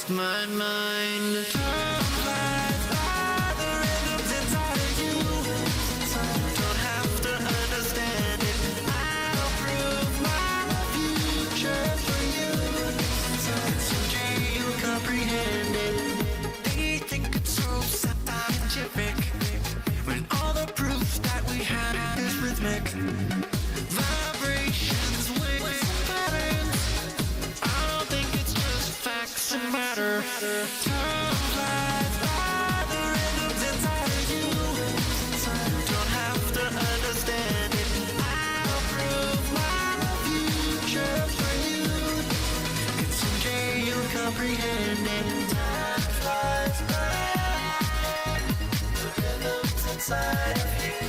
lost my mind. Time flies by, the rhythm's inside of you. Don't have to understand it, I'll prove my future for you. Someday you'll comprehend it. They think it's so scientific, when all the proof that we have is rhythmic. Vibrations, waves, patterns, I don't think it's just facts and matter. Time flies by, the rhythm's inside of you. Don't have to understand it, I'll prove my future for you. And someday you'll comprehend it. Time flies by, the rhythm's inside of you.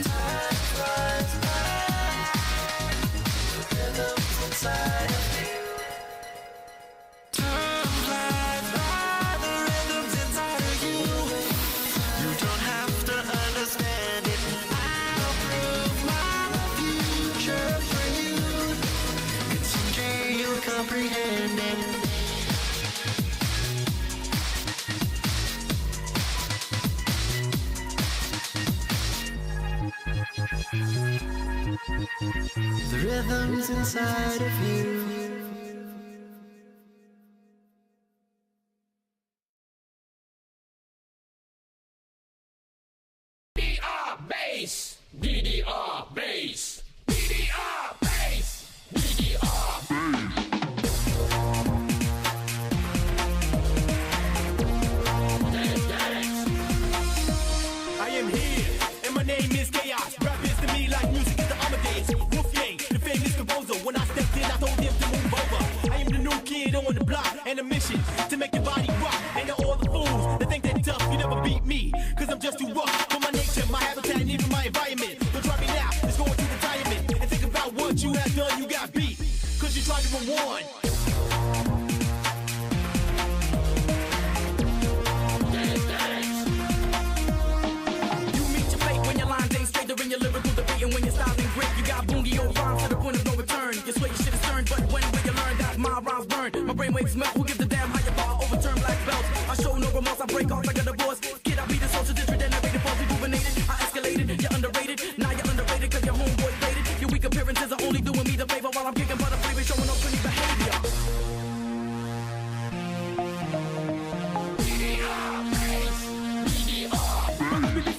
Time flies by, the rhythm's inside of you. Time flies by, the rhythm's inside of you. You don't have to understand it, I'll prove my future for you. And someday you'll comprehend it. The rhythm's inside of you. DDR bass, DDR bass, DDR bass, DDR bass. I am here, and my name is Chaos. Rap is to me like music is the Amadeus. Wolfgang, the famous composer. When I stepped in, I told them to move over. I am the new kid on the block, and a mission to make your body rock. And to all the fools that think they're tough, you never beat me, cause I'm just too rough. For my nature, my habitat, and even my environment. Don't try me now, it's going to retirement. And think about what you have done, you got beat, cause you tried to reward. In your lyrical debate, and when your style ain't great, you got boongy old rhymes to the point of no return. You swear your shit is turned, but when will you learn that my rhymes burn? My brainwaves melt, who gives a damn how you bar? Overturn black belts, I show no remorse, I break off like a divorce. Kid, I be the social district, then I rated, false rejuvenated. I escalated, you're underrated, now you're underrated, cause your homeboy rated. Your weak appearances are only doing me the favor, while I'm kicking butt up, flavor, showing off funny behavior.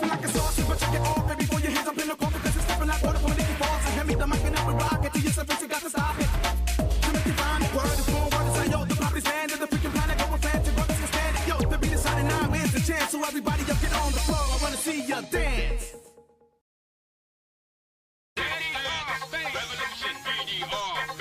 Like a sauce, but check it off, baby, before your hands up in the coffin, cause it's stepping like water from a nigga balls. And hand me the mic and every rock, get to yourself, you got to stop it. To make you find it, word is born, word is like, yo, the property stand, and the freaking planet going fancy, brothers can stand it. Yo, the beat is sounding 9 wins the chance, so everybody up, get on the floor, I wanna see ya dance. Revolution, DDR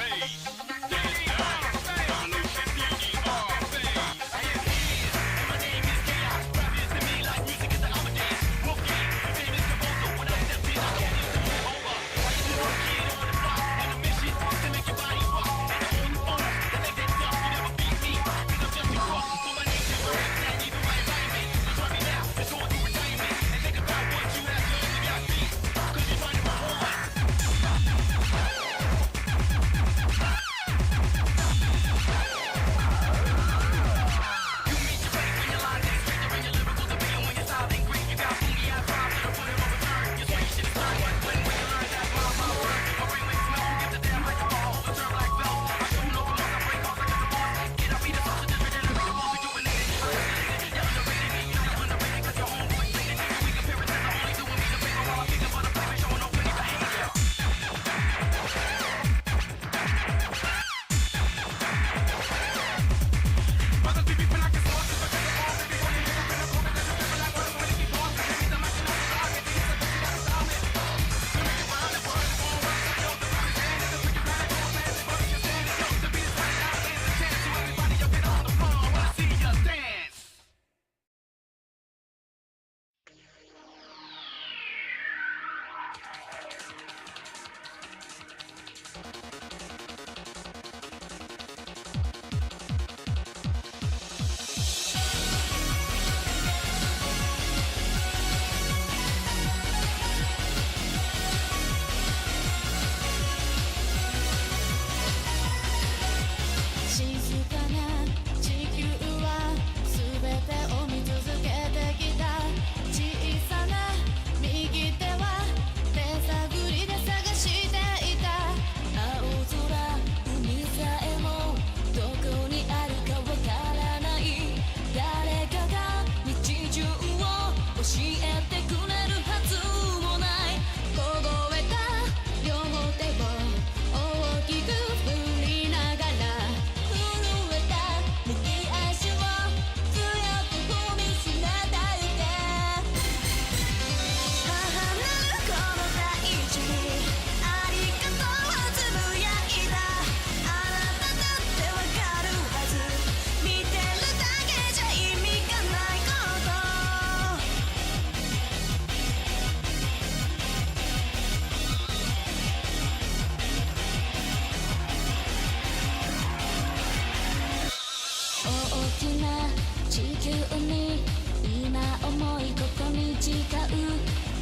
中に今思いここに誓う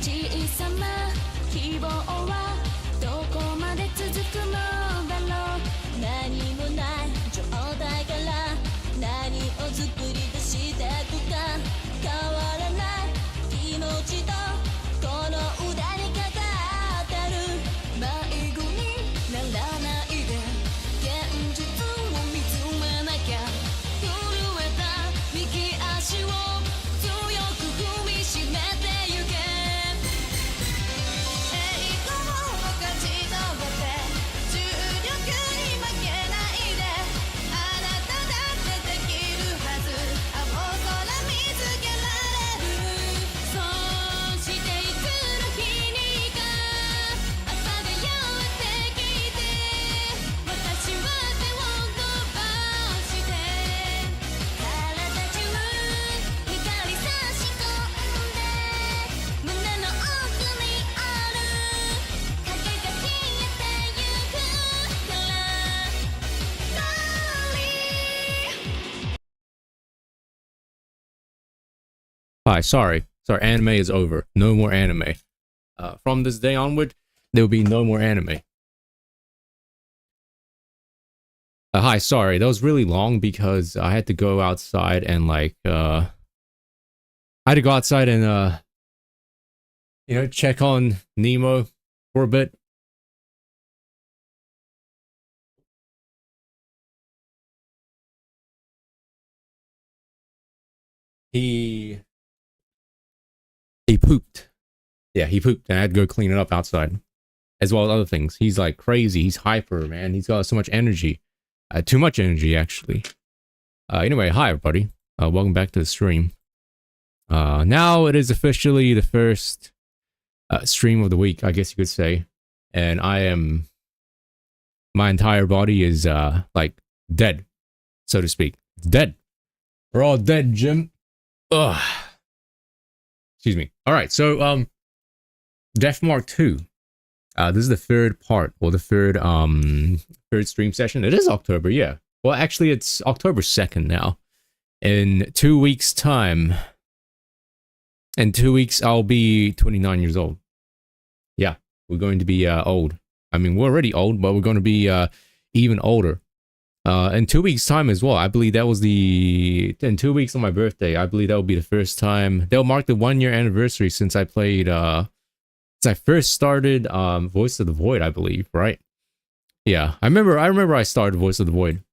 小さな希望はどこまで続くのだろう。何もない状態から何を作り出してくか変わらない気持ちとこの歌に語る迷子にならないで現実を見つめなきゃ震えた右足を強く踏みしめてゆけ栄光を勝ち取って重力に負けないであなただってできるはず青空見つけられるそしていつの日にか朝がやってきて私は手を伸ばして体中光差し込んで胸の奥にある影が消えてゆくからHi, sorry. Sorry, anime is over. No more anime. From this day onward, there will be no more anime. Hi, sorry. That was really long because I had to go outside and I had to go outside and check on Nemo for a bit. He pooped. Yeah, he pooped, and I had to go clean it up outside, as well as other things. He's like crazy. He's hyper, man. He's got so much energy. Too much energy, actually. Anyway, hi everybody. Welcome back to the stream. Now it is officially the first stream of the week, I guess you could say. And my entire body is like dead, so to speak. It's dead. We're all dead, Jim. Ugh. Excuse me. All right, so Death Mark 2. This is the third part, or the third stream session. It is October, yeah. Well, actually, it's October 2nd now. In 2 weeks' time, in 2 weeks, I'll be 29 years old. Yeah, we're going to be old. I mean, we're already old, but we're going to be even older. In 2 weeks' time as well. I believe that was in 2 weeks on my birthday. I believe that will be the first time. They'll mark the 1 year anniversary since I played, since I first started Voice of the Void, I believe, right? Yeah, I remember I started Voice of the Void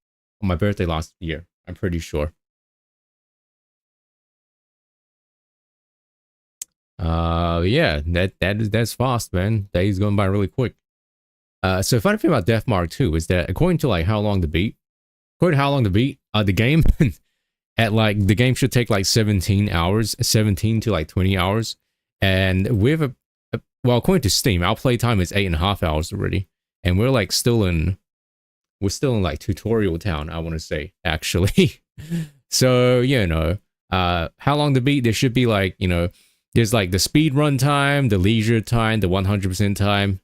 on my birthday last year. I'm pretty sure. Yeah, that's fast, man. Days going by really quick. So funny thing about Death Mark 2 is that according to like How Long to Beat, the game the game should take like 17 hours, 17 to like 20 hours, and with well, according to Steam, our playtime is 8.5 hours already, and we're still in like tutorial town, I want to say, actually. So How Long to Beat, there should be like there's like the speed run time, the leisure time, the 100% time.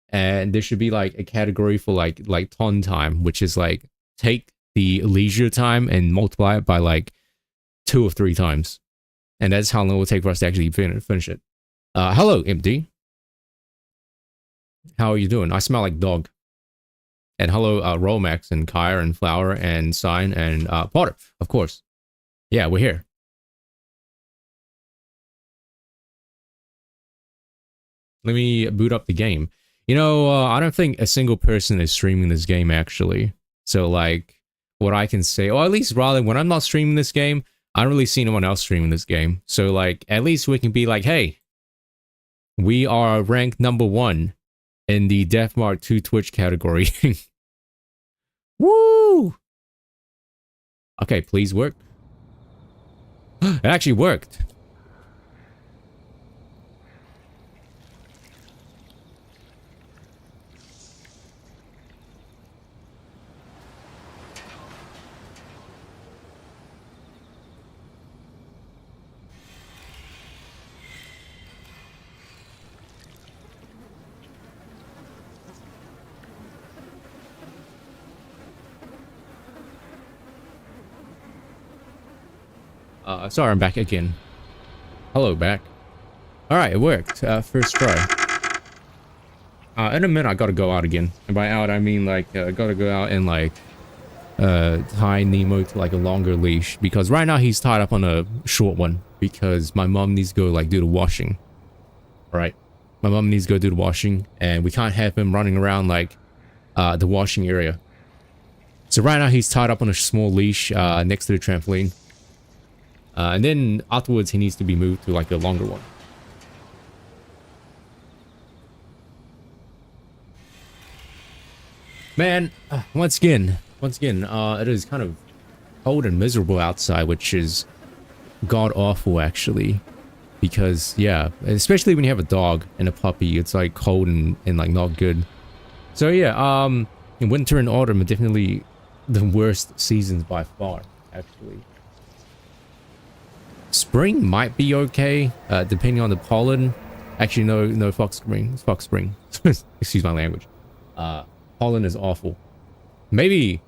And there should be like a category for like ton time, which is like take the leisure time and multiply it by like 2 or 3 times. And that's how long it will take for us to actually finish it. Hello, MD. How are you doing? I smell like dog. And hello, Romax and Kyre and Flower and Sign and Potter, of course. Yeah, we're here. Let me boot up the game. I don't think a single person is streaming this game, actually. So, like, what I can say, or at least rather, when I'm not streaming this game, I don't really see anyone else streaming this game. So, like, at least we can be like, hey, we are ranked #1 in the Death Mark 2 Twitch category. Woo! Okay, please work. It actually worked. Sorry, I'm back again. Hello, back. Alright, it worked. First try. In a minute, I gotta go out again. And by out, I mean, like, I gotta go out and, like, tie Nemo to, like, a longer leash. Because right now, he's tied up on a short one. Because my mom needs to go, like, do the washing. Alright? My mom needs to go do the washing. And we can't have him running around, like, the washing area. So right now, he's tied up on a small leash, next to the trampoline. And then afterwards, he needs to be moved to, like, a longer one. Man, once again, it is kind of cold and miserable outside, which is god-awful, actually. Because, yeah, especially when you have a dog and a puppy, it's, like, cold and like, not good. So, yeah, in winter and autumn are definitely the worst seasons by far, actually. Spring might be okay, depending on the pollen. Actually, no, fuck spring. It's fuck spring. Excuse my language. Pollen is awful. Maybe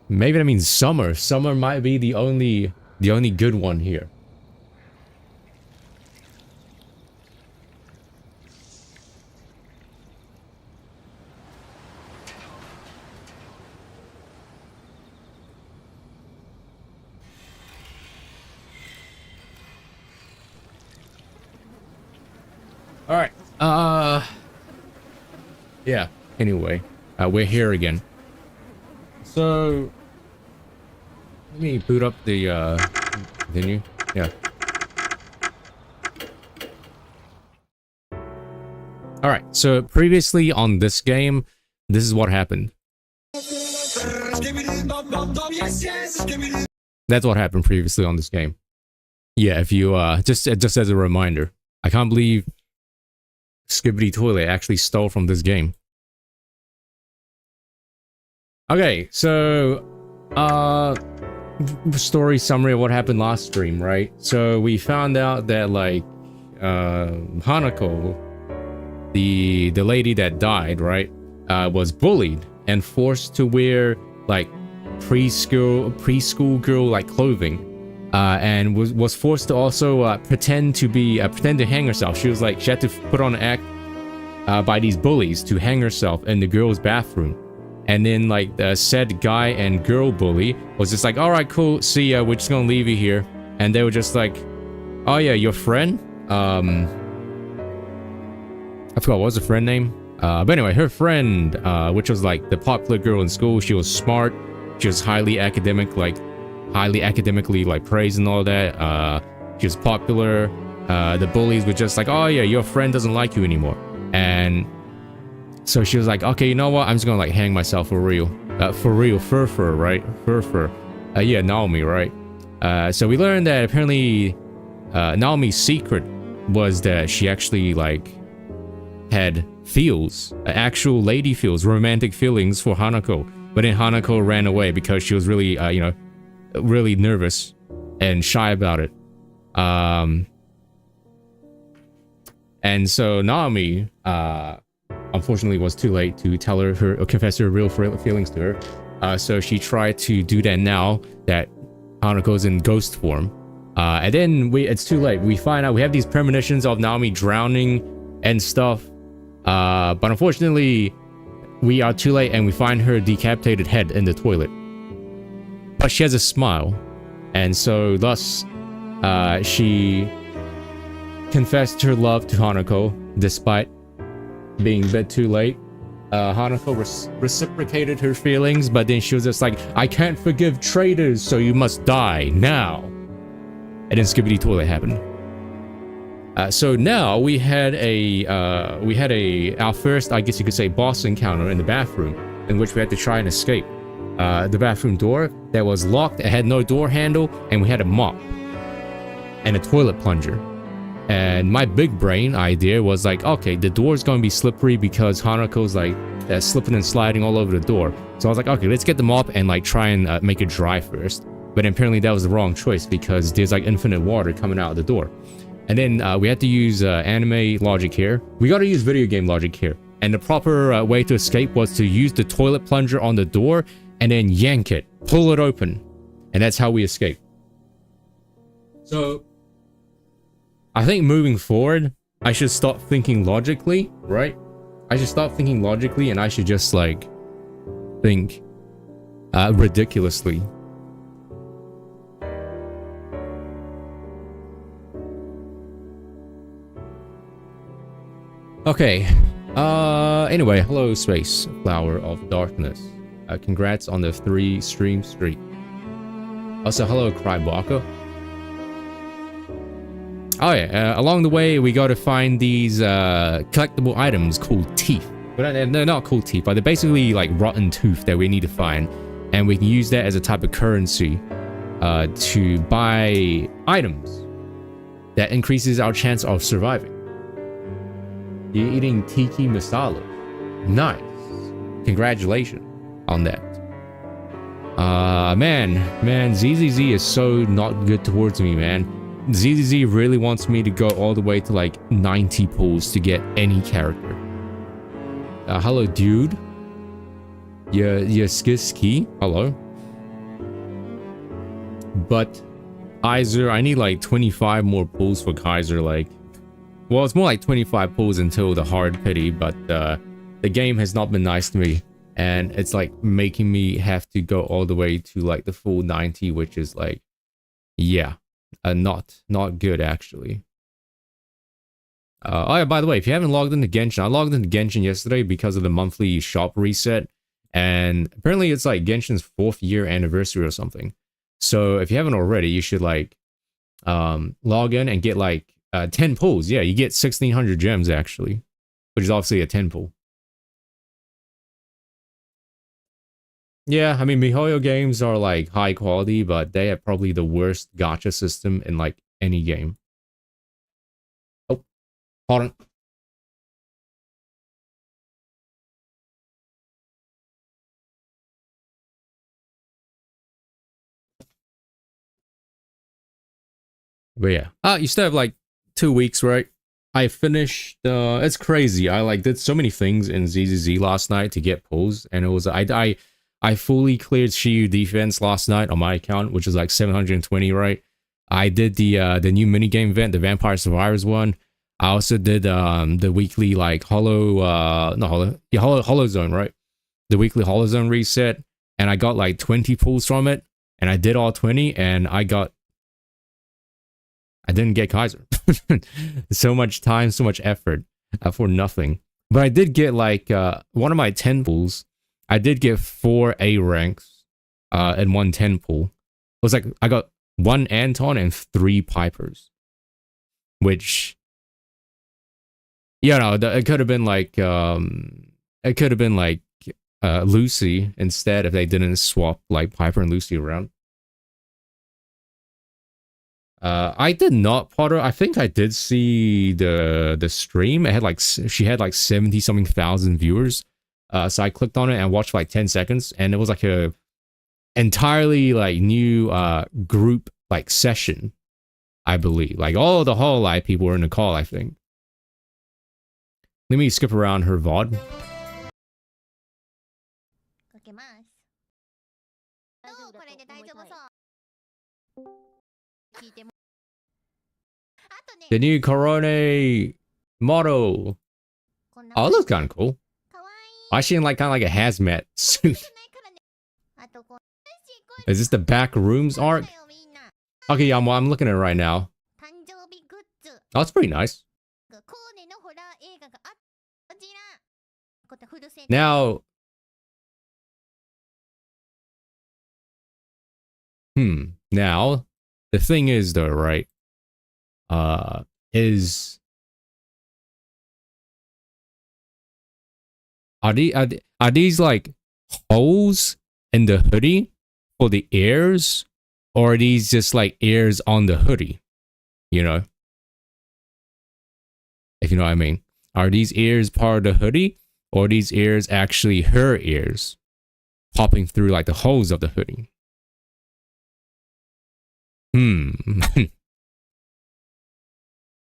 that means summer. Summer might be the only good one here. All right. Yeah. Anyway. We're here again. So, let me boot up the, continue. Yeah. Alright, so previously on this game, this is what happened. That's what happened previously on this game. Yeah, if you, just as a reminder, I can't believe Skibidi Toilet actually stole from this game. Okay, so, story summary of what happened last stream, right? So we found out that, like, Hanako, the lady that died, right, was bullied and forced to wear, like, preschool girl, like, clothing, and was forced to also, pretend to hang herself. She had to put on an act, by these bullies to hang herself in the girl's bathroom. And then, like, the said guy and girl bully was just like, alright, cool, see ya, we're just gonna leave you here. And they were just like, oh yeah, your friend? I forgot, what was the friend name? But anyway, her friend, which was, like, the popular girl in school, she was smart, she was highly academically, like, praised and all that, she was popular, the bullies were just like, oh yeah, your friend doesn't like you anymore. And so she was like, okay, you know what? I'm just gonna, like, hang myself for real. Fur, right? Fur. Yeah, Naomi, right? So we learned that apparently, Naomi's secret was that she actually, like, had feels, actual lady feels, romantic feelings for Hanako. But then Hanako ran away because she was really, you know, really nervous and shy about it. And so Naomi, unfortunately was too late to tell her or confess her real feelings to her. So she tried to do that now that Hanako's in ghost form. And then it's too late. We find out we have these premonitions of Naomi drowning and stuff. But unfortunately, we are too late and we find her decapitated head in the toilet. But she has a smile. And so thus, she confessed her love to Hanako despite being a bit too late. Hanako reciprocated her feelings, but then she was just like, I can't forgive traitors, so you must die now. And then Skibidi Toilet happened. So now we had our first, I guess you could say, boss encounter in the bathroom, in which we had to try and escape. The bathroom door that was locked, it had no door handle, and we had a mop and a toilet plunger. And my big brain idea was like, okay, the door's gonna be slippery because Hanako's like slipping and sliding all over the door. So I was like, okay, let's get the mop and like try and make it dry first. But apparently that was the wrong choice because there's like infinite water coming out of the door. And then we had to use anime logic here. We gotta use video game logic here. And the proper way to escape was to use the toilet plunger on the door and then yank it, pull it open. And that's how we escaped. So I think moving forward, I should stop thinking logically, right? I should stop thinking logically and I should just like think ridiculously. Okay. Anyway, hello Space Flower of Darkness. Congrats on the 3 stream streak. Also, hello Crybaka. Oh yeah, along the way we got to find these collectible items called teeth. But they're not called teeth, but they're basically like rotten tooth that we need to find. And we can use that as a type of currency to buy items that increases our chance of surviving. You're eating tiki masala. Nice. Congratulations on that. Man, ZZZ is so not good towards me, man. ZZZ really wants me to go all the way to like 90 pulls to get any character. Hello, dude. Yeah, ski. Hello. But Kaiser, I need like 25 more pulls for Kaiser. Like, well, it's more like 25 pulls until the hard pity, but the game has not been nice to me. And it's like making me have to go all the way to like the full 90, which is like, yeah, not good actually. Oh yeah, by the way, if you haven't logged into Genshin, I logged into Genshin yesterday because of the monthly shop reset. And apparently it's like Genshin's 4th year anniversary or something. So if you haven't already, you should like log in and get like 10 pulls. Yeah, you get 1600 gems actually, which is obviously a 10 pull. Yeah, I mean, MiHoYo games are like high quality, but they have probably the worst gacha system in like any game. Oh, hold on. But yeah, you still have like 2 weeks, right? I finished, it's crazy. I like did so many things in ZZZ last night to get pulls, and it was, I fully cleared Shiyu defense last night on my account, which is like 720, right? I did the new minigame event, the Vampire Survivors one. I also did the weekly like Hollow Zone, right? The weekly Hollow Zone reset, and I got like 20 pulls from it, and I did all 20, and I didn't get Kaiser. So much time, so much effort for nothing. But I did get like one of my 10 pulls. I did get 4 A ranks and 1 10 pull. It was like I got 1 Anton and 3 Pipers. Which, you know, it could have been like Lucy instead if they didn't swap like Piper and Lucy around. I did not, Potter. I think I did see the stream. It had like, she had like 70 something thousand viewers. So I clicked on it and watched for like 10 seconds, and it was like a entirely like new group like session, I believe. Like all the Hollow Light people were in the call, I think. Let me skip around her VOD. The new Corone model. Oh, it looks kind of cool. I see in like kind of like a hazmat suit. Is this the back rooms arc? Okay, yeah, I'm looking at it right now. Oh, it's pretty nice. Now, now, the thing is though, right? Are these like holes in the hoodie for the ears, or are these just like ears on the hoodie? You know, if you know what I mean. Are these ears part of the hoodie, or are these ears actually her ears popping through like the holes of the hoodie?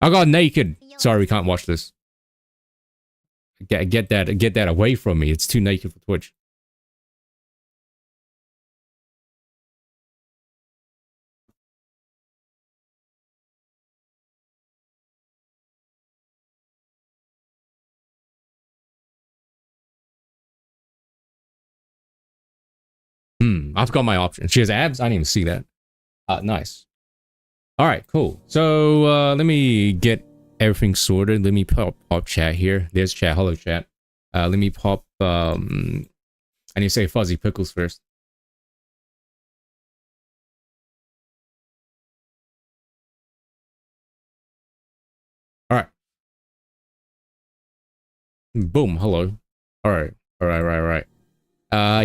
I got naked. Sorry, we can't watch this. Get that away from me. It's too naked for Twitch. I've got my option. She has abs. I didn't even see that. Nice. All right, cool. So let me get everything sorted. Let me pop chat here. There's chat. Hello, chat. Let me pop. I need to say Fuzzy Pickles first. All right. Boom. Hello. All right. All right.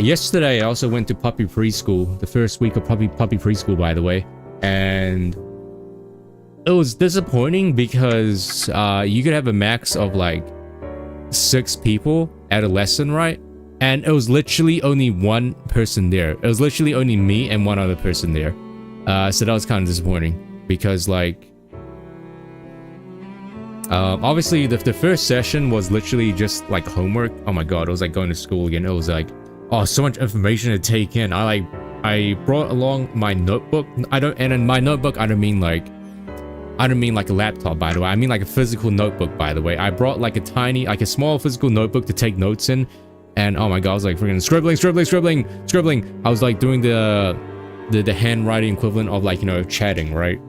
Yesterday I also went to puppy preschool. The first week of puppy preschool, by the way, and it was disappointing because you could have a max of like 6 people at a lesson, right? And it was literally only one person there. It was literally only me and one other person there. So that was kind of disappointing because like obviously the first session was literally just like homework. Oh my god, it was like going to school again. It was like, oh, so much information to take in. I brought along my notebook. And in my notebook I don't mean like a laptop, by the way. I mean like a physical notebook, by the way. I brought like a small physical notebook to take notes in. And oh my god, I was like freaking scribbling. I was like doing the handwriting equivalent of like, you know, chatting, right?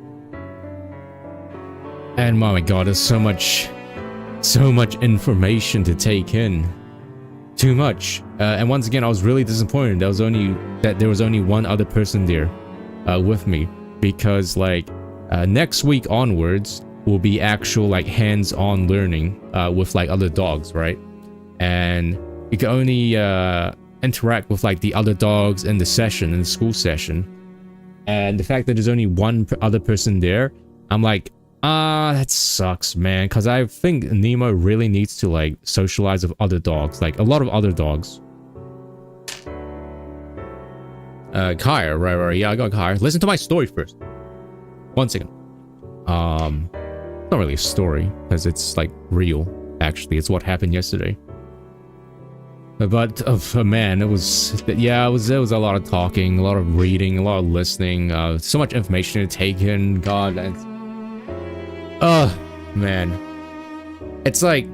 And oh my god, there's so much information to take in. Too much. And once again, I was really disappointed. There was only one other person there with me, because like next week onwards will be actual like hands-on learning with like other dogs, right? And you can only interact with like the other dogs in the school session. And the fact that there's only one other person there, I'm like, that sucks, man. Because I think Nemo really needs to like socialize with other dogs, like a lot of other dogs. Kaya, right, yeah, I got Kaya. Listen to my story first. 1 second. Not really a story, because it's like real. Actually, it's what happened yesterday. But man, it was a lot of talking, a lot of reading, a lot of listening, so much information to take in. God, man, it's like,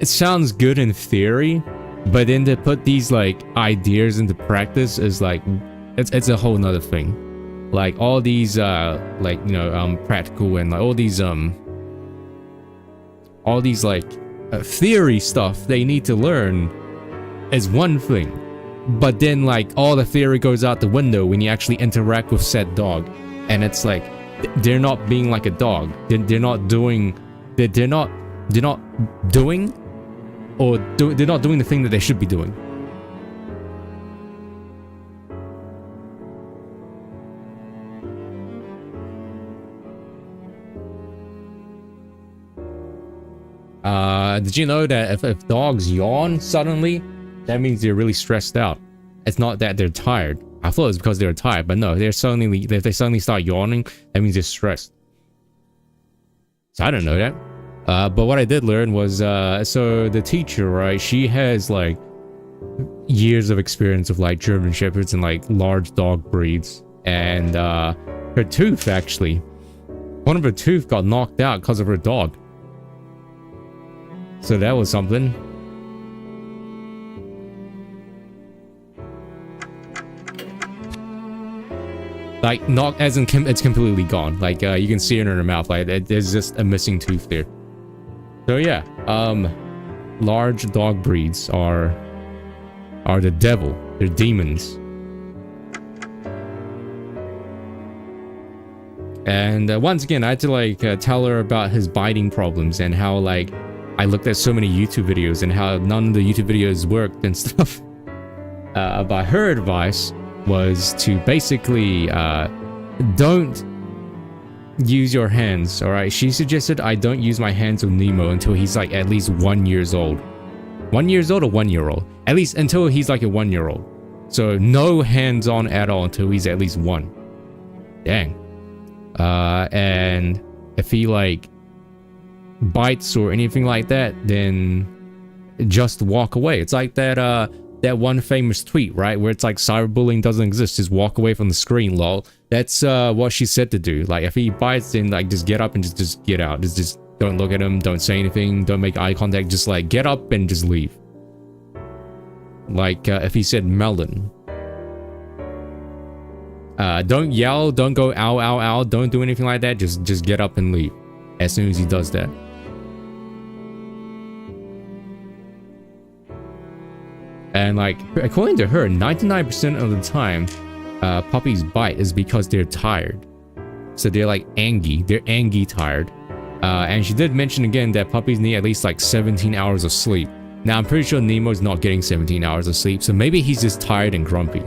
it sounds good in theory, but then to put these like ideas into practice is like, it's a whole nother thing. Like all these like, you know, practical and like all these like theory stuff they need to learn is one thing, but then like all the theory goes out the window when you actually interact with said dog, and it's like they're not being like a dog. They're not doing the thing that they should be doing. Did you know that if dogs yawn suddenly, that means they're really stressed out? It's not that they're tired. I thought it was because they were tired, but no, if they suddenly start yawning, that means they're stressed. So I didn't know that. But what I did learn was, so the teacher, right, she has like years of experience of like German Shepherds and like large dog breeds. And her tooth, actually, one of her tooth got knocked out because of her dog. So that was something. Like, not as in it's completely gone. Like, you can see it in her mouth. Like, there's just a missing tooth there. So yeah, large dog breeds are the devil. They're demons. And once again, I had to like tell her about his biting problems and how like I looked at so many YouTube videos and how none of the YouTube videos worked and stuff. But her advice was to basically don't use your hands. All right, she suggested I don't use my hands with Nemo until he's like at least 1 year old. 1 year old or 1 year old? At least until he's like a 1 year old. So no hands on at all until he's at least 1. Dang. And if he like bites or anything like that, then just walk away. It's like that that one famous tweet, right, where it's like cyberbullying doesn't exist, just walk away from the screen, lol. That's what she said to do. Like if he bites, then like just get up and just get out. Just don't look at him, don't say anything, don't make eye contact, just like get up and just leave. Like if he said melon. Don't yell, don't go ow ow ow, don't do anything like that. Just get up and leave as soon as he does that. And like according to her, 99% of the time puppies bite is because they're tired. So they're like angry, tired. And she did mention again that puppies need at least like 17 hours of sleep. Now I'm pretty sure Nemo's not getting 17 hours of sleep, so maybe he's just tired and grumpy.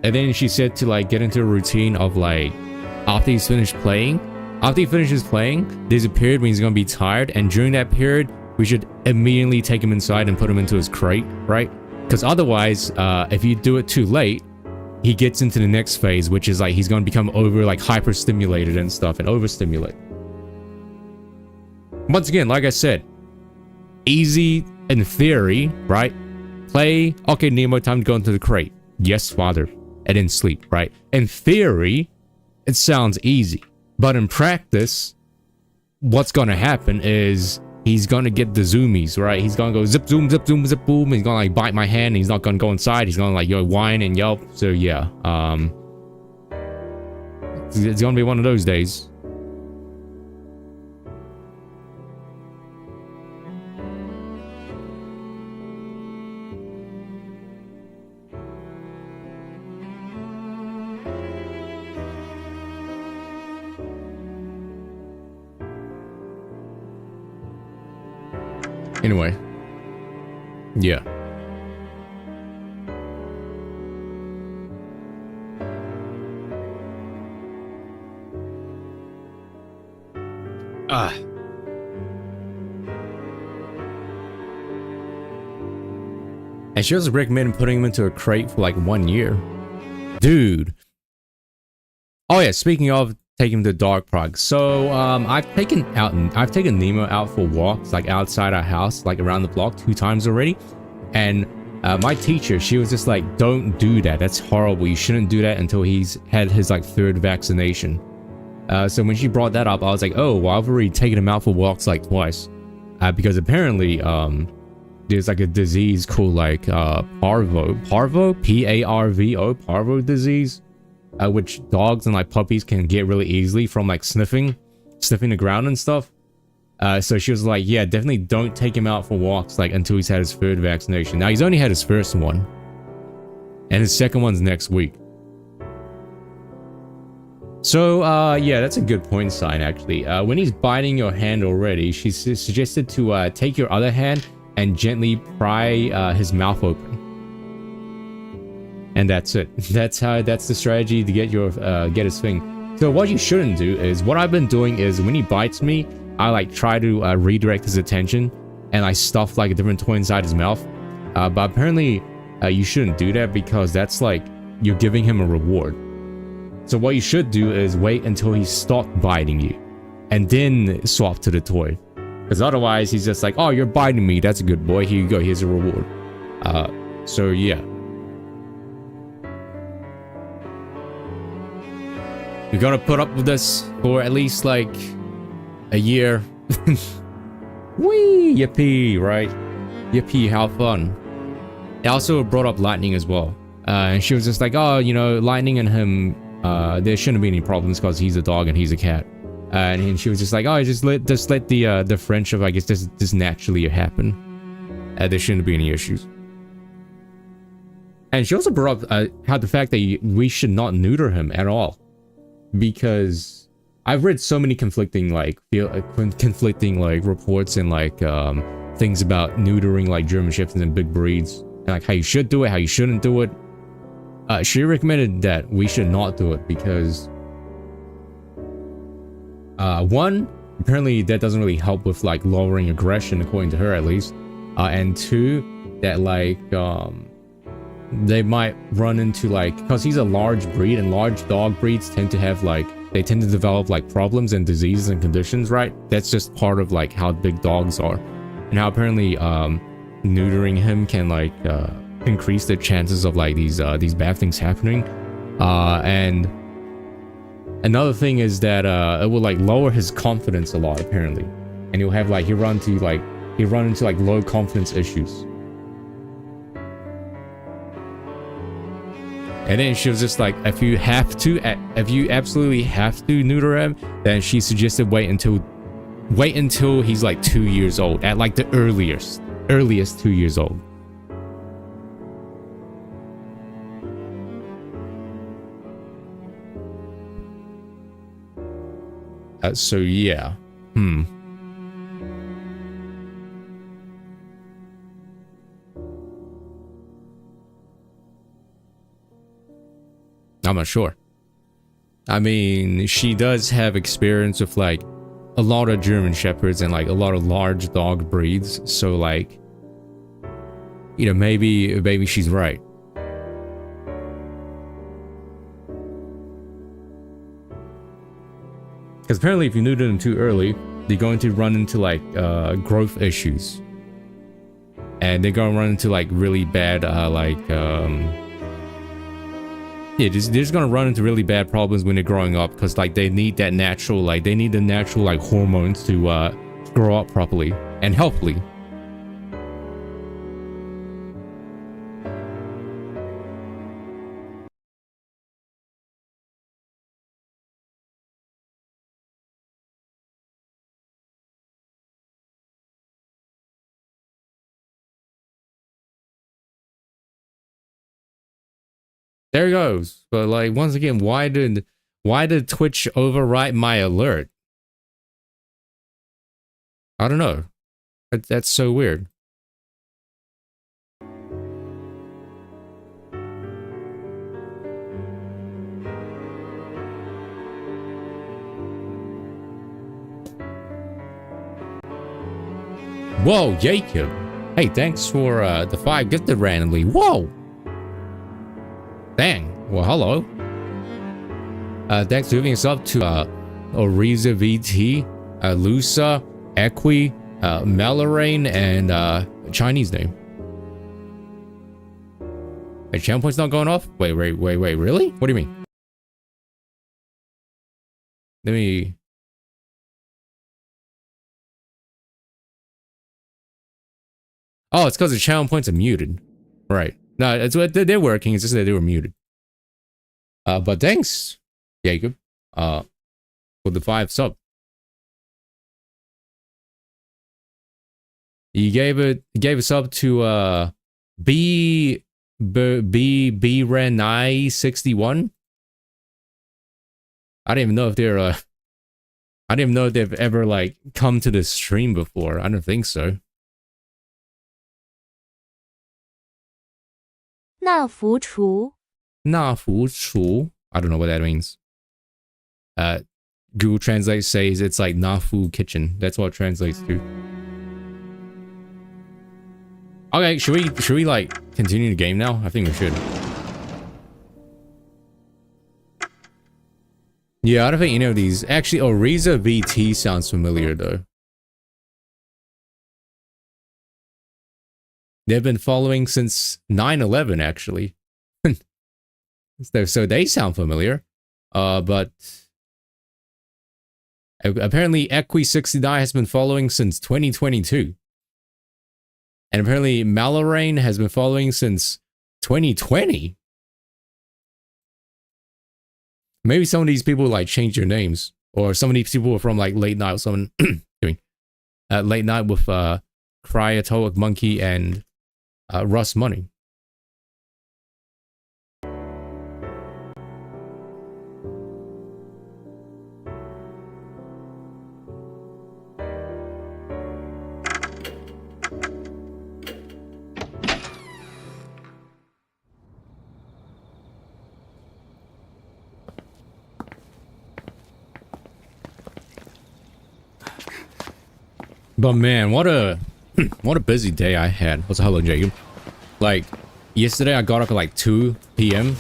And then she said to like get into a routine of like after he finishes playing, there's a period when he's gonna be tired, and during that period we should immediately take him inside and put him into his crate, right? Because otherwise, if you do it too late, he gets into the next phase, which is like he's gonna become hyper stimulated and stuff, and overstimulate. Once again, like I said, easy in theory, right? Play, okay, Nemo, time to go into the crate. Yes, father. And then sleep, right? In theory, it sounds easy. But in practice, what's gonna happen is he's gonna get the zoomies, right? He's gonna go zip zoom, zip zoom, zip boom. He's gonna like bite my hand. And he's not gonna go inside. He's gonna like whine and yelp. So yeah, it's gonna be one of those days. Anyway, yeah. And she also recommended putting him into a crate for like 1 year. Dude. Oh yeah, speaking of taking him to dog park. So I've taken Nemo out for walks like outside our house, like around the block 2 times already. And my teacher, she was just like, don't do that. That's horrible. You shouldn't do that until he's had his like 3rd vaccination. So when she brought that up, I was like, oh, well, I've already taken him out for walks like twice. Because apparently there's like a disease called like parvo, P-A-R-V-O, parvo disease. Which dogs and like puppies can get really easily from like sniffing the ground and stuff. So she was like, yeah, definitely don't take him out for walks like until he's had his 3rd vaccination. Now he's only had his 1st one, and his 2nd one's next week. So yeah, that's a good point sign actually. When he's biting your hand already, she suggested to take your other hand and gently pry his mouth open. And that's it. That's the strategy to get his thing. So what you shouldn't do is, what I've been doing is when he bites me, I like try to redirect his attention and I stuff like a different toy inside his mouth. But apparently you shouldn't do that because that's like you're giving him a reward. So what you should do is wait until he stopped biting you and then swap to the toy. Because otherwise he's just like, oh, you're biting me. That's a good boy. Here you go. Here's a reward. So yeah. You're gonna put up with this for at least like a year. Whee! Yippee, right? Yippee, how fun. It also brought up Lightning as well. And she was just like, oh, you know, Lightning and him, there shouldn't be any problems because he's a dog and he's a cat. And she was just like, oh, just let the friendship, I guess, just naturally happen. There shouldn't be any issues. And she also brought up how the fact that we should not neuter him at all. Because I've read so many conflicting like reports and like things about neutering like German Shepherds and big breeds, and like how you should do it, how you shouldn't do it. She recommended that we should not do it because one, apparently that doesn't really help with like lowering aggression, according to her at least, and 2, that like they might run into like, because he's a large breed and large dog breeds tend to have like, they tend to develop like problems and diseases and conditions, right? That's just part of like how big dogs are, and how apparently neutering him can like increase the chances of like these bad things happening. And another thing is that it will like lower his confidence a lot apparently, and he'll have like he'll run into like low confidence issues. And then she was just like, if you absolutely have to neuter him, then she suggested wait until he's like 2 years old, at like the earliest 2 years old. So yeah, I'm not sure. I mean, she does have experience with like a lot of German Shepherds and like a lot of large dog breeds. So like, you know, maybe she's right. Because apparently if you neuter them too early, they're going to run into like growth issues. And they're going to run into like really bad yeah, they're just gonna run into really bad problems when they're growing up, because like they need that natural, like they need the natural like hormones to grow up properly and healthily. There it goes. But like once again, why did Twitch overwrite my alert? I don't know. That's so weird. Whoa, Jacob. Hey, thanks for the 5 gifted randomly. Whoa. Dang. Well, hello. Thanks for giving us up to Oriza VT, Lusa, Equi, Melarain, and Chinese name. Hey, channel point's not going off? Wait, really? What do you mean? Let me... Oh, it's because the channel points are muted. Right. No, it's what they're working. It's just that they were muted. But thanks, Jacob, for the 5 sub. You gave a sub to Renai 61. I didn't even know if they're I didn't even know if they've ever like come to this stream before. I don't think so. 纳福厨 Na Fu Chu. I don't know what that means. Google Translate says it's like Na Fu Kitchen. That's what it translates to. Okay, should we like continue the game now? I think we should. Yeah, I don't think any of these. Actually, Oriza VT sounds familiar though. They've been following since 9/11 actually. So they sound familiar. But apparently Equi69 has been following since 2022. And apparently Malarain has been following since 2020. Maybe some of these people like change their names, or some of these people are from like late night with someone doing late night with Cryatoic Monkey and Russ Money. But man, what a busy day I had. What's hello, Jacob? Like yesterday I got up at like 2 p.m.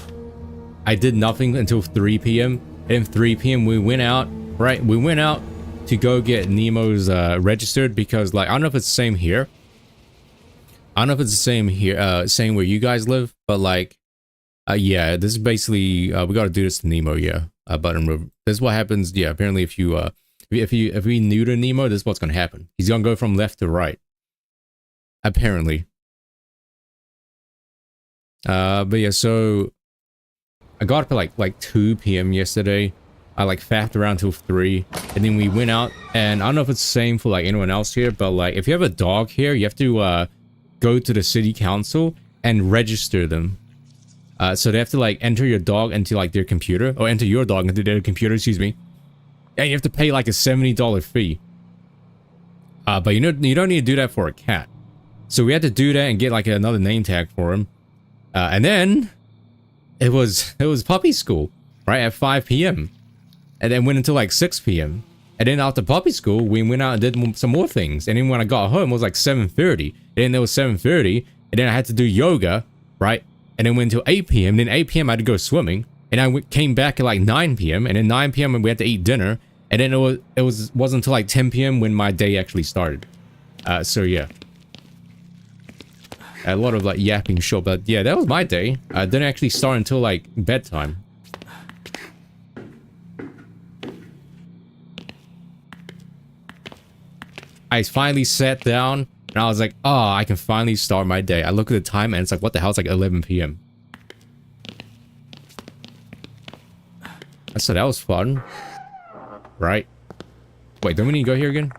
I did nothing until 3 p.m. And 3 p.m. we went out, right? We went out to go get Nemo's registered, because like I don't know if it's the same here. I don't know if it's the same here, same where you guys live, but like yeah, this is basically we got to do this to Nemo, yeah. button move. This is what happens. Yeah, apparently if you if we neuter Nemo, this is what's gonna happen. He's gonna go from left to right. Apparently. But yeah, so I got up at like 2 p.m. yesterday. I like faffed around till 3, and then we went out. And I don't know if it's the same for like anyone else here, but like if you have a dog here, you have to go to the city council and register them. So they have to like enter your dog into like their computer, or enter your dog into their computer, excuse me. And you have to pay like a $70 fee. But you don't need to do that for a cat. So we had to do that and get like another name tag for him. And then it was puppy school, right, at 5 p.m. And then went until like 6 p.m. And then after puppy school, we went out and did some more things. And then when I got home, it was like 7:30. And then it was 7:30. And then I had to do yoga, right? And then went until 8 p.m. Then 8 p.m. I had to go swimming. And I came back at like 9 p.m. And then 9 p.m. we had to eat dinner. And then it wasn't until like 10 p.m. when my day actually started. So yeah. A lot of like yapping short, but yeah, that was my day. I didn't actually start until like bedtime. I finally sat down and I was like, oh, I can finally start my day. I look at the time and it's like, what the hell? It's like 11 p.m. So that was fun. Right? Wait, don't we need to go here again?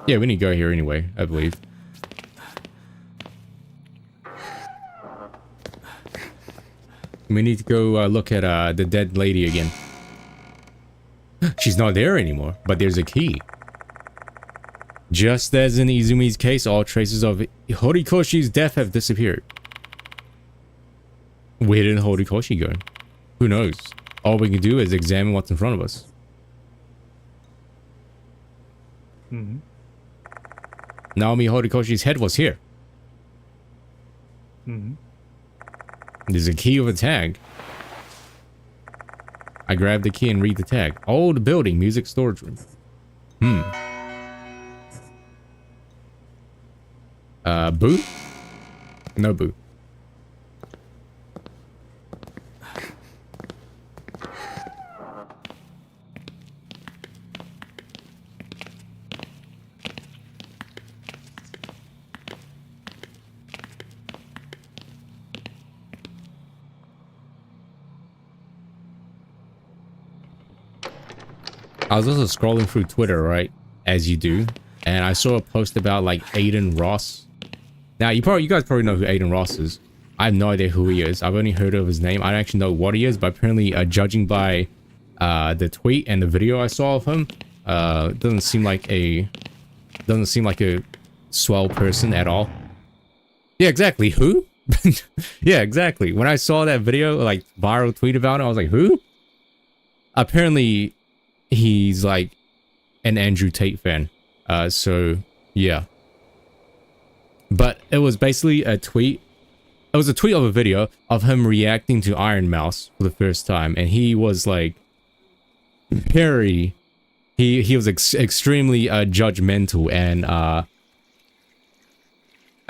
Yeah, we need to go here anyway, I believe. We need to go look at the dead lady again. She's not there anymore, but there's a key. Just as in Izumi's case, all traces of Horikoshi's death have disappeared. Where did Horikoshi go? Who knows? All we can do is examine what's in front of us. Naomi Horikoshi's head was here. There's a key with a tag. I grab the key and read the tag. Old building, music storage room. Boo? No boo. I was also scrolling through Twitter, right, as you do, and I saw a post about like Aiden Ross. Now you guys probably know who Aiden Ross is. I have no idea who he is. I've only heard of his name. I don't actually know what he is, but apparently, judging by the tweet and the video I saw of him, doesn't seem like a swell person at all. Yeah, exactly. Who? Yeah, exactly. When I saw that video, like viral tweet about it, I was like, who? Apparently, he's like an Andrew Tate fan. So yeah. But it was basically a tweet. It was a tweet of a video of him reacting to Iron Mouse for the first time, and he was like very. He was extremely judgmental and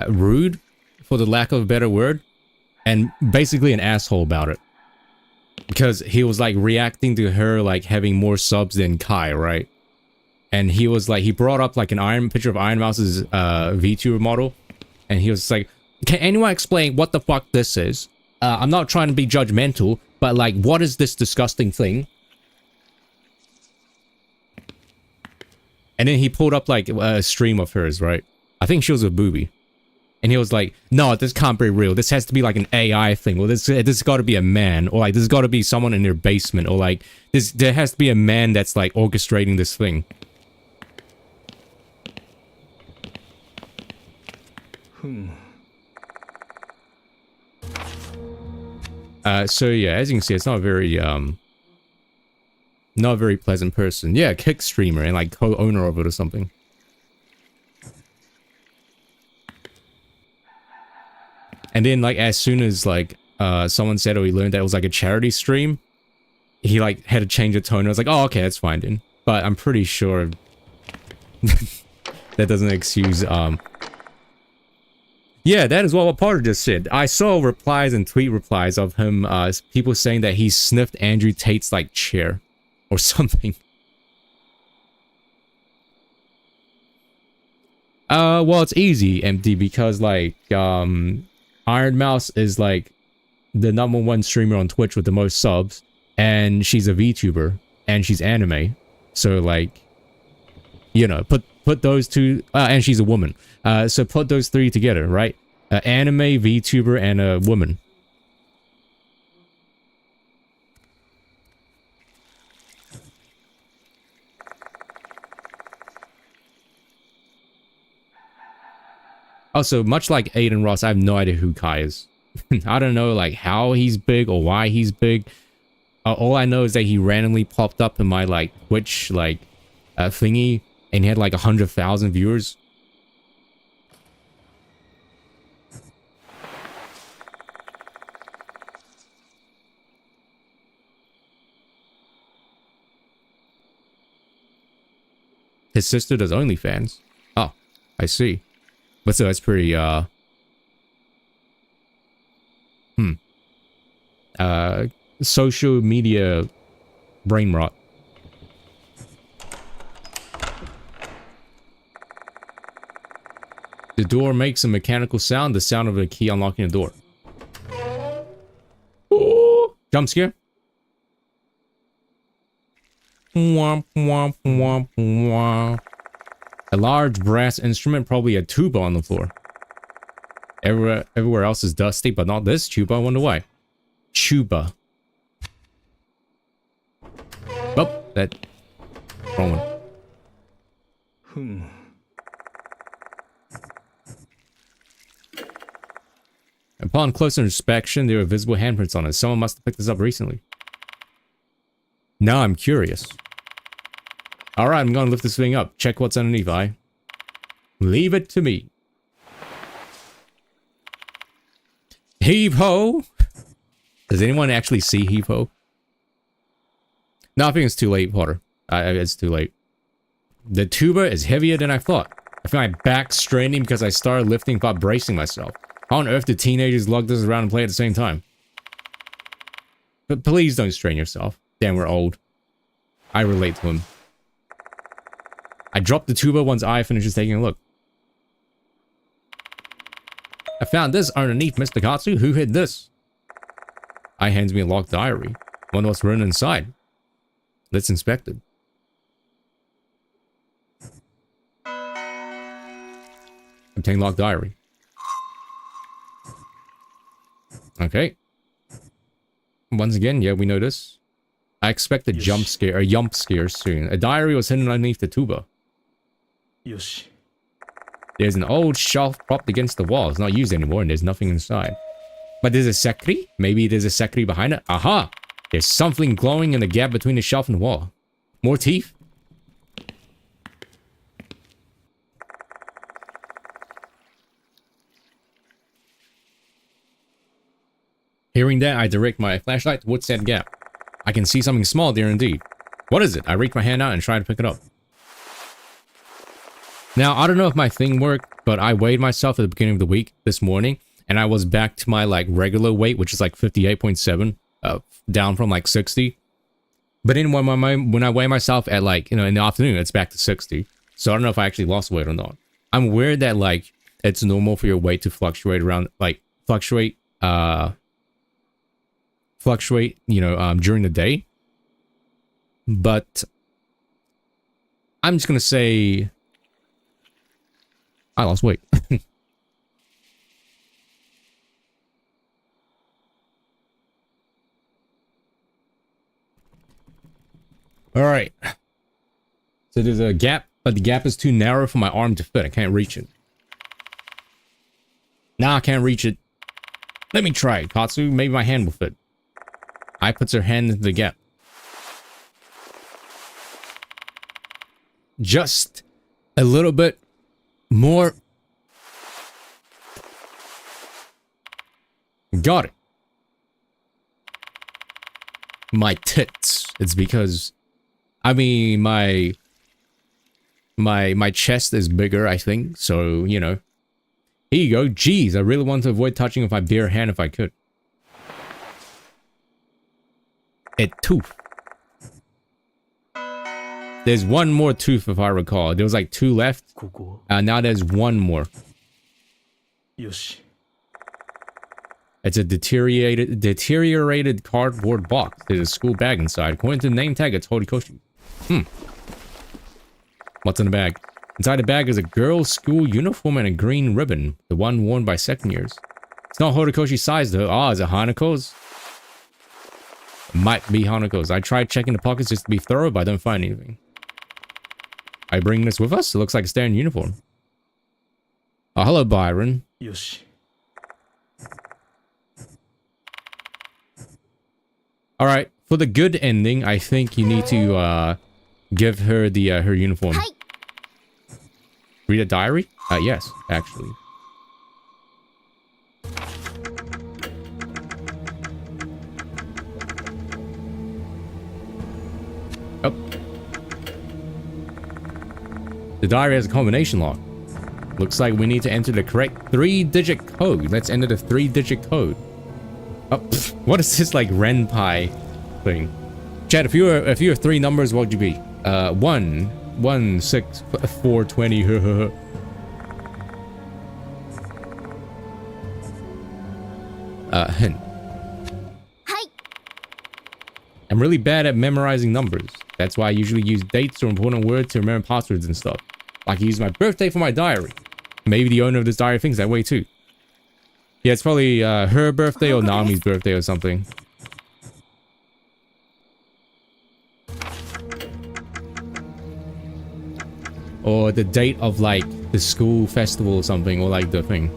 rude, for the lack of a better word, and basically an asshole about it. Because he was like reacting to her like having more subs than Kai, right? And he was like, he brought up like an picture of Iron Mouse's VTuber model, and he was like, can anyone explain what the fuck this is? I'm not trying to be judgmental, but like, what is this disgusting thing? And then he pulled up like a stream of hers, right? I think she was a boobie. And he was like, no, this can't be real. This has to be like an AI thing. Or this got to be a man. Or like, this got to be someone in their basement. Or like, there has to be a man that's like orchestrating this thing. So yeah, as you can see, it's not a very pleasant person. Yeah, kick streamer and like co-owner of it or something. And then like as soon as like someone said, or he learned that it was like a charity stream, he like had to change the tone. I was like, oh, okay, that's fine then. But I'm pretty sure that doesn't excuse Yeah, that is what Potter just said. I saw replies and tweet replies of him, people saying that he sniffed Andrew Tate's, like, chair. Or something. Well, it's easy, Empty, because, like, Iron Mouse is, like, the #1 streamer on Twitch with the most subs, and she's a VTuber, and she's anime, so, like, you know, put those two, and she's a woman, so put those three together, right? Anime, VTuber, and a woman. Also, much like Aiden Ross, I have no idea who Kai is. I don't know, like, how he's big or why he's big. All I know is that he randomly popped up in my, like, Twitch, like, thingy, and he had, like, 100,000 viewers. His sister does OnlyFans. Oh, I see. But so that's pretty, social media brain rot. The door makes a mechanical sound, the sound of a key unlocking the door. Ooh, jump scare. Womp, womp, womp, womp. A large brass instrument, probably a tuba on the floor. Everywhere else is dusty, but not this tuba. I wonder why. Tuba. Oh, that wrong one. Upon closer inspection, there are visible handprints on it. Someone must have picked this up recently. Now I'm curious. Alright, I'm gonna lift this thing up. Check what's underneath, leave it to me. Heave ho! Does anyone actually see heave ho? No, I think it's too late, Potter. It's too late. The tuba is heavier than I thought. I feel my back straining because I started lifting without bracing myself. How on earth do teenagers lug this around and play at the same time? But please don't strain yourself. Damn, we're old. I relate to him. I drop the tuba once I finishes taking a look. I found this underneath, Mr. Katsu. Who hid this? I hands me a locked diary. Wonder what's written inside. Let's inspect it. Obtain locked diary. Okay. Once again, yeah, we know this. I expect a jump scare soon. A diary was hidden underneath the tuba. Yoshi. There's an old shelf propped against the wall. It's not used anymore and there's nothing inside. But there's a sekri? Maybe there's a sekri behind it? Aha! There's something glowing in the gap between the shelf and the wall. More teeth? Hearing that, I direct my flashlight towards that gap. I can see something small there indeed. What is it? I reach my hand out and try to pick it up. Now, I don't know if my thing worked, but I weighed myself at the beginning of the week this morning, and I was back to my, like, regular weight, which is, like, 58.7, down from, like, 60. But then when I weigh myself at, like, you know, in the afternoon, it's back to 60. So I don't know if I actually lost weight or not. I'm aware that, like, it's normal for your weight to fluctuate around, like, fluctuate, you know, during the day. But I'm just gonna say I lost weight. All right. So there's a gap, but the gap is too narrow for my arm to fit. I can't reach it. Nah, I can't reach it. Let me try it, Katsu. Maybe my hand will fit. I puts her hand into the gap. Just a little bit more. Got it. My tits. It's because, I mean, my chest is bigger, I think. So, you know, Here you go. Jeez, I really want to avoid touching with my bare hand if I could. A tooth. There's one more tooth if I recall. There was like 2 left. Now there's 1 more. It's a deteriorated cardboard box. There's a school bag inside. According to the name tag, it's Horikoshi. What's in the bag? Inside the bag is a girl's school uniform and a green ribbon. The one worn by second years. It's not Horikoshi's size though. Ah, is it Hanako's? Might be Hanako's. I tried checking the pockets just to be thorough, but I don't find anything. Are you bringing this with us? It looks like a standard uniform. Oh, hello, Byron. Alright, for the good ending, I think you need to give her the her uniform. Read a diary? Yes, actually. Oh. The diary has a combination lock. Looks like we need to enter the correct 3-digit code. Let's enter the 3-digit code. Oh, what is this like Renpai thing? Chad, if you were 3 numbers, what would you be? 1, 1, 6, 4, 20. Hint. I'm really bad at memorizing numbers. That's why I usually use dates or important words to remember passwords and stuff. Like I use my birthday for my diary. Maybe the owner of this diary thinks that way too. Yeah, it's probably her birthday or Nami's birthday or something. Or the date of like the school festival or something, or like the thing.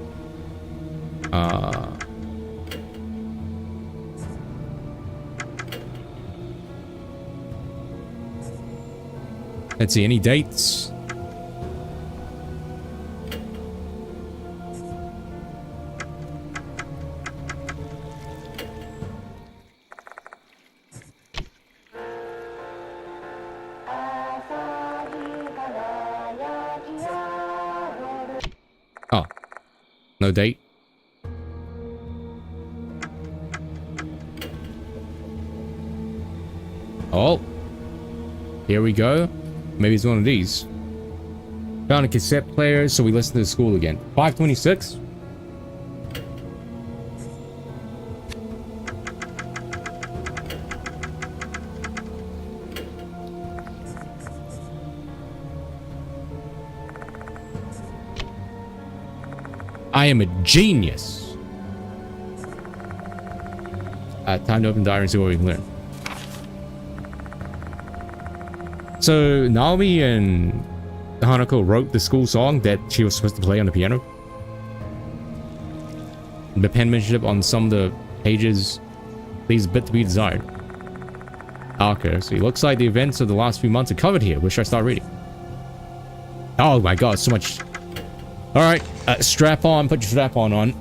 Let's see, any dates? Oh, no date. Oh, here we go. Maybe it's one of these. Found a cassette player, so we listen to the school again. 526. I am a genius. Time to open the diary and see what we can learn. So Naomi and Hanako wrote the school song that she was supposed to play on the piano. The penmanship on some of the pages leaves a bit to be desired. Okay, so it looks like the events of the last few months are covered here. Where should I start reading? Oh my god, so much. Alright, strap on, put your strap on.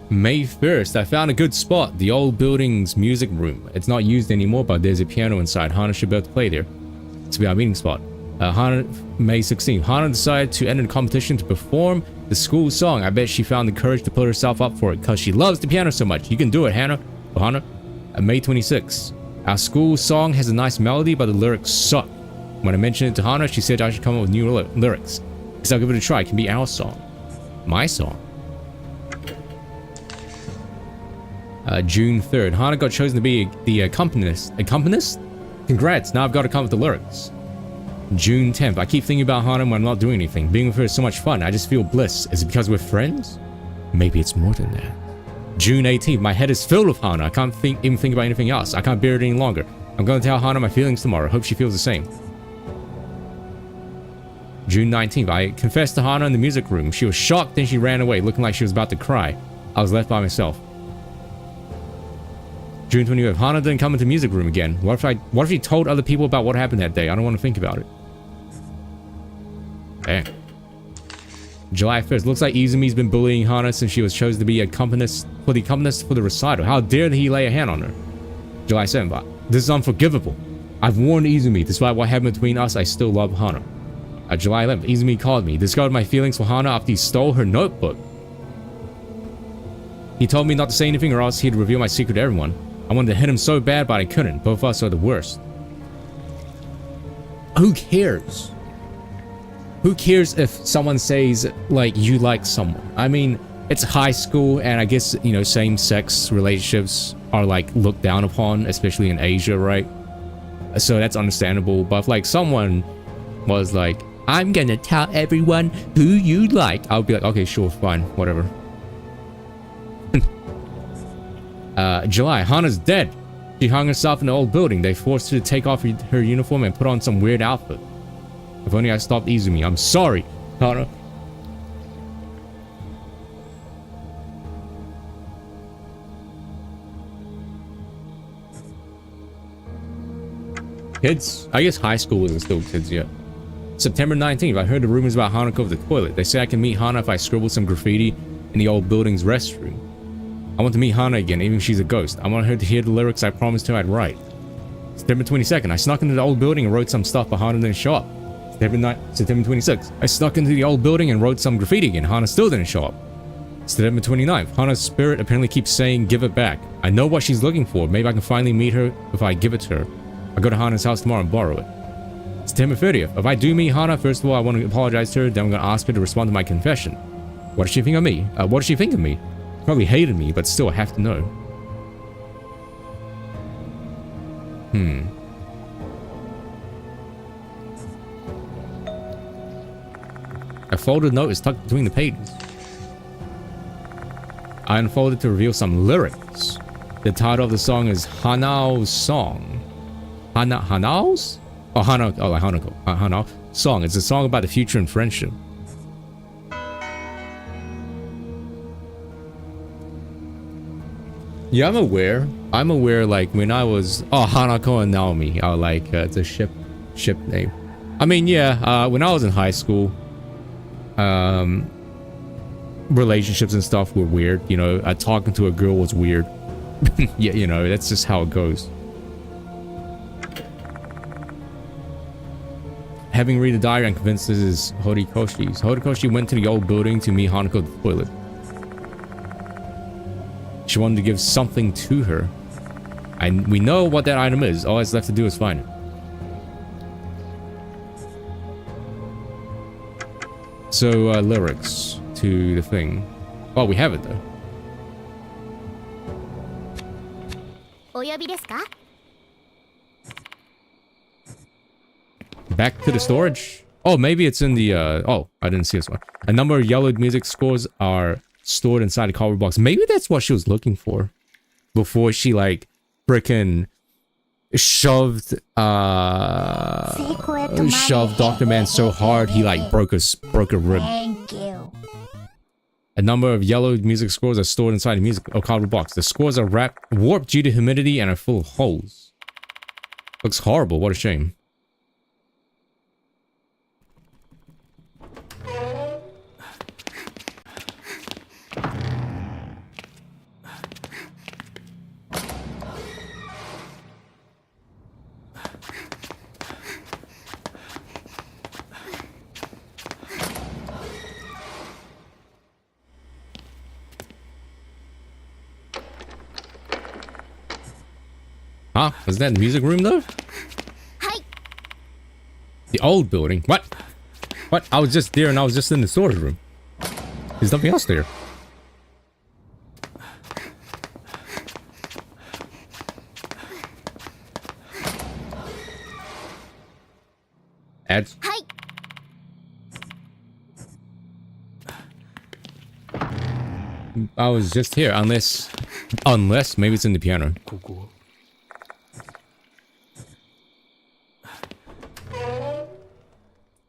May 1st, I found a good spot. The old building's music room. It's not used anymore, but there's a piano inside. Hana should be able to play there. This will be our meeting spot. May 16th, Hana decided to enter the competition to perform the school song. I bet she found the courage to put herself up for it because she loves the piano so much. You can do it, Hana. Hana. May 26th, our school song has a nice melody, but the lyrics suck. When I mentioned it to Hana, she said I should come up with new lyrics. So I'll give it a try. It can be our song. My song. June 3rd. Hana got chosen to be the accompanist. Accompanist? Congrats, now I've got to come up with the lyrics. June 10th. I keep thinking about Hana when I'm not doing anything. Being with her is so much fun. I just feel bliss. Is it because we're friends? Maybe it's more than that. June 18th. My head is filled with Hana. I can't even think about anything else. I can't bear it any longer. I'm going to tell Hana my feelings tomorrow. Hope she feels the same. June 19th. I confessed to Hana in the music room. She was shocked, then she ran away, looking like she was about to cry. I was left by myself. June 25th. Hana didn't come into the music room again. What if she told other people about what happened that day? I don't want to think about it. Dang. July 1st. Looks like Izumi's been bullying Hana since she was chosen to be accompanist for the recital. How dare he lay a hand on her? July 7th. This is unforgivable. I've warned Izumi. Despite what happened between us, I still love Hana. July 11th, Izumi called me. Discovered my feelings for Hana after he stole her notebook. He told me not to say anything or else he'd reveal my secret to everyone. I wanted to hit him so bad, but I couldn't. Both of us are the worst. Who cares? Who cares if someone says, like, you like someone? I mean, it's high school, and I guess, you know, same-sex relationships are, like, looked down upon, especially in Asia, right? So that's understandable. But if, like, someone was like, I'm gonna tell everyone who you like, I would be like, okay, sure, fine, whatever. July, Hana's dead. She hung herself in the old building. They forced her to take off her uniform and put on some weird outfit. If only I stopped Izumi. I'm sorry, Hana. Kids? I guess high school isn't still kids yet. September 19th, I heard the rumors about Hanako of the toilet. They say I can meet Hana if I scribble some graffiti in the old building's restroom. I want to meet Hana again, even if she's a ghost. I want her to hear the lyrics I promised her I'd write. September 22nd, I snuck into the old building and wrote some stuff, but Hana didn't show up. September 26th, I snuck into the old building and wrote some graffiti again. Hana still didn't show up. September 29th, Hana's spirit apparently keeps saying, give it back. I know what she's looking for. Maybe I can finally meet her if I give it to her. I'll go to Hana's house tomorrow and borrow it. September 30th, if I do meet Hana, first of all, I want to apologize to her, then I'm going to ask her to respond to my confession. What does she think of me? What does she think of me? Probably hated me, but still, I have to know. A folded note is tucked between the pages. I unfolded to reveal some lyrics. The title of the song is Hanao's Song. Hanao's? Oh, like Hanako. Hanao song. It's a song about the future and friendship. Yeah, I'm aware. Like when I was Hanako and Naomi. I like it's a ship name. I mean, yeah. When I was in high school, relationships and stuff were weird. You know, talking to a girl was weird. Yeah, you know, that's just how it goes. Having read the diary, I'm convinced this is Horikoshi's. Horikoshi went to the old building to meet Hanako at the toilet. She wanted to give something to her. And we know what that item is. All that's left to do is find it. So, lyrics to the thing. Oh, we have it though. Back to the storage? Oh, maybe it's in the, oh, I didn't see this one. A number of yellowed music scores are stored inside a cardboard box. Maybe that's what she was looking for. Before she, like, frickin' shoved Dr. Man so hard he, like, broke a rib. Thank you. A number of yellowed music scores are stored inside a cardboard box. The scores are warped due to humidity and are full of holes. Looks horrible. What a shame. Huh? Was that the music room though? Hi. The old building? What? What? I was just there and I was just in the storage room. There's nothing else there. Ads? Hi. I was just here, unless maybe it's in the piano.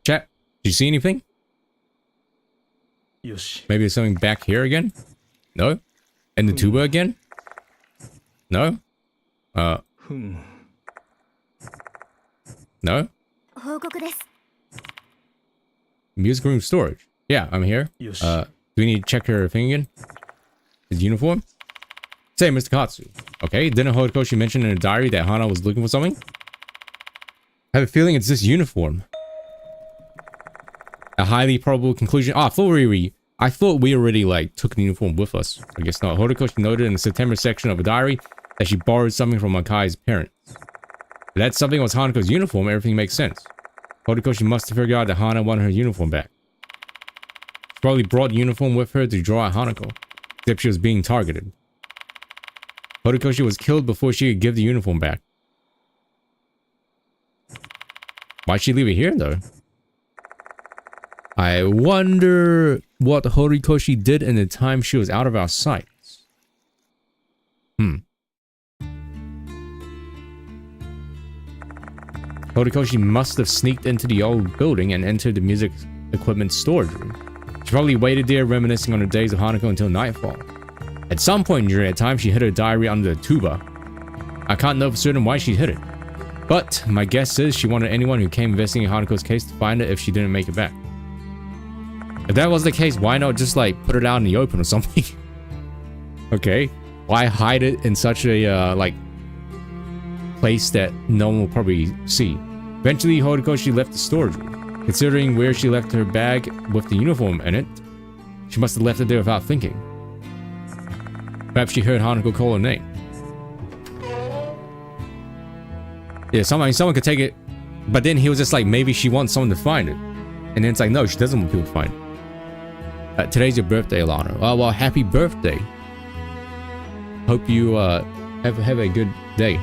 Chat, did you see anything? Maybe there's something back here again? No? And the tuba again? No? No? Music room storage. Yeah, I'm here. Do we need to check her thing again? His uniform? Say, Mr. Katsu. Okay, didn't Horikoshi mention in her diary that Hana was looking for something? I have a feeling it's this uniform. A highly probable conclusion. Ah, I thought we already like took the uniform with us. I guess not. Horikoshi noted in the September section of a diary that she borrowed something from Akai's parents. If that something was Hanako's uniform, everything makes sense. Horikoshi must have figured out that Hana wanted her uniform back. She probably brought the uniform with her to draw at Hanako, except she was being targeted. Horikoshi was killed before she could give the uniform back. Why'd she leave it here, though? I wonder what Horikoshi did in the time she was out of our sights. Horikoshi must have sneaked into the old building and entered the music equipment storage room. She probably waited there reminiscing on the days of Hanako until nightfall. At some point during that time, she hid her diary under the tuba. I can't know for certain why she hid it. But my guess is she wanted anyone who came investigating Hanako's case to find it if she didn't make it back. If that was the case, why not just like put it out in the open or something? Okay. Why hide it in such a like place that no one will probably see? Eventually, Horikoshi left the storage room. Considering where she left her bag with the uniform in it, she must have left it there without thinking. Perhaps she heard Hanako call her name. Yeah, someone could take it, but then he was just like, maybe she wants someone to find it. And then it's like, no, she doesn't want people to find it. Today's your birthday, Alana. Oh, well, happy birthday. Hope you have a good day.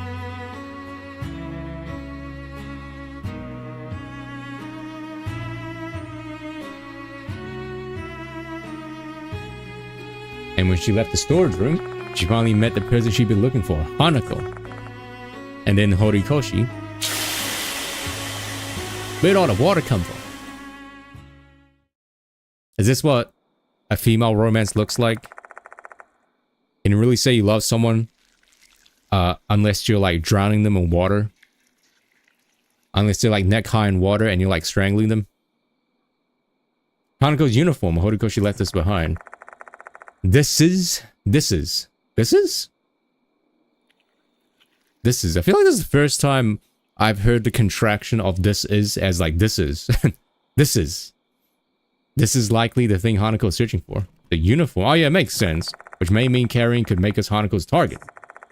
And when she left the storage room, she finally met the person she'd been looking for, Hanako. And then Horikoshi. Where'd all the water come from? Is this what a female romance looks like? Can you really say you love someone unless you're like drowning them in water? Unless they're like neck high in water and you're like strangling them? Hanako's uniform, Horikoshi left us behind. This is. I feel like this is the first time I've heard the contraction of this is as like this is. This is. This is likely the thing Hanako is searching for. The uniform. Oh yeah, it makes sense. Which may mean carrying could make us Hanako's target.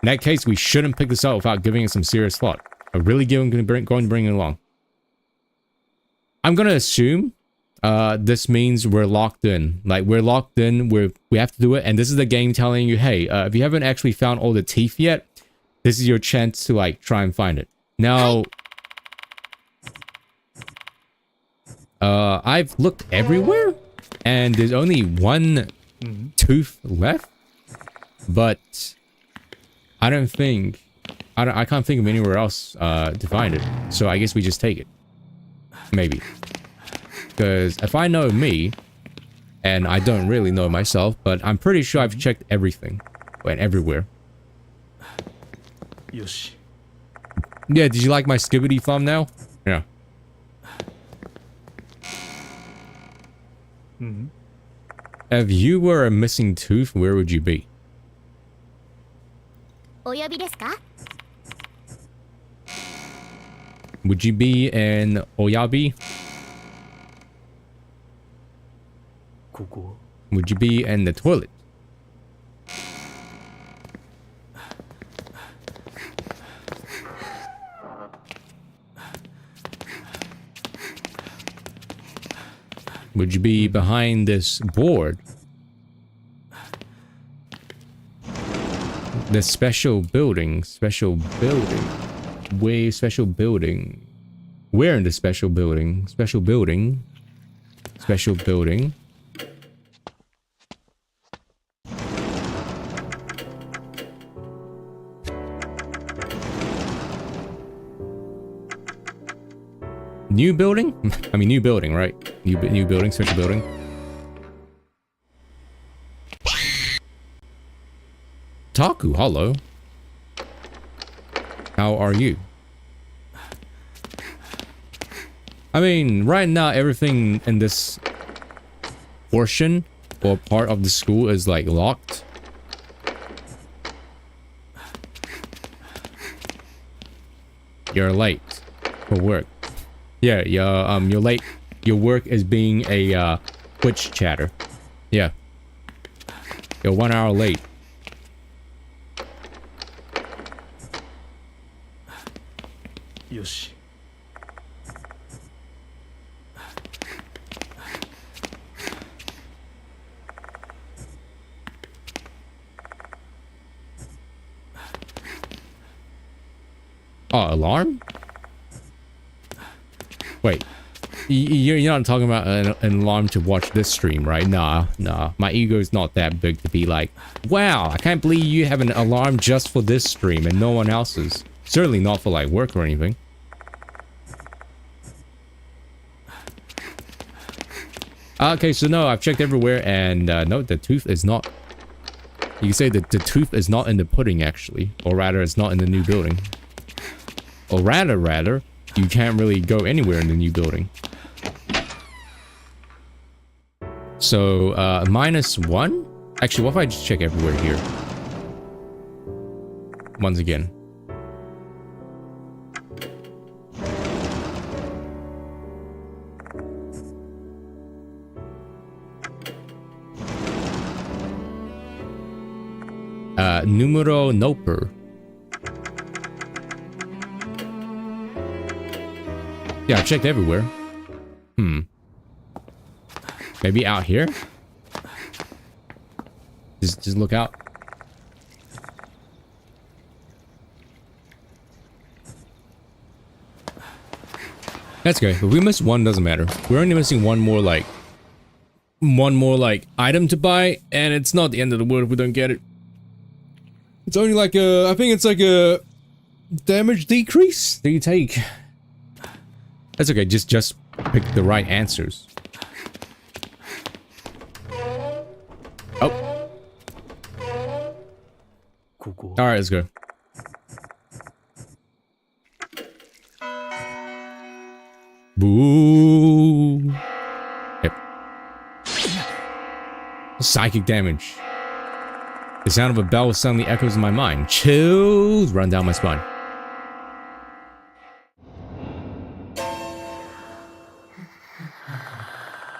In that case, we shouldn't pick this up without giving it some serious thought. I'm really going to bring it along. I'm going to assume this means we're locked in. Like, we're locked in, we have to do it, and this is the game telling you, hey, if you haven't actually found all the teeth yet, this is your chance to, like, try and find it. Now, I've looked everywhere, and there's only one tooth left, but I can't think of anywhere else to find it, so I guess we just take it. Maybe. Because if I know me, and I don't really know myself, but I'm pretty sure I've checked everything. And everywhere. Yoshi. Yeah, did you like my skibidi thumbnail? Yeah. If you were a missing tooth, where would you be? お呼びですか? Would you be in Oyabi? ここ Would you be in the toilet? Would you be behind this board? The special building. Way special building. Where in the special building? Special building. New building? I mean, new building, right? New building, special building. Taku, hello. How are you? I mean, right now, everything in this portion or part of the school is like locked. You're late for work. Yeah, you're late Your work is being a Twitch chatter. Yeah. You're 1 hour late. Yoshi. Oh, alarm? Wait. You're not talking about an alarm to watch this stream, right? Nah. My ego is not that big to be like, wow, I can't believe you have an alarm just for this stream and no one else's. Certainly not for like work or anything. Okay, so no, I've checked everywhere and no, the tooth is not. You can say that the tooth is not in the pudding actually, or rather it's not in the new building. Or rather, you can't really go anywhere in the new building. So, -1? Actually, what if I just check everywhere here? Once again. Numero noper. Yeah, I checked everywhere. Maybe out here? Just look out. That's okay. If we miss one, doesn't matter. We're only missing one more item to buy, and it's not the end of the world if we don't get it. It's only like I think it's like a damage decrease that you take. That's okay, just pick the right answers. Oh. Alright, let's go. Boo. Yep. Psychic damage. The sound of a bell suddenly echoes in my mind. Chills run down my spine.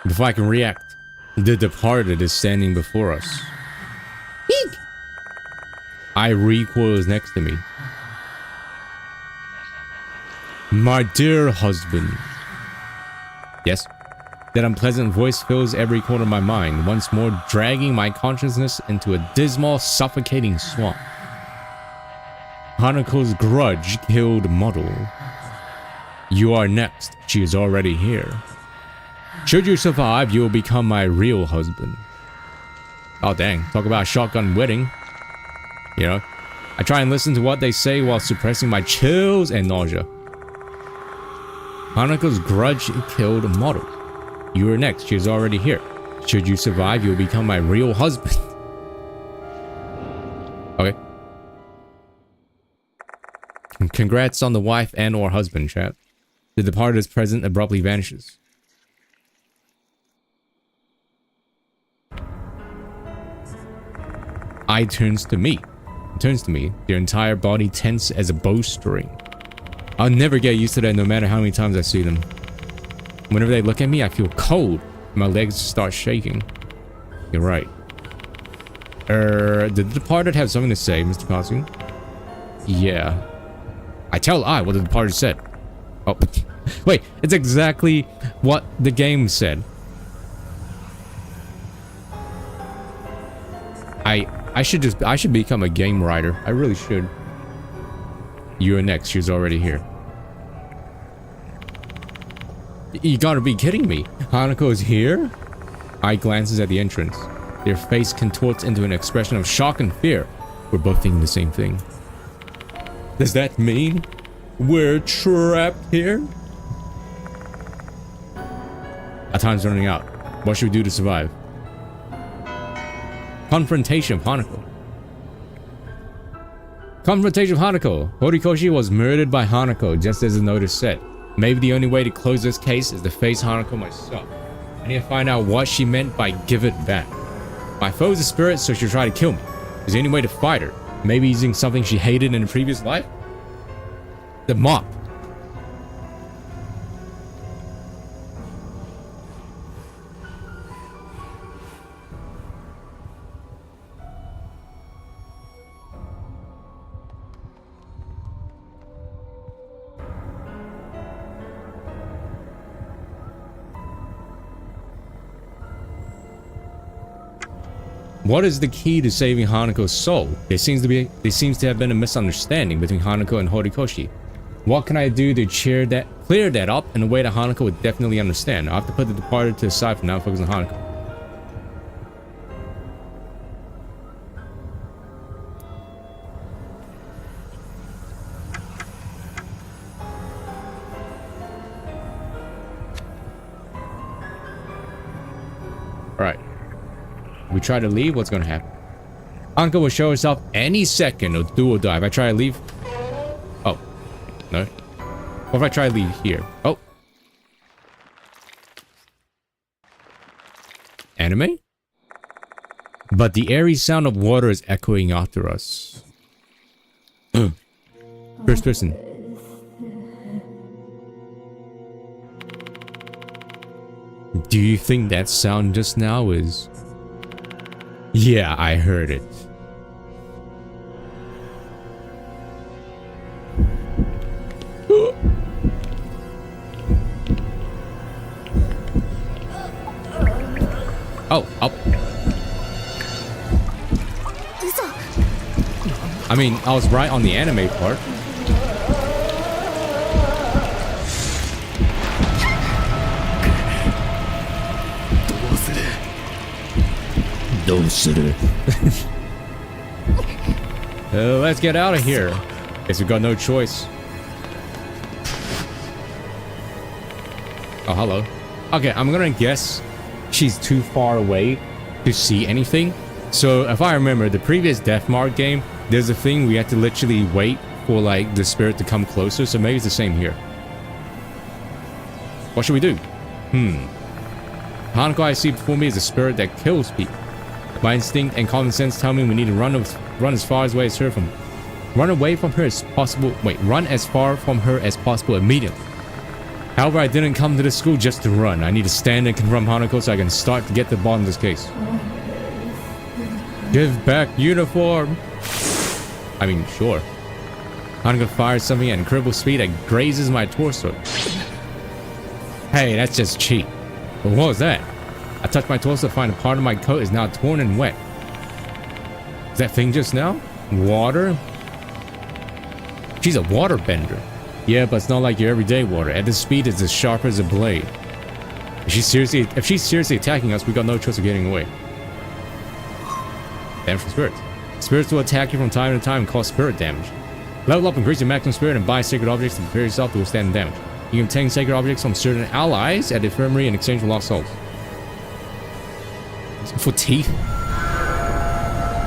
Before I can react, the departed is standing before us. Eek! I recoils next to me. My dear husband. Yes? That unpleasant voice fills every corner of my mind, once more dragging my consciousness into a dismal, suffocating swamp. Hanako's grudge killed Muddle. You are next. She is already here. Should you survive, you will become my real husband. Oh dang, talk about a shotgun wedding. You know, I try and listen to what they say while suppressing my chills and nausea. Hanako's grudge killed Muddle. You are next, she is already here. Should you survive, you will become my real husband. Okay. Congrats on the wife and or husband, chat. The departed is present abruptly vanishes. Eye turns to me. Their entire body tense as a bowstring. I'll never get used to that no matter how many times I see them. Whenever they look at me, I feel cold. My legs start shaking. You're right. Did the departed have something to say, Mr. Kazu? Yeah. I tell I what the departed said. Oh, wait, it's exactly what the game said. I should become a game writer. I really should. You are next. She's already here. You gotta be kidding me. Hanako is here? I glances at the entrance. Their face contorts into an expression of shock and fear. We're both thinking the same thing. Does that mean we're trapped here? Our time's running out. What should we do to survive? Confrontation of Hanako. Confrontation of Hanako. Horikoshi was murdered by Hanako, just as the notice said. Maybe the only way to close this case is to face Hanako myself. I need to find out what she meant by give it back. My foe's a spirit, so she'll try to kill me. Is there any way to fight her? Maybe using something she hated in a previous life? The mop. What is the key to saving Hanako's soul? There seems to have been a misunderstanding between Hanako and Horikoshi. What can I do to clear that up in a way that Hanako would definitely understand? I'll have to put the departed to the side for now and focus on Hanako. Alright. We try to leave, what's gonna happen? Hanako will show herself any second or do or die. If I try to leave... Oh. No. What if I try to leave here? Oh. Anime? But the airy sound of water is echoing after us. First person. Do you think that sound just now is... Yeah, I heard it. Oh, up. I mean, I was right on the anime part. Let's get out of here. Guess we got no choice. Oh, hello. Okay, I'm gonna guess she's too far away to see anything. So if I remember the previous Deathmark game, there's a thing we had to literally wait for like the spirit to come closer. So maybe it's the same here. What should we do? Hanako I see before me is a spirit that kills people. My instinct and common sense tell me we need to run as far away as her from... Run away from her as possible... Wait, run as far from her as possible immediately. However, I didn't come to the school just to run. I need to stand and confront Hanako so I can start to get to the bottom of this case. Give back uniform! I mean, sure. Hanako fires something at incredible speed that grazes my torso. Hey, that's just cheap. But what was that? I touched my torso to find a part of my coat is now torn and wet. Is that thing just now? Water? She's a water bender. Yeah, but it's not like your everyday water. At this speed, it's as sharp as a blade. If she's seriously attacking us, we got no choice of getting away. Damage from spirits. Spirits will attack you from time to time and cause spirit damage. Level up, increase your maximum spirit, and buy sacred objects to prepare yourself to withstand damage. You can obtain sacred objects from certain allies at the infirmary in exchange for lost souls. For teeth?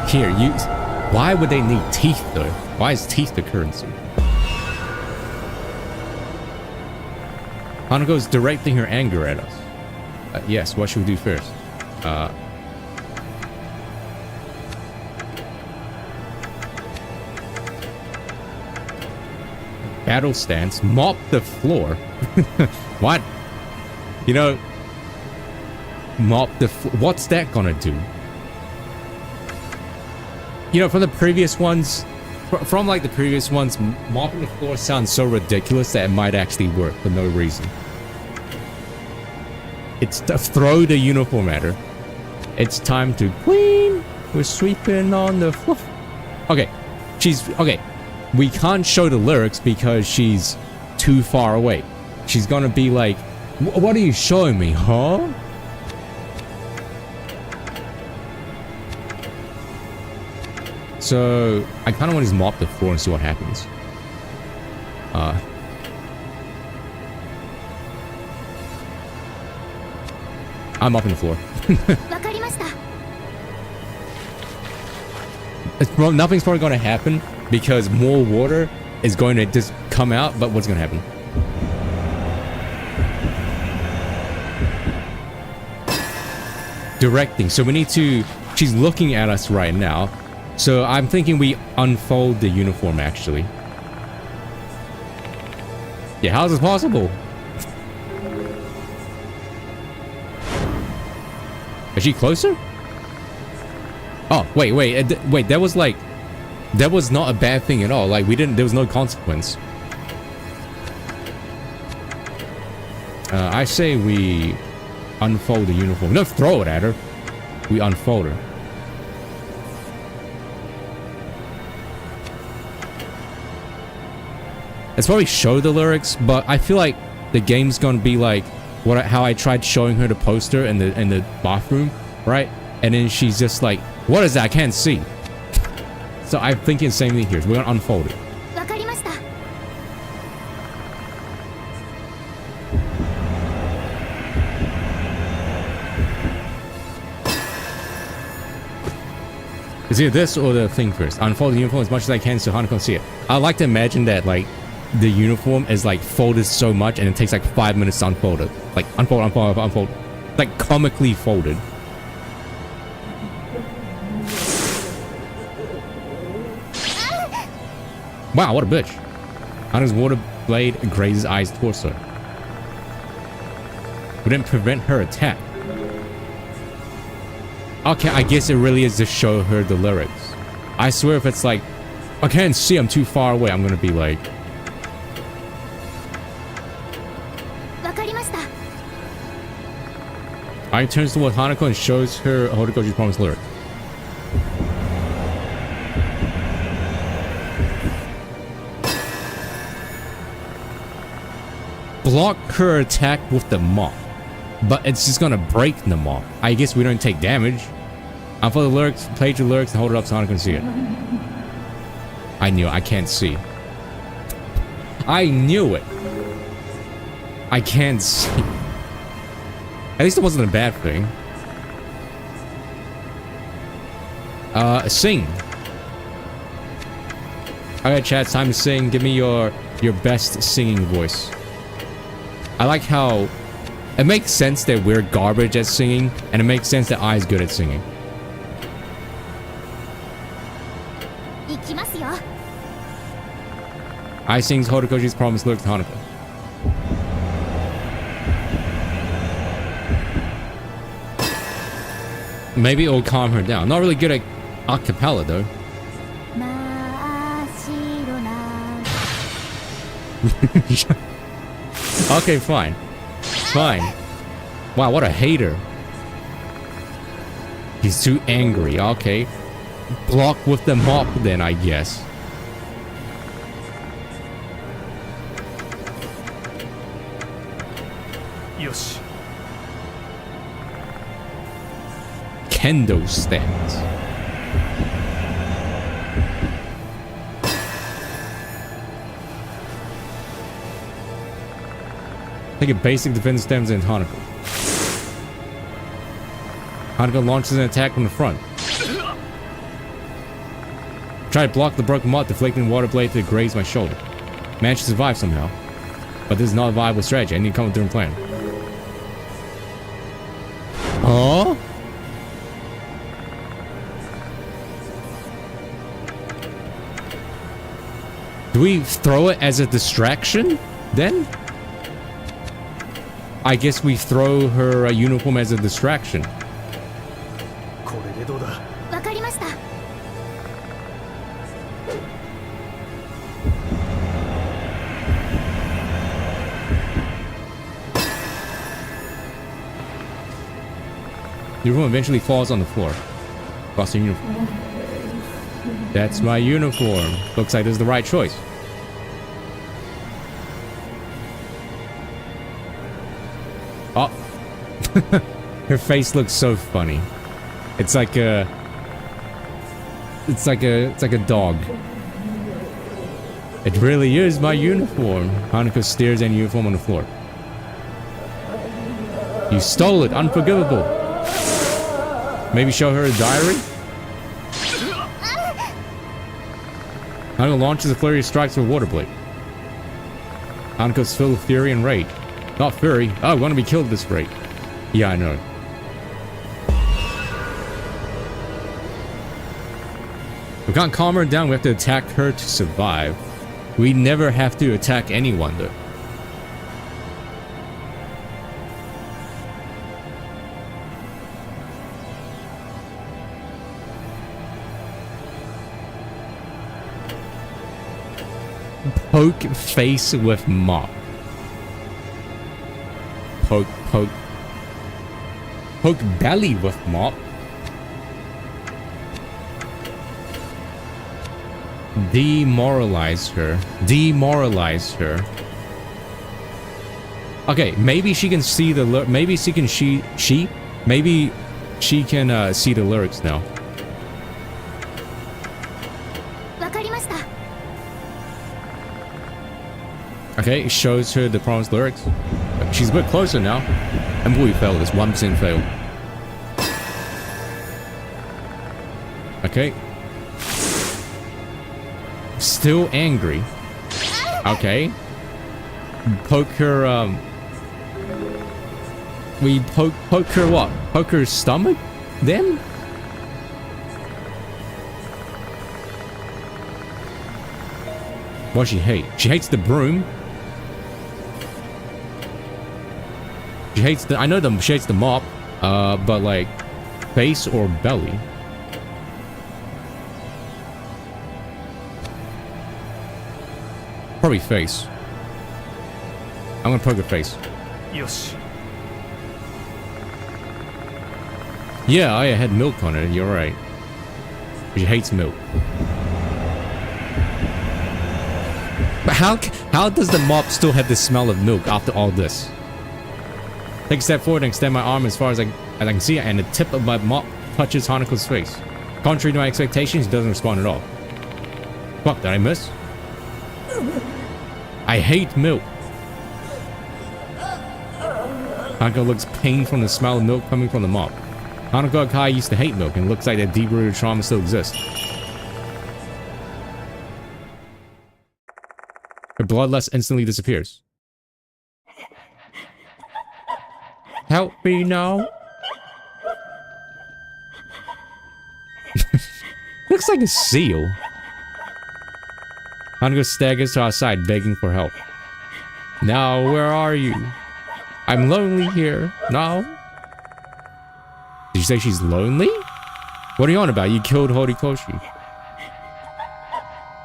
Here, use... Why would they need teeth, though? Why is teeth the currency? Hanako's directing her anger at us. Yes, what should we do first? Battle stance. Mop the floor. What? You know... Mop the floor. What's that gonna do? You know, from the previous ones... From like the previous ones, mopping the floor sounds so ridiculous that it might actually work for no reason. It's to throw the uniform at her. It's time to clean. We're sweeping on the floor. Okay, okay. We can't show the lyrics because she's too far away. She's gonna be like, "What are you showing me, huh?" So, I kind of want to just mop the floor and see what happens. I'm mopping the floor. Nothing's probably going to happen because more water is going to just come out, but what's going to happen? Directing. So we need to... She's looking at us right now. So I'm thinking we unfold the uniform, actually. Yeah, how is this possible? Is she closer? Oh, wait, that was like... That was not a bad thing at all. Like, there was no consequence. I say we unfold the uniform. No, throw it at her. We unfold her. It's probably show the lyrics, but I feel like the game's gonna be like how I tried showing her the poster in the bathroom, right? And then she's just like, "What is that? I can't see." So I'm thinking the same thing here. So we're gonna unfold it. わかりました。 It's either this or the thing first. Unfold the uniform as much as I can so Hana can see it. I like to imagine that like the uniform is like folded so much and it takes like 5 minutes to unfold it. Like unfold, unfold, unfold. Like comically folded. Wow, what a bitch. Hana's water blade grazes Ai's torso. But didn't prevent her attack. Okay, I guess it really is to show her the lyrics. I swear if it's like, I can't see, I'm too far away, I'm gonna be like... わかりました。 I turns toward Hanako and shows her Horikoshi's promised lyric. Block her attack with the mop. But it's just gonna break the mop. I guess we don't take damage. Unfold the lyrics, play the lyrics, and hold it up so Hanako can see it. I knew it. I can't see. I knew it. I can't see. At least it wasn't a bad thing. Sing. Alright, chat, it's time to sing. Give me your best singing voice. I like how it makes sense that we're garbage at singing, and it makes sense that Ai's good at singing. 行きますよ。 Ai sings Horikoshi's promised lyric to Hanako. Maybe it'll calm her down. Not really good at a cappella though. 真っ白な Okay, fine. Fine. Wow, what a hater. He's too angry. Okay. Block with the mop then, I guess. Yosh. Kendo stance. Take a basic defense stems in Hanako. Hanako launches an attack from the front. Try to block the broken mop, deflecting water blade to graze my shoulder. Managed to survive somehow. But this is not a viable strategy. I need to come with a different plan. Huh? Do we throw it as a distraction then? I guess we throw her uniform as a distraction. これでどうだ。わかりました。 The uniform eventually falls on the floor. Lost your uniform. That's my uniform. Looks like this is the right choice. Oh. Her face looks so funny. It's like a dog. It really is my uniform. Hanako stares at the uniform on the floor. You stole it. Unforgivable. Maybe show her a diary? Hanako launches a flurry of strikes with a water blade. Hanako's filled with fury and rage. Not fury. Oh, we want to be killed at this rate. Yeah, I know. We can't calm her down. We have to attack her to survive. We never have to attack anyone, though. Poke face with mop. Poke, poke. Poke belly with mop. Demoralize her. Demoralize her. Okay, maybe she can see the maybe she can maybe she can see the lyrics now. わかりました。 Okay, it shows her the promised lyrics. She's a bit closer now. And boy, we failed this. 1% fail. Okay. Still angry. Okay. Poke her, we poke her what? Poke her stomach? Then? What does she hate? She hates the broom. She hates the, I know she hates the mop, but like, face or belly? Probably face. I'm gonna poke her face. Yosh. Yeah, I had milk on it, you're right. She hates milk. But how does the mop still have the smell of milk after all this? Take a step forward and extend my arm as far as I can see, and the tip of my mop touches Hanako's face. Contrary to my expectations, he doesn't respond at all. Fuck, did I miss? I hate milk. Hanako looks pained from the smell of milk coming from the mop. Hanako and Kai used to hate milk, and it looks like that deep-rooted trauma still exists. Her bloodlust instantly disappears. Help me now. Looks like a seal. Hanako staggers to our side, begging for help. Now, where are you? I'm lonely here. Now? Did you say she's lonely? What are you on about? You killed Horikoshi.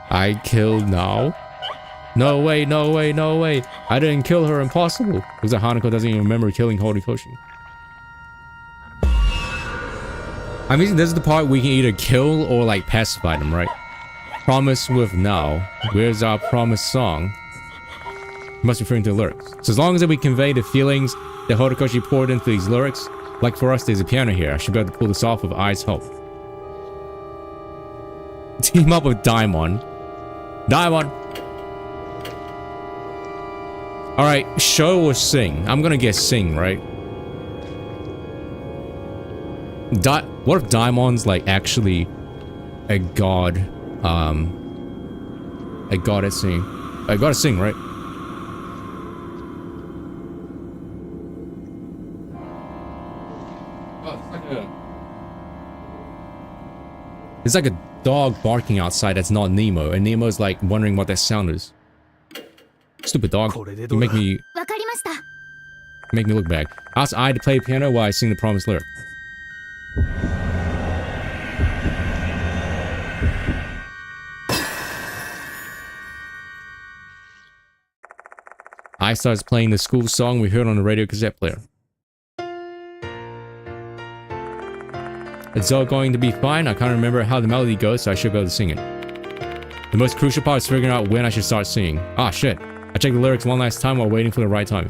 I killed now? No way, no way, no way. I didn't kill her. Impossible. Because Hanako doesn't even remember killing Horikoshi. I mean, this is the part we can either kill or like pacify them, right? Promise with now. Where's our promise song? Must be referring to the lyrics. So as long as we convey the feelings that Horikoshi poured into these lyrics, like for us, there's a piano here. I should be able to pull this off with I's help. Team up with Daimon. Daimon! Alright, show or sing? I'm gonna guess sing, right? What if Daimon's like actually a god? A god at singing. I gotta sing, right? It's like a dog barking outside that's not Nemo, and Nemo's like wondering what that sound is. Stupid dog. You make me look bad. Ask I to play piano while I sing the promised lyric. I starts playing the school song we heard on the radio cassette player. It's all going to be fine. I can't remember how the melody goes, so I should be able to sing it. The most crucial part is figuring out when I should start singing. Ah, shit. I checked the lyrics one last time while waiting for the right time.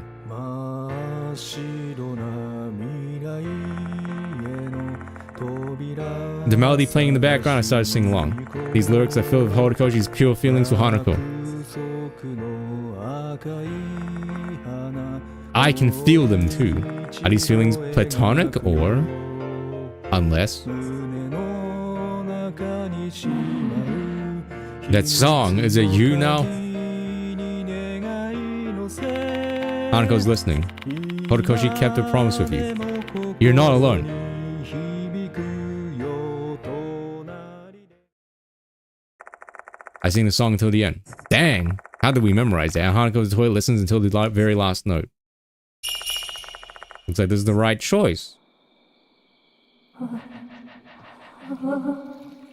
The melody playing in the background, I started singing along. These lyrics are filled with Horikoshi's pure feelings for Hanako. I can feel them too. Are these feelings platonic or... unless... That song, is it you now? Hanako's listening. Horikoshi kept her promise with you. You're not alone. I sing the song until the end. Dang! How did we memorize that? Hanako's toilet listens until the very last note. Looks like this is the right choice.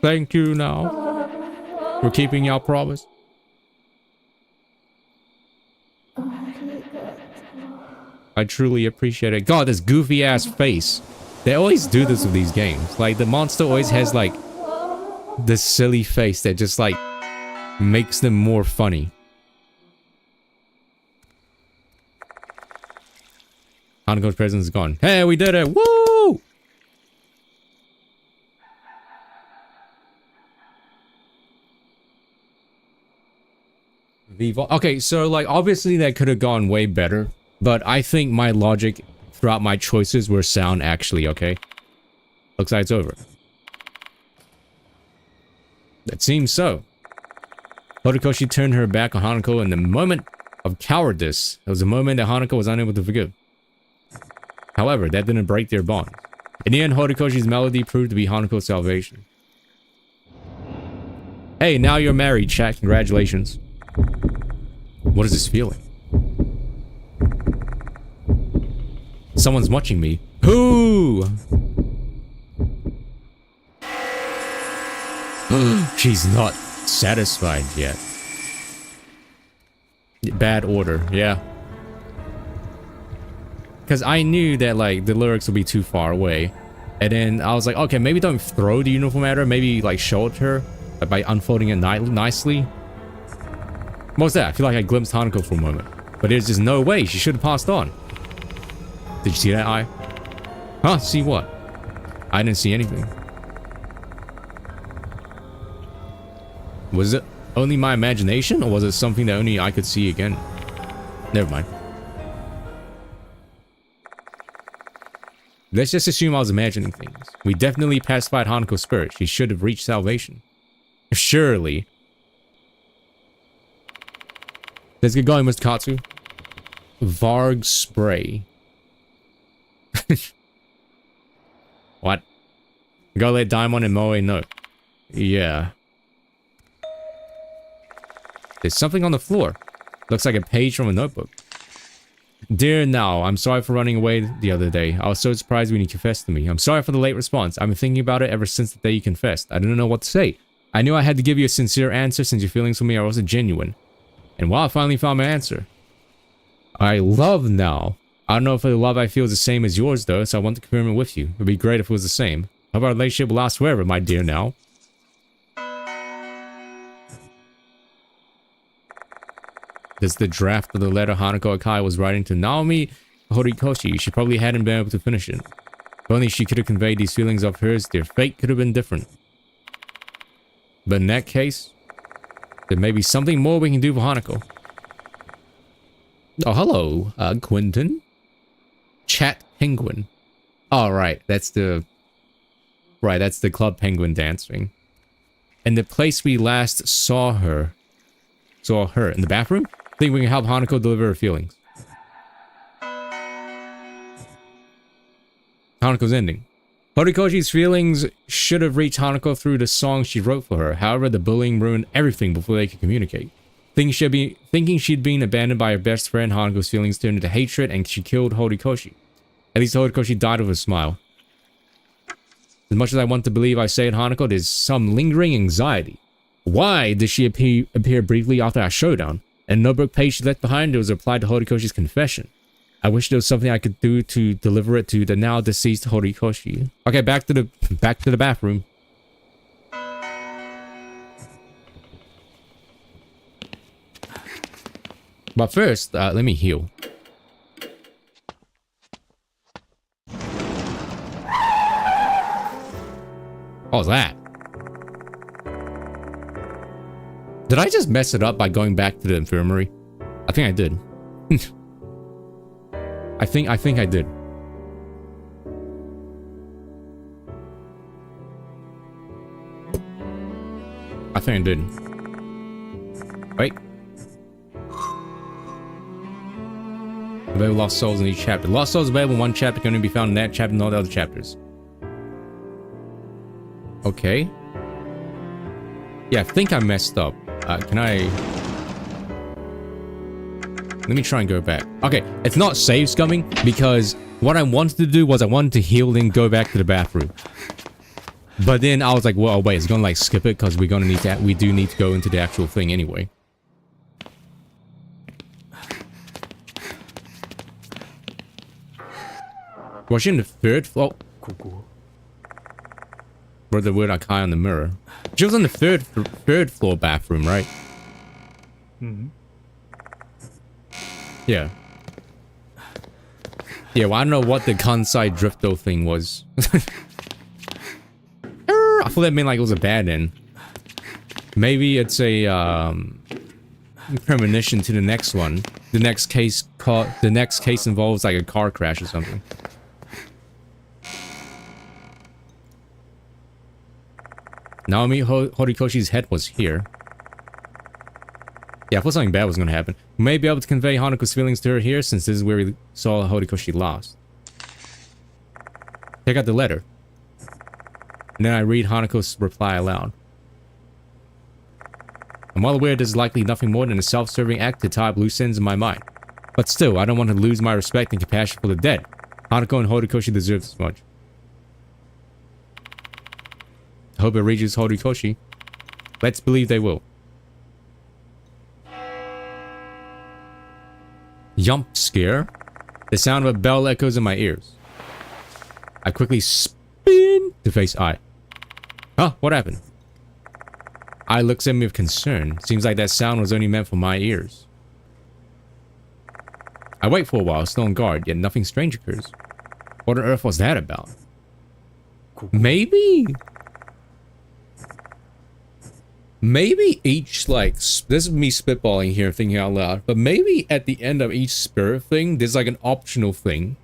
Thank you now for keeping your promise. I truly appreciate it. God, this goofy ass face. They always do this with these games. Like the monster always has like this silly face that just like makes them more funny. Hanako's presence is gone. Hey, we did it! Woo! Okay, so like obviously that could have gone way better, but I think my logic throughout my choices were sound actually, okay? Looks like it's over. It seems so. Horikoshi turned her back on Hanako in the moment of cowardice. It was a moment that Hanako was unable to forgive. However, that didn't break their bond. In the end, Horikoshi's melody proved to be Hanako's salvation. Hey, now you're married, chat. Congratulations. What is this feeling? Someone's watching me. Who? She's not satisfied yet. Bad order, yeah. Because I knew that like the lyrics would be too far away. And then I was like, okay, maybe don't throw the uniform at her. Maybe like show it to her by unfolding it nicely. What was that? I feel like I glimpsed Hanako for a moment. But there's just no way. She should have passed on. Did you see that eye? Huh? See what? I didn't see anything. Was it only my imagination, or was it something that only I could see again? Never mind. Let's just assume I was imagining things. We definitely pacified Hanako's spirit. She should have reached salvation. Surely. Let's get going, Mr. Katsu. Varg spray. What? We gotta let Daimon and Moe know. Yeah. There's something on the floor. Looks like a page from a notebook. Dear Now, I'm sorry for running away the other day. I was so surprised when you confessed to me. I'm sorry for the late response. I've been thinking about it ever since the day you confessed. I didn't know what to say. I knew I had to give you a sincere answer since your feelings for me are also genuine. And well, I finally found my answer. I love Now. I don't know if the love I feel is the same as yours though, so I want to confirm it with you. It'd be great if it was the same. Hope our relationship will last forever, my dear Now. This is the draft of the letter Hanako Akai was writing to Naomi Horikoshi. She probably hadn't been able to finish it. If only she could have conveyed these feelings of hers, their fate could have been different. But in that case, there may be something more we can do for Hanako. Oh, hello, Quentin. Chat Penguin. Oh, right, that's the... Right, that's the Club Penguin dancing. And the place we last saw her in the bathroom? I think we can help Hanako deliver her feelings. Hanako's ending. Horikoshi's feelings should have reached Hanako through the song she wrote for her. However, the bullying ruined everything before they could communicate. Thinking she'd been abandoned by her best friend, Hanako's feelings turned into hatred and she killed Horikoshi. At least Horikoshi died with a smile. As much as I want to believe I saved Hanako, there's some lingering anxiety. Why did she appear briefly after our showdown? And the notebook page she left behind was replied to Horikoshi's confession. I wish there was something I could do to deliver it to the now deceased Horikoshi. Okay, back to the bathroom. But first, let me heal. What was that? Did I just mess it up by going back to the infirmary? I think I did. I think I did. I think I did. Wait. Available Lost Souls in each chapter. Lost Souls available in one chapter can only be found in that chapter and all the other chapters. Okay. Yeah, I think I messed up. Can I... Let me try and go back. Okay, it's not save scumming because what I wanted to do was I wanted to heal then go back to the bathroom. But then I was like, well, wait, it's gonna like skip it because we're gonna need that. We do need to go into the actual thing anyway. Was she in the third floor? Wrote the word Akai on the mirror. She was in the third floor bathroom, right? Yeah. Yeah, well, I don't know what the Kansai Drifto thing was. I thought that meant like it was a bad end. Maybe it's a premonition to the next one. The next case involves like a car crash or something. Naomi Horikoshi's head was here. Yeah, I thought something bad was going to happen. We may be able to convey Hanako's feelings to her here, since this is where we saw Horikoshi last. Check out the letter. And then I read Hanako's reply aloud. I'm well aware this is likely nothing more than a self-serving act to tie up loose ends in my mind. But still, I don't want to lose my respect and compassion for the dead. Hanako and Horikoshi deserve this much. I hope it reaches Horikoshi. Let's believe they will. Jump scare. The sound of a bell echoes in my ears. I quickly spin to face I. Huh? What happened? I looks at me with concern. Seems like that sound was only meant for my ears. I wait for a while, still on guard, yet nothing strange occurs. What on earth was that about? Maybe each, like, this is me spitballing here, thinking out loud, but maybe at the end of each spirit thing, there's like an optional thing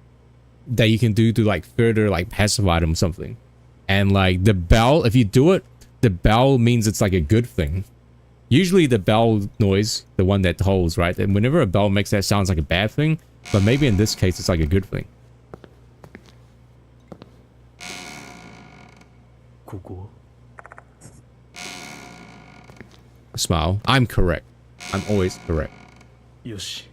that you can do to like further like pacify them or something. And like the bell, if you do it, the bell means it's like a good thing. Usually the bell noise, the one that tolls, right? And whenever a bell makes that sounds like a bad thing, but maybe in this case it's like a good thing. Smile. I'm correct. I'm always correct. Yoshi.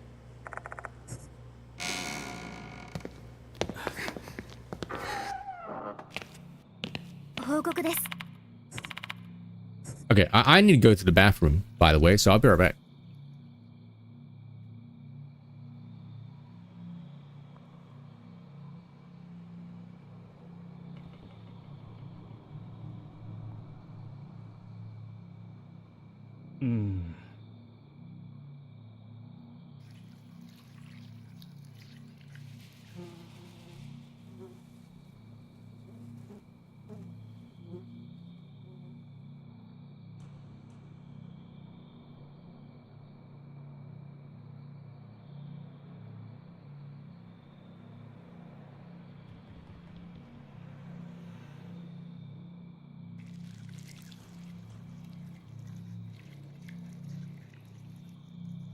Okay, I need to go to the bathroom, by the way, so I'll be right back.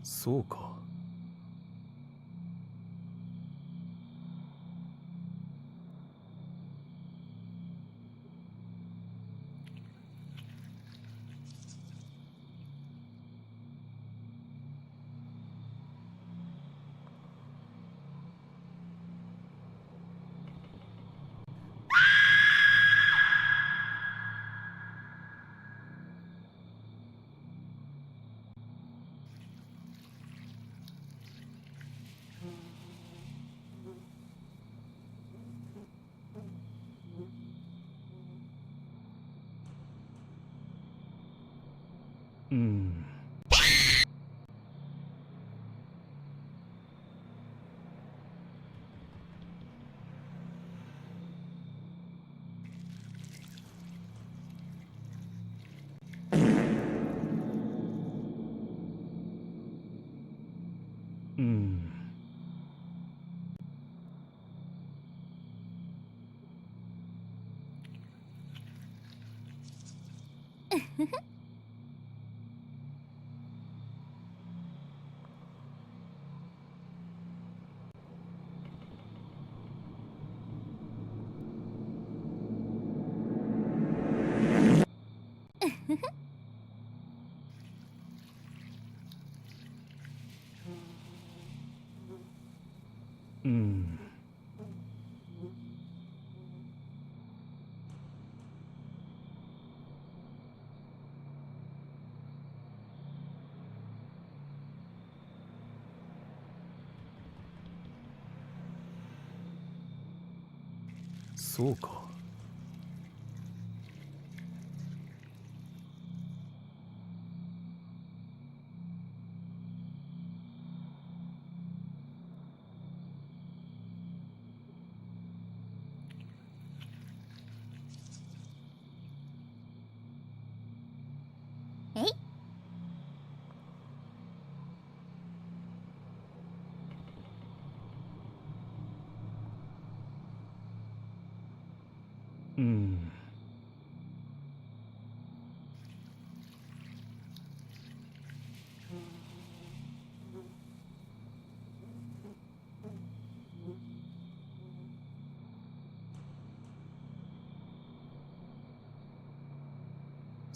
Soか. Soか.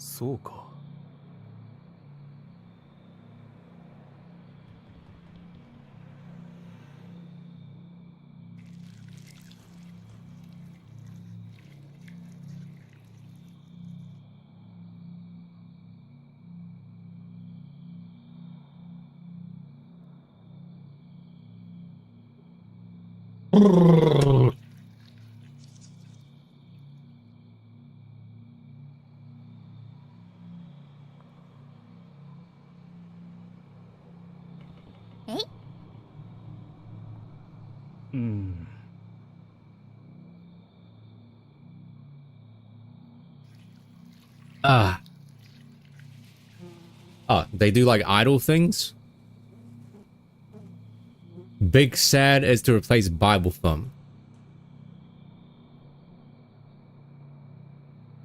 そうか。Ah. Oh, they do like idle things? Big Sad is to replace Bible Thumb.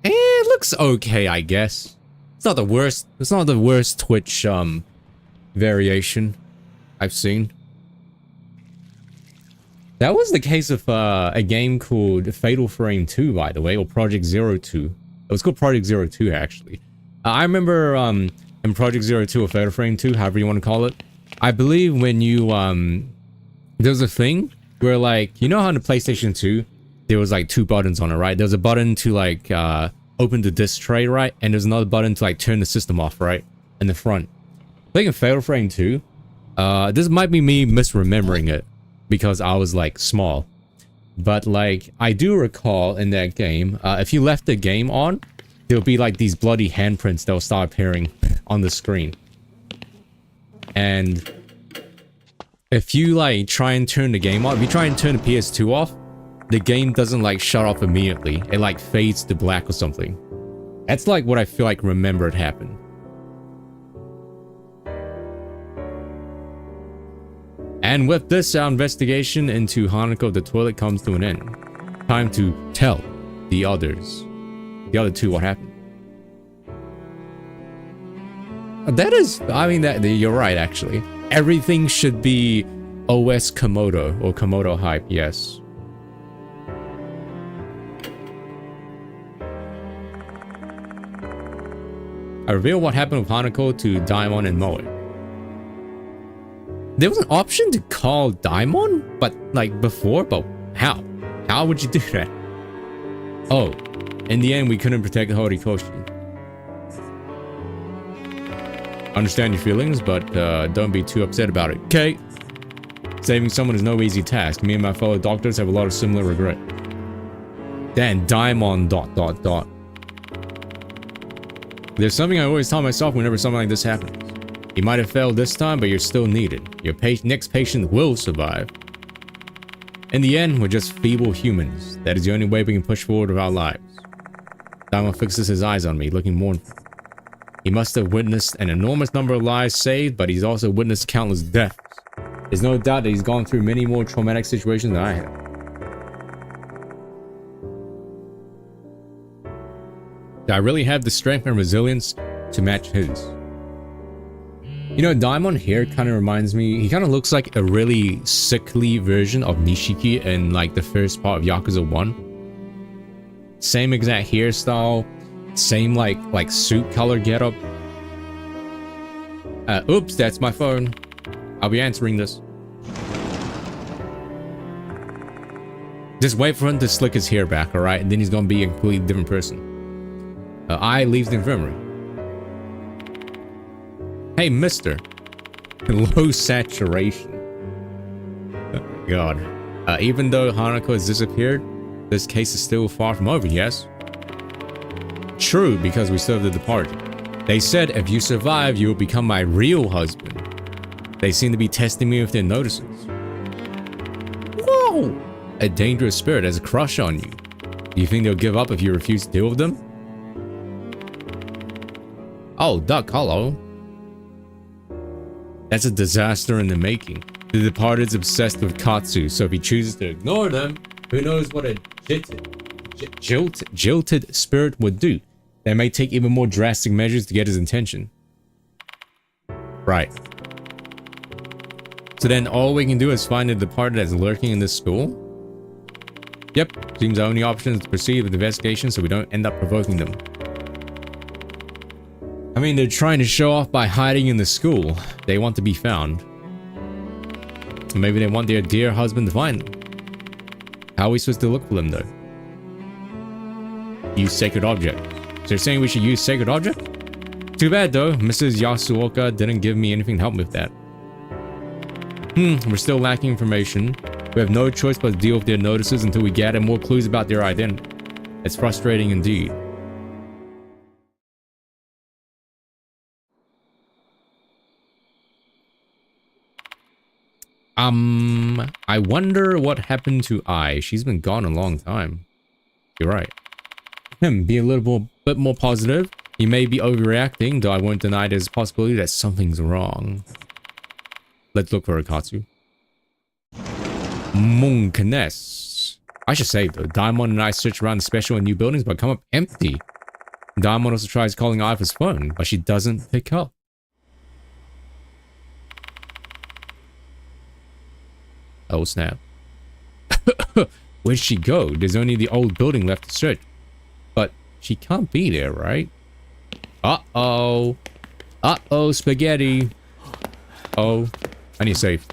It looks okay, I guess. It's not the worst. It's not the worst Twitch variation I've seen. That was the case of a game called Fatal Frame 2, by the way, or Project 02. It was called Project 02, actually. I remember in Project 02 or Fatal Frame 2, however you want to call it, I believe when you there's a thing where, like, you know how in the PlayStation 2 there was like 2 buttons on it, right? There's a button to like open the disc tray, right? And there's another button to like turn the system off, right? In the front. I think in Fatal Frame 2, this might be me misremembering it because I was like small. But like, I do recall in that game, if you left the game on, there'll be like these bloody handprints that will start appearing on the screen. And if you like try and turn the game off, if you try and turn the PS2 off, the game doesn't like shut off immediately. It like fades to black or something. That's like what I feel like remembered happened. And with this, our investigation into Hanako the toilet comes to an end. Time to tell the others. The other two what happened. That is, I mean, that you're right, actually. Everything should be OS Komodo or Komodo hype, yes. I reveal what happened with Hanako to Daimon and Moe. There was an option to call Daimon, but like before, but how? How would you do that? Oh, in the end, we couldn't protect Horikoshi. Understand your feelings, but don't be too upset about it, okay? Saving someone is no easy task. Me and my fellow doctors have a lot of similar regret. Then Daimon ... There's something I always tell myself whenever something like this happens. You might have failed this time, but you're still needed. Your next patient will survive. In the end, we're just feeble humans. That is the only way we can push forward with our lives. Daimon fixes his eyes on me, looking mournful. He must have witnessed an enormous number of lives saved, but he's also witnessed countless deaths. There's no doubt that he's gone through many more traumatic situations than I have. Do I really have the strength and resilience to match his? You know, Daimon here kind of reminds me, he kind of looks like a really sickly version of Nishiki in like the first part of Yakuza 1. Same exact hairstyle, same like suit color getup. Oops, that's my phone. I'll be answering this. Just wait for him to slick his hair back, alright? And then he's gonna be a completely different person. I leave the infirmary. Hey, mister. Low saturation. Oh, God. Even though Hanako has disappeared, this case is still far from over, yes? True, because we still have the departed. They said if you survive, you will become my real husband. They seem to be testing me with their notices. Whoa! A dangerous spirit has a crush on you. Do you think they'll give up if you refuse to deal with them? Oh, Duck, hello. That's a disaster in the making. The departed's obsessed with Katsu, so if he chooses to ignore them, who knows what a jilted spirit would do. They may take even more drastic measures to get his attention. Right. So then all we can do is find the departed that's lurking in this school? Yep, seems our only option is to proceed with the investigation so we don't end up provoking them. I mean, they're trying to show off by hiding in the school. They want to be found. Maybe they want their dear husband to find them. How are we supposed to look for them, though? Use sacred object. So they're saying we should use sacred object? Too bad, though. Mrs. Yasuoka didn't give me anything to help me with that. We're still lacking information. We have no choice but to deal with their notices until we gather more clues about their identity. It's frustrating indeed. I wonder what happened to Ai. She's been gone a long time. You're right. Be a little bit more positive. You may be overreacting, though I won't deny there's a possibility that something's wrong. Let's look for Akatsu. Monk-ness. I should save though. Diamond and I search around the special and new buildings, but come up empty. Diamond also tries calling Ai his phone, but she doesn't pick up. Oh snap. Where'd she go? There's only the old building left to search. But she can't be there, right? Uh-oh. Uh-oh, spaghetti. Oh, I need a safe.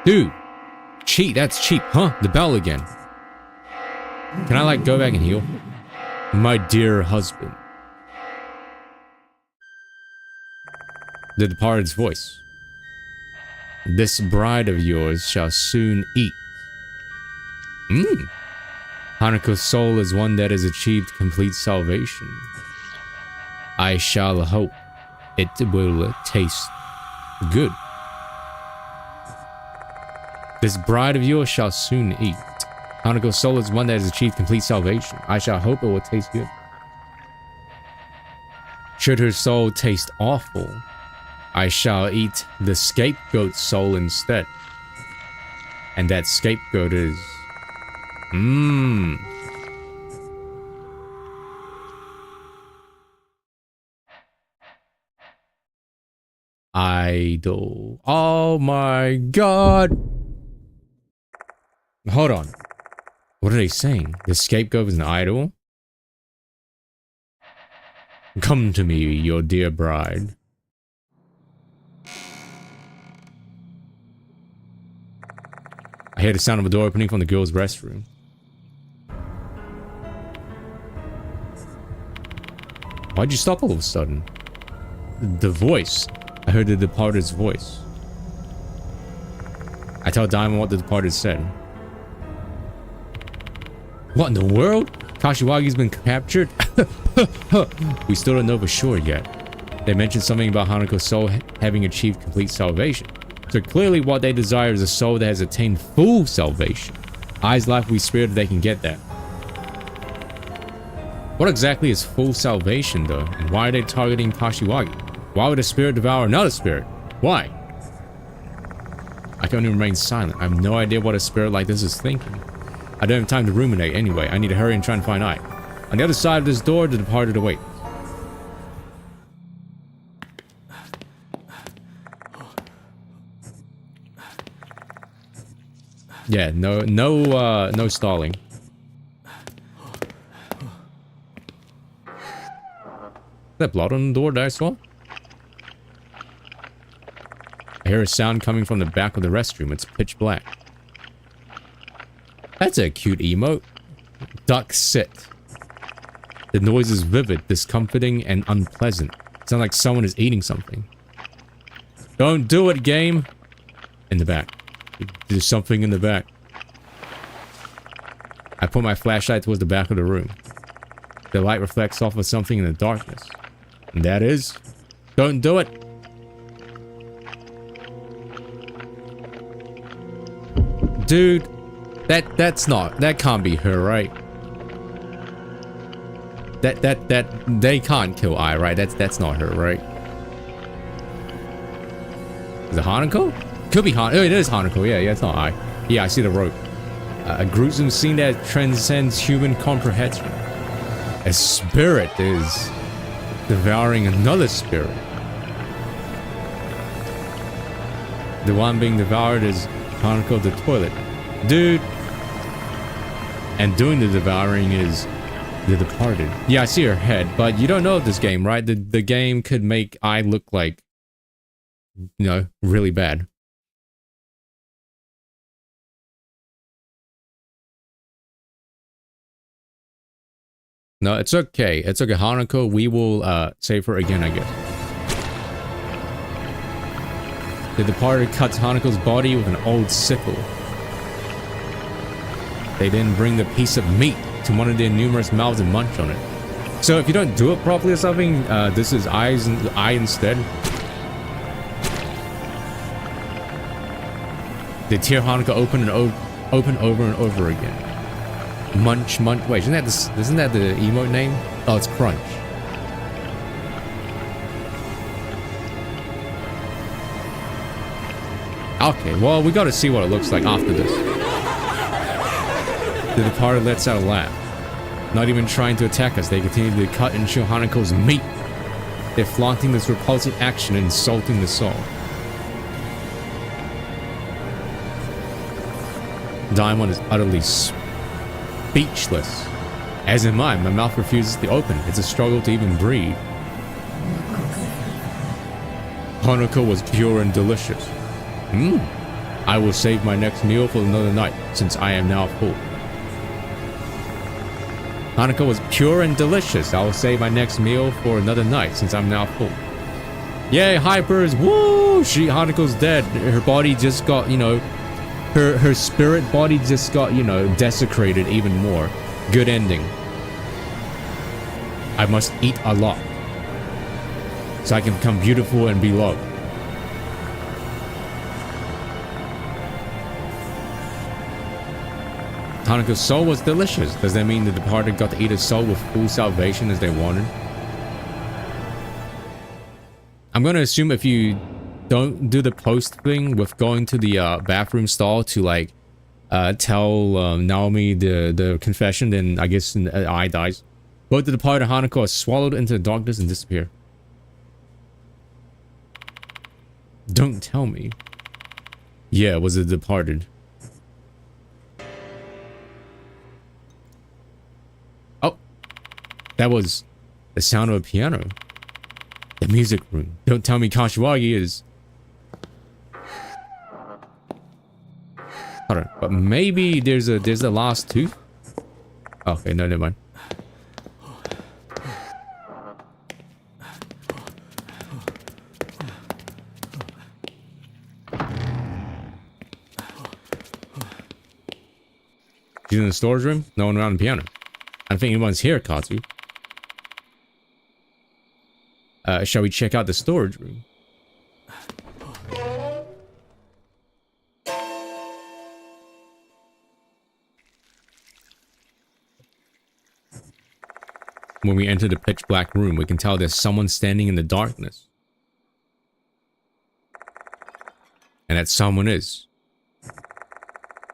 Dude, cheat, that's cheap, huh? The bell again. Can I like go back and heal? My dear husband. The departed's voice. This bride of yours shall soon eat. Hanako's soul is one that has achieved complete salvation. I shall hope it will taste good. This bride of yours shall soon eat. Hanako's soul is one that has achieved complete salvation. I shall hope it will taste good. Should her soul taste awful, I shall eat the scapegoat's soul instead. And that scapegoat is... Idol. Oh my god! Hold on. What are they saying? The scapegoat is an idol? Come to me, your dear bride. I hear the sound of a door opening from the girls' restroom. Why'd you stop all of a sudden? The voice. I heard the departed's voice. I tell Diamond what the departed said. What in the world? Kashiwagi's been captured? We still don't know for sure yet. They mentioned something about Hanako's soul having achieved complete salvation. So clearly what they desire is a soul that has attained full salvation. Ai's life will be spared if they can get that. What exactly is full salvation though? And why are they targeting Kashiwagi? Why would a spirit devour another spirit? Why? I can only remain silent. I have no idea what a spirit like this is thinking. I don't have time to ruminate anyway. I need to hurry and try and find Ai. On the other side of this door, the departed await. Yeah, no stalling. Is that blood on the door that I saw? I hear a sound coming from the back of the restroom. It's pitch black. That's a cute emote. Duck sit. The noise is vivid, discomforting, and unpleasant. It sounds like someone is eating something. Don't do it, game. In the back. There's something in the back. I put my flashlight towards the back of the room. The light reflects off of something in the darkness. And that is... Don't do it! Dude, That can't be her, right? That they can't kill Ai, right? That's not her, right? Is it Hanako? Could be Hanako. Oh, it is Hanako. Yeah, it's not Ai. Yeah, I see the rope. A gruesome scene that transcends human comprehension. A spirit is devouring another spirit. The one being devoured is Hanako the toilet. Dude. And doing the devouring is the departed. Yeah, I see her head, but you don't know this game, right? The game could make I look like, you know, really bad. No, it's okay. It's okay, Hanako. We will save her again, I guess. The departed cuts Hanako's body with an old sickle. They then bring the piece of meat to one of their numerous mouths and munch on it. So if you don't do it properly or something, this is eye instead. They tear Hanako open over and over again. Munch. Wait, isn't that the emote name? Oh, it's Crunch. Okay, well, we gotta see what it looks like after this. The departed lets out a laugh. Not even trying to attack us, they continue to cut and chew Hanako's meat. They're flaunting this repulsive action and insulting the soul. Diamond is utterly speechless. As am I, my mouth refuses to open. It's a struggle to even breathe. Hanako was pure and delicious. I will save my next meal for another night, since I am now full. Hanako was pure and delicious. I will save my next meal for another night, since I'm now full. Yay, hypers! Woo! Hanako's dead. Her body just got, you know, her spirit body just got, you know, desecrated even more. Good ending. I must eat a lot, so I can become beautiful and be loved. Hanako's soul was delicious. Does that mean the departed got to eat a soul with full salvation as they wanted? I'm going to assume if you don't do the post thing with going to the bathroom stall to like tell Naomi the confession, then I guess Ai dies. Both the departed and Hanako are swallowed into the darkness and disappear. Don't tell me. Yeah, it was the departed. That was the sound of a piano. The music room. Don't tell me Kashiwagi is... Hold on, but maybe there's a last tooth? Okay, no, never mind. She's in the storage room? No one around the piano. I don't think anyone's here, Katsu. Shall we check out the storage room? When we enter the pitch black room, we can tell there's someone standing in the darkness. And that someone is.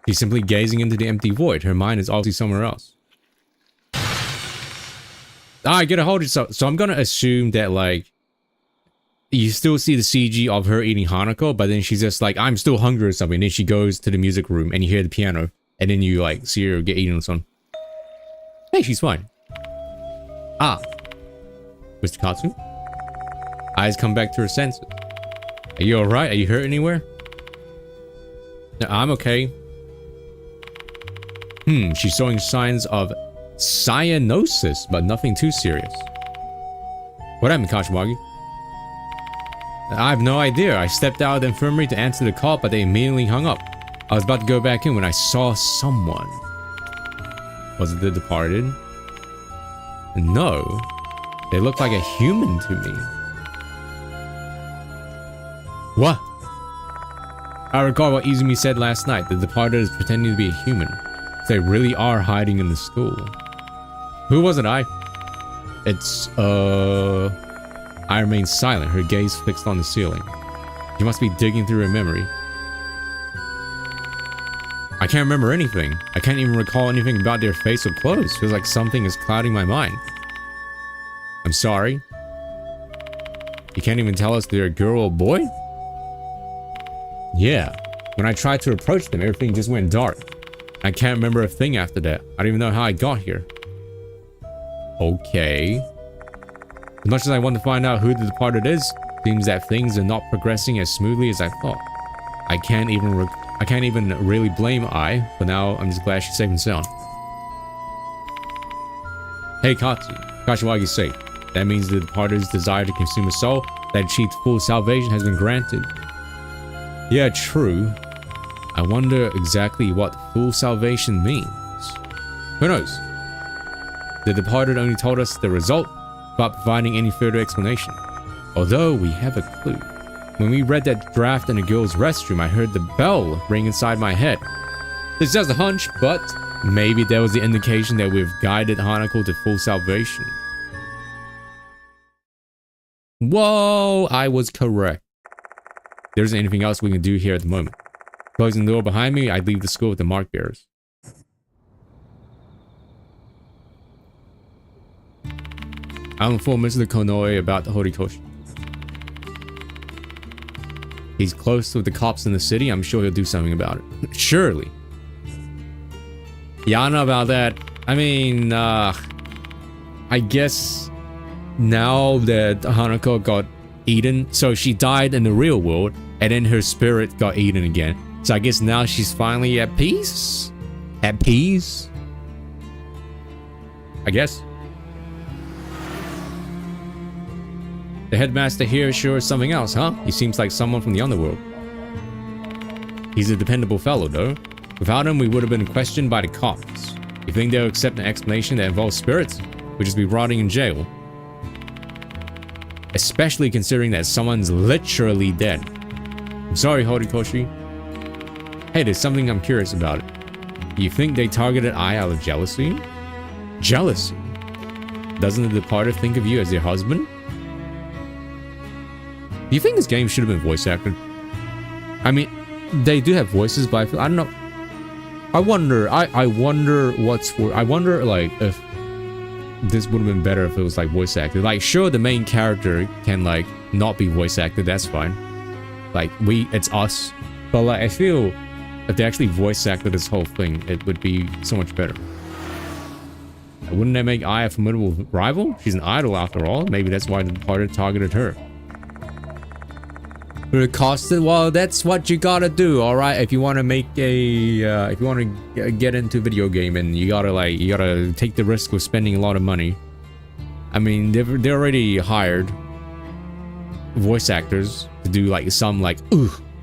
She's simply gazing into the empty void. Her mind is obviously somewhere else. I get a hold of yourself. So I'm gonna assume that like you still see the CG of her eating Hanako, but then she's just like, I'm still hungry or something. And then she goes to the music room and you hear the piano, and then you like see her get eaten or something. Hey, she's fine. Ah, Mr. Katsu. Eyes come back to her senses. Are you alright? Are you hurt anywhere? No, I'm okay. She's showing signs of cyanosis, but nothing too serious. What happened, Kashiwagi? I have no idea. I stepped out of the infirmary to answer the call, but they immediately hung up. I was about to go back in when I saw someone. Was it the departed? No. They look like a human to me. What? I recall what Izumi said last night. The departed is pretending to be a human. They really are hiding in the school. Who was it? It's, I remained silent, her gaze fixed on the ceiling. She must be digging through her memory. I can't remember anything. I can't even recall anything about their face or clothes. Feels like something is clouding my mind. I'm sorry. You can't even tell us they're a girl or boy? Yeah. When I tried to approach them, everything just went dark. I can't remember a thing after that. I don't even know how I got here. Okay. As much as I want to find out who the departed is, seems that things are not progressing as smoothly as I thought. I can't even really blame Ai, but now I'm just glad she's safe and sound. Hey Katsu, Kashiwagi say, that means the departed's desire to consume a soul that achieved full salvation has been granted. Yeah, true. I wonder exactly what full salvation means. Who knows? The departed only told us the result, without providing any further explanation. Although we have a clue. When we read that draft in the girls' restroom, I heard the bell ring inside my head. It's just a hunch, but maybe that was the indication that we've guided Hanako to full salvation. Whoa, I was correct. There isn't anything else we can do here at the moment. Closing the door behind me, I leave the school with the mark bearers. I'll inform Mr. Konoe about the Horikoshi. He's close with the cops in the city. I'm sure he'll do something about it. Surely. Yeah, I don't know about that. I mean, I guess now that Hanako got eaten, so she died in the real world, and then her spirit got eaten again. So I guess now she's finally at peace? At peace? I guess. The headmaster here sure is something else, huh? He seems like someone from the underworld. He's a dependable fellow, though. Without him, we would have been questioned by the cops. You think they'll accept an explanation that involves spirits? We'd just be rotting in jail. Especially considering that someone's literally dead. I'm sorry, Horikoshi. Hey, there's something I'm curious about. You think they targeted Ai out of jealousy? Jealousy? Doesn't the departed think of you as their husband? Do you think this game should have been voice acted? I mean, they do have voices, but I don't know. I wonder like if this would have been better if it was like voice acted. Like, sure, the main character can like not be voice acted, that's fine. Like it's us. But like I feel if they actually voice acted this whole thing, it would be so much better. Wouldn't that make Ai a formidable rival? She's an idol after all. Maybe that's why the departed targeted her. Accosted, well, that's what you gotta do, all right. If you want to make a, if you want to get into video gaming, you gotta take the risk of spending a lot of money. I mean, they're already hired voice actors to do like some like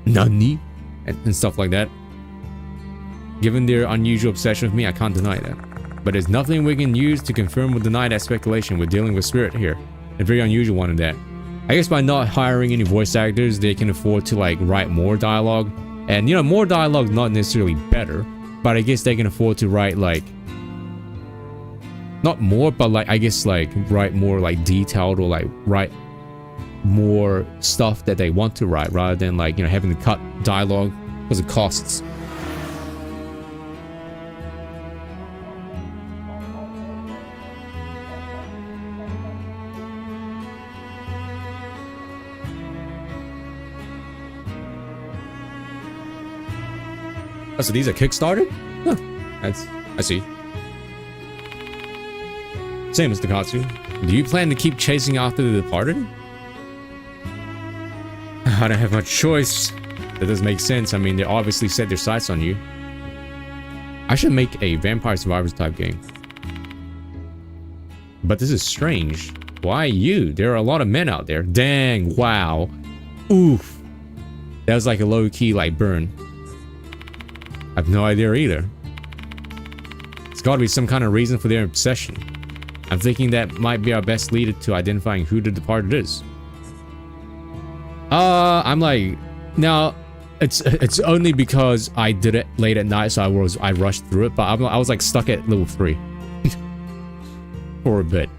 nani and stuff like that. Given their unusual obsession with me, I can't deny that. But there's nothing we can use to confirm or deny that speculation. We're dealing with spirit here, a very unusual one in that. I guess by not hiring any voice actors, they can afford to like write more dialogue. And you know, more dialogue is not necessarily better, but I guess they can afford to write like, not more, but like, I guess like write more like detailed or like write more stuff that they want to write rather than like, you know, having to cut dialogue because it costs. Oh, so these are kickstarted? Huh. I see. Same as Katsu. Do you plan to keep chasing after the departed? I don't have much choice. That doesn't make sense. I mean, they obviously set their sights on you. I should make a Vampire Survivors type game. But this is strange. Why you? There are a lot of men out there. Dang, wow. Oof. That was like a low-key like burn. I have no idea either. It's got to be some kind of reason for their obsession. I'm thinking that might be our best lead to identifying who the departed is. I'm like, now, It's only because I did it late at night, so I rushed through it. But I was like stuck at level 3 for a bit.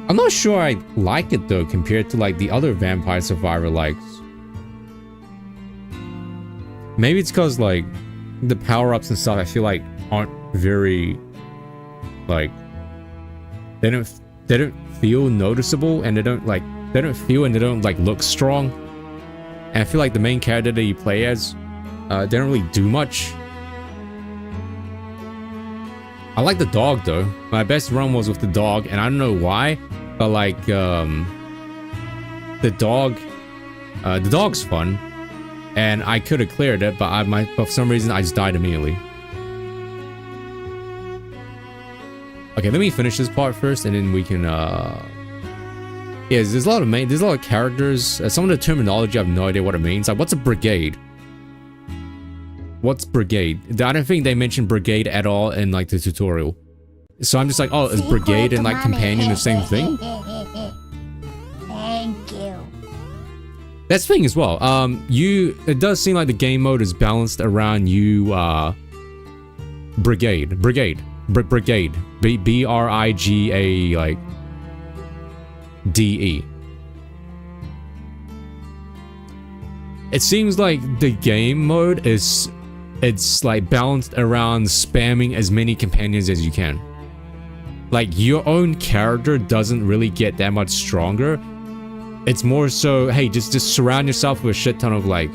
I'm not sure I like it though compared to like the other Vampire Survivor likes. Maybe it's because like the power-ups and stuff I feel like aren't very like they don't feel noticeable, and they don't feel and they don't like look strong. And I feel like the main character that you play as they don't really do much. I like the dog though. My best run was with the dog, and I don't know why, but like the dog's fun, and I could have cleared it, but for some reason I just died immediately. Okay, let me finish this part first, and then we can there's a lot of characters. Some of the terminology I have no idea what it means. Like, what's a brigade? What's brigade? I don't think they mentioned brigade at all in like the tutorial. So I'm just like, oh, is brigade and like companion the same thing? Thank you. That's the thing as well. It does seem like the game mode is balanced around you. Brigade. B-R-I-G-A like D-E. It seems like the game mode it's like balanced around spamming as many companions as you can. Like, your own character doesn't really get that much stronger. It's more so, hey, just surround yourself with a shit ton of like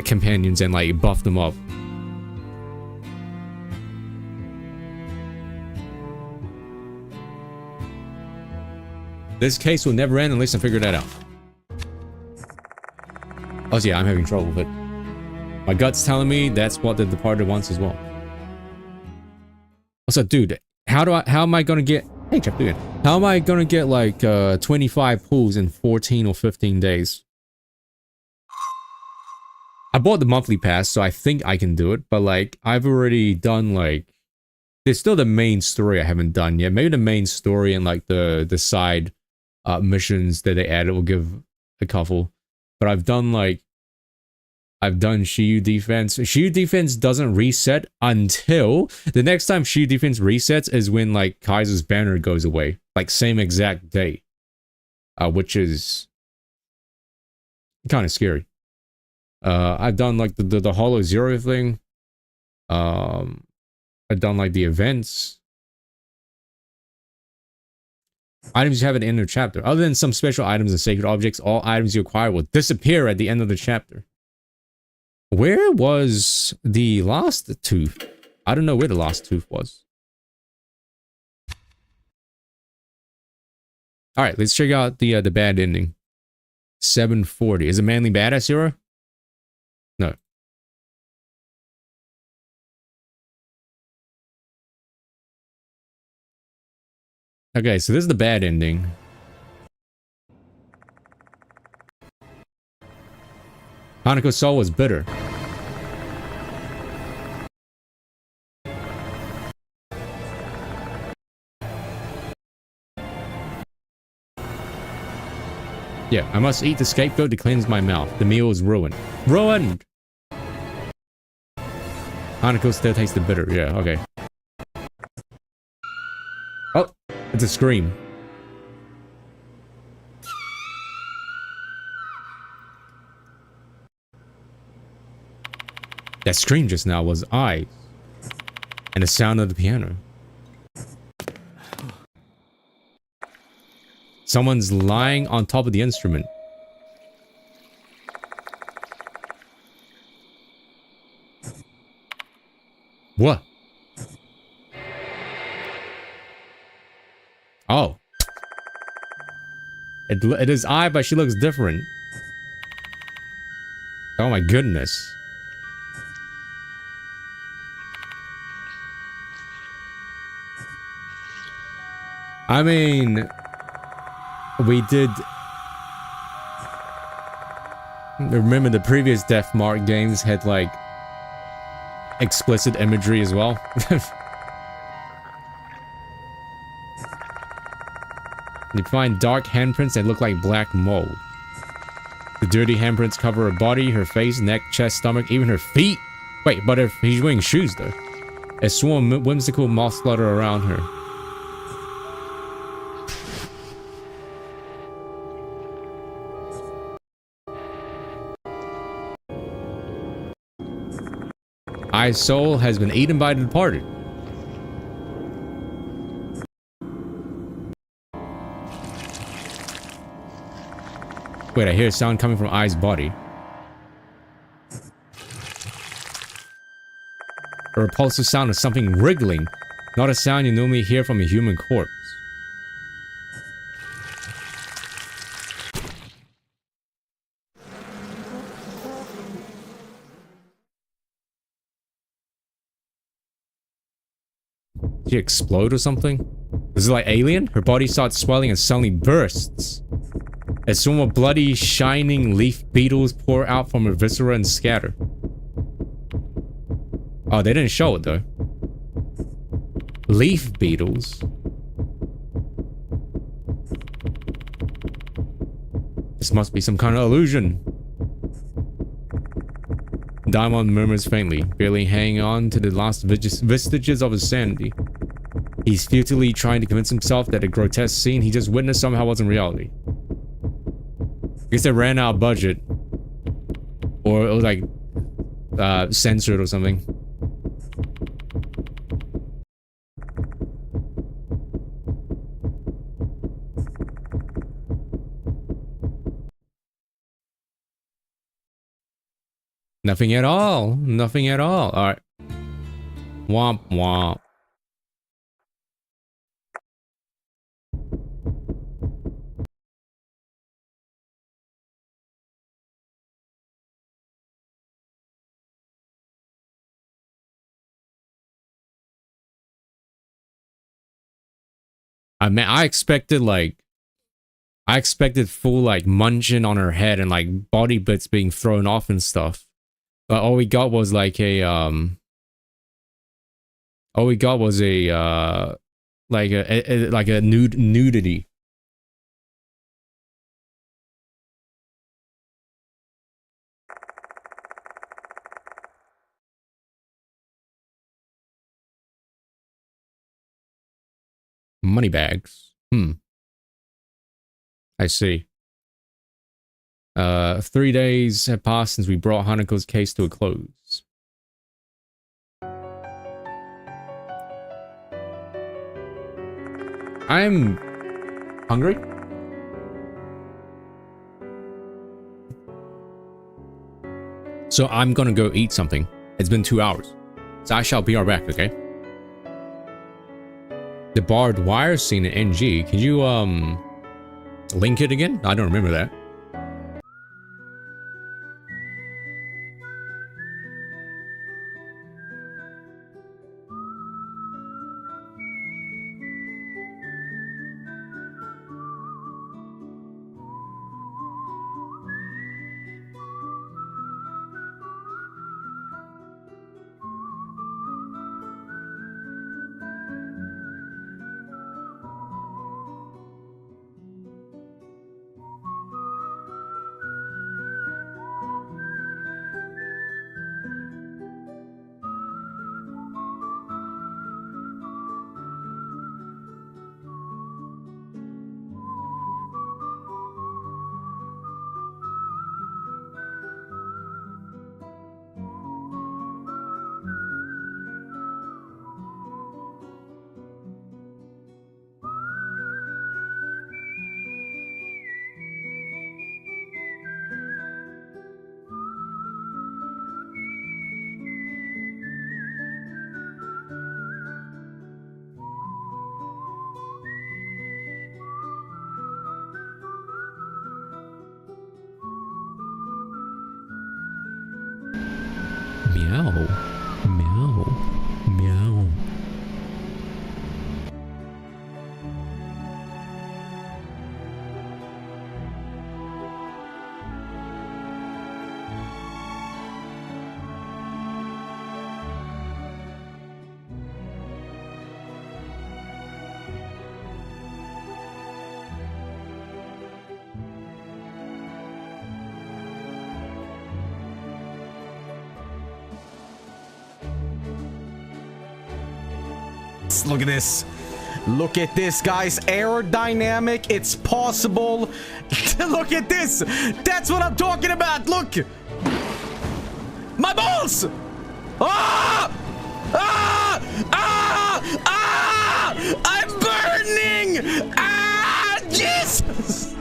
companions and like buff them up. This case will never end unless I figure that out. Oh yeah, I'm having trouble with it. My gut's telling me that's what the Departed wants as well. Also, dude, how am I gonna get... Hey, check again. How am I gonna get like 25 pulls in 14 or 15 days? I bought the monthly pass, so I think I can do it, but like, I've already done like... There's still the main story I haven't done yet. Maybe the main story and like the side missions that they added will give a couple. But I've done Shiyu Defense. Shiyu Defense doesn't reset until the next time Shiyu Defense resets is when like Kaiser's banner goes away. Like same exact day. Which is kind of scary. I've done like the Hollow Zero thing. I've done like the events. Items you have at the end of the chapter. Other than some special items and sacred objects, all items you acquire will disappear at the end of the chapter. Where was the last tooth? I don't know where the last tooth was. Alright, let's check out the bad ending. 740. Is it Manly Badass hero? No. Okay, so this is the bad ending. Hanako's soul was bitter. Yeah, I must eat the scapegoat to cleanse my mouth. The meal is ruined. Ruined! Hanako still tastes the bitter. Yeah, okay. Oh, it's a scream. That scream just now was I. And the sound of the piano. Someone's lying on top of the instrument. What? Oh. It is I, but she looks different. Oh my goodness. I mean, we did remember the previous Death Mark games had like explicit imagery as well. They find dark handprints that look like black mold. The dirty handprints cover her body, her face, neck, chest, stomach, even her feet. Wait, but if he's wearing shoes though. A swarm of whimsical moths flutter around her. I's soul has been eaten by the departed. Wait, I hear a sound coming from I's body. A repulsive sound of something wriggling, not a sound you normally hear from a human corpse. Did she explode or something? Is it like Alien? Her body starts swelling and suddenly bursts. A swarm of bloody, shining leaf beetles pour out from her viscera and scatter. Oh, they didn't show it though. Leaf beetles? This must be some kind of illusion. Diamond murmurs faintly, barely hanging on to the last vestiges of his sanity. He's futilely trying to convince himself that the grotesque scene he just witnessed somehow wasn't reality. I guess they ran out of budget. Or it was like censored or something. Nothing at all. Nothing at all. Alright. Womp womp. I mean, I expected full like munching on her head and like body bits being thrown off and stuff. But all we got was like a like a nudity. Money bags. I see. 3 days have passed since we brought Haneko's case to a close. I'm hungry. So I'm gonna go eat something. It's been 2 hours. So I shall be right back, okay? The barbed wire scene in NG. Can you, link it again? I don't remember that. Meow. Meow. Meow. Look at this. Look at this, guys. Aerodynamic. It's possible. Look at this. That's what I'm talking about. Look. My balls. Ah! Ah! Ah! Ah! I'm burning. Ah! Jesus.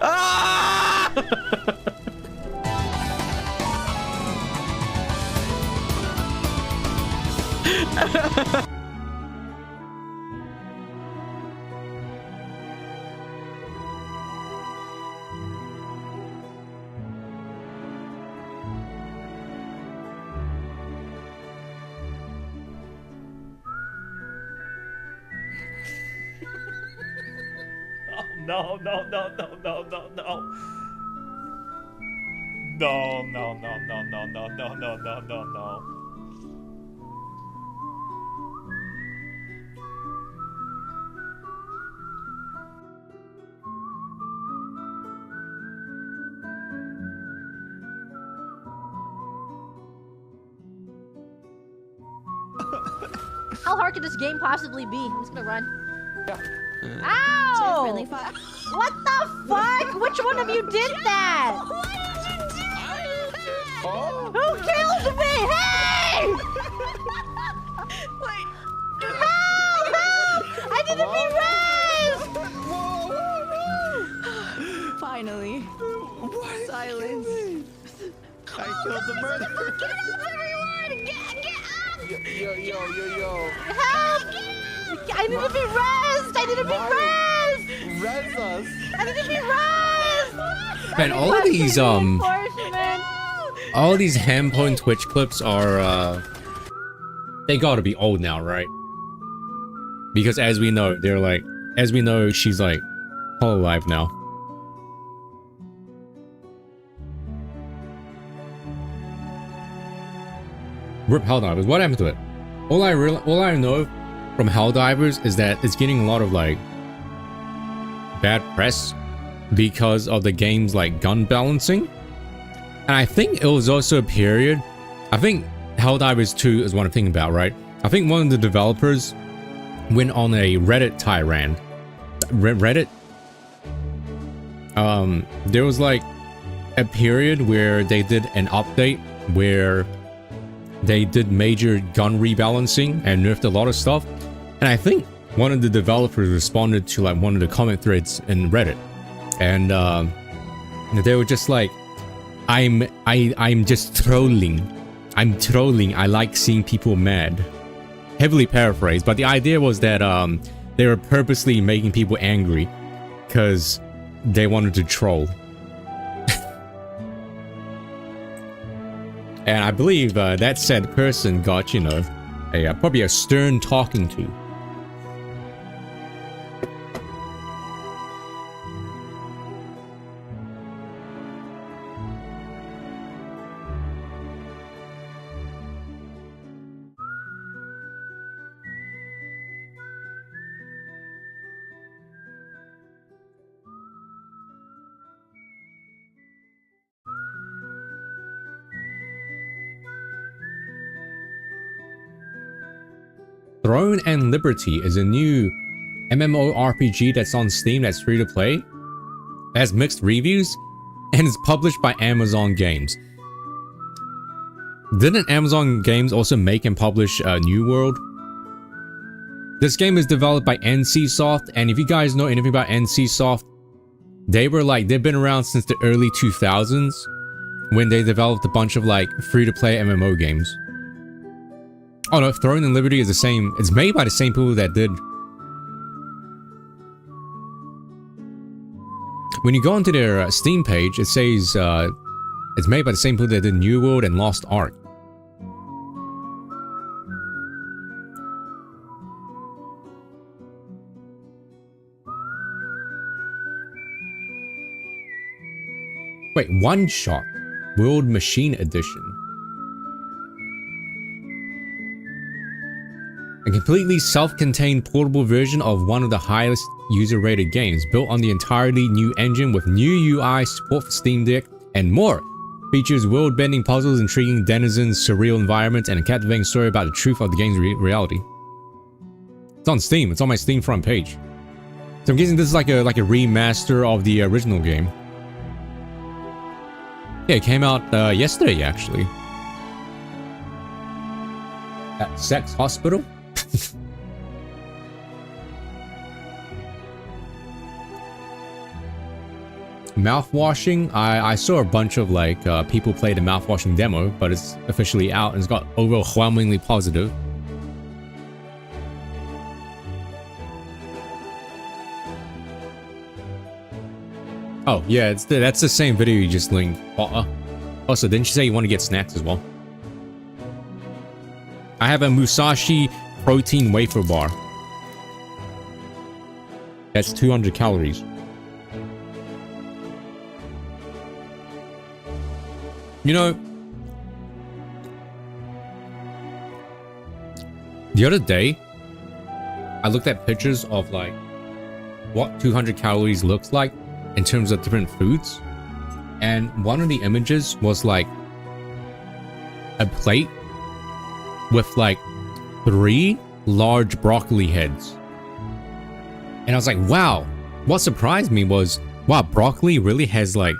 Ah! No, no, no, no, no, no, no. No, no, no, no, no, no, no, no, no, no, no. How hard could this game possibly be? I'm just gonna run. Yeah. Ow! Really fun. What the fuck? Which one of you did that? What did you do? Oh. Who killed me? Hey! Wait. Help! Help! I need to be raised! Finally. What? Silence. I killed the murderer. Get up, everyone! Get up! Yo. Help! I need to be raised! I need to be raised! Res us. I need to be raised! Man, all these handpoint Twitch clips are they gotta be old now, right? Because as we know, she's like alive now. Rip Helldivers. What happened to it? All I know from Helldivers is that it's getting a lot of like bad press because of the game's like gun balancing. And I think it was also a period. I think Helldivers 2 is what I'm thinking about, right? I think one of the developers went on a Reddit tirade. Reddit. There was like a period where they did an update where they did major gun rebalancing and nerfed a lot of stuff. And I think one of the developers responded to like one of the comment threads in Reddit. And they were just like, I'm just trolling. I'm trolling. I like seeing people mad. Heavily paraphrased, but the idea was that they were purposely making people angry because they wanted to troll. And I believe that said person got, you know, probably a stern talking to. Throne and Liberty is a new MMORPG that's on Steam that's free to play. It has mixed reviews and is published by Amazon Games. Didn't Amazon Games also make and publish New World? This game is developed by NCSoft, and if you guys know anything about NCSoft, they've been around since the early 2000s when they developed a bunch of like free-to-play MMO games. Oh no, Throne and Liberty is the same. It's made by the same people that did. When you go onto their Steam page, it says it's made by the same people that did New World and Lost Ark. Wait, One Shot World Machine Edition. A completely self-contained portable version of one of the highest user-rated games, built on the entirely new engine with new UI, support for Steam Deck, and more. Features world-bending puzzles, intriguing denizens, surreal environments, and a captivating story about the truth of the game's reality. It's on Steam. It's on my Steam front page. So I'm guessing this is like a remaster of the original game. Yeah, it came out yesterday, actually. At Sex Hospital? Mouthwashing. I saw a bunch of like people play the mouthwashing demo, but it's officially out and it's got overwhelmingly positive. Oh yeah, that's the same video you just linked. Also, didn't you say you want to get snacks as well? I have a Musashi protein wafer bar. That's 200 calories. You know, the other day, I looked at pictures of like what 200 calories looks like in terms of different foods. And one of the images was like a plate with like 3 large broccoli heads. And I was like, wow. What surprised me was, wow, broccoli really has like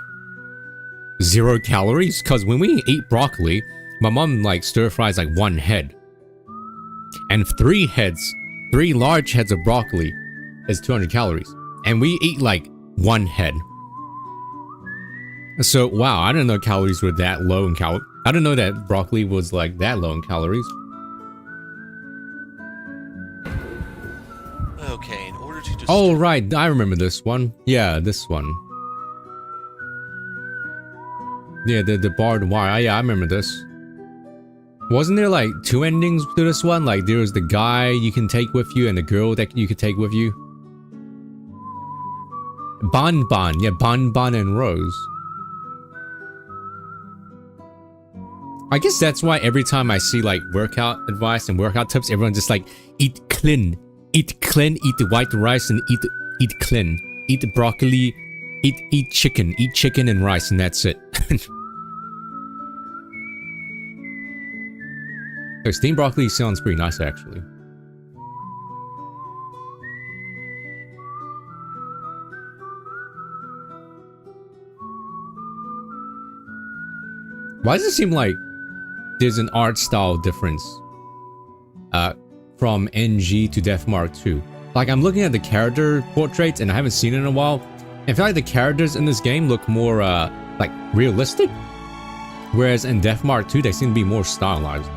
0 calories, because when we eat broccoli, my mom like stir fries like 1 head, and 3 large heads of broccoli is 200 calories, and we eat like 1 head. So wow, I didn't know calories were that low in I didn't know that broccoli was like that low in calories. Okay, in order to just... Oh right, I remember this one. Yeah, this one. Yeah, the barbed wire. Yeah, I remember this. Wasn't there like 2 endings to this one? Like there was the guy you can take with you and the girl that you could take with you. Bon. Yeah, Bon and Rose. I guess that's why every time I see like workout advice and workout tips, everyone's just like, eat clean, eat the white rice and eat clean, eat broccoli, eat chicken and rice, and that's it. So steamed broccoli sounds pretty nice, actually. Why does it seem like there's an art style difference from NG to Death Mark 2? Like, I'm looking at the character portraits and I haven't seen it in a while. I feel like the characters in this game look more like realistic, whereas in Death Mark 2 they seem to be more stylized.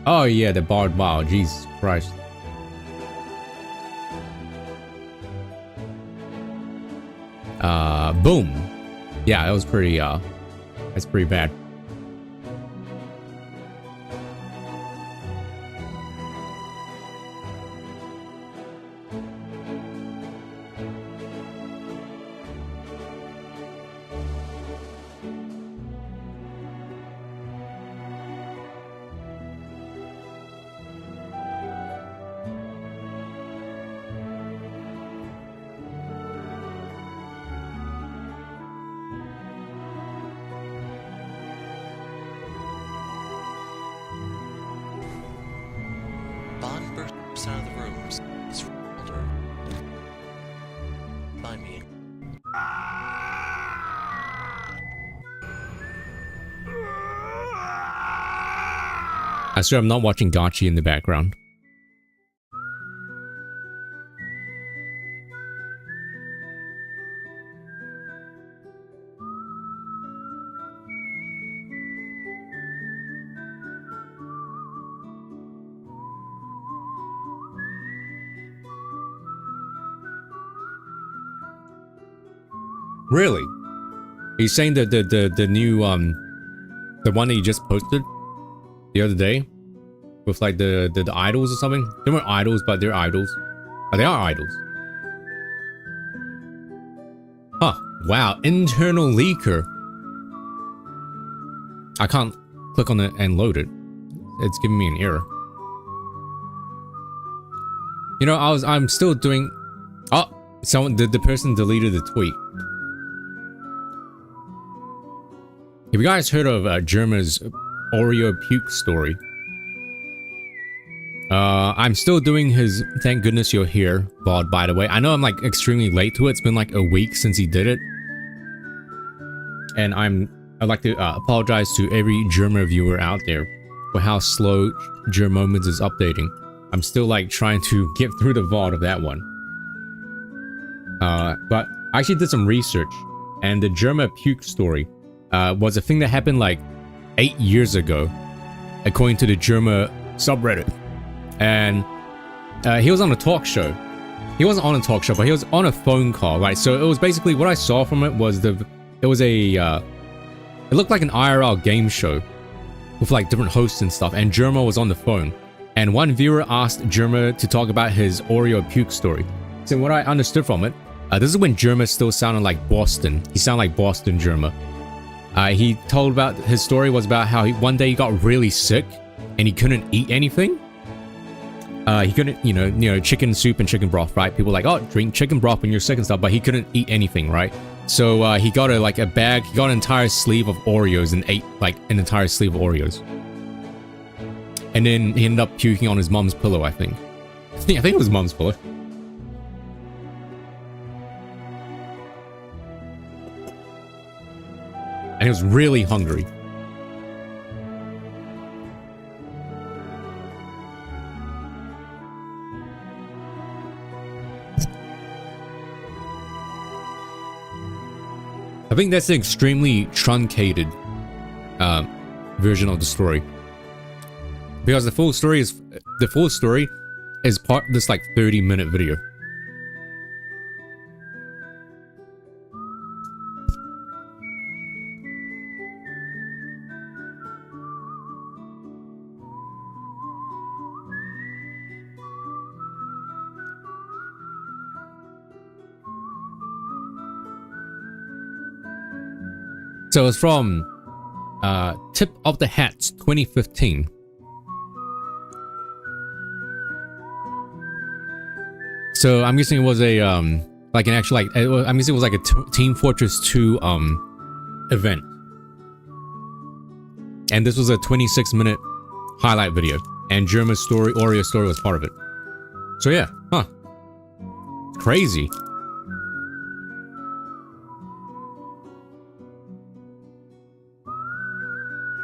Oh yeah, the barbed wire, Jesus Christ. Boom. Yeah, that was pretty, that's pretty bad. Bond bursts out of the rooms. It's older. Find me. I swear I'm not watching Gotchi in the background. Really? Are you saying that the new the one that you just posted the other day with like the idols or something? They weren't idols, but they're idols. Oh, they are idols. Huh. Wow. Internal leaker. I can't click on it and load it. It's giving me an error. You know, I'm still doing... Oh, the person deleted the tweet. Have you guys heard of Germa's Oreo puke story? I'm still doing his Thank Goodness You're Here VOD, by the way. I know I'm like extremely late to it. It's been like a week since he did it. And I'd like to apologize to every Germa viewer out there for how slow Germoments is updating. I'm still like trying to get through the VOD of that one. But I actually did some research, and the Germa puke story was a thing that happened like 8 years ago, according to the Germa subreddit. And he was on a talk show. He wasn't on a talk show, but he was on a phone call, right? So it was basically, what I saw from it was it looked like an IRL game show with like different hosts and stuff, and Germa was on the phone. And one viewer asked Germa to talk about his Oreo puke story. So what I understood from it, this is when Germa still sounded like Boston. He sounded like Boston Germa. He told about his story was about how one day he got really sick and he couldn't eat anything. He couldn't, you know, chicken soup and chicken broth, right? People were like, oh, drink chicken broth when you're sick and stuff, but he couldn't eat anything, right? So he got a bag, he got an entire sleeve of Oreos and ate like an entire sleeve of Oreos. And then he ended up puking on his mom's pillow, I think. I think it was mom's pillow. And he was really hungry. I think that's an extremely truncated version of the story, because the full story is part of this like 30-minute video. So it's from Tip of the Hats 2015. So I'm guessing it was a like an actual I'm guessing it was like a Team Fortress 2 event. And this was a 26-minute highlight video, and Germa's story, Oreo story, was part of it. So yeah, crazy.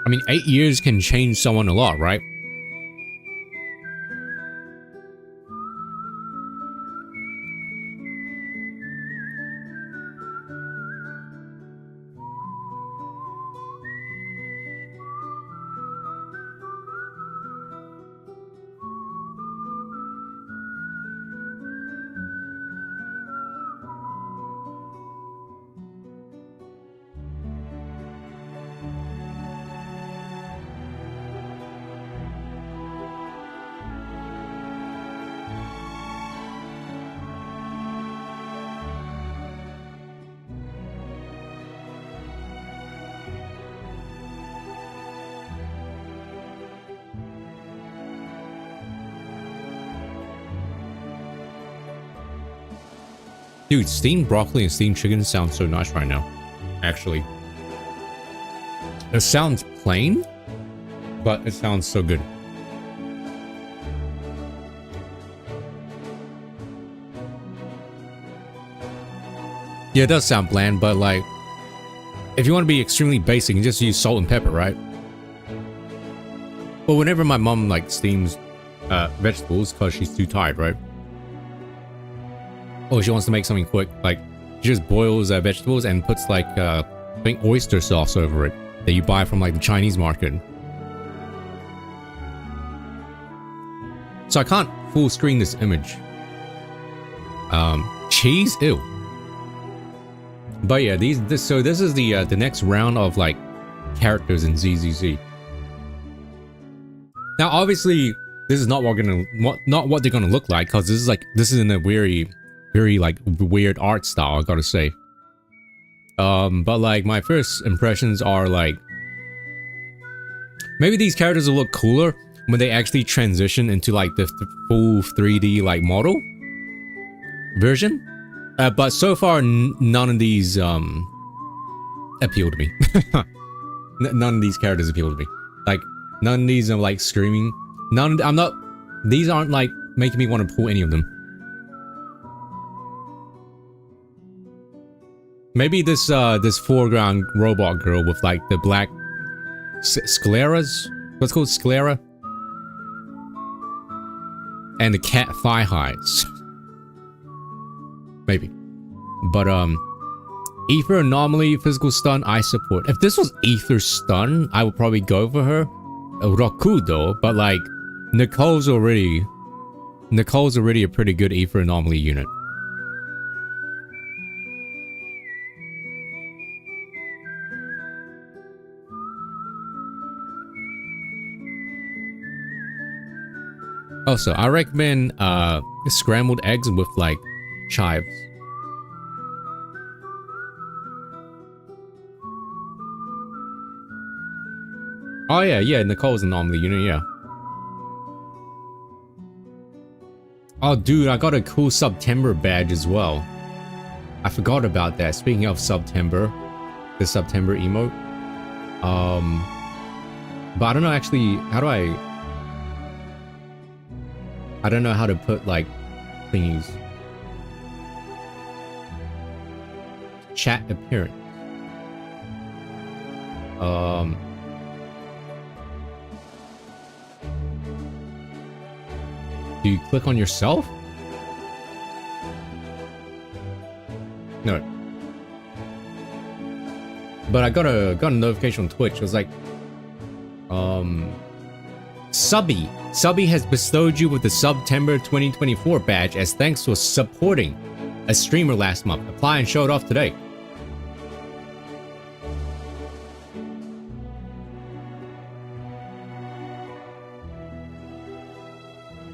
I mean, 8 years can change someone a lot, right? Dude, steamed broccoli and steamed chicken sounds so nice right now. Actually. It sounds plain, but it sounds so good. Yeah, it does sound bland, but like, if you want to be extremely basic, you just use salt and pepper, right? But whenever my mom like steams vegetables, because she's too tired, right? Oh, she wants to make something quick. Like, she just boils vegetables and puts like, I think oyster sauce over it that you buy from like the Chinese market. So I can't full screen this image. Cheese? Ew. But yeah, this is the next round of like characters in ZZZ. Now, obviously, this is not what they're gonna look like, because this is in a very like weird art style, I gotta say. But like my first impressions are like Maybe these characters will look cooler when they actually transition into like the full 3D like model version. But so far, none of these appeal to me. None of these characters appeal to me. Like none of these are like screaming. I'm not. These aren't like making me want to pull any of them. Maybe this this foreground robot girl with like the black scleras. What's called sclera? And the cat thigh highs. Maybe. But Ether anomaly, physical stun, I support. If this was Ether stun, I would probably go for her. Roku though, but like Nicole's already a pretty good Ether anomaly unit. Also, I recommend scrambled eggs with like chives. Oh yeah, Nicole's an anomaly unit, yeah. Oh dude, I got a cool September badge as well. I forgot about that. Speaking of September, the September emote. But I don't know actually, how do I don't know how to put like thingies. Chat appearance. Do you click on yourself? No. But I got a notification on Twitch. It was like, Subby has bestowed you with the September 2024 badge as thanks for supporting a streamer last month. Apply and show it off today.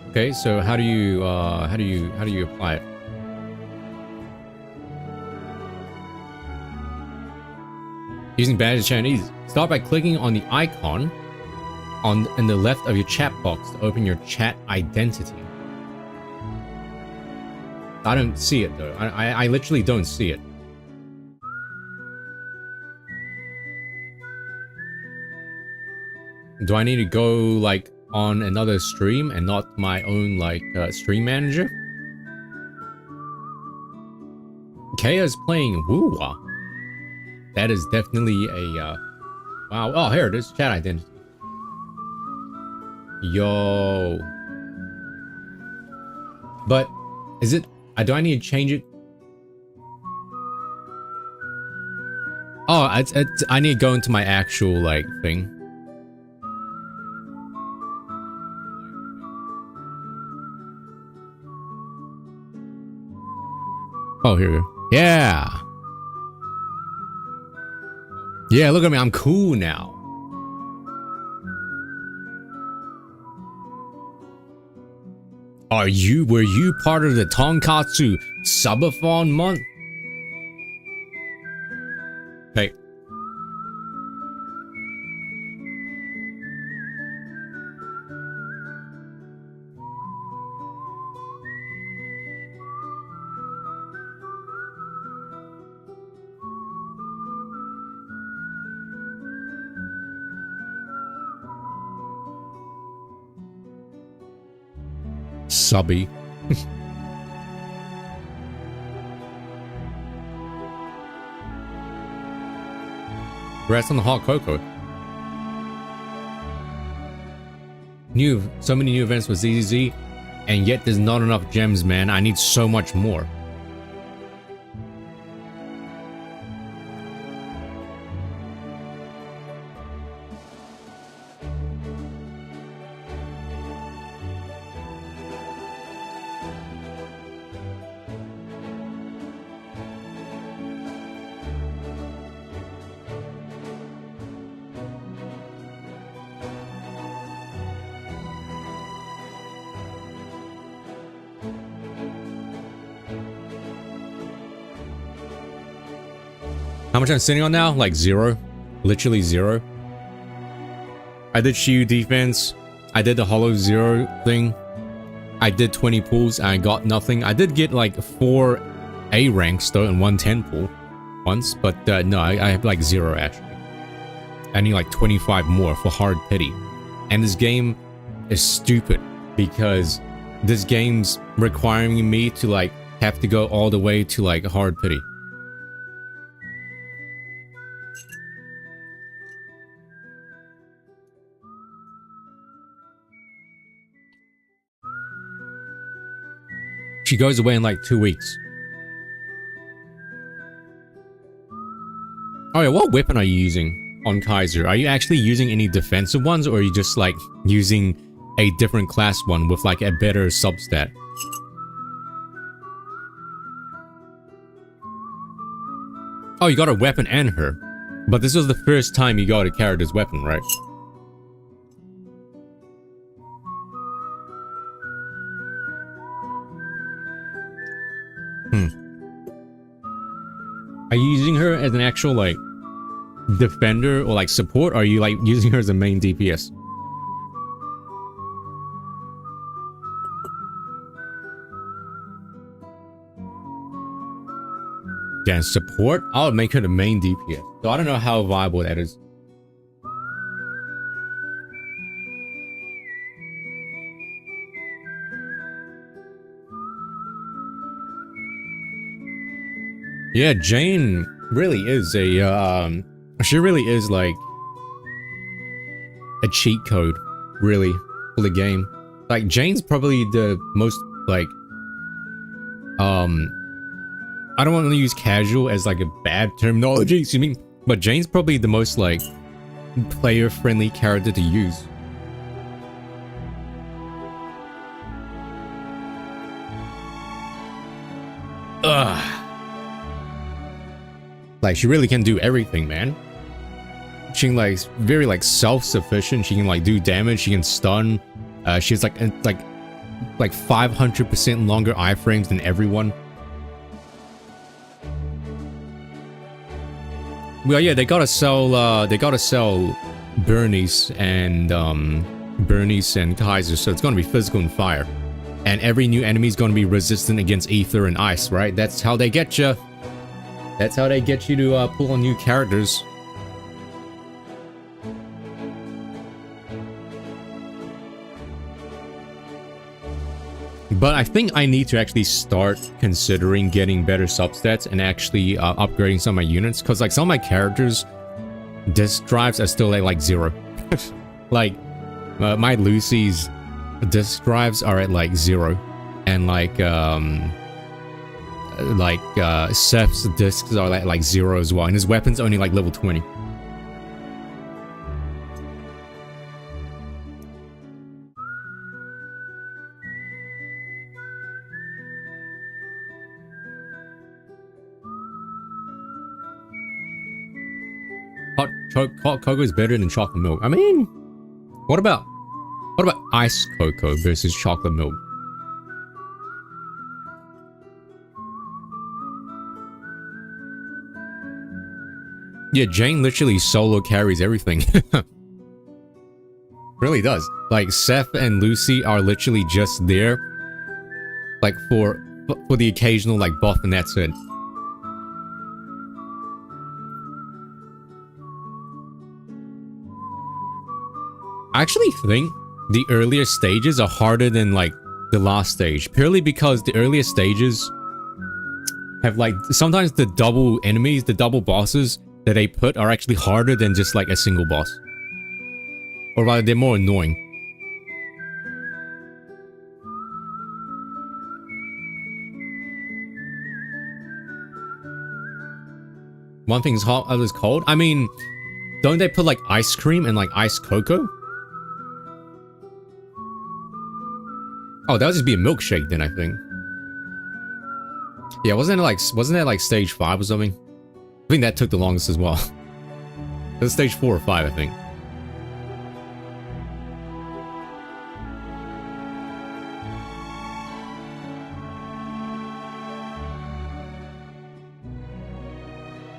Okay, so how do you apply it? Using badge Chinese. Start by clicking on the icon in the left of your chat box to open your chat identity. I don't see it though. I literally don't see it. Do I need to go like on another stream and not my own like stream manager? Kaya's playing Woo-Wah. That is definitely a wow. Oh, here it is. Chat identity. Yo. But is it? Do I need to change it? Oh, I need to go into my actual like thing. Oh, here we go. Yeah. Yeah, look at me. I'm cool now. Were you part of the Tonkatsu Subathon month? Hey. Subby. Congrats on the hot cocoa. So many new events with ZZZ, and yet there's not enough gems, man. I need so much more. How much I'm sitting on now? Like 0. Literally 0. I did shield defense. I did the hollow 0 thing. I did 20 pulls and I got nothing. I did get like 4 A ranks though and 1 10 pull once, but no, I have like 0 actually. I need like 25 more for hard pity. And this game is stupid because this game's requiring me to like have to go all the way to like hard pity. She goes away in like 2 weeks. Oh yeah, what weapon are you using on Kaiser? Are you actually using any defensive ones, or are you just like using a different class one with like a better substat? Oh, you got a weapon and her. But this was the first time you got a character's weapon, right? Are you using her as an actual, like, defender or, like, support? Or are you, like, using her as a main DPS? Yeah, support? I'll make her the main DPS. So I don't know how viable that is. Yeah, Jane really is a, she really is like a cheat code, really, for the game. Like, Jane's probably the most, like, I don't want to use casual as like a bad terminology, excuse me, but Jane's probably the most, like, player-friendly character to use. Ugh. Like, she really can do everything, man. She can, like, very, like, self-sufficient. She can, like, do damage. She can stun. She has, like 500% longer iframes than everyone. Well, yeah, they gotta sell Bernice and Kaiser, so it's gonna be physical and fire. And every new enemy is gonna be resistant against ether and ice, right? That's how they get you. That's how they get you to pull on new characters. But I think I need to actually start considering getting better substats and actually upgrading some of my units. Because, like, some of my characters' disk drives are still at, like, 0. Like, my Lucy's disk drives are at, like, 0. And, like, Seth's discs are at, like, 0 as well. And his weapon's only, like, level 20. Hot cocoa is better than chocolate milk. I mean, what about ice cocoa versus chocolate milk? Yeah, Jane literally solo carries everything. Really does. Like, Seth and Lucy are literally just there, like, for the occasional, like, buff, and that's it. I actually think the earlier stages are harder than, like, the last stage, purely because the earlier stages have, like, sometimes the double enemies, the double bosses that they put are actually harder than just, like, a single boss. Or rather, they're more annoying. One thing is hot, others cold. I mean, don't they put, like, ice cream and, like, ice cocoa? Oh, that would just be a milkshake then, I think. Yeah, wasn't that like stage 5 or something? I think that took the longest as well. It was stage 4 or 5, I think.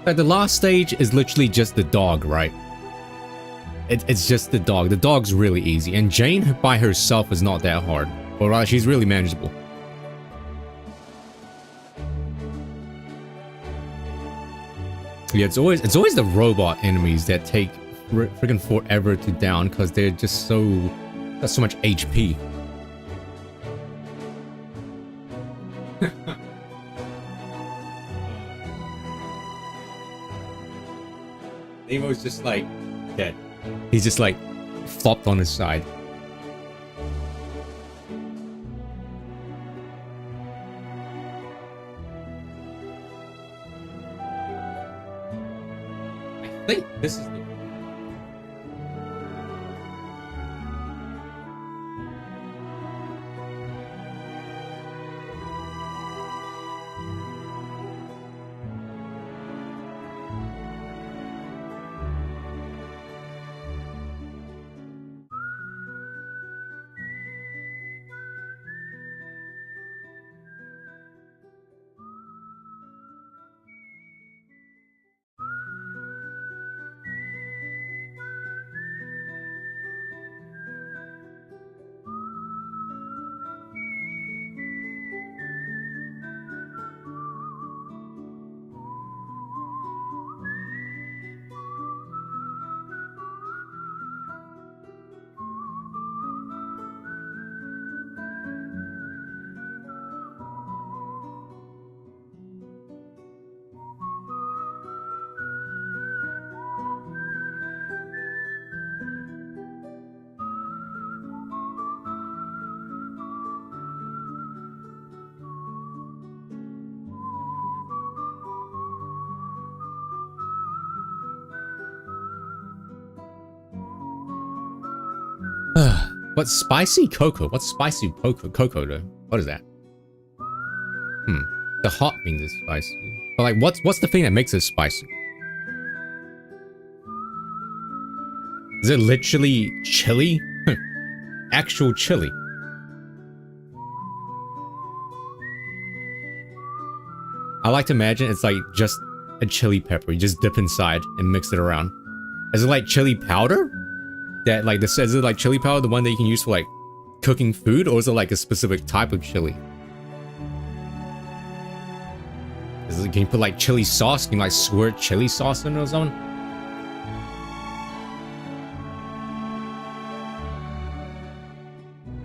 Like, the last stage is literally just the dog, right? It's just the dog. The dog's really easy. And Jane by herself is not that hard. Or rather, she's really manageable. Yeah, it's always the robot enemies that take freaking forever to down because they're just so much HP. Nemo's just like dead. He's just like flopped on his side. I think this is the What's spicy cocoa? What's spicy cocoa though? What is that? The hot means it's spicy. But like, what's the thing that makes it spicy? Is it literally chili? Actual chili. I like to imagine it's like just a chili pepper. You just dip inside and mix it around. Is it like chili powder? That like this, is it like chili powder, the one that you can use for like cooking food, or is it like a specific type of chili? Can you put like chili sauce? Can you like squirt chili sauce in it or something?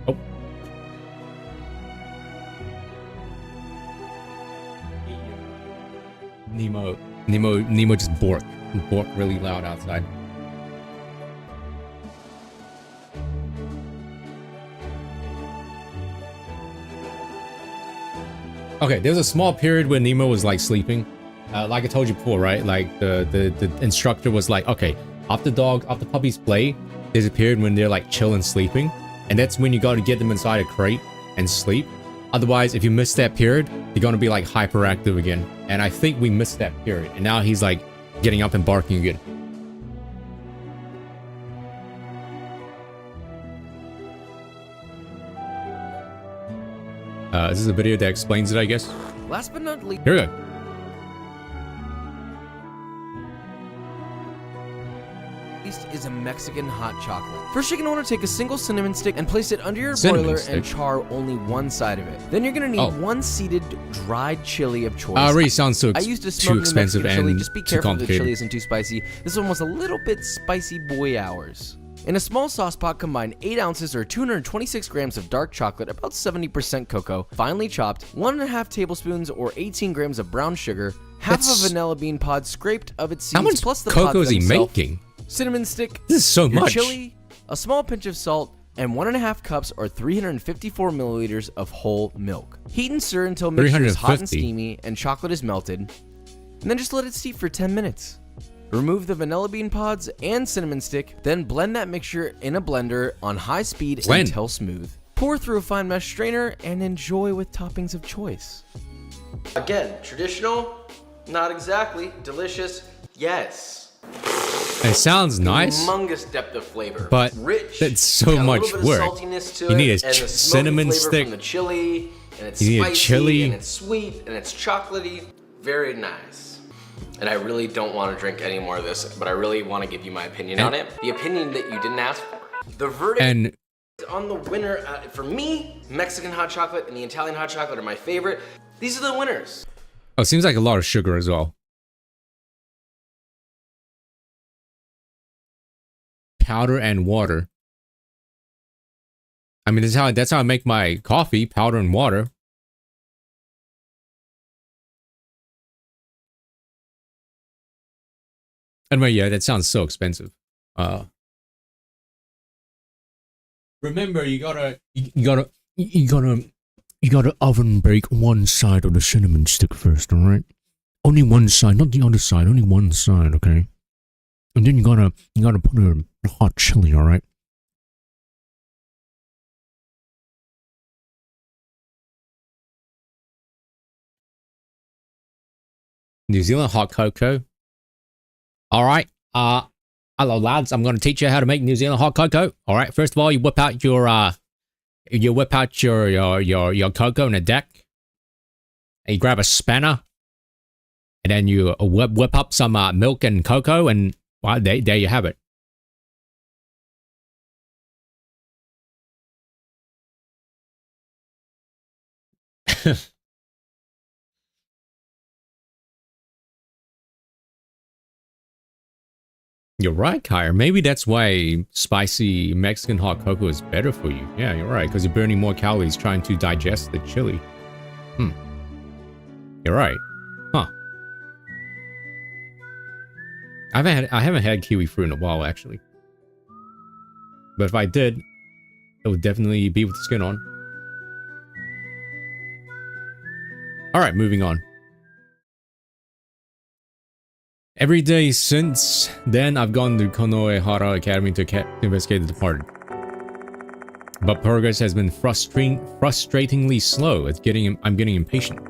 Oh. Nemo just borked really loud outside. Okay, there's a small period where Nemo was like sleeping. Like I told you before, right? Like the instructor was like, okay, after puppies play, there's a period when they're like chill and sleeping. And that's when you got to get them inside a crate and sleep. Otherwise, if you miss that period, you're going to be like hyperactive again. And I think we missed that period. And now he's like getting up and barking again. This is a video that explains it, I guess. Last but not least, here we go. Is a Mexican hot chocolate. First, you're gonna want to take a single cinnamon stick and place it under your boiler and char only one side of it. Then you're gonna need one seeded dried chili of choice. Already sounds too expensive and chili. Just be careful the chili isn't too spicy. This one was a little bit spicy boy hours. In a small sauce pot, combine 8 ounces or 226 grams of dark chocolate, about 70% cocoa, finely chopped, 1.5 tablespoons or 18 grams of brown sugar, half of a vanilla bean pod scraped of its seeds, how much plus the cocoa is he themselves, making? cinnamon stick, this is so much, chili, a small pinch of salt, and 1.5 cups or 354 milliliters of whole milk. Heat and stir until mixture is hot and steamy and chocolate is melted, and then just let it steep for 10 minutes. Remove the vanilla bean pods and cinnamon stick, then blend that mixture in a blender on high speed until smooth. Pour through a fine mesh strainer and enjoy with toppings of choice. Again, traditional, not exactly. Delicious, yes. It sounds nice. Humongous depth of flavor, but rich. It's so much work. You need a cinnamon stick. From the chili, and it's you need spicy, chili, and it's sweet, and it's chocolatey. Very nice. and I really don't want to drink any more of this, but I really want to give you my opinion on it. The opinion that you didn't ask for. The verdict on the winner, for me, Mexican hot chocolate and the Italian hot chocolate are my favorite. These are the winners. Oh, seems like a lot of sugar as well. Powder and water. I mean, that's how I make my coffee, powder and water. Anyway, yeah, that sounds so expensive. Remember, you gotta oven bake one side of the cinnamon stick first, all right? Only one side, not the other side. Only one side, okay? And then you gotta put a hot chili, all right? New Zealand hot cocoa. All right. Hello lads. I'm going to teach you how to make New Zealand hot cocoa. All right. First of all, you whip out your cocoa in a deck. And you grab a spanner, and then you whip up some milk and cocoa, and well, there you have it. You're right, Kyra. Maybe that's why spicy Mexican hot cocoa is better for you. Yeah, you're right, because you're burning more calories trying to digest the chili. You're right. Huh. I haven't had kiwi fruit in a while, actually. But if I did, it would definitely be with the skin on. Alright, moving on. Every day since then, I've gone to Konohara Academy to investigate the departed. But progress has been frustratingly slow. I'm getting impatient.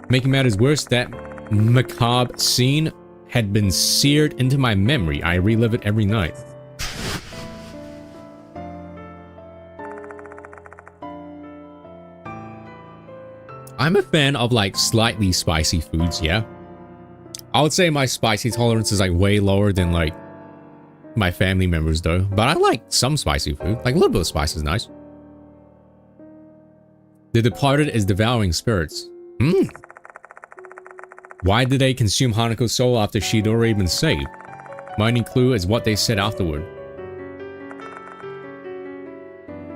Making matters worse, that macabre scene had been seared into my memory. I relive it every night. I'm a fan of like slightly spicy foods, yeah. I would say my spicy tolerance is like way lower than like my family members though. But I like some spicy food. Like a little bit of spice is nice. The departed is devouring spirits. Why did they consume Hanako's soul after she'd already been saved? My only clue is what they said afterward.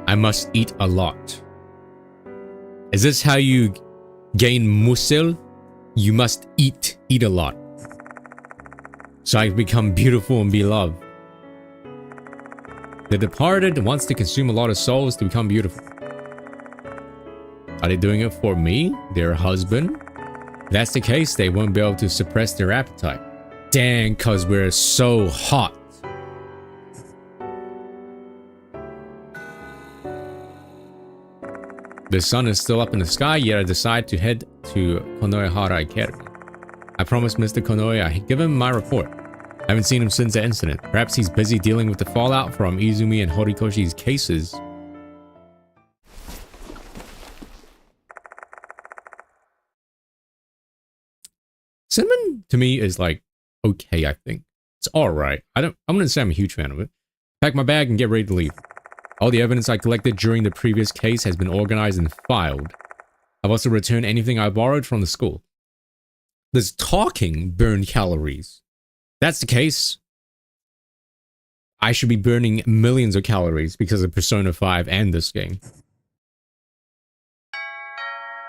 I must eat a lot. Is this how you gain muscle? You must eat a lot. So I become beautiful and beloved. The departed wants to consume a lot of souls to become beautiful. Are they doing it for me, their husband? If that's the case, they won't be able to suppress their appetite. Dang, cause we're so hot. The sun is still up in the sky, yet I decide to head to Konohara Academy. I promised Mr. Konoe I'd give him my report. I haven't seen him since the incident. Perhaps he's busy dealing with the fallout from Izumi and Horikoshi's cases. Cinnamon, to me, is like, okay, I think. It's alright. I'm gonna say I'm a huge fan of it. Pack my bag and get ready to leave. All the evidence I collected during the previous case has been organized and filed. I've also returned anything I borrowed from the school. Does talking burn calories? That's the case. I should be burning millions of calories because of Persona 5 and this game.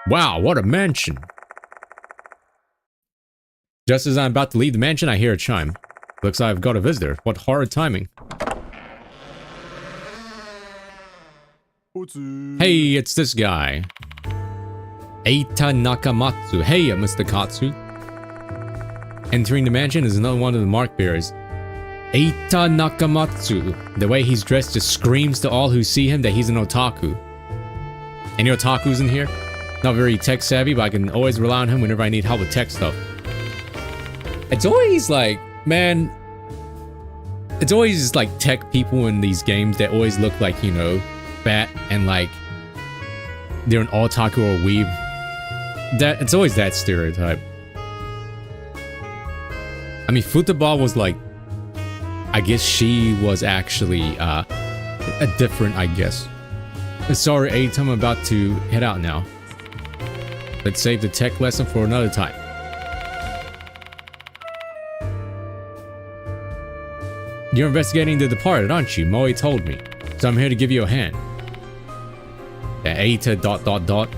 Wow, what a mansion. Just as I'm about to leave the mansion, I hear a chime. Looks like I've got a visitor. What horrid timing. Hey, it's this guy. Eita Nakamatsu. Hey, Mr. Katsu. Entering the mansion is another one of the mark bearers. Eita Nakamatsu. The way he's dressed just screams to all who see him that he's an otaku. Any otakus in here? Not very tech savvy, but I can always rely on him whenever I need help with tech stuff. It's always like, man, it's always like tech people in these games that always look like, you know, fat and like they're an otaku or a weeb. It's always that stereotype. I mean, Futaba was like, I guess she was actually a different, I guess. Sorry, Aita, I'm about to head out now. Let's save the tech lesson for another time. You're investigating The Departed, aren't you? Moe told me. So I'm here to give you a hand. Aita ...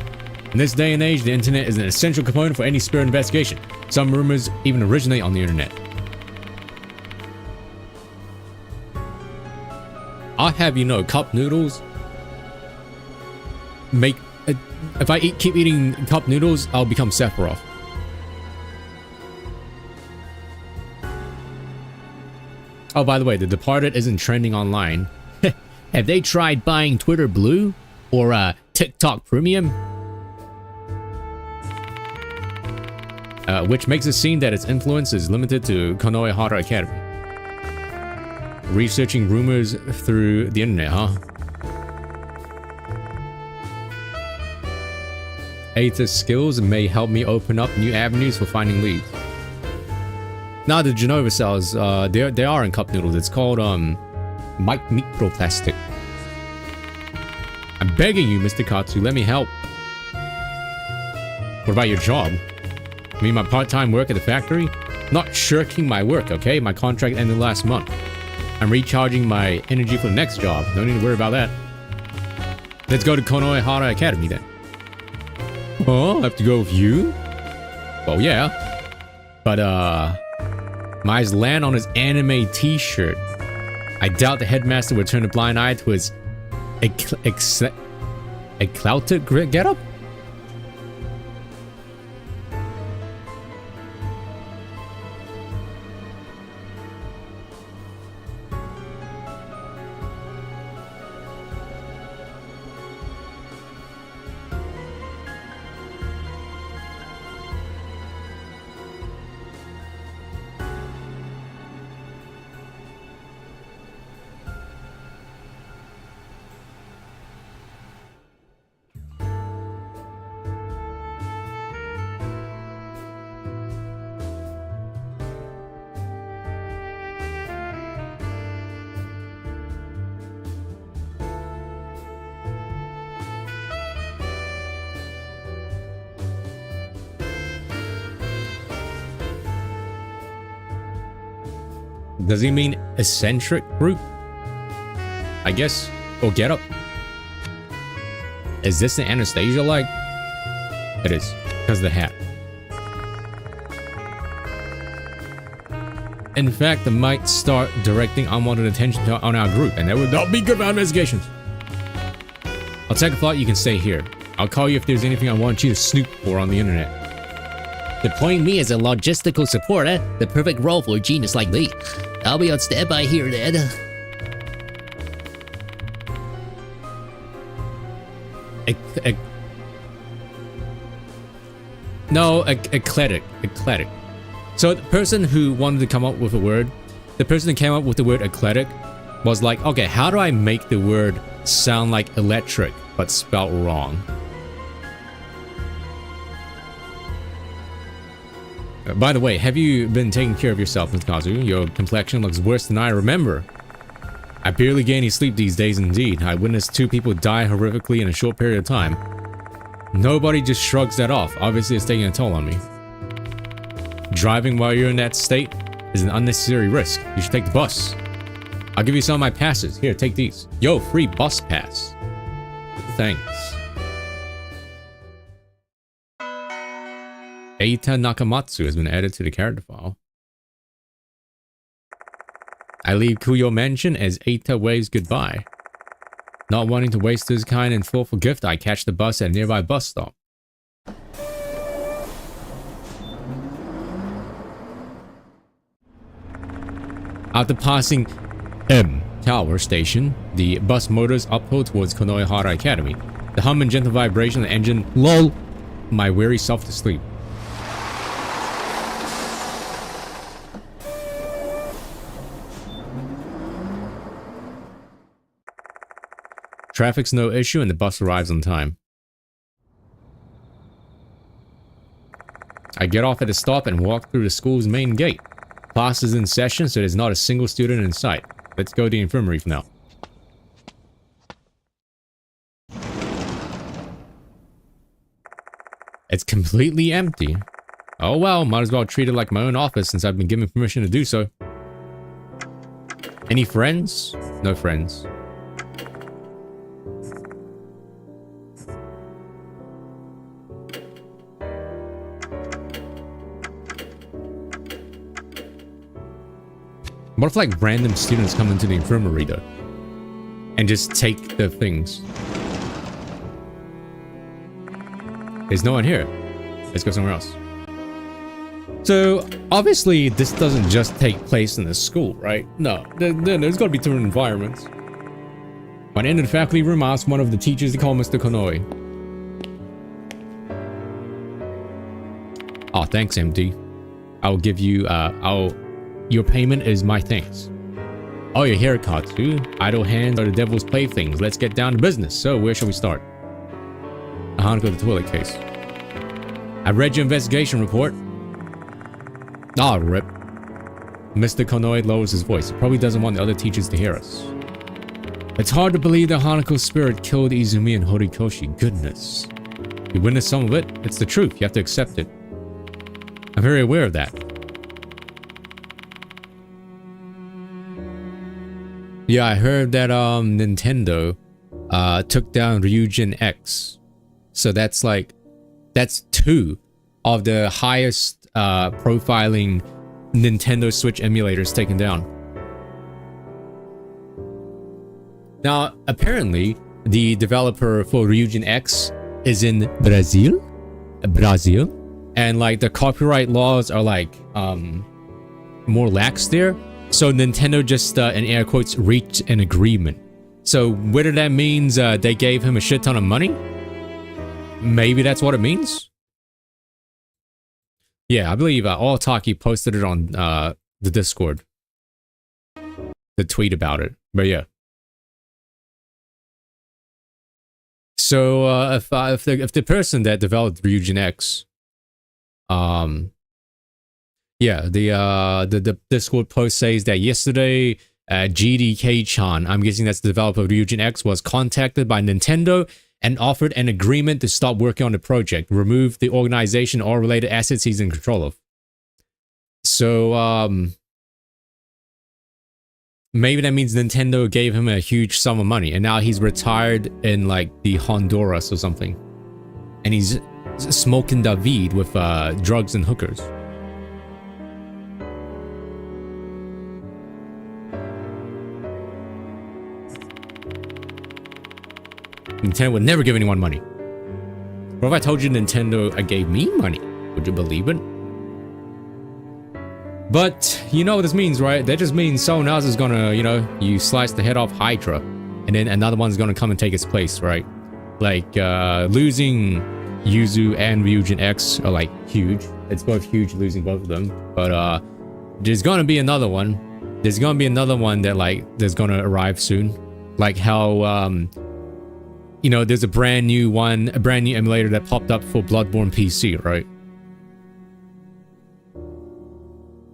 In this day and age, the internet is an essential component for any spirit investigation. Some rumors even originate on the internet. I'll have you know, cup noodles make... if I keep eating cup noodles, I'll become Sephiroth. Oh, by the way, The Departed isn't trending online. Have they tried buying Twitter Blue? Or TikTok Premium? Which makes it seem that its influence is limited to Konohara Academy. Researching rumors through the internet, huh? Aita's skills may help me open up new avenues for finding leads. Now the Genova cells, they are in cup noodles. It's called microplastic. I'm begging you, Mr. Katsu, let me help. What about your job? I mean, my part-time work at the factory? Not shirking my work, okay? My contract ended last month. I'm recharging my energy for the next job. Don't need to worry about that. Let's go to Konohara Academy then. Oh, I have to go with you? Well, yeah. But, my eyes land on his anime t-shirt. I doubt the headmaster would turn a blind eye to his eclectic getup? Does he mean eccentric group? I guess. Or get up. Is this the Anastasia like? It is, because of the hat. In fact, I might start directing unwanted attention on our group, and that would not be good for our investigations. I'll take a thought, you can stay here. I'll call you if there's anything I want you to snoop for on the internet. Deploying me as a logistical support, eh? The perfect role for a genius like me. I'll be on standby here then. No, eclectic. Eclectic. So the person who wanted to come up with a word, the person who came up with the word eclectic was like, okay, how do I make the word sound like electric, but spelled wrong? By the way, have you been taking care of yourself, Ms. Kazu? Your complexion looks worse than I remember. I barely get any sleep these days indeed. I witnessed 2 people die horrifically in a short period of time. Nobody just shrugs that off. Obviously, it's taking a toll on me. Driving while you're in that state is an unnecessary risk. You should take the bus. I'll give you some of my passes. Here, take these. Yo, free bus pass. Thanks. Eita Nakamatsu has been added to the character file. I leave Kuyo Mansion as Eita waves goodbye. Not wanting to waste this kind and thoughtful gift, I catch the bus at a nearby bus stop. After passing M Tower Station, the bus motors uphill towards Konohara Academy. The hum and gentle vibration of the engine lull my weary self to sleep. Traffic's no issue and the bus arrives on time. I get off at a stop and walk through the school's main gate. Class is in session, so there's not a single student in sight. Let's go to the infirmary for now. It's completely empty. Oh well, might as well treat it like my own office since I've been given permission to do so. Any friends? No friends. What if like random students come into the infirmary though? And just take the things? There's no one here. Let's go somewhere else. So, obviously, this doesn't just take place in the school, right? No, there's got to be different environments. When I entered the faculty room, I asked one of the teachers to call Mr. Konoe. Oh, thanks, MD. I'll give you, your payment is my thanks. Oh, your haircut too? Idle hands are the devil's playthings. Let's get down to business. So, where shall we start? Hanako, the toilet case. I read your investigation report. Ah, rip. Mr. Konoe lowers his voice. He probably doesn't want the other teachers to hear us. It's hard to believe that Hanako's spirit killed Izumi and Horikoshi. Goodness. You witnessed some of it. It's the truth. You have to accept it. I'm very aware of that. Yeah, I heard that Nintendo took down Ryujin X. So that's like, that's 2 of the highest profiling Nintendo Switch emulators taken down. Now, apparently, the developer for Ryujin X is in Brazil, and like the copyright laws are like more lax there. So Nintendo just in air quotes reached an agreement. So whether that means they gave him a shit ton of money, maybe that's what it means. Yeah, I believe All-Taki posted it on the Discord. The tweet about it. But yeah. So if the person that developed Ryujin X, yeah, the Discord post says that yesterday, GDK-chan, I'm guessing that's the developer of Ryujin X, was contacted by Nintendo and offered an agreement to stop working on the project, remove the organization or related assets he's in control of. So, maybe that means Nintendo gave him a huge sum of money, and now he's retired in, like, the Honduras or something. And he's smoking David with, drugs and hookers. Nintendo would never give anyone money. What if I told you Nintendo gave me money? Would you believe it? But you know what this means, right? That just means someone else is gonna, you know, you slice the head off Hydra, and then another one's gonna come and take its place, right? Like, losing Yuzu and Ryujin X are like huge. It's both huge losing both of them. But there's gonna be another one. There's gonna be another one that like there's gonna arrive soon. Like how you know, there's a brand new emulator that popped up for Bloodborne PC, right?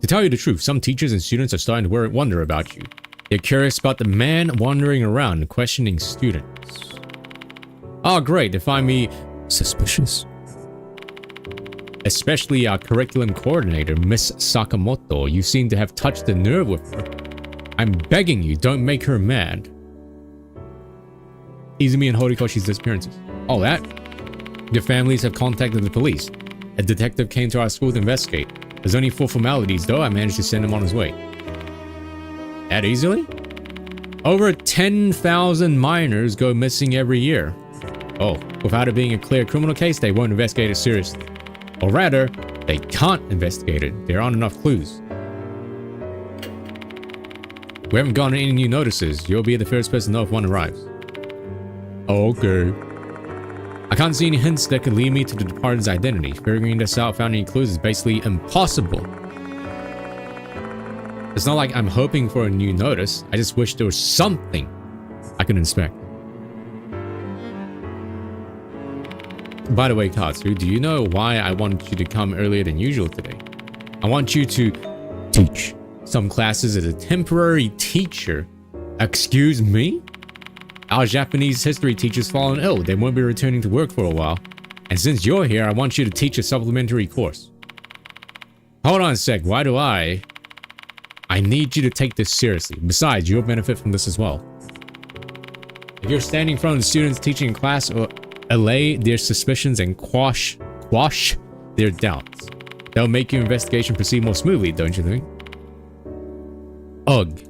To tell you the truth, some teachers and students are starting to wonder about you. They're curious about the man wandering around, questioning students. Oh, great, they find me suspicious. Especially our curriculum coordinator, Miss Sakamoto. You seem to have touched a nerve with her. I'm begging you, don't make her mad. Izumi and Horikoshi's disappearances. All that? Their families have contacted the police. A detective came to our school to investigate. There's only 4 formalities, though. I managed to send him on his way. That easily? Over 10,000 minors go missing every year. Oh, without it being a clear criminal case, they won't investigate it seriously. Or rather, they can't investigate it. There aren't enough clues. We haven't gotten any new notices. You'll be the first person to know if one arrives. Okay. I can't see any hints that could lead me to the departed's identity. Figuring this out without any clues is basically impossible. It's not like I'm hoping for a new notice. I just wish there was something I could inspect. By the way, Katsu, do you know why I wanted you to come earlier than usual today? I want you to teach. some classes as a temporary teacher. Excuse me? Our Japanese history teacher's fallen ill. They won't be returning to work for a while. And since you're here, I want you to teach a supplementary course. Hold on a sec. Why do I need you to take this seriously. Besides, you'll benefit from this as well. If you're standing in front of the students teaching a class, or allay their suspicions and quash their doubts. That'll make your investigation proceed more smoothly, don't you think? Ugh.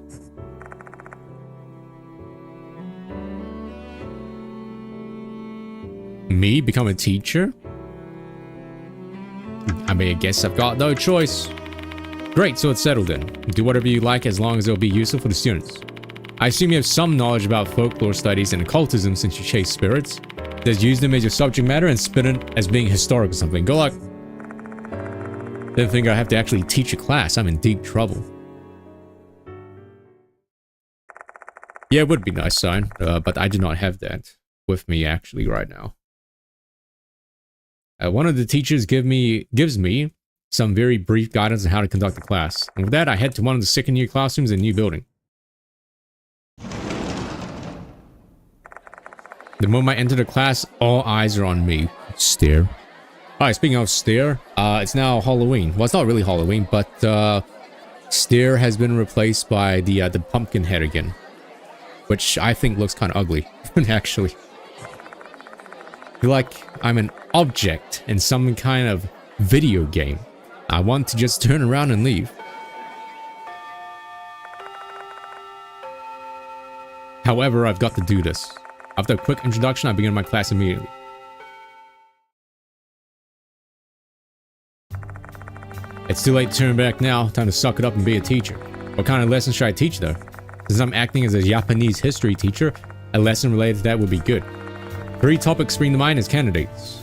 Me become a teacher? I mean, I guess I've got no choice. Great, so it's settled then. Do whatever you like as long as it'll be useful for the students. I assume you have some knowledge about folklore studies and occultism since you chase spirits. Just use them as your subject matter and spin it as being historic or something. Good luck. Didn't think I'd have to actually teach a class. I'm in deep trouble. Yeah, it would be nice, son, but I do not have that with me actually right now. One of the teachers gives me some very brief guidance on how to conduct the class. And with that, I head to one of the second-year classrooms in the new building. The moment I enter the class, all eyes are on me. Stare. Alright, speaking of stare, it's now Halloween. Well, it's not really Halloween, but stare has been replaced by the pumpkin head again. Which I think looks kind of ugly, actually. I feel like I'm an object in some kind of video game. I want to just turn around and leave. However, I've got to do this. After a quick introduction, I begin my class immediately. It's too late to turn back now. Time to suck it up and be a teacher. What kind of lesson should I teach though? Since I'm acting as a Japanese history teacher, a lesson related to that would be good. 3 topics spring to mind as candidates.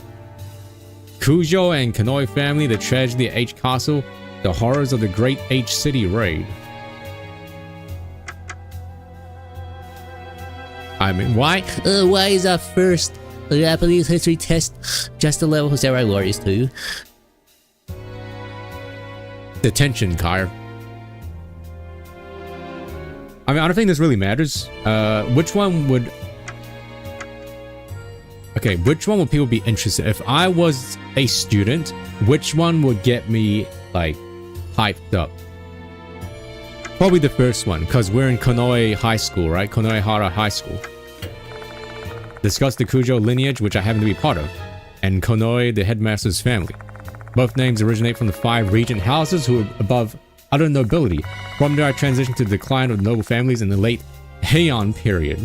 Kujo and Kanoi family, the tragedy at H Castle, the horrors of the Great H City raid. I mean, why? Why is our first Japanese history test just a level for Samurai Warriors 2? Detention, Kyre. I mean, I don't think this really matters. Which one would... Okay, which one would people be interested in? If I was a student, which one would get me, like, hyped up? Probably the first one, because we're in Konoe High School, right? Konoehara High School. Discuss the Kujo lineage, which I happen to be part of, and Konoe, the headmaster's family. Both names originate from the 5 regent houses who were above utter nobility. From there, I transitioned to the decline of noble families in the late Heian period.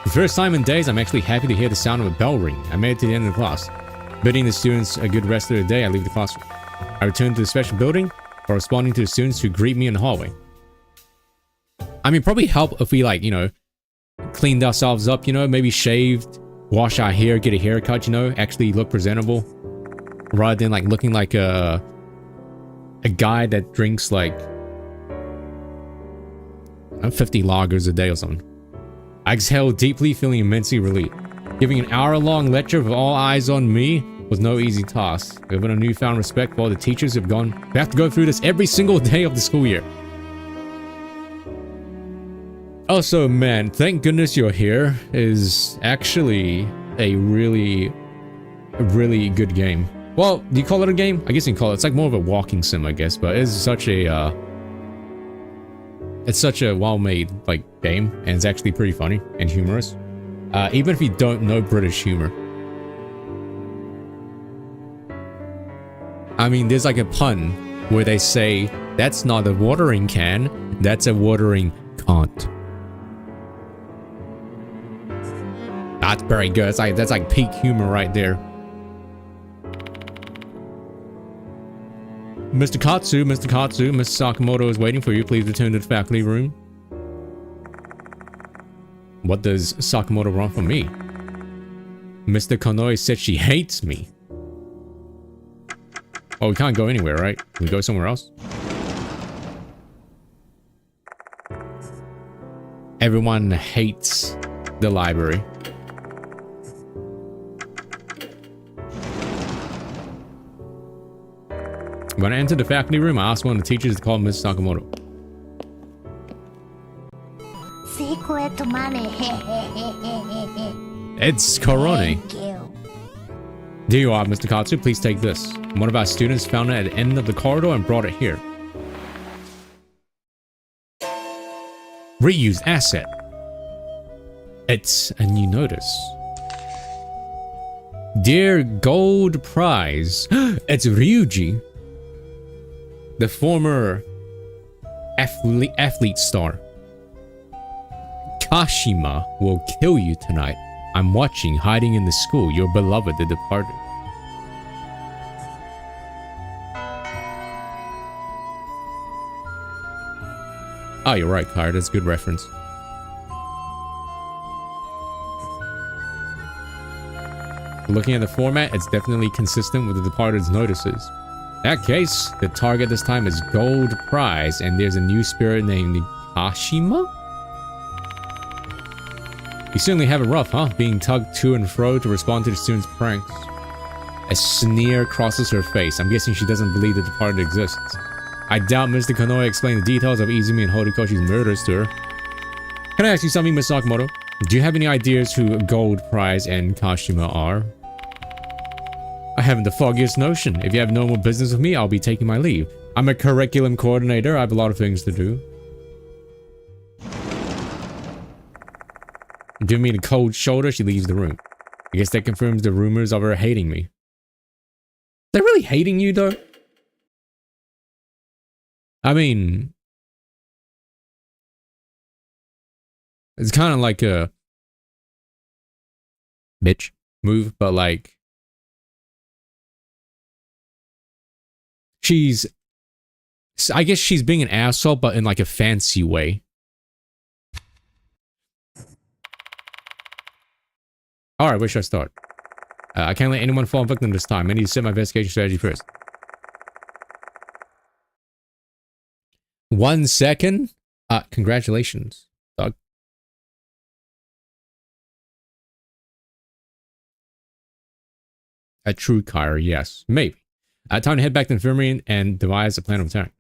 The first time in days, I'm actually happy to hear the sound of a bell ring. I made it to the end of the class. Bidding the students a good rest of the day, I leave the classroom. I return to the special building, corresponding to the students who greet me in the hallway. I mean, probably help if we, like, you know, cleaned ourselves up, you know, maybe shaved, wash our hair, get a haircut, you know, actually look presentable. Rather than, like, looking like a guy that drinks, like, 50 lagers a day or something. I exhaled deeply, feeling immensely relieved. Giving an hour-long lecture with all eyes on me was no easy task. Given a newfound respect for all the teachers who have to go through this every single day of the school year. Also, man, thank goodness you're here is actually a really good game. Well, do you call it a game? I guess you can call it. It's like more of a walking sim, I guess, but it's such a well-made, like, game, and it's actually pretty funny and humorous. Even if you don't know British humor. I mean, there's like a pun where they say, that's not a watering can, that's a watering can't. That's very good. That's like peak humor right there. Mr. Katsu, Mr. Sakamoto is waiting for you. Please return to the faculty room. What does Sakamoto want from me? Mr. Konoe said she hates me. Oh, we can't go anywhere, right? Can we go somewhere else? Everyone hates the library. When I entered the faculty room, I asked one of the teachers to call Miss Sakamoto. Secret money. It's Korone. Thank you. There you are, Mr. Katsu. Please take this. One of our students found it at the end of the corridor and brought it here. Reused asset. It's a new notice. Dear Gold Prize. It's Ryuji. The former athlete star. Kashima will kill you tonight. I'm watching, hiding in the school. Your beloved, the departed. Oh, you're right, Kyra. That's a good reference. Looking at the format, it's definitely consistent with the Departed's notices. In that case, the target this time is Gold Prize, and there's a new spirit named Kashima? You certainly have it rough, huh? Being tugged to and fro to respond to the students' pranks. A sneer crosses her face. I'm guessing she doesn't believe the Departed exists. I doubt Mr. Konoe explained the details of Izumi and Horikoshi's murders to her. Can I ask you something, Miss Sakamoto? Do you have any ideas who Gold Prize and Kashima are? I haven't the foggiest notion. If you have no more business with me, I'll be taking my leave. I'm a curriculum coordinator. I have a lot of things to do. Giving me the cold shoulder, she leaves the room. I guess that confirms the rumors of her hating me. They're really hating you, though? I mean... It's kind of like a... bitch move, but like... She's... I guess she's being an asshole, but in like a fancy way. Alright, where should I start? I can't let anyone fall victim this time. I need to set my investigation strategy first. 1 second? Congratulations, dog. A true Kyra, yes. Maybe. Time to head back to the infirmary and devise a plan of attack.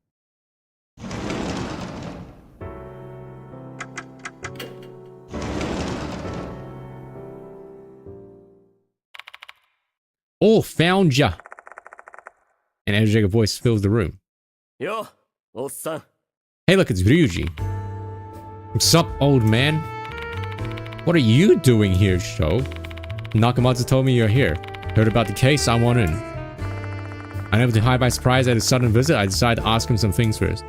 Oh, found ya! An energetic voice fills the room. Yo, old son. Hey, look, it's Ryuji. What's up, old man? What are you doing here, Sho? Nakamatsu told me you're here. Heard about the case, I want in. Unable to hide my surprise at his sudden visit, I decided to ask him some things first.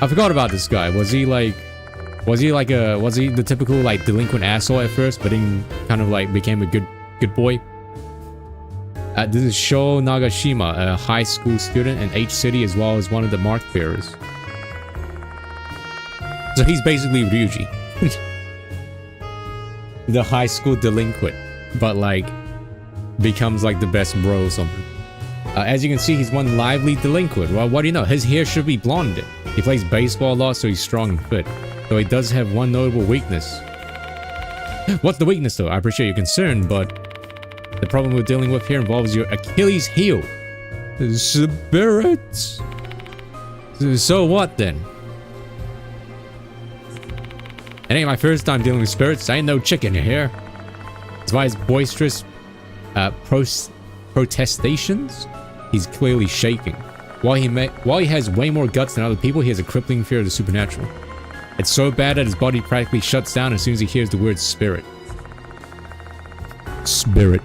I forgot about this guy. Was he the typical, like, delinquent asshole at first, but then kind of, like, became a good boy? This is Sho Nagashima, a high school student in H City, as well as one of the mark bearers. So he's basically Ryuji. The high school delinquent, but like, becomes like the best bro or something. As you can see, he's one lively delinquent. Well, what do you know? His hair should be blonde. He plays baseball a lot, so he's strong and fit. Though he does have one notable weakness. What's the weakness, though? I appreciate your concern, but the problem we're dealing with here involves your Achilles heel. Spirits. So what then? It ain't my first time dealing with spirits. I ain't no chicken here. That's why his boisterous protestations, he's clearly shaking. While he has way more guts than other people, he has a crippling fear of the supernatural. It's so bad that his body practically shuts down as soon as he hears the word spirit. Spirit.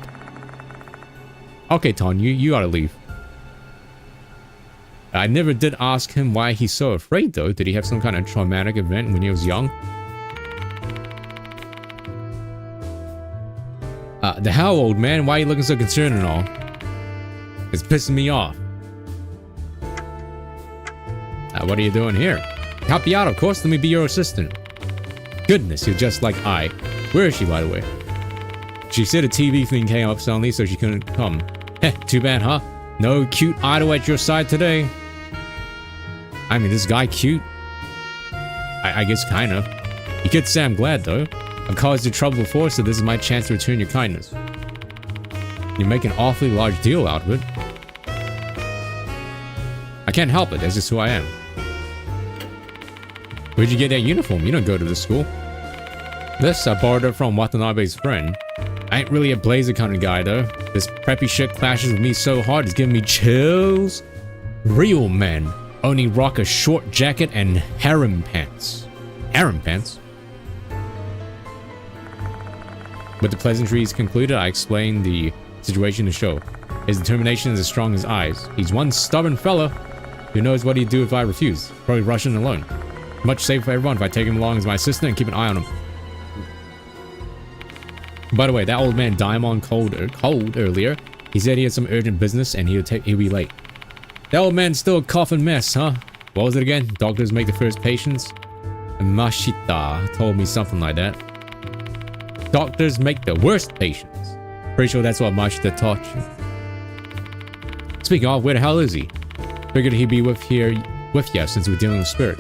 Okay, Ton, you gotta leave. I never did ask him why he's so afraid, though. Did he have some kind of traumatic event when he was young? The hell, old man? Why are you looking so concerned and all? It's pissing me off. What are you doing here? Help you out, of course. Let me be your assistant. Goodness, you're just like I. Where is she, by the way? She said a TV thing came up suddenly, so she couldn't come. Heh, too bad, huh? No cute idol at your side today. I mean, this guy cute? I guess kinda. You could say I'm glad, though. I've caused you trouble before, so this is my chance to return your kindness. You make an awfully large deal out of it. can't help it. That's just who I am. Where'd you get that uniform? You don't go to this school. This, I borrowed it from Watanabe's friend. I ain't really a blazer kind of guy, though. This preppy shit clashes with me so hard, it's giving me chills. Real men only rock a short jacket and harem pants. Harem pants? With the pleasantries concluded, I explained the situation to Sho. His determination is as strong as eyes. He's one stubborn fella who knows what he'd do if I refuse. Probably Russian alone. Much safer for everyone if I take him along as my assistant and keep an eye on him. By the way, that old man Daimon called earlier. He said he had some urgent business and he'll be late. That old man's still a coughing mess, huh? What was it again? Doctors make the first patients? Mashita told me something like that. Doctors make the worst patients. Pretty sure that's what Mashita taught you. Speaking of, where the hell is he? Figured he'd be with you since we're dealing with spirit.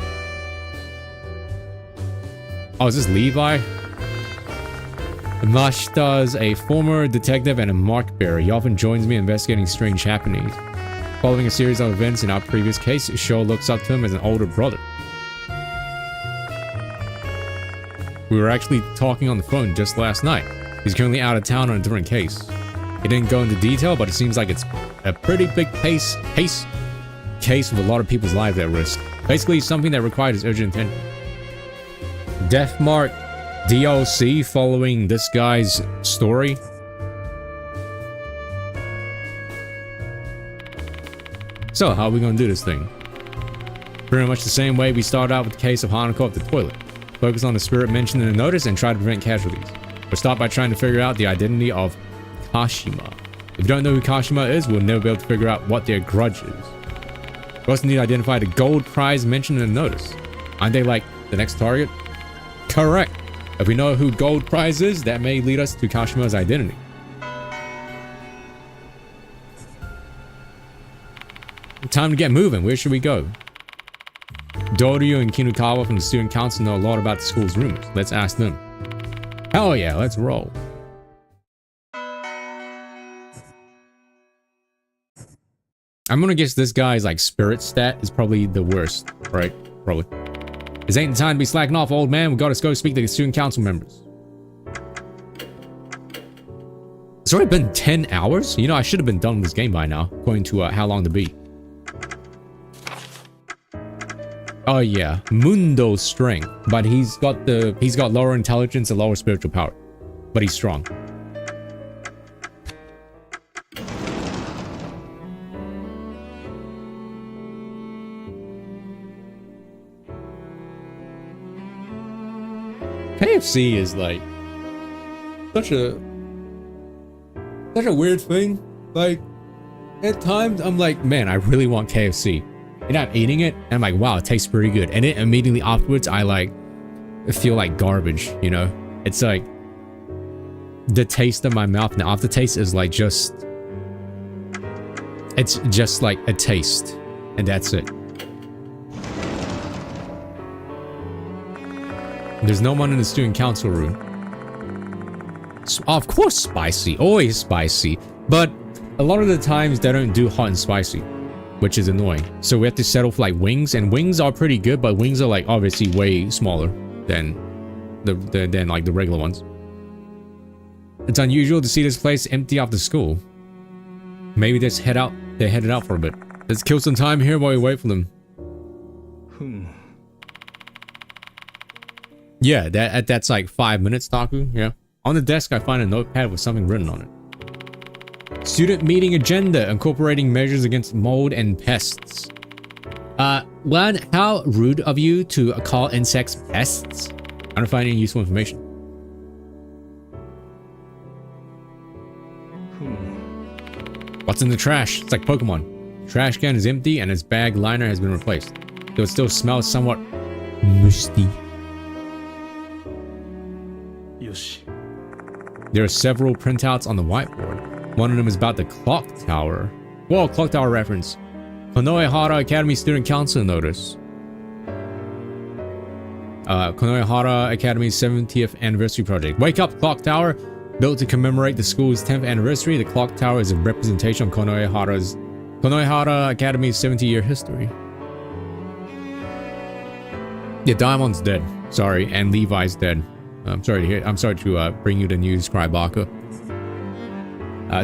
Oh, is this Levi? Mashita's a former detective and a mark bearer. He often joins me investigating strange happenings. Following a series of events in our previous case, Sho looks up to him as an older brother. We were actually talking on the phone just last night. He's currently out of town on a different case. He didn't go into detail, but it seems like it's a pretty big case with a lot of people's lives at risk. Basically, something that requires urgent attention. Death Mark DLC following this guy's story. So, how are we gonna do this thing? Pretty much the same way we started out with the case of Hanako at the toilet. Focus on the spirit mentioned in the notice and try to prevent casualties. We'll start by trying to figure out the identity of Kashima. If you don't know who Kashima is, we'll never be able to figure out what their grudge is. We also need to identify the gold prize mentioned in the notice. Aren't they like the next target? Correct. If we know who gold prize is, that may lead us to Kashima's identity. Time to get moving. Where should we go? Doryu and Kinukawa from the student council know a lot about the school's rumors. Let's ask them. Hell yeah, let's roll. I'm gonna guess this guy's like spirit stat is probably the worst, right? Probably. This ain't the time to be slacking off, old man. We gotta go speak to the student council members. It's already been 10 hours? You know, I should have been done with this game by now, according to how long to be. Oh yeah, Mundo strength, but he's got lower intelligence and lower spiritual power, but he's strong. KFC is like such a weird thing. Like at times I'm like, man, I really want KFC. And I'm eating it and I'm like, wow, it tastes pretty good. And then immediately afterwards I like feel like garbage, you know? It's like the taste of my mouth and the aftertaste is like it's just like a taste and that's it. There's no one in the student council room. Of course spicy, always spicy. But a lot of the times they don't do hot and spicy, which is annoying. So we have to settle for like wings, and wings are pretty good, but wings are like obviously way smaller than like the regular ones. It's unusual to see this place empty after school. Maybe they're headed out for a bit. Let's kill some time here while we wait for them. Yeah, that's like 5 minutes, Taku. Yeah. On the desk, I find a notepad with something written on it. Student meeting agenda incorporating measures against mold and pests. One, how rude of you to call insects pests. I don't find any useful information. What's in the trash? It's like Pokemon. Trash can is empty and its bag liner has been replaced. Though it still smells somewhat musty. There are several printouts on the whiteboard. One of them is about the clock tower. Whoa, clock tower reference. Konoehara Academy Student Council notice. Konoehara Academy's 70th anniversary project. Wake up, clock tower. Built to commemorate the school's 10th anniversary, the clock tower is a representation of Konoehara's Konohara Academy's 70-year history. Yeah, Diamond's dead. Sorry, and Levi's dead. I'm sorry to bring you the news, Crybaka.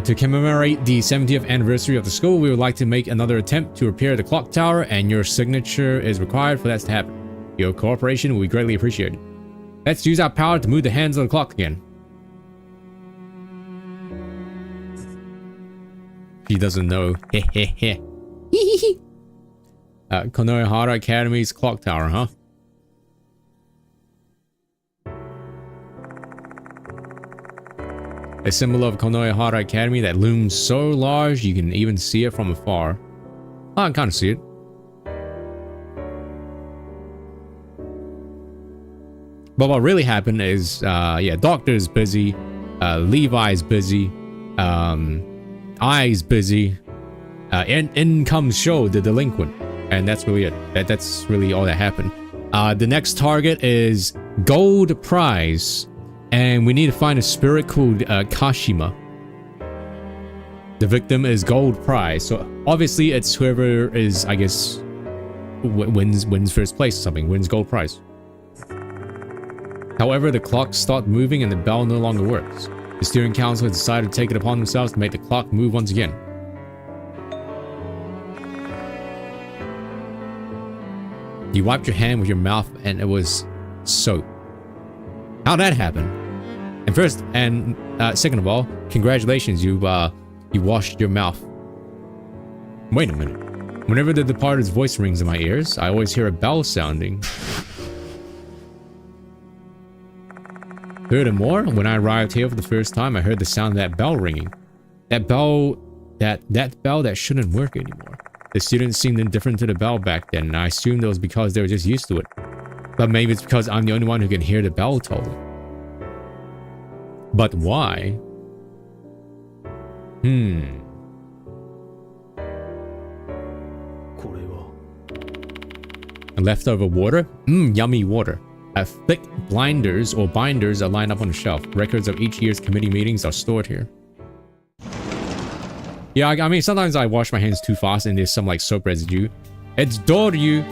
To commemorate the 70th anniversary of the school, we would like to make another attempt to repair the clock tower, and your signature is required for that to happen. Your cooperation will be greatly appreciated. Let's use our power to move the hands of the clock again. He doesn't know. Hehehe. Konohara Academy's clock tower, huh? A symbol of Konohara Academy that looms so large you can even see it from afar. Oh, I can kind of see it. But what really happened is, yeah, Doctor's busy, Levi's busy, I's busy, and in comes Sho, the delinquent. And that's really it. That's really all that happened. The next target is Gold Prize. And we need to find a spirit called Kashima. The victim is Gold Prize. So obviously it's whoever is, I guess, wins first place or something. Wins Gold Prize. However, the clock stopped moving and the bell no longer works. The steering council has decided to take it upon themselves to make the clock move once again. You wiped your hand with your mouth and it was soap. How'd that happen? And first, and second of all, congratulations, you washed your mouth. Wait a minute. Whenever the departed's voice rings in my ears, I always hear a bell sounding. Furthermore, when I arrived here for the first time, I heard the sound of that bell ringing. That bell that shouldn't work anymore. The students seemed indifferent to the bell back then, and I assumed it was because they were just used to it. But maybe it's because I'm the only one who can hear the bell tolling. But why? Leftover water? Yummy water. Thick blinders or binders are lined up on the shelf. Records of each year's committee meetings are stored here. Yeah, I mean, sometimes I wash my hands too fast and there's some like soap residue. It's Doryu!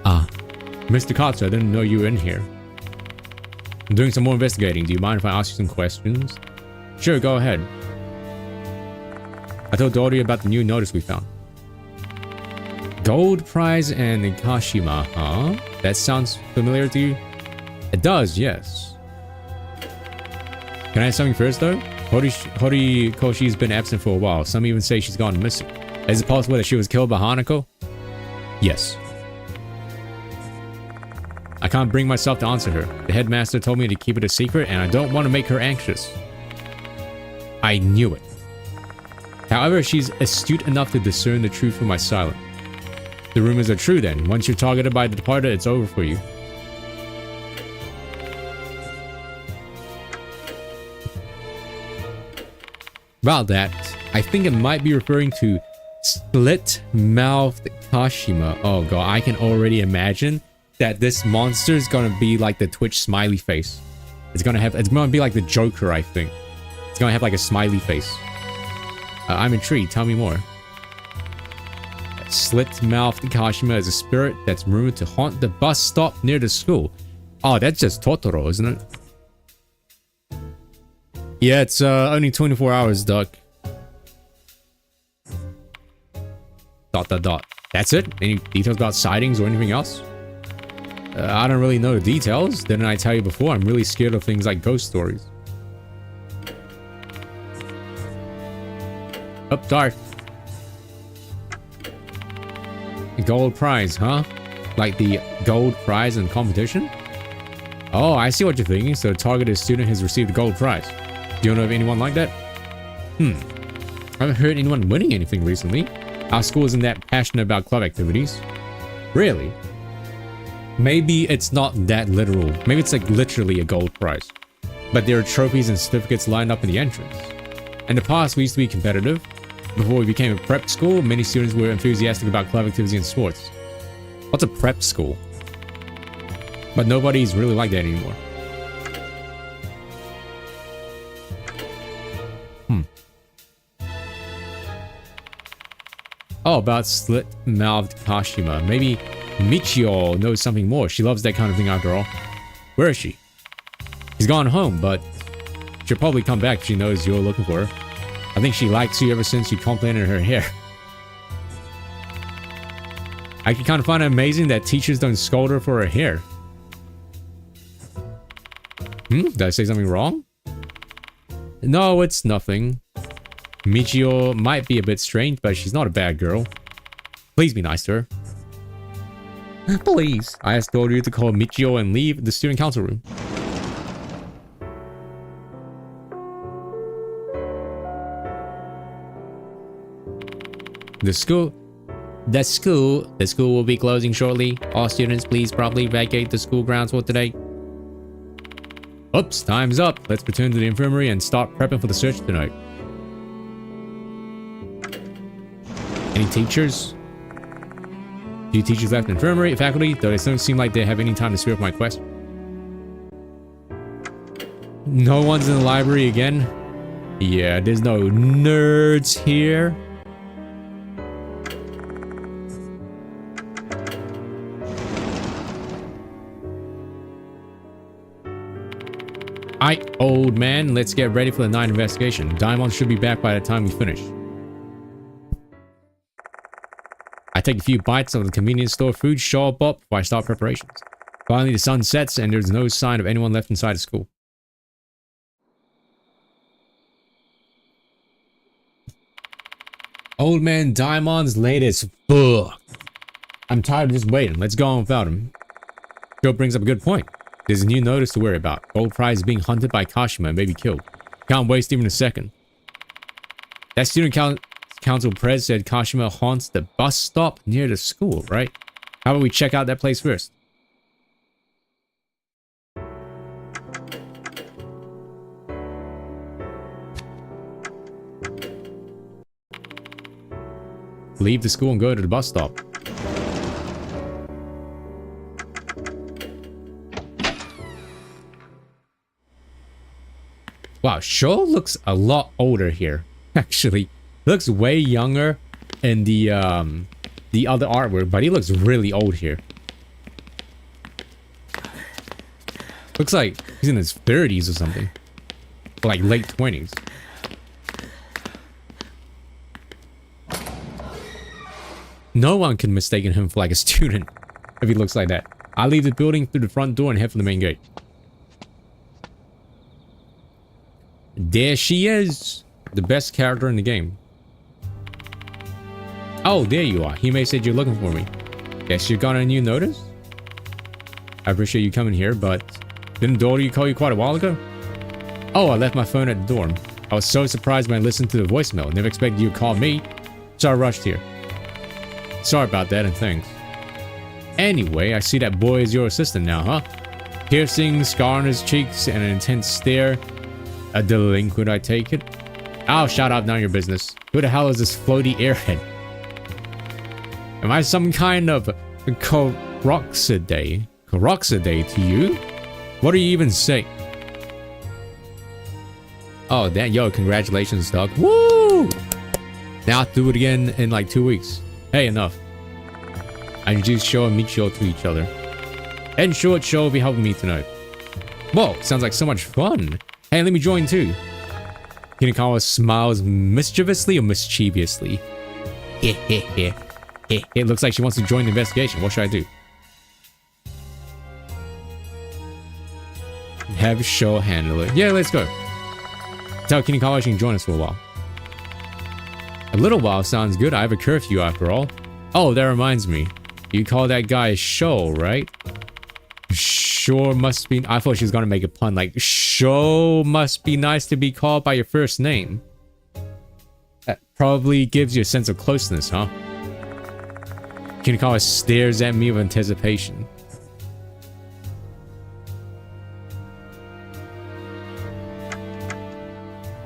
Ah, Mr. Katsu, I didn't know you were in here. I'm doing some more investigating. Do you mind if I ask you some questions? Sure, go ahead. I told Doryu about the new notice we found. Gold Prize and Kashima, huh? That sounds familiar to you? It does, yes. Can I have something first, though? Horikoshi's been absent for a while. Some even say she's gone missing. Is it possible that she was killed by Hanako? Yes. I can't bring myself to answer her. The headmaster told me to keep it a secret, and I don't want to make her anxious. I knew it. However, she's astute enough to discern the truth from my silence. The rumors are true then. Once you're targeted by the departed, it's over for you. About that, I think it might be referring to split-mouthed Kashima. Oh god, I can already imagine that this monster is gonna be like the Twitch smiley face. It's gonna be like the Joker, I think. It's gonna have like a smiley face. I'm intrigued. Tell me more. Slit-mouthed Kashima is a spirit that's rumored to haunt the bus stop near the school. Oh, that's just Totoro, isn't it? Yeah, it's only 24 hours, Duck. ... That's it? Any details about sightings or anything else? I don't really know the details. Didn't I tell you before? I'm really scared of things like ghost stories. Oh, sorry. Gold prize, huh? Like the gold prize in competition? Oh, I see what you're thinking. So the targeted student has received a gold prize. Do you know of anyone like that? I haven't heard anyone winning anything recently. Our school isn't that passionate about club activities. Really? Maybe it's not that literal. Maybe it's like literally a gold prize. But there are trophies and certificates lined up in the entrance. In the past, we used to be competitive. Before we became a prep school, many students were enthusiastic about club activities and sports. What's a prep school? But nobody's really like that anymore. know about slit-mouthed Kashima? Maybe Michio knows something more. She loves that kind of thing after all. Where is she? She's gone home, but she'll probably come back if she knows you're looking for her. I think she likes you ever since you complimented her hair. I can kind of find it amazing that teachers don't scold her for her hair. Did I say something wrong? No, it's nothing. Michio might be a bit strange, but she's not a bad girl. Please be nice to her. Please. I asked Doru to call Michio and leave the student council room. The school will be closing shortly. All students, please promptly vacate the school grounds for today. Oops, time's up. Let's return to the infirmary and start prepping for the search tonight. Any teachers? Few teachers left infirmary. Faculty, though they don't seem like they have any time to spare for my quest. No one's in the library again? Yeah, there's no nerds here. Aight, old man, let's get ready for the night investigation. Diamond should be back by the time we finish. I take a few bites of the convenience store food shop up before I start preparations. Finally, the sun sets and there's no sign of anyone left inside the school. Old man Diamond's late as fuck. I'm tired of just waiting. Let's go on without him. Joe brings up a good point. There's a new notice to worry about. Gold prize being hunted by Kashima and maybe killed. Can't waste even a second. That student council pres said Kashima haunts the bus stop near the school, right? How about we check out that place first? Leave the school and go to the bus stop. Wow, Sho looks a lot older here. Actually, looks way younger in the other artwork, but he looks really old here. Looks like he's in his 30s or something, or like late 20s. No one can mistake him for like a student if he looks like that. I leave the building through the front door and head for the main gate. There she is, the best character in the game. Oh, there you are. Hime said you're looking for me. Guess you got a new notice? I appreciate you coming here, but didn't Dory call you quite a while ago? Oh, I left my phone at the dorm. I was so surprised when I listened to the voicemail. Never expected you to call me, so I rushed here. Sorry about that and thanks. Anyway, I see that boy is your assistant now, huh? Piercing scar on his cheeks and an intense stare. A delinquent, I take it? Oh, shut up, none of your business. Who the hell is this floaty airhead? Am I some kind of Coroxidae? Coroxidae to you? What do you even say? Oh, damn, yo, congratulations, dog. Woo! Now I'll do it again in like 2 weeks. Hey, enough. I introduced Sho and Michio to each other. And short, Sho will be helping me tonight. Whoa, sounds like so much fun. Hey, let me join too. Hinakawa smiles mischievously or mischievously. It looks like she wants to join the investigation. What should I do? Have Sho handle it. Yeah, let's go. Tell Kinikawa she can join us for a while. A little while sounds good. I have a curfew after all. Oh, that reminds me. You call that guy Sho, right? Sure must be... I thought she was gonna make a pun like, Sho must be nice to be called by your first name. That probably gives you a sense of closeness, huh? Kinikawa stares at me with anticipation.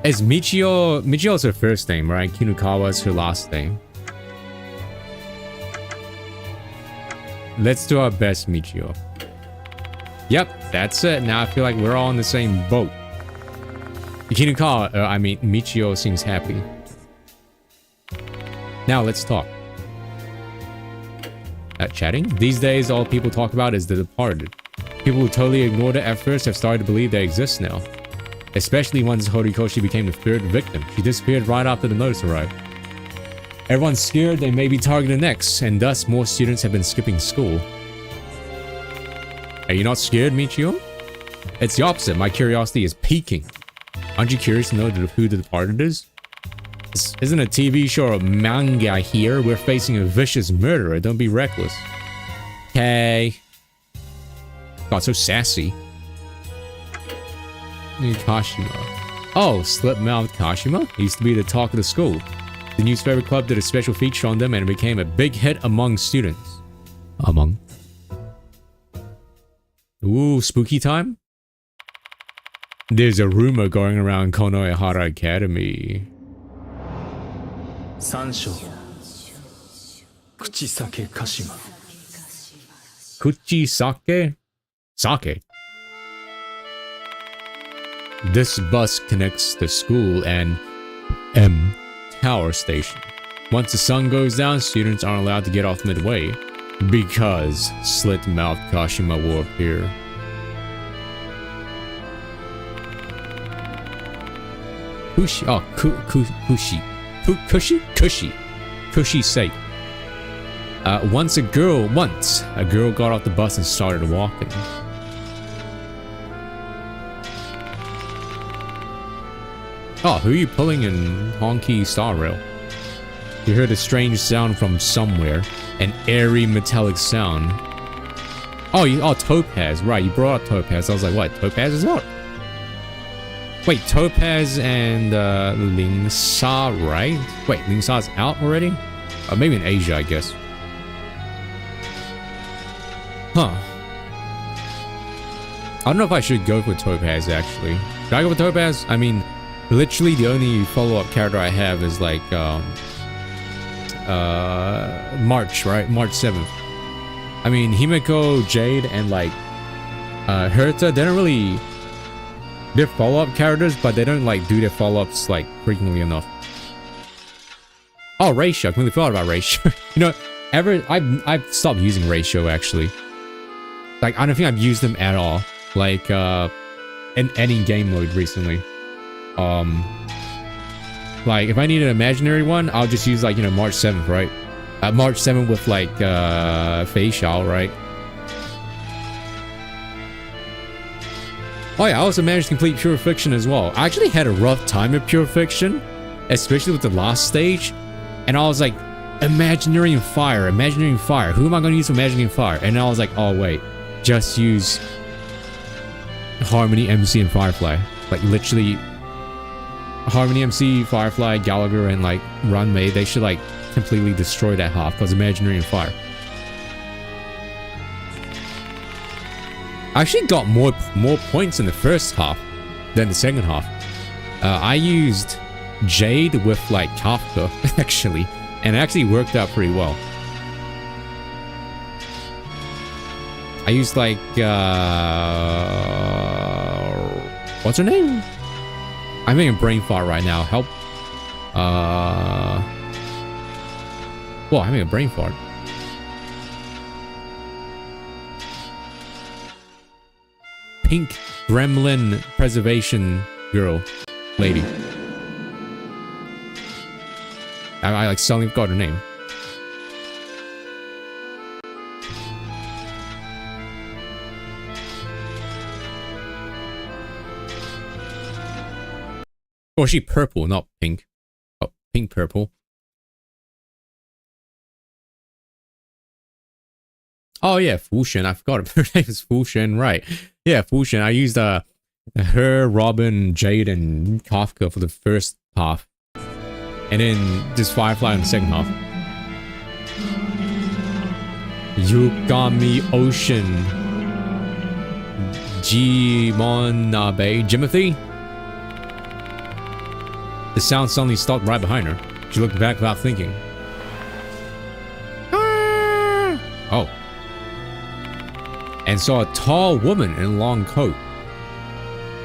Is Michio's her first name, right? Kinikawa's her last name. Let's do our best, Michio. Yep, that's it. Now I feel like we're all in the same boat. Kinikawa, Michio seems happy. Now let's talk. chatting. These days, all people talk about is The Departed. People who totally ignored it at first have started to believe they exist now. Especially once Horikoshi became the third victim. She disappeared right after the notice arrived. Everyone's scared they may be targeted next, and thus more students have been skipping school. Are you not scared, Michio? It's the opposite. My curiosity is peaking. Aren't you curious to know who the Departed is? This isn't a TV show or a manga here. We're facing a vicious murderer. Don't be reckless. Okay. God, so sassy. Kashima. Oh, slip-mouthed Kashima? He used to be the talk of the school. The newspaper club did a special feature on them and it became a big hit among students. Ooh, spooky time? There's a rumor going around Konoehara Academy. Sansho. Kuchisake Kashima. Kuchisake? Sake. This bus connects the school and M Tower Station. Once the sun goes down, students aren't allowed to get off midway because slit-mouthed Kashima will appear. Kushi. Oh, Kushi. Kushi sake. Once a girl got off the bus and started walking. Oh, who are you pulling in Honky Star Rail? You heard a strange sound from somewhere. An airy metallic sound. Oh, Topaz. Right, you brought up Topaz. I was like, what? Topaz is out? Wait, Topaz and Lingsa, right? Wait, Lingsa's out already? Maybe in Asia, I guess. Huh. I don't know if I should go for Topaz, actually. Should I go for Topaz? I mean, literally the only follow-up character I have is like, March, right? March 7th. I mean, Himeko, Jade, and like, Herta, they don't really... They're follow-up characters, but they don't like do their follow-ups like frequently enough. Oh, Ratio. I completely forgot about Ratio. You know, I've stopped using Ratio actually. Like, I don't think I've used them at all. Like, in any game mode recently. Like, if I need an imaginary one, I'll just use like, you know, March 7th, right? March 7th with like, Fei Xiao, right? Oh yeah, I also managed to complete Pure Fiction as well. I actually had a rough time at Pure Fiction, especially with the last stage. And I was like, Imaginary and Fire. Who am I going to use for Imaginary and Fire? And I was like, oh wait, just use Harmony, MC, and Firefly. Like literally, Harmony, MC, Firefly, Gallagher, and like Runmei, they should like completely destroy that half because Imaginary and Fire. I actually got more points in the first half than the second half. I used Jade with like Kafka actually, and it actually worked out pretty well. I used like what's her name? I'm having a brain fart right now. Help. Well, I'm having a brain fart. Pink gremlin preservation girl lady. I like suddenly forgot her name. Or is she purple, not pink? Oh, pink purple. Oh yeah, Fushin. I forgot her name is Fushin, right. Yeah, Fushin. I used her, Robin, Jade, and Kafka for the first half. And then just Firefly in the second half. Yukami Ocean. Jimonabe. Jimothy? The sound suddenly stopped right behind her. She looked back without thinking. Oh. And saw a tall woman in a long coat.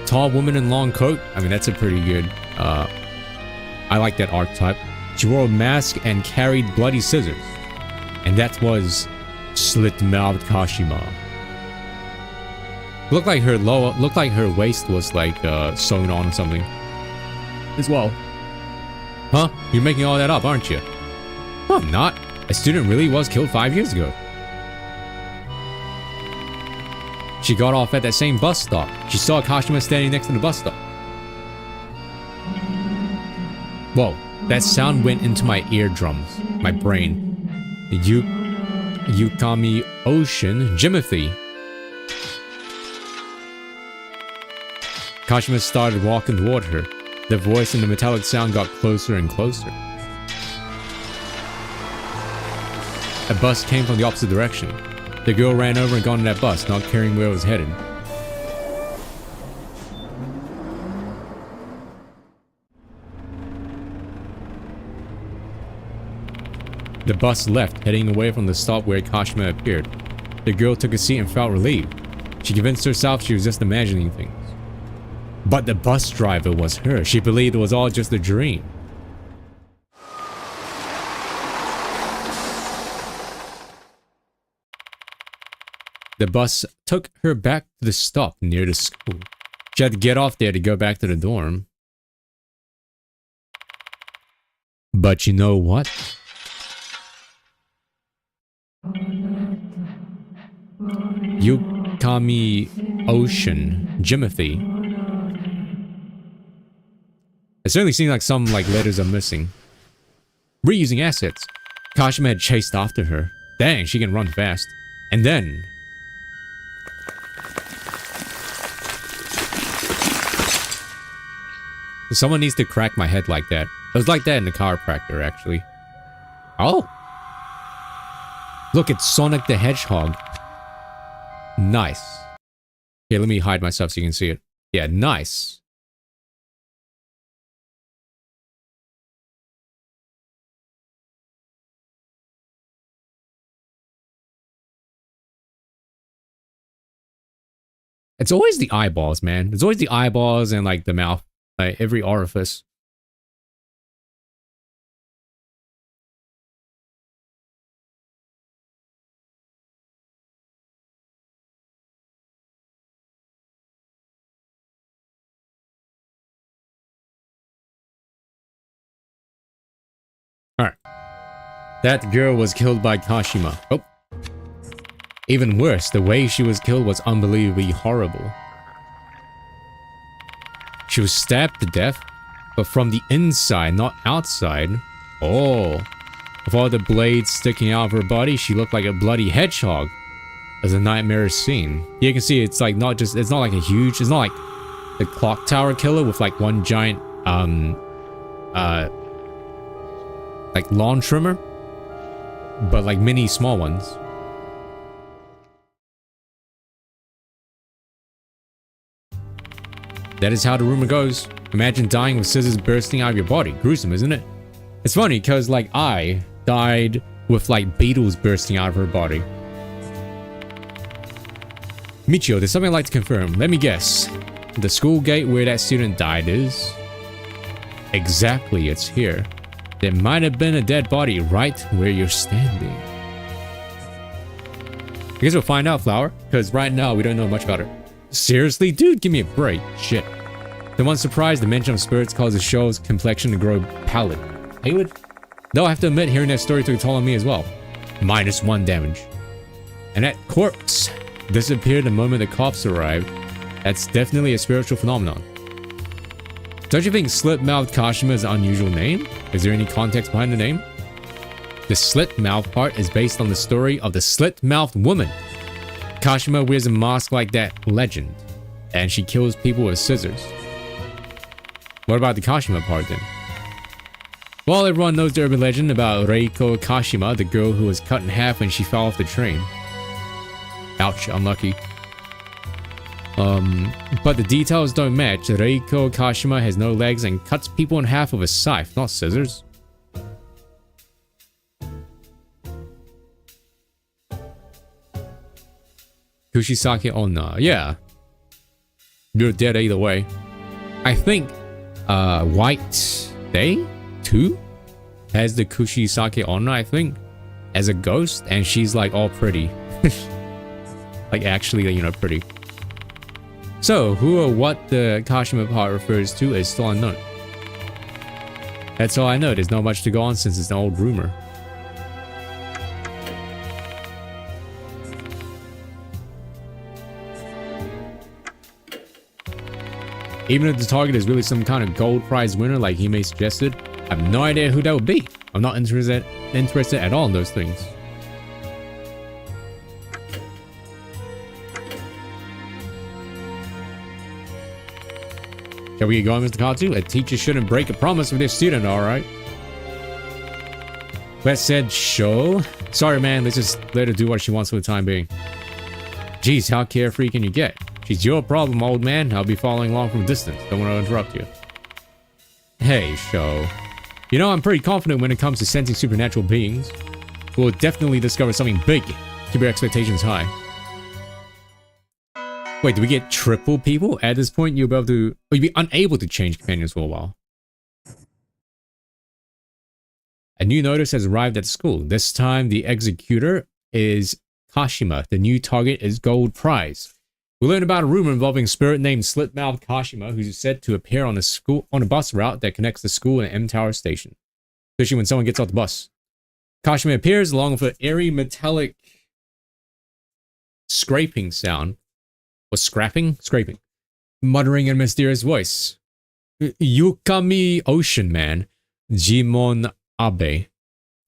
Tall woman in long coat? I mean, that's a pretty good, I like that archetype. She wore a mask and carried bloody scissors. And that was Slit-mouthed Kashima. Looked like her waist was like sewn on or something. As well. Huh? You're making all that up, aren't you? No, I'm not. A student really was killed 5 years ago. She got off at that same bus stop. She saw Kashima standing next to the bus stop. Whoa, that sound went into my eardrums, my brain. Yukami Ocean, Jimothy. Kashima started walking toward her. The voice and the metallic sound got closer and closer. A bus came from the opposite direction. The girl ran over and got on that bus, not caring where it was headed. The bus left, heading away from the stop where Kashima appeared. The girl took a seat and felt relieved. She convinced herself she was just imagining things. But the bus driver was her. She believed it was all just a dream. The bus took her back to the stop near the school. She had to get off there to go back to the dorm. But you know what? Yukami Ocean, Jimothy. It certainly seems like some letters are missing. Reusing assets. Kashima had chased after her. Dang, she can run fast. And then... someone needs to crack my head like that. It was like that in the chiropractor, actually. Oh! Look, it's Sonic the Hedgehog. Nice. Here, let me hide myself so you can see it. Yeah, nice. It's always the eyeballs, man. It's always the eyeballs and the mouth. Every orifice. Alright. That girl was killed by Kashima. Oh. Even worse, the way she was killed was unbelievably horrible. She was stabbed to death, but from the inside, not outside. Oh. With all the blades sticking out of her body, she looked like a bloody hedgehog. As a nightmare scene. You can see it's it's not like a huge, it's not like the clock tower killer with one giant, lawn trimmer. But many small ones. That is how the rumor goes. Imagine dying with scissors bursting out of your body. Gruesome, isn't it? It's funny, because, I died with, beetles bursting out of her body. Michio, there's something I'd like to confirm. Let me guess. The school gate where that student died is... exactly, it's here. There might have been a dead body right where you're standing. I guess we'll find out, Flower, because right now we don't know much about her. Seriously? Dude, give me a break. Shit. The one surprised the mention of spirits causes Sho's complexion to grow pallid. Haywood? Though I have to admit, hearing that story took a toll on me as well. -1 damage. And that corpse disappeared the moment the cops arrived. That's definitely a spiritual phenomenon. Don't you think Slit-mouthed Kashima is an unusual name? Is there any context behind the name? The slit-mouth part is based on the story of the slit-mouthed woman. Kashima wears a mask like that legend, and she kills people with scissors. What about the Kashima part then? Well, everyone knows the urban legend about Reiko Kashima, the girl who was cut in half when she fell off the train. Ouch, unlucky. But the details don't match. Reiko Kashima has no legs and cuts people in half with a scythe, not scissors. Kushisake Onna, yeah. You're dead either way. I think, White Day 2 has the Kushisake Onna, I think. as a ghost, and she's like all pretty. Like actually, you know, pretty. So, who or what the Kashima part refers to is still unknown. That's all I know. There's not much to go on since it's an old rumor. Even if the target is really some kind of gold prize winner like Hime suggested, I have no idea who that would be. I'm not interested at all in those things. Shall we get going, Mr. Katsu? A teacher shouldn't break a promise with their student, alright? That said, show. Sorry, man. Let's just let her do what she wants for the time being. Jeez, how carefree can you get? She's your problem, old man. I'll be following along from a distance. Don't want to interrupt you. Hey, show. You know, I'm pretty confident when it comes to sensing supernatural beings. We'll definitely discover something big. Keep your expectations high. Wait, do we get triple people? At this point, you'll be able to... Or you'll be unable to change companions for a while. A new notice has arrived at the school. This time, the executor is Kashima. The new target is gold prize. We learned about a rumor involving a spirit named Slitmouth Kashima, who's said to appear on a bus route that connects the school and M Tower station. Especially when someone gets off the bus. Kashima appears along with an eerie metallic scraping sound. Or scrapping? Scraping. Muttering in a mysterious voice. Yukami Ocean Man. Jimon Abe.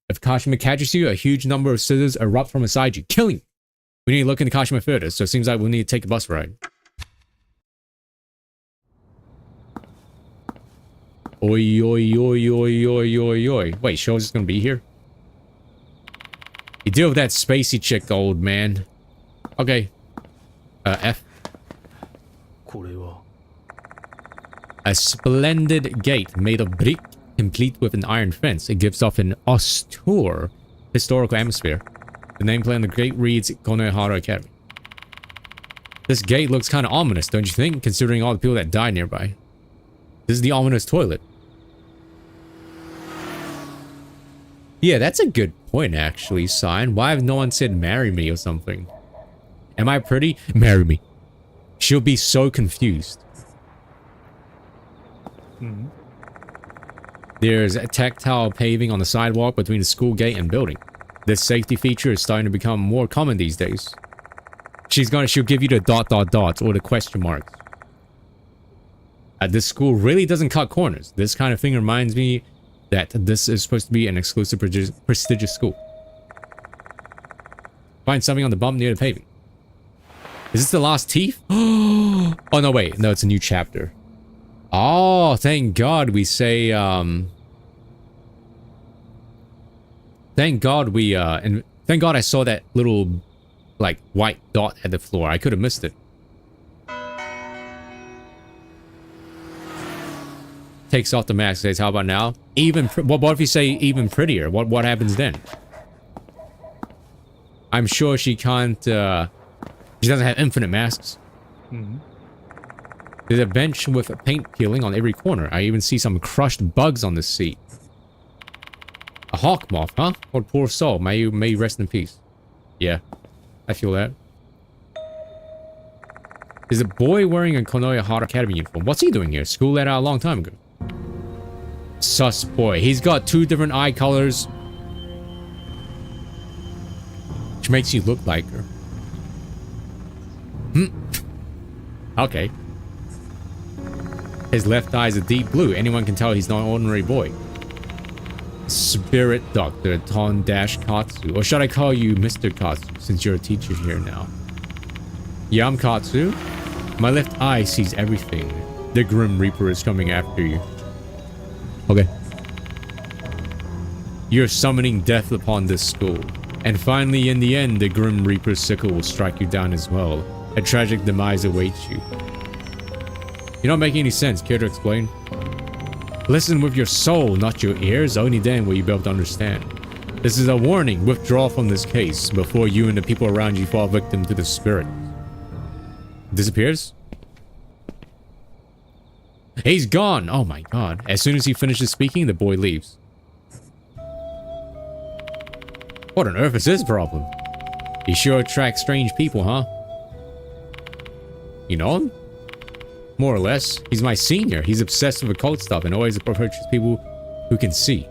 If Kashima catches you, a huge number of scissors erupt from inside you, killing you. We need to look into Kashima further, so it seems like we'll need to take a bus ride. Oi, oi, oi, oi, oi, oi, oi. Wait, Show's just gonna be here? You deal with that spacey chick, old man. Okay. F. A splendid gate made of brick, complete with an iron fence. It gives off an austere historical atmosphere. The nameplate on the gate reads Konohara Academy. This gate looks kind of ominous, don't you think? Considering all the people that died nearby. This is the ominous toilet. Yeah, that's a good point, actually, Sign. Why have no one said marry me or something? Am I pretty? Marry me. She'll be so confused. There's a tactile paving on the sidewalk between the school gate and building. This safety feature is starting to become more common these days. She'll give you the ... or the question marks. This school really doesn't cut corners. This kind of thing reminds me that this is supposed to be an exclusive prestigious school. Find something on the bump near the paving. Is this the last teeth? Oh no, wait. No, it's a new chapter. Oh, thank God we say, thank God we, and thank God I saw that little, like, white dot at the floor. I could have missed it. Takes off the mask, says, how about now? What if you say even prettier? What happens then? I'm sure she can't, she doesn't have infinite masks. There's a bench with paint peeling on every corner. I even see some crushed bugs on the seat. A hawk moth, huh? What poor soul. May you rest in peace. Yeah, I feel that. There's a boy wearing a Konohara Academy uniform. What's he doing here? School let out a long time ago. Sus boy. He's got 2 different eye colors. Which makes you look like her. Okay. His left eye is a deep blue. Anyone can tell he's not an ordinary boy. Spirit Doctor Ton-Katsu. Or should I call you Mr. Katsu, since you're a teacher here now? Yeah, I'm Katsu. My left eye sees everything. The Grim Reaper is coming after you. Okay. You're summoning death upon this school. And finally, in the end, the Grim Reaper's sickle will strike you down as well. A tragic demise awaits you. You're not making any sense. Care to explain? Listen with your soul, not your ears. Only then will you be able to understand. This is a warning. Withdraw from this case before you and the people around you fall victim to the spirit. Disappears? He's gone! Oh my god. As soon as he finishes speaking, the boy leaves. What on earth is his problem? He sure attracts strange people, huh? You know him? More or less. He's my senior. He's obsessed with occult stuff and always approaches people who can see.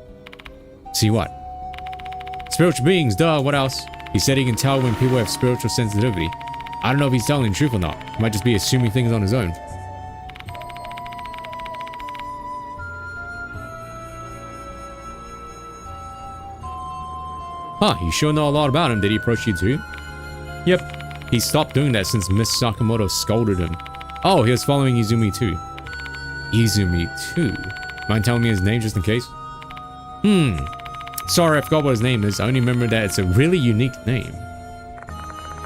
See what? Spiritual beings, duh, what else? He said he can tell when people have spiritual sensitivity. I don't know if he's telling the truth or not. He might just be assuming things on his own. Huh, you sure know a lot about him. Did he approach you too? Yep. He stopped doing that since Miss Sakamoto scolded him. Oh, he was following Izumi too. Izumi too? Mind telling me his name just in case? Sorry, I forgot what his name is. I only remember that it's a really unique name.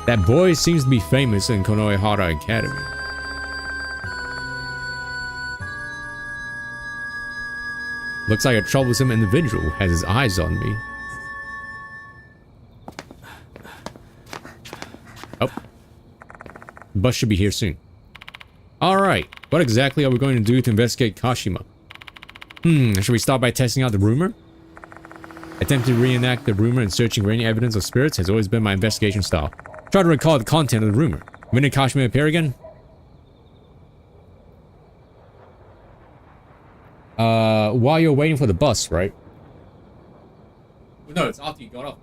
That boy seems to be famous in Konohara Academy. Looks like a troublesome individual has his eyes on me. Oh. The bus should be here soon. Alright, what exactly are we going to do to investigate Kashima? Should we start by testing out the rumor? Attempting to reenact the rumor and searching for any evidence of spirits has always been my investigation style. Try to recall the content of the rumor. When did Kashima appear again? While you're waiting for the bus, right? No, it's after you got off.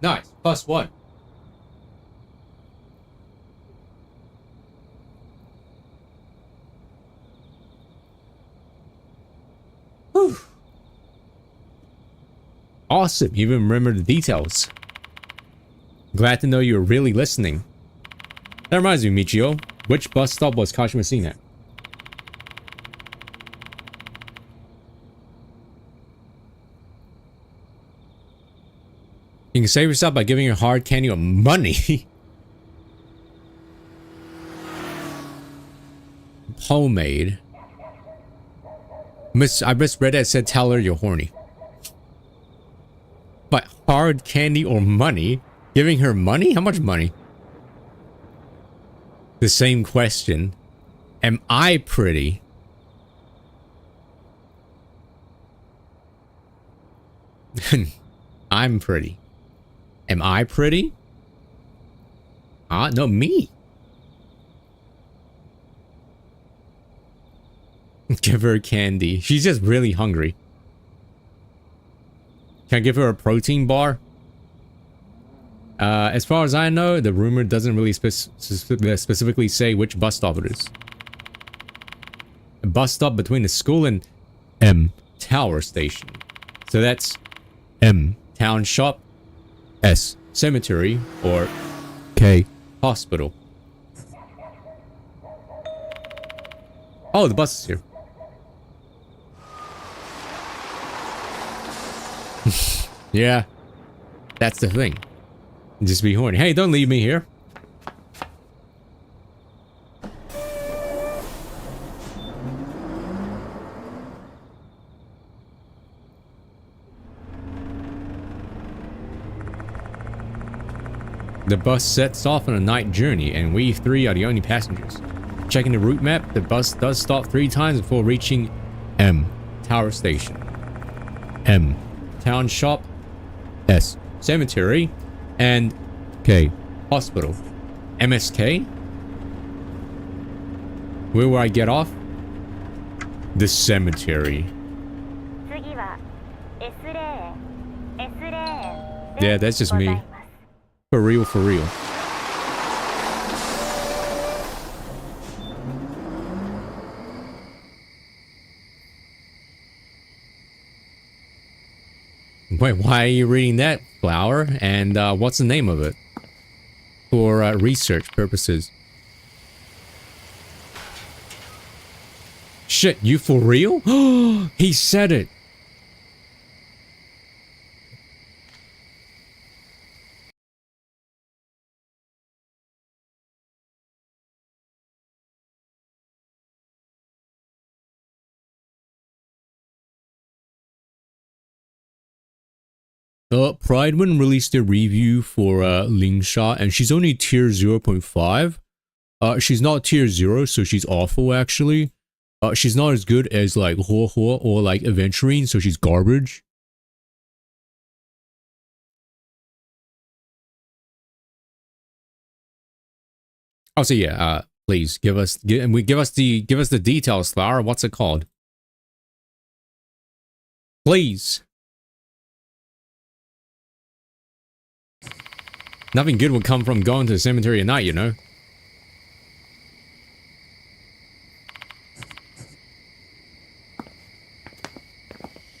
Nice. +1. Whew. Awesome. You even remember the details. Glad to know you were really listening. That reminds me, Michio. Which bus stop was Kashima seen at? You can save yourself by giving her hard candy or money. Homemade. I just read that, it said tell her you're horny. But hard candy or money? Giving her money? How much money? The same question. Am I pretty? I'm pretty. Am I pretty? No, me. Give her candy. She's just really hungry. Can I give her a protein bar? As far as I know, the rumor doesn't really specifically say which bus stop it is. A bus stop between the school and M Tower Station. So that's M Town Shop, S Cemetery, or K Hospital. Oh, the bus is here. Yeah, that's the thing. Just be horny. Hey, don't leave me here. The bus sets off on a night journey, and we three are the only passengers. Checking the route map, the bus does stop 3 times before reaching M Tower Station, M Town Shop, S Cemetery, and K Hospital. MSK? Where will I get off? The cemetery. Yeah, that's just me. For real, for real. Wait, why are you reading that, Flower? And what's the name of it? For research purposes. Shit, you for real? He said it. Prideman released a review for Lingsha, and she's only tier 0.5. She's not tier 0, so she's awful actually. She's not as good as like Hua Hua or like Aventurine, so she's garbage. Oh, so yeah, please give us the details, Flower. What's it called? Please. Nothing good would come from going to the cemetery at night, you know.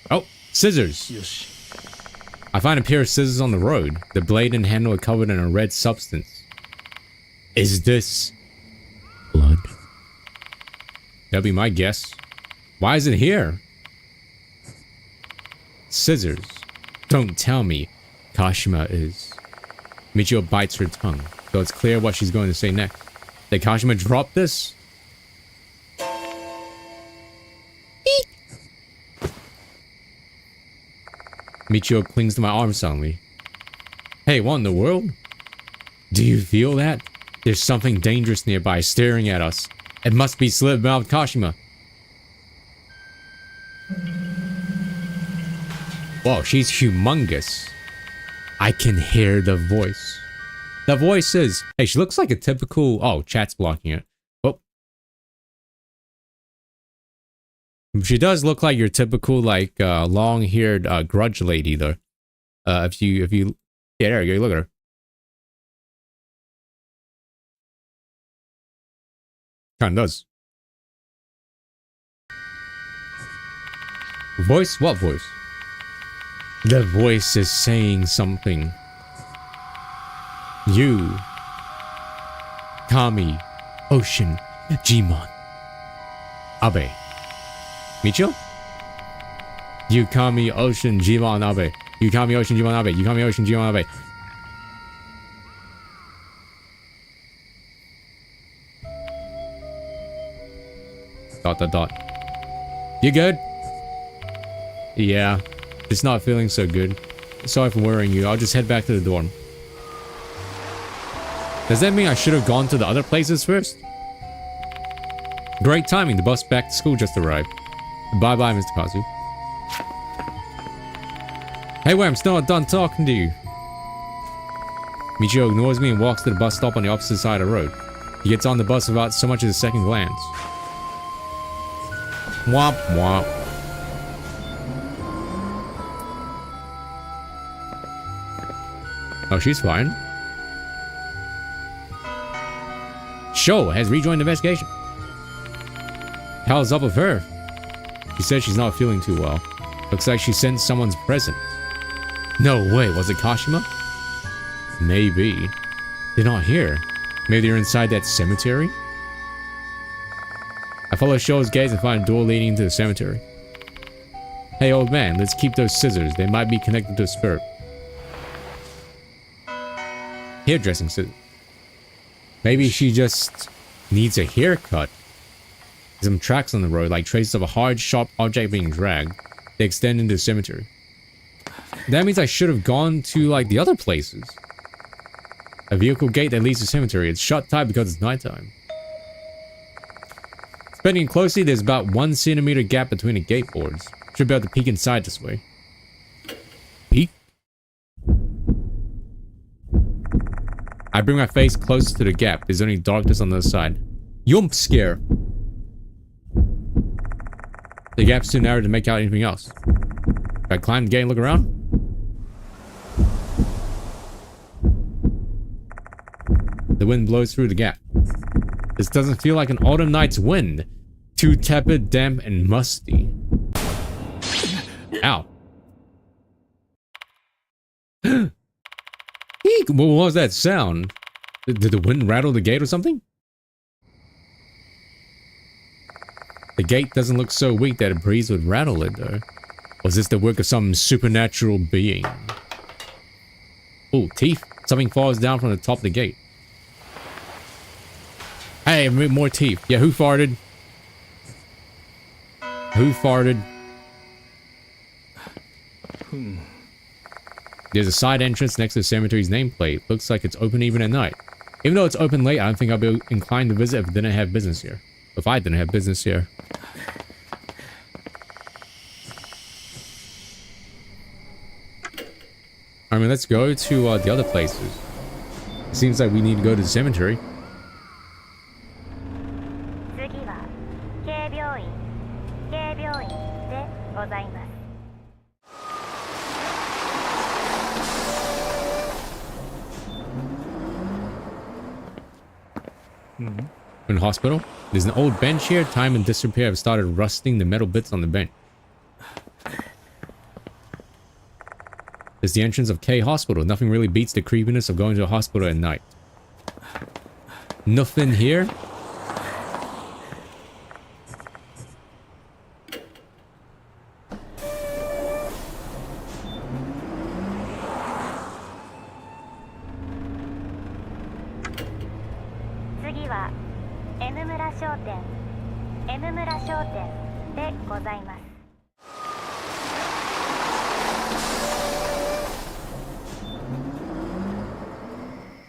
Oh, scissors. I find a pair of scissors on the road. The blade and handle are covered in a red substance. Is this blood? That'll be my guess. Why is it here? Scissors. Don't tell me Kashima is. Michio bites her tongue, so it's clear what she's going to say next. Did Kashima drop this? Michio clings to my arm suddenly. Hey, what in the world? Do you feel that? There's something dangerous nearby staring at us. It must be Slip-Mouthed Kashima. Whoa, she's humongous. I can hear the voice. The voice says, hey, she looks like a typical... Oh, chat's blocking it. Oh. She does look like your typical, like, long-haired, grudge lady, though. If you... Yeah, there you go, look at her. Kinda does. Voice? What voice? The voice is saying something. You. Kami. Ocean. Jimon. Abe. Michio? You Kami, Ocean, Jimon, Abe. You Kami, Ocean, Jimon, Abe. You Kami, Ocean, Jimon, Abe. ... You good? Yeah. It's not feeling so good. Sorry for worrying you. I'll just head back to the dorm. Does that mean I should have gone to the other places first? Great timing. The bus back to school just arrived. Bye-bye, Mr. Kazu. Hey, wait, I'm still not done talking to you. Michio ignores me and walks to the bus stop on the opposite side of the road. He gets on the bus without so much as a second glance. Womp womp. Oh, she's fine. Sho has rejoined the investigation. Hell's up with her? She says she's not feeling too well. Looks like she sent someone's present. No way, was it Kashima? Maybe. They're not here. Maybe they're inside that cemetery? I follow Sho's gaze and find a door leading into the cemetery. Hey old man, let's keep those scissors. They might be connected to a spirit. Hairdressing scissors. Maybe she just needs a haircut. Some tracks on the road, like traces of a hard, sharp object being dragged. They extend into the cemetery. That means I should have gone to, like, the other places. A vehicle gate that leads to the cemetery. It's shut tight because it's nighttime. Spending closely, there's about 1 centimeter gap between the gate boards. Should be able to peek inside this way. Peek? I bring my face close to the gap. There's only darkness on the other side. Yump scare. The gap's too narrow to make out anything else. If I climb the gate and look around? The wind blows through the gap. This doesn't feel like an autumn night's wind. Too tepid, damp, and musty. Ow. Eek, what was that sound? Did the wind rattle the gate or something? The gate doesn't look so weak that a breeze would rattle it, though. Was this the work of some supernatural being? Oh, teeth. Something falls down from the top of the gate. Hey, more teeth. Yeah, who farted? Who farted? There's a side entrance next to the cemetery's nameplate. Looks like it's open even at night. Even though it's open late, I don't think I'll be inclined to visit if it didn't have business here. If I didn't have business here. I mean, let's go to the other places. It seems like we need to go to the cemetery. 次は警病院でございます。 In the hospital, there's an old bench here. Time and disrepair have started rusting the metal bits on the bench. There's the entrance of K Hospital. Nothing really beats the creepiness of going to a hospital at night. Nothing here.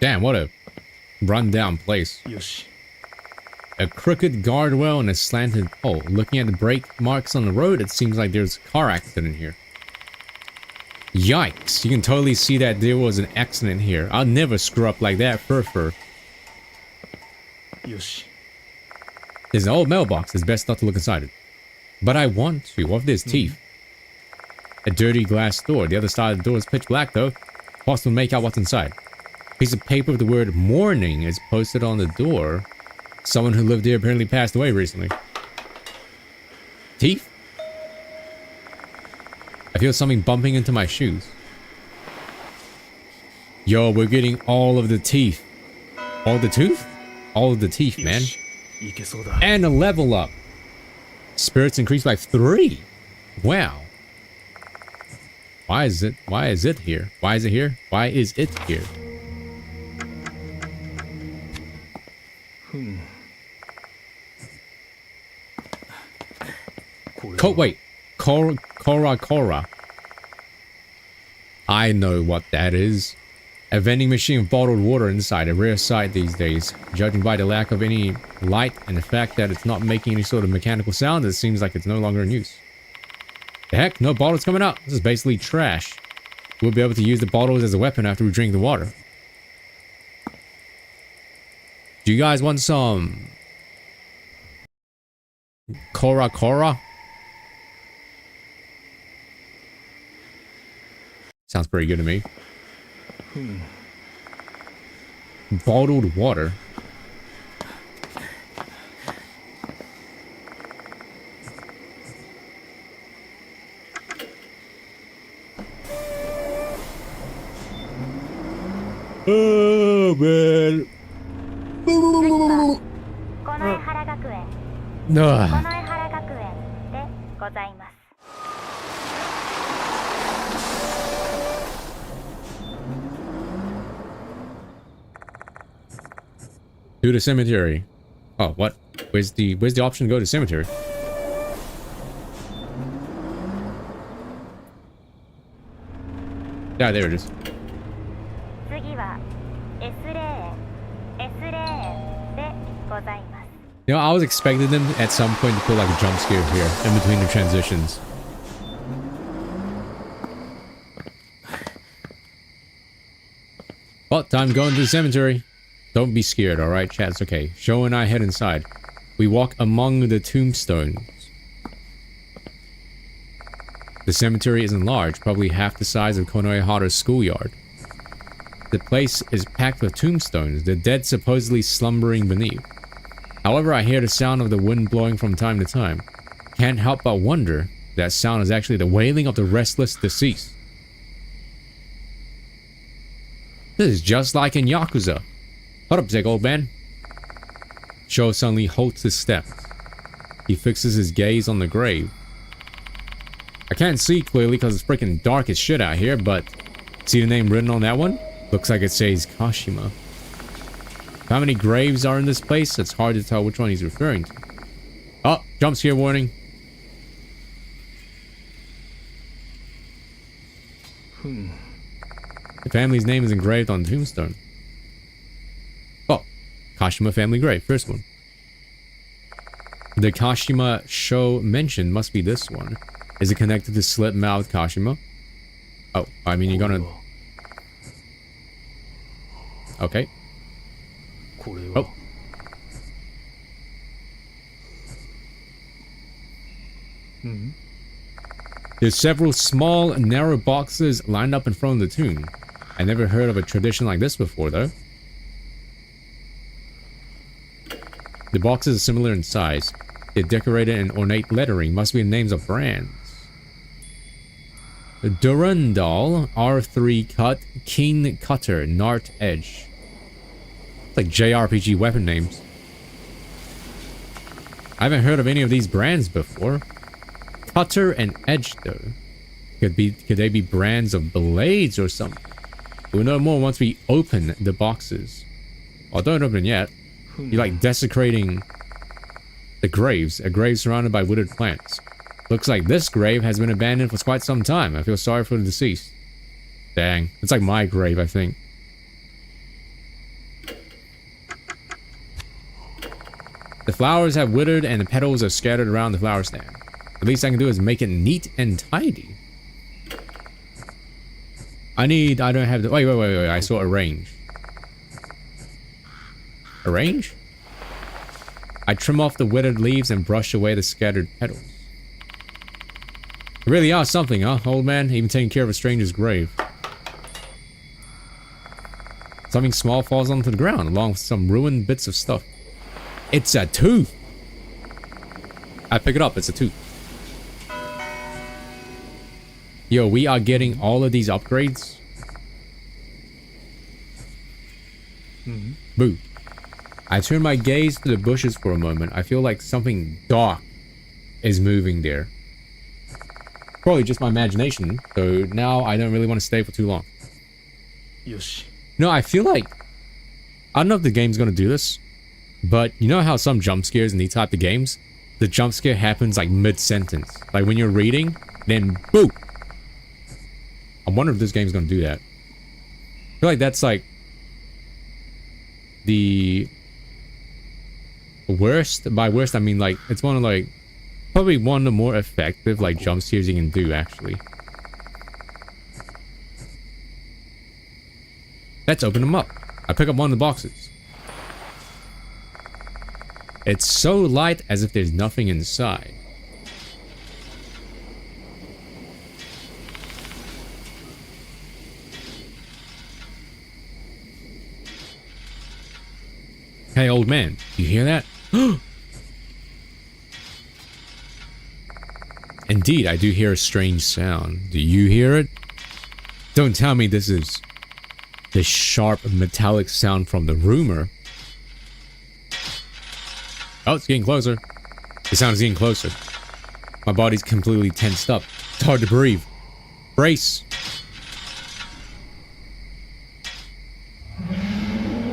Damn, what a run-down place. A crooked guardrail and a slanted pole. Looking at the brake marks on the road, it seems like there's a car accident here. Yikes, you can totally see that there was an accident here. I'll never screw up like that, fur. There's an old mailbox. It's best not to look inside it. But I want to. What if there's teeth? A dirty glass door. The other side of the door is pitch black, though. Possible to make out what's inside. Piece of paper with the word morning is posted on the door. Someone who lived here apparently passed away recently. Teeth? I feel something bumping into my shoes. Yo, we're getting all of the teeth. All the tooth? All of the teeth, man. And a level up. Spirits increased by 3. Wow. Why is it here? Why is it here? Why is it here? Wait. Kora. I know what that is. A vending machine with bottled water inside, a rare sight these days. Judging by the lack of any light and the fact that it's not making any sort of mechanical sound, it seems like it's no longer in use. The heck? No bottles coming out. This is basically trash. We'll be able to use the bottles as a weapon after we drink the water. Do you guys want some... Kora? Sounds pretty good to me. Bottled water. Oh man. To the cemetery. Oh, what? Where's the option to go to cemetery? Yeah, there it is. You know, I was expecting them at some point to put like a jump scare here in between the transitions. Well, time going to the cemetery. Don't be scared, alright, chat? It's okay. Sho and I head inside. We walk among the tombstones. The cemetery isn't large, probably half the size of Konoehara's schoolyard. The place is packed with tombstones, the dead supposedly slumbering beneath. However, I hear the sound of the wind blowing from time to time. Can't help but wonder if that sound is actually the wailing of the restless deceased. This is just like in Yakuza. Hold up a sec, old man. Sho suddenly halts his steps. He fixes his gaze on the grave. I can't see clearly because it's freaking dark as shit out here, but see the name written on that one? Looks like it says Kashima. How many graves are in this place? It's hard to tell which one he's referring to. Oh, jump scare warning. The family's name is engraved on the tombstone. Oh, Kashima family grave, first one. The Kashima Sho mentioned must be this one. Is it connected to slit-mouthed Kashima? Oh, I mean, you're gonna... Okay. Oh. There's several small, narrow boxes lined up in front of the tomb. I never heard of a tradition like this before, though. The boxes are similar in size. They're decorated in ornate lettering. Must be the names of brands. Durandal, R3 Cut, Keen Cutter, Nart Edge. It's like JRPG weapon names. I haven't heard of any of these brands before. Cutter and Edge, though. Could they be brands of blades or something? We'll know more once we open the boxes. Well, don't open yet. You're like desecrating the graves. A grave surrounded by withered plants. Looks like this grave has been abandoned for quite some time. I feel sorry for the deceased. Dang. It's like my grave, I think. The flowers have withered and the petals are scattered around the flower stand. The least I can do is make it neat and tidy. I don't have the... Wait. I saw arrange. Arrange? I trim off the withered leaves and brush away the scattered petals. You really are something, huh, old man? Even taking care of a stranger's grave. Something small falls onto the ground, along with some ruined bits of stuff. It's a tooth! I pick it up, it's a tooth. Yo, we are getting all of these upgrades. Boo. I turn my gaze to the bushes for a moment. I feel like something dark is moving there. Probably just my imagination, so now I don't really want to stay for too long. Yoshi. No, I feel like... I don't know if the game's gonna do this, but you know how some jump scares in these type of games? The jump scare happens like mid-sentence. Like when you're reading, then boom! I wonder if this game's gonna do that. I feel like that's like... the... worst? By worst, I mean like, it's one of like... probably one of the more effective like jump scares you can do, actually. Let's open them up. I pick up one of the boxes. It's so light as if there's nothing inside. Hey, old man, you hear that? Indeed, I do hear a strange sound. Do you hear it? Don't tell me this is the sharp metallic sound from the rumor. Oh, it's getting closer. The sound is getting closer. My body's completely tensed up. It's hard to breathe. Brace.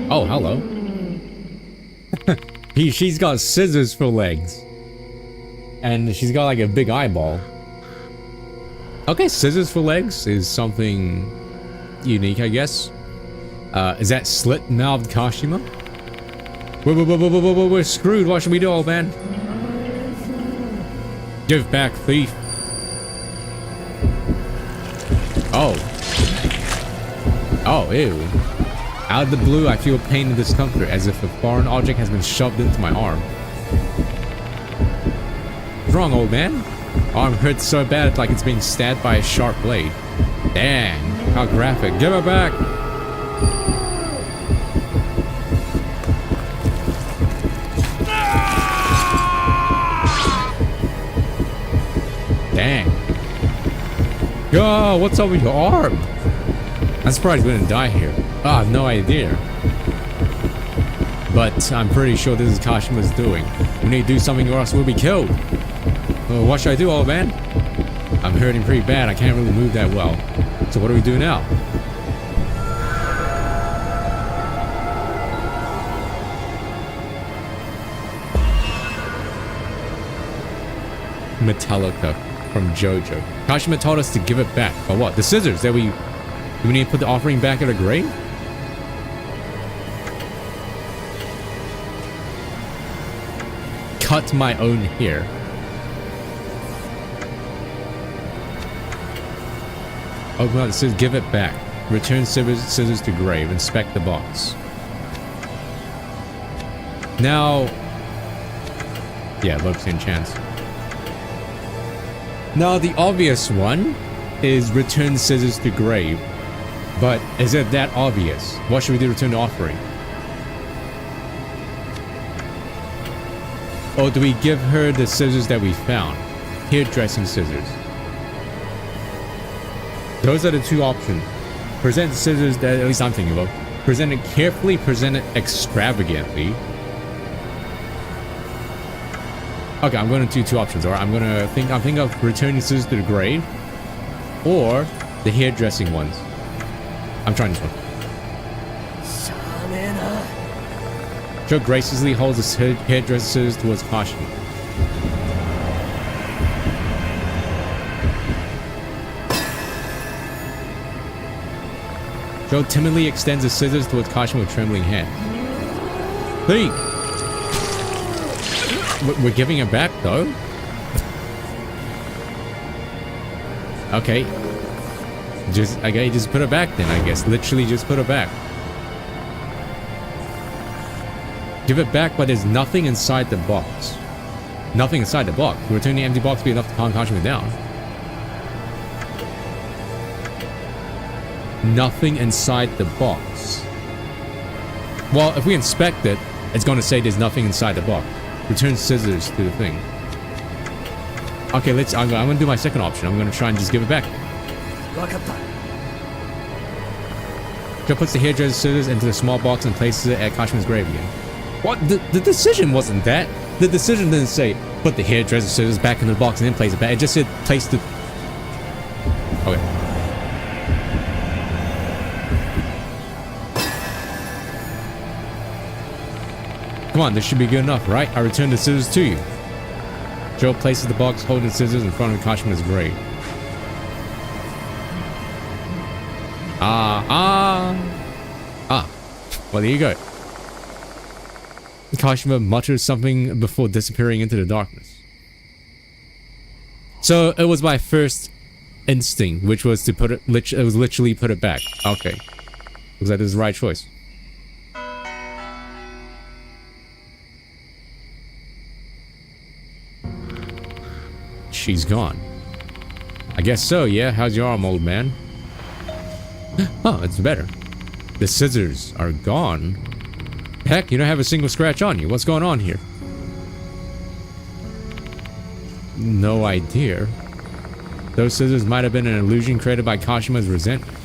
Oh, hello. She's got scissors for legs. And she's got like a big eyeball. Okay, scissors for legs is something unique, I guess. Is that slit-mouthed Kashima? Whoa, we're screwed. What should we do, old man? Give back, thief. Oh. Oh, ew. Out of the blue, I feel pain and discomfort as if a foreign object has been shoved into my arm. What's wrong, old man? Arm hurts so bad like it's being stabbed by a sharp blade. Dang, how graphic. Give it back! Dang. Yo, what's up with your arm? I'm surprised we didn't die here. I have no idea. But I'm pretty sure this is Kashima's doing. We need to do something or else we'll be killed. What should I do, old man? I'm hurting pretty bad. I can't really move that well. So what do we do now? Metallica from JoJo. Kashima told us to give it back. But what? The scissors that we need to put the offering back at a grave? Cut my own hair. Open up the scissors, give it back. Return scissors to grave. Inspect the box. Now, yeah, low percent chance. Now the obvious one is return scissors to grave. But is it that obvious? What should we do to return the offering? Or do we give her the scissors that we found? Hairdressing scissors. Those are the two options. Present scissors that at least I'm thinking of. Present it carefully, present it extravagantly. Okay, I'm going to do two options. Alright, I'm thinking of returning scissors to the grave. Or the hairdressing ones. I'm trying this one. Joe graciously holds his hairdresser scissors towards Kashima. Joe timidly extends his scissors towards Kashima with trembling hand. Hey! We're giving it back though? Okay. Just put it back then, I guess. Literally just put it back. Give it back, but there's nothing inside the box. Nothing inside the box. Return the empty box be enough to calm Kashima down. Nothing inside the box. Well, if we inspect it, it's going to say there's nothing inside the box. Return scissors to the thing. Okay, I'm going to do my second option. I'm going to try and just give it back. Joe puts the hairdresser scissors into the small box and places it at Kashima's grave again. What? The decision wasn't that. The decision didn't say, put the hairdresser scissors back in the box and then place it back. It just said, place the... Okay. Come on, this should be good enough, right? I return the scissors to you. Joe places the box holding the scissors in front of Kashima's grave. Well, there you go. Kashima mutters something before disappearing into the darkness. So it was my first instinct, which was to put it. It was literally put it back. Okay, looks like this is the right choice. She's gone. I guess so. Yeah. How's your arm, old man? Oh, it's better. The scissors are gone. Heck, you don't have a single scratch on you. What's going on here? No idea. Those scissors might have been an illusion created by Kashima's resentment.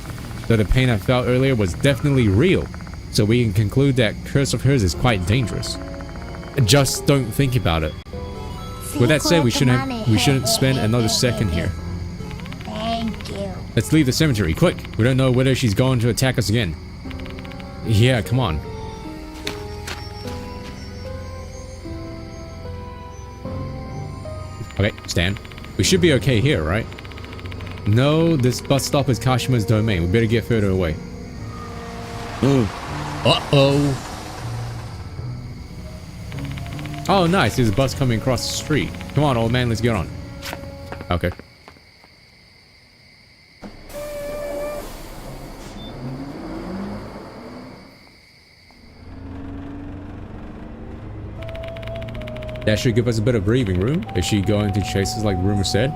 Though the pain I felt earlier was definitely real. So we can conclude that curse of hers is quite dangerous. Just don't think about it. With that said, we shouldn't spend another second here. Thank you. Let's leave the cemetery, quick. We don't know whether she's going to attack us again. Yeah, come on. Okay, stand. We should be okay here, right? No, this bus stop is Kashima's domain. We better get further away. Uh-oh. Oh, nice. There's a bus coming across the street. Come on, old man. Let's get on. Okay. That should give us a bit of breathing room. Is she going to chase us like rumor said?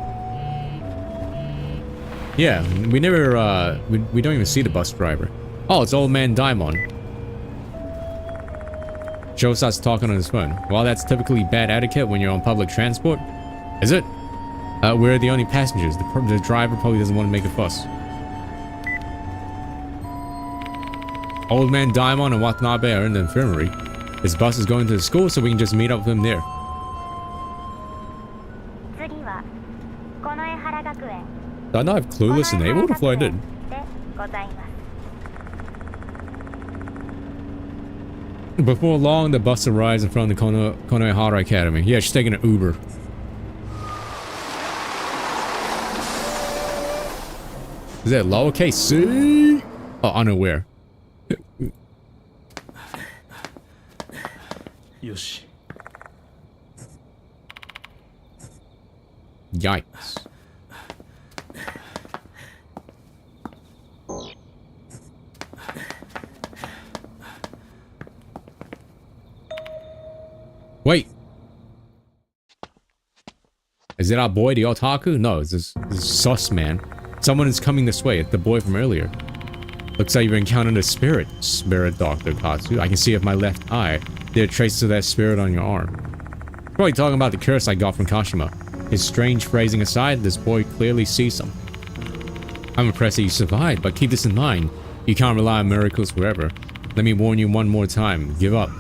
Yeah, we never, we don't even see the bus driver. Oh, it's old man Daimon. Joe starts talking on his phone. Well, that's typically bad etiquette when you're on public transport. Is it? We're the only passengers. The driver probably doesn't want to make a fuss. Old man Daimon and Watanabe are in the infirmary. His bus is going to the school, so we can just meet up with him there. 次はこの江原学園 Did I not have clueless enabled? I thought I did. でございます Before long, the bus arrives in front of the Konohara Academy. Yeah, she's taking an Uber. Is that lowercase c? Oh, unaware. Yoshi. Yikes. Wait. Is it our boy, the otaku? No, it's this sus man. Someone is coming this way. It's the boy from earlier. Looks like you've encountered a spirit, Dr. Katsu. I can see with my left eye. There are traces of that spirit on your arm. Probably talking about the curse I got from Kashima. His strange phrasing aside, this boy clearly sees something. I'm impressed that you survived, but keep this in mind. You can't rely on miracles forever. Let me warn you one more time. Give up.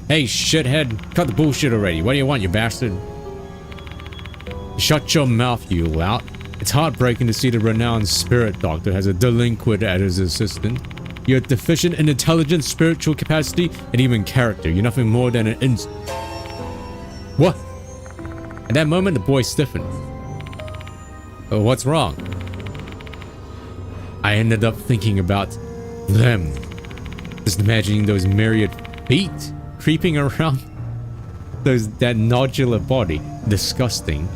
Hey, shithead. Cut the bullshit already. What do you want, you bastard? Shut your mouth, you lout. It's heartbreaking to see the renowned spirit doctor has a delinquent as his assistant. You're deficient in intelligence, spiritual capacity, and even character. You're nothing more than an What? At that moment, the boy stiffened. Oh, what's wrong? I ended up thinking about them. Just imagining those myriad feet creeping around that nodular body. Disgusting.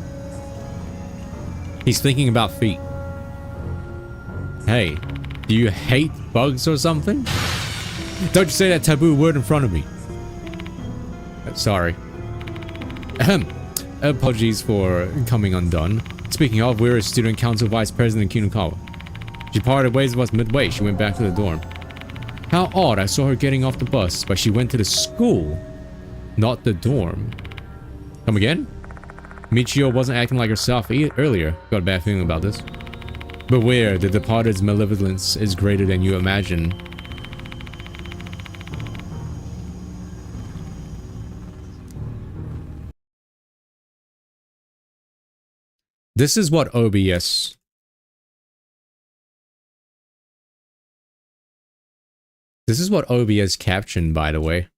He's thinking about feet. Hey, do you hate bugs or something? Don't you say that taboo word in front of me. Sorry. Ahem. Apologies for coming undone. Speaking of, we're a student council vice president in Kinukawa. She parted ways with us midway. She went back to the dorm. How odd, I saw her getting off the bus, but she went to the school, not the dorm. Come again? Michio wasn't acting like herself earlier. Got a bad feeling about this. Beware, the departed's malevolence is greater than you imagine. This is what OBS... This is what OBS captioned, by the way.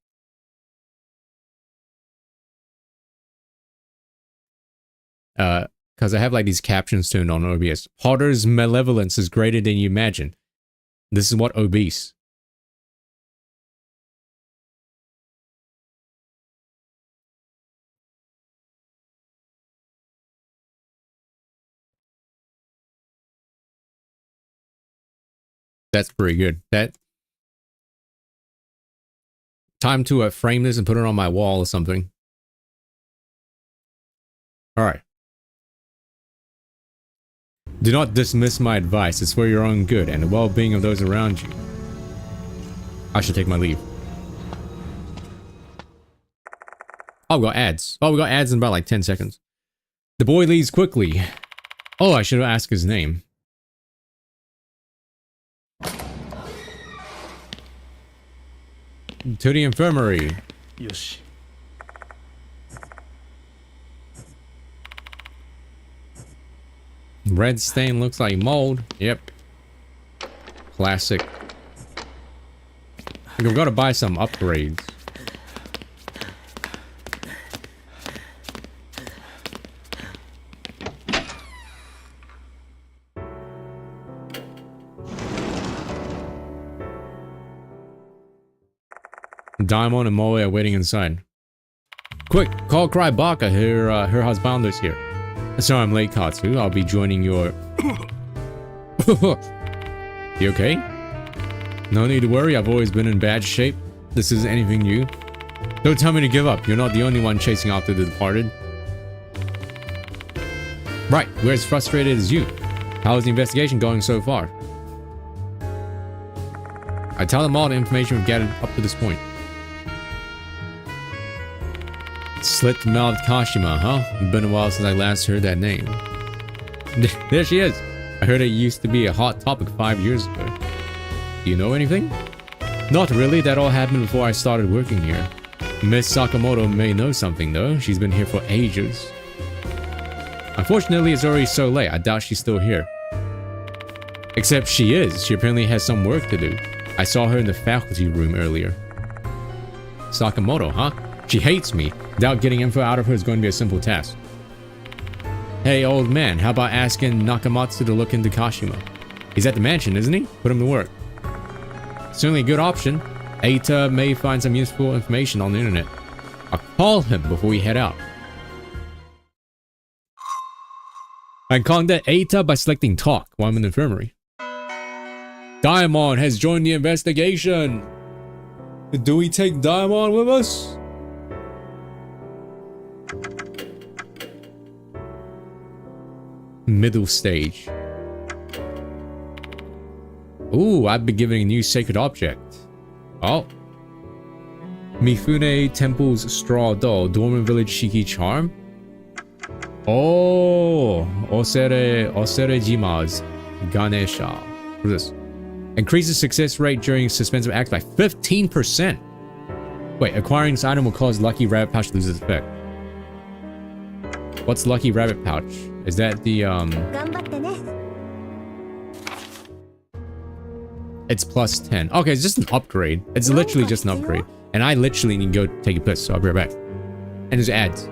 Because I have like these captions turned on OBS. Potter's malevolence is greater than you imagine. This is what obese. That's pretty good. Time to frame this and put it on my wall or something. Alright. Do not dismiss my advice. It's for your own good and the well-being of those around you. I should take my leave. Oh, we got ads. Oh, we got ads in about like 10 seconds. The boy leaves quickly. Oh, I should have asked his name. To the infirmary. Yoshi. Red stain looks like mold. Yep. Classic. I think I've got to buy some upgrades. Daimon and Moe are waiting inside. Quick, call Cry Baka, her husbander's here. Sorry I'm late, Katsu. I'll be joining your... You okay? No need to worry, I've always been in bad shape. This isn't anything new. Don't tell me to give up. You're not the only one chasing after the departed. Right, we're as frustrated as you. How is the investigation going so far? I tell them all the information we've gathered up to this point. Slit-mouthed Kashima, huh? It's been a while since I last heard that name. There she is. I heard it used to be a hot topic 5 years ago. Do you know anything? Not really. That all happened before I started working here. Miss Sakamoto may know something though. She's been here for ages. Unfortunately, it's already so late. I doubt she's still here. Except she is. She apparently has some work to do. I saw her in the faculty room earlier. Sakamoto, huh? She hates me. Doubt getting info out of her is going to be a simple task. Hey, old man, how about asking Nakamatsu to look into Kashima? He's at the mansion, isn't he? Put him to work. Certainly a good option. Eita may find some useful information on the internet. I'll call him before we head out. I can contact Eita by selecting talk while I'm in the infirmary. Diamond has joined the investigation. Do we take Diamond with us? Middle stage. Ooh, I've been given a new sacred object. Oh. Mifune Temple's Straw Doll, Dormant Village Shiki Charm. Oh, Osere Jima's Ganesha. What is this? Increases success rate during suspensive acts by 15%. Wait, acquiring this item will cause Lucky Rabbit Pouch to lose its effect. What's Lucky Rabbit Pouch? Is that the It's plus 10. Okay, it's just an upgrade. It's literally just an upgrade. And I literally need to go take a piss, so I'll be right back. And there's ads.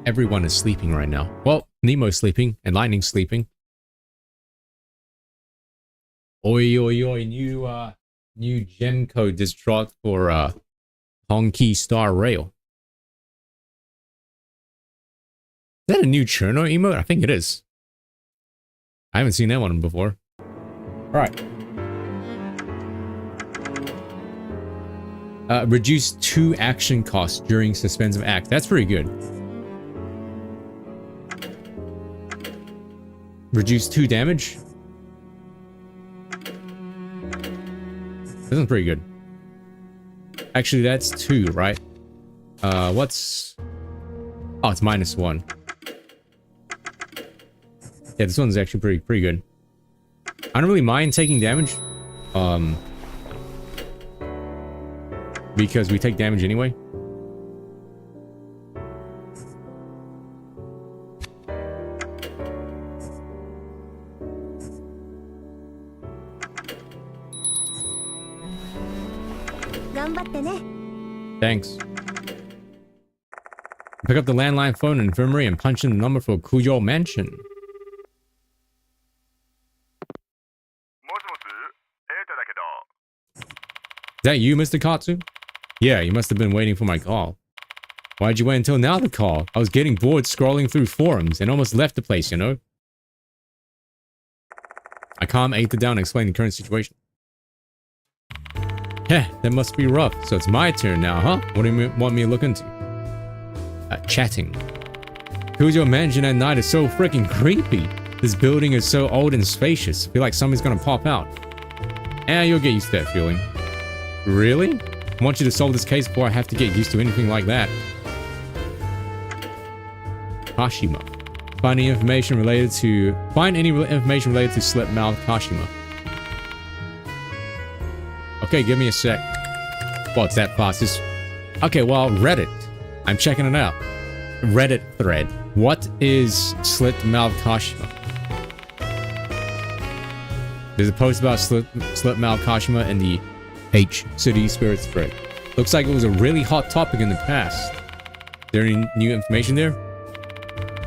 Everyone is sleeping right now. Well, Nemo's sleeping and Lightning's sleeping. Oi, oi, oi, new gem code distraught for Honky Star Rail. Is that a new Cherno emote? I think it is. I haven't seen that one before. Alright. Reduce 2 action costs during suspensive act. That's pretty good. Reduce 2 damage. This one's pretty good. Actually, that's 2, right? What's... Oh, it's -1. Yeah, this one's actually pretty good. I don't really mind taking damage. Because we take damage anyway. Thanks. Pick up the landline phone in the infirmary and punch in the number for Kuyo Mansion. Is that you, Mr. Katsu? Yeah, you must have been waiting for my call. Why'd you wait until now to call? I was getting bored scrolling through forums and almost left the place, you know? I calm Aether down and explain the current situation. Heh, that must be rough. So it's my turn now, huh? What do you want me to look into? Chatting. Who's your mansion at night is so freaking creepy. This building is so old and spacious. I feel like something's gonna pop out. You'll get used to that feeling. Really? I want you to solve this case before I have to get used to anything like that. Kashima. Find any information related to slit-mouthed Kashima. Okay, give me a sec. Well, it's that fast. Okay, well, Reddit. I'm checking it out. Reddit thread. What is slit-mouthed Kashima? There's a post about slit-mouthed Kashima in the H City Spirits thread. Looks like it was a really hot topic in the past. Is there any new information there?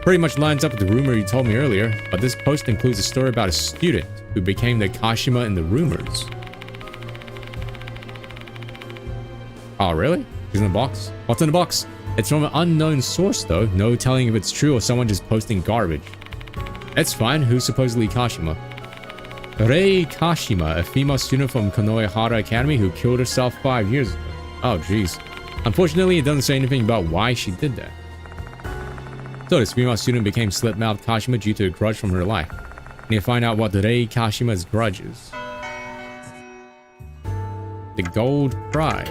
Pretty much lines up with the rumor you told me earlier, but this post includes a story about a student who became the Kashima in the rumors. Oh, really? He's in the box? What's in the box? It's from an unknown source, though. No telling if it's true or someone just posting garbage. That's fine. Who's supposedly Kashima? Rei Kashima, a female student from Konohara Academy who killed herself 5 years ago. Oh, jeez. Unfortunately, it doesn't say anything about why she did that. So this female student became slit-mouthed Kashima due to a grudge from her life. We need to find out what Rei Kashima's grudge is. The gold prize.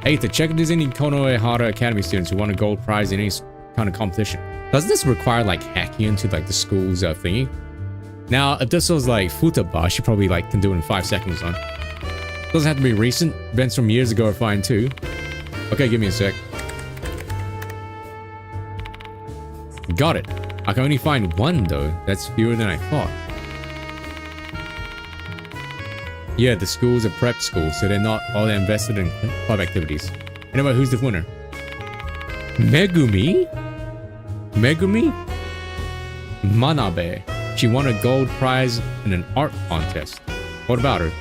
Hey, to check if there's any Konohara Academy students who won a gold prize in any kind of competition. Does this require like hacking into like the school's thingy? Now, if this was like Futaba, she probably like can do it in 5 seconds, huh? Doesn't have to be recent. Events from years ago are fine too. Okay, give me a sec. Got it. I can only find one though. That's fewer than I thought. Yeah, the school's a prep school, so they're not all invested in club activities. Anyway, who's the winner? Megumi? Megumi? Manabe. She won a gold prize in an art contest. What about her?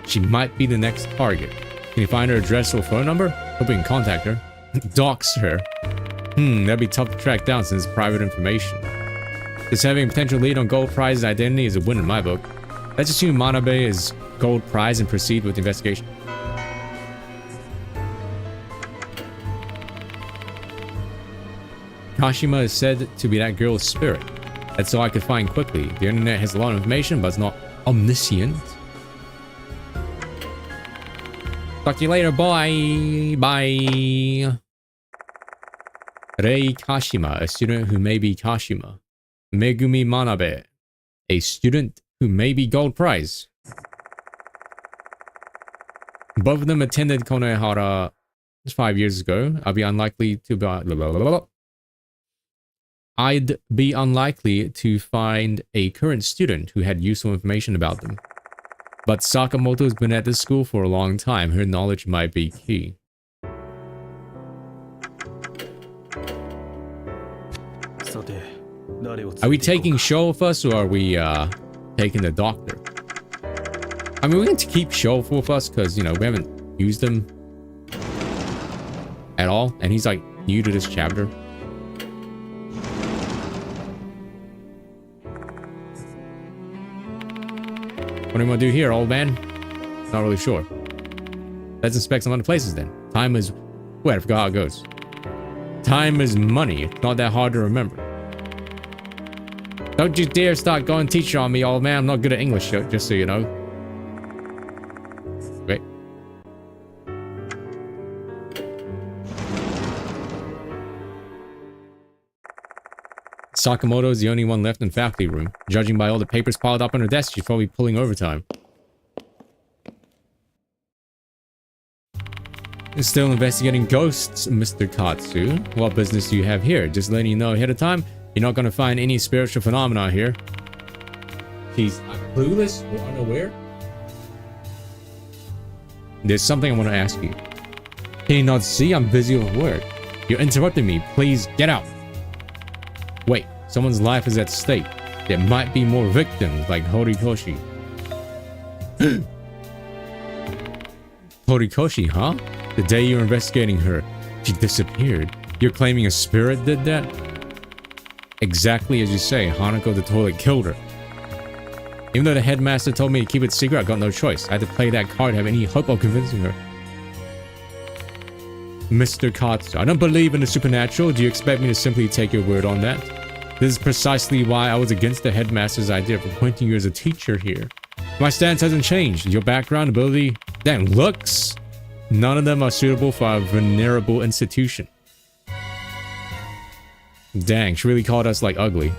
She might be the next target. Can you find her address or phone number? Hope we can contact her. Dox her. That'd be tough to track down since it's private information. Just having a potential lead on gold prize's identity is a win in my book. Let's assume Manabe is gold prize and proceed with the investigation. Kashima is said to be that girl's spirit. That's all I could find quickly. The internet has a lot of information, but it's not omniscient. Talk to you later, bye! Bye! Rei Kashima, a student who may be Kashima. Megumi Manabe, a student who may be gold prize. Both of them attended Konohara 5 years ago. I'd be unlikely to find a current student who had useful information about them. But Sakamoto's been at this school for a long time. Her knowledge might be key. Are we taking Sho with us, or are we taking the doctor? I mean, we can keep Sho with us because, you know, we haven't used him at all, and he's like new to this chapter. What do you want to do here, old man? Not really sure. Let's inspect some other places then. Time is... Wait, I forgot how it goes. Time is money. It's not that hard to remember. Don't you dare start going teacher on me, old man. I'm not good at English, just so you know. Wait. Sakamoto is the only one left in faculty room. Judging by all the papers piled up on her desk, she's probably pulling overtime. Still investigating ghosts, Mr. Katsu. What business do you have here? Just letting you know ahead of time, you're not going to find any spiritual phenomena here. She's clueless or unaware? There's something I want to ask you. Can you not see I'm busy with work? You're interrupting me. Please get out. Wait, someone's life is at stake. There might be more victims like Horikoshi. Horikoshi, huh? The day you're investigating her, She disappeared. You're claiming a spirit did that? Exactly as you say, Hanako the toilet killed her. Even though the headmaster told me to keep it secret, I got no choice. I had to play that card to have any hope of convincing her. Mr. Katsu, I don't believe in the supernatural. Do you expect me to simply take your word on that? This is precisely why I was against the headmaster's idea of appointing you as a teacher here. My stance hasn't changed. Your background, ability, damn, looks. None of them are suitable for a venerable institution. Dang, she really called us like ugly.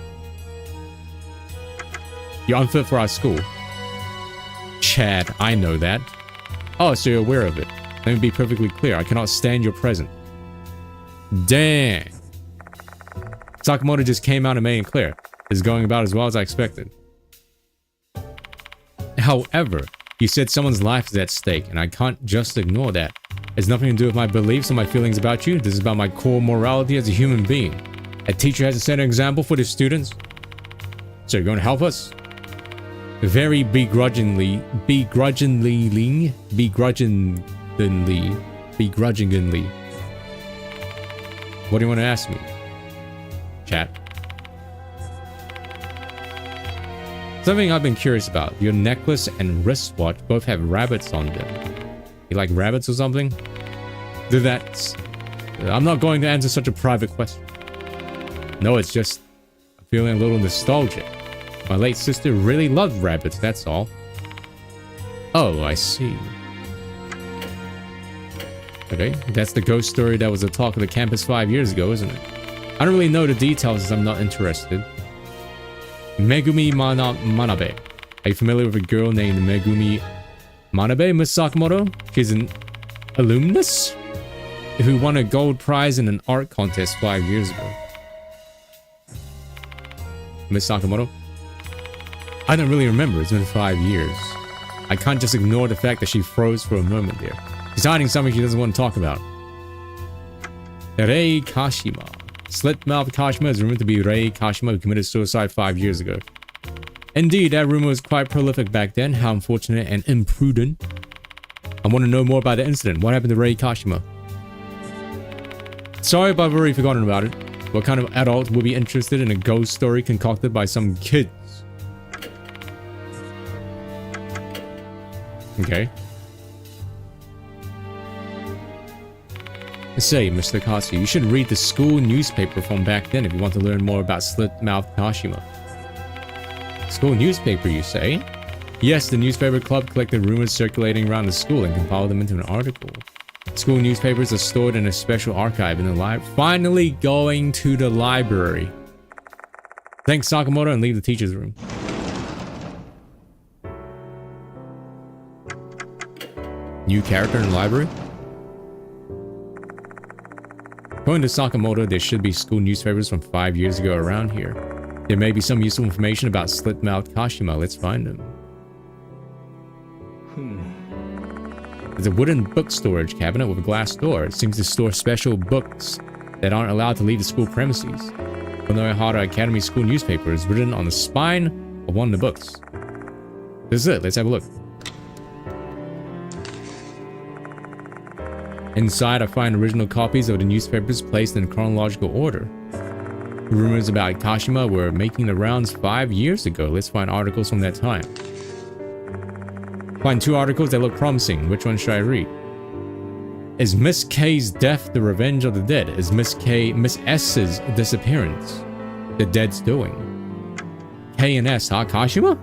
You're unfit for our school. Chad, I know that. Oh, so you're aware of it. Let me be perfectly clear. I cannot stand your presence. Dang. Sakamoto just came out and made it clear. It's going about as well as I expected. However, you said someone's life is at stake, and I can't just ignore that. It has nothing to do with my beliefs or my feelings about you. This is about my core morality as a human being. A teacher has to set an example for the students. So you're going to help us? Very begrudgingly. What do you want to ask me? Chat. Something I've been curious about. Your necklace and wristwatch both have rabbits on them. You like rabbits or something? That's... I'm not going to answer such a private question. No, it's just... I'm feeling a little nostalgic. My late sister really loved rabbits, that's all. Oh, I see. Okay, that's the ghost story that was the talk of the campus 5 years ago, isn't it? I don't really know the details as I'm not interested. Megumi Manabe. Are you familiar with a girl named Megumi Manabe, Miss Sakamoto? She's an alumnus who won a gold prize in an art contest 5 years ago. Miss Sakamoto? I don't really remember. It's been 5 years. I can't just ignore the fact that she froze for a moment there. She's hiding something she doesn't want to talk about. Rei Kashima. Slit-mouthed Kashima is rumored to be Rei Kashima, who committed suicide 5 years ago. Indeed, that rumor was quite prolific back then. How unfortunate and imprudent. I want to know more about the incident. What happened to Rei Kashima? Sorry if I've already forgotten about it. What kind of adult would be interested in a ghost story concocted by some kids? Okay. Say, Mr. Katsu, you should read the school newspaper from back then if you want to learn more about Slit-mouthed Kashima. School newspaper, you say? Yes, the newspaper club collected rumors circulating around the school and compiled them into an article. School newspapers are stored in a special archive in the library. Finally going to the library. Thank Sakamoto and leave the teacher's room. New character in the library? According to Sakamoto, there should be school newspapers from 5 years ago around here. There may be some useful information about Slit-mouthed Kashima. Let's find them. There's a wooden book storage cabinet with a glass door. It seems to store special books that aren't allowed to leave the school premises. Konohara Academy School newspaper is written on the spine of one of the books. This is it. Let's have a look. Inside, I find original copies of the newspapers placed in chronological order. Rumors about Kashima were making the rounds 5 years ago. Let's find articles from that time. Find 2 articles that look promising. Which one should I read? Is Miss K's death the revenge of the dead? Is Miss S's disappearance the dead's doing? K and S, huh? Kashima?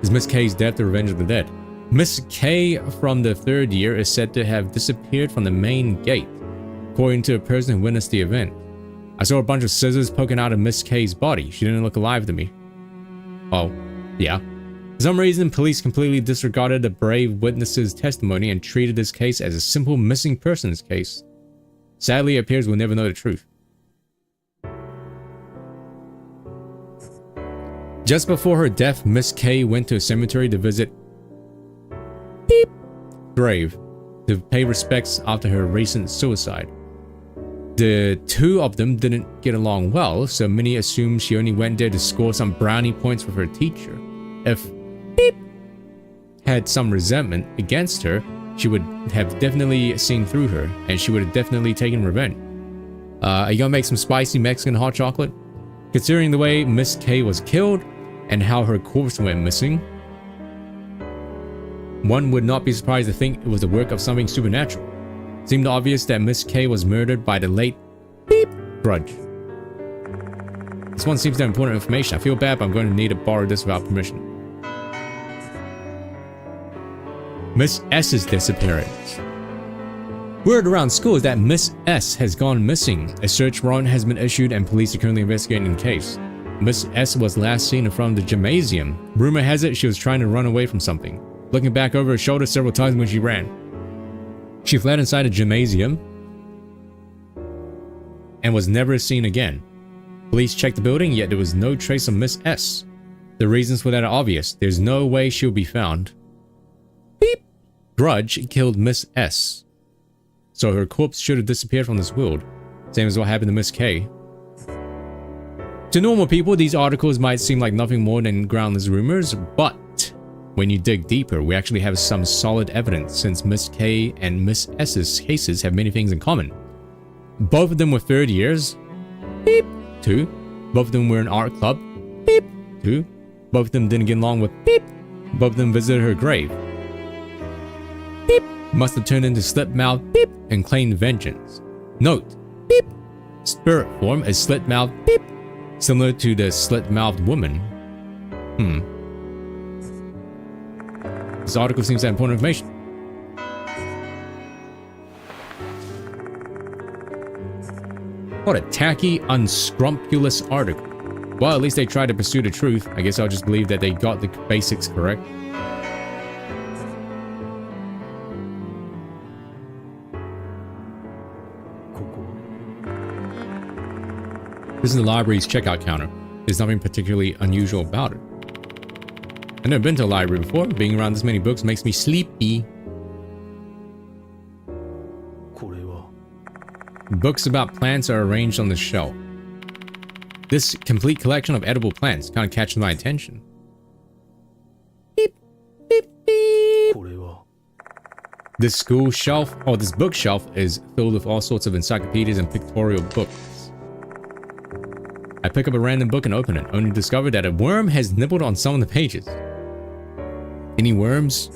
Is Miss K's death the revenge of the dead? Miss K from the 3rd year is said to have disappeared from the main gate, according to a person who witnessed the event. I saw a bunch of scissors poking out of Miss K's body. She didn't look alive to me. Oh, yeah. For some reason, police completely disregarded the brave witness's testimony and treated this case as a simple missing persons case. Sadly, it appears we'll never know the truth. Just before her death, Miss K went to a cemetery to visit grave to pay respects after her recent suicide. The 2 of them didn't get along well, so many assume she only went there to score some brownie points with her teacher. If had some resentment against her, she would have definitely seen through her, and she would have definitely taken revenge. Are you gonna make some spicy Mexican hot chocolate? Considering the way Miss K was killed and how her corpse went missing, one would not be surprised to think it was the work of something supernatural. It seemed obvious that Miss K was murdered by the late beep grudge. This one seems to have important information. I feel bad, but I'm going to need to borrow this without permission. Miss S's disappearance. Word around school is that Miss S has gone missing. A search warrant has been issued and police are currently investigating the case. Miss S was last seen in front of the gymnasium. Rumor has it she was trying to run away from something, looking back over her shoulder several times when she ran. She fled inside a gymnasium and was never seen again. Police checked the building, yet there was no trace of Miss S. The reasons for that are obvious. There's no way she'll be found. Beep! Grudge killed Miss S. So her corpse should have disappeared from this world. Same as what happened to Miss K. To normal people, these articles might seem like nothing more than groundless rumors, but when you dig deeper, we actually have some solid evidence since Miss K and Miss S's cases have many things in common. Both of them were third years. Beep. 2. Both of them were in art club. Beep. 2. Both of them didn't get along with beep. Both of them visited her grave. Beep. Must have turned into slit-mouthed beep and claimed vengeance. Note, beep. Spirit form is slit-mouthed beep. Similar to the slit-mouthed woman. This article seems to have important information. What a tacky, unscrupulous article. Well, at least they tried to pursue the truth. I guess I'll just believe that they got the basics correct. This is the library's checkout counter. There's nothing particularly unusual about it. I've never been to a library before. Being around this many books makes me sleepy. Books about plants are arranged on the shelf. This complete collection of edible plants kind of catches my attention. Beep, beep, beep. This bookshelf is filled with all sorts of encyclopedias and pictorial books. I pick up a random book and open it, only to discover that a worm has nibbled on some of the pages. Any worms?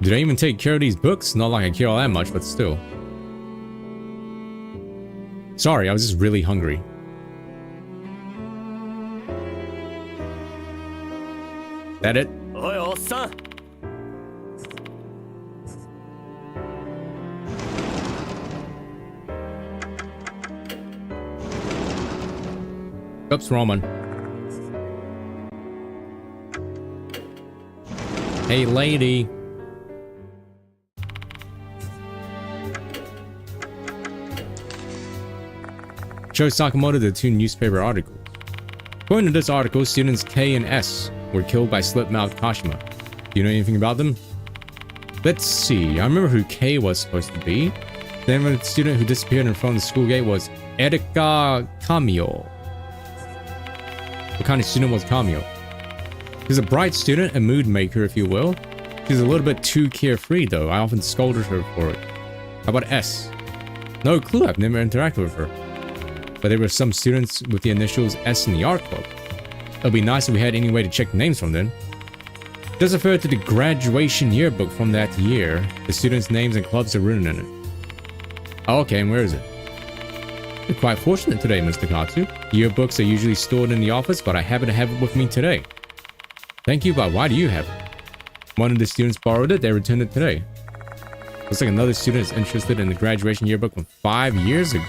Do they even take care of these books? Not like I care all that much, but still. Sorry, I was just really hungry. That it? Oops, wrong one. Hey, lady. Shows Sakamoto the 2 newspaper articles. According to this article, students K and S were killed by slit-mouthed Kashima. Do you know anything about them? Let's see. I remember who K was supposed to be. The name of the student who disappeared in front of the school gate was Erika Kamio. What kind of student was Kamio? She's a bright student, a mood maker, if you will. She's a little bit too carefree, though. I often scolded her for it. How about S? No clue. I've never interacted with her. But there were some students with the initials S in the art club. It'd be nice if we had any way to check the names from them. It does refer to the graduation yearbook from that year. The students' names and clubs are written in it. Oh, okay, and where is it? You're quite fortunate today, Mr. Katsu. Yearbooks are usually stored in the office, but I happen to have it with me today. Thank you, but why do you have it? One of the students borrowed it, they returned it today. Looks like another student is interested in the graduation yearbook from 5 years ago.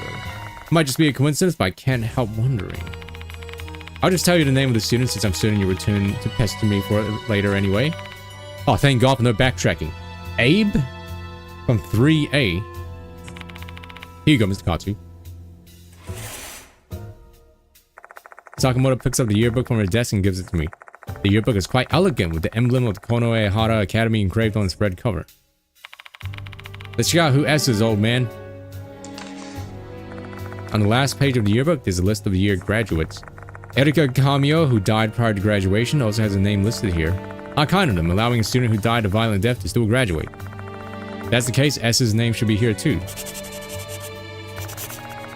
Might just be a coincidence, but I can't help wondering. I'll just tell you the name of the student since I'm certain you'll return to pester me for it later anyway. Oh, thank God for no backtracking. Abe? From 3A. Here you go, Mr. Katsu. Sakamoto picks up the yearbook from her desk and gives it to me. The yearbook is quite elegant with the emblem of the Konoe Hara Academy engraved on its red cover. Let's check out who S is, old man. On the last page of the yearbook, there's a list of the year graduates. Erika Kamio, who died prior to graduation, also has a name listed here. Not kind of them, allowing a student who died a violent death to still graduate. If that's the case, S's name should be here too.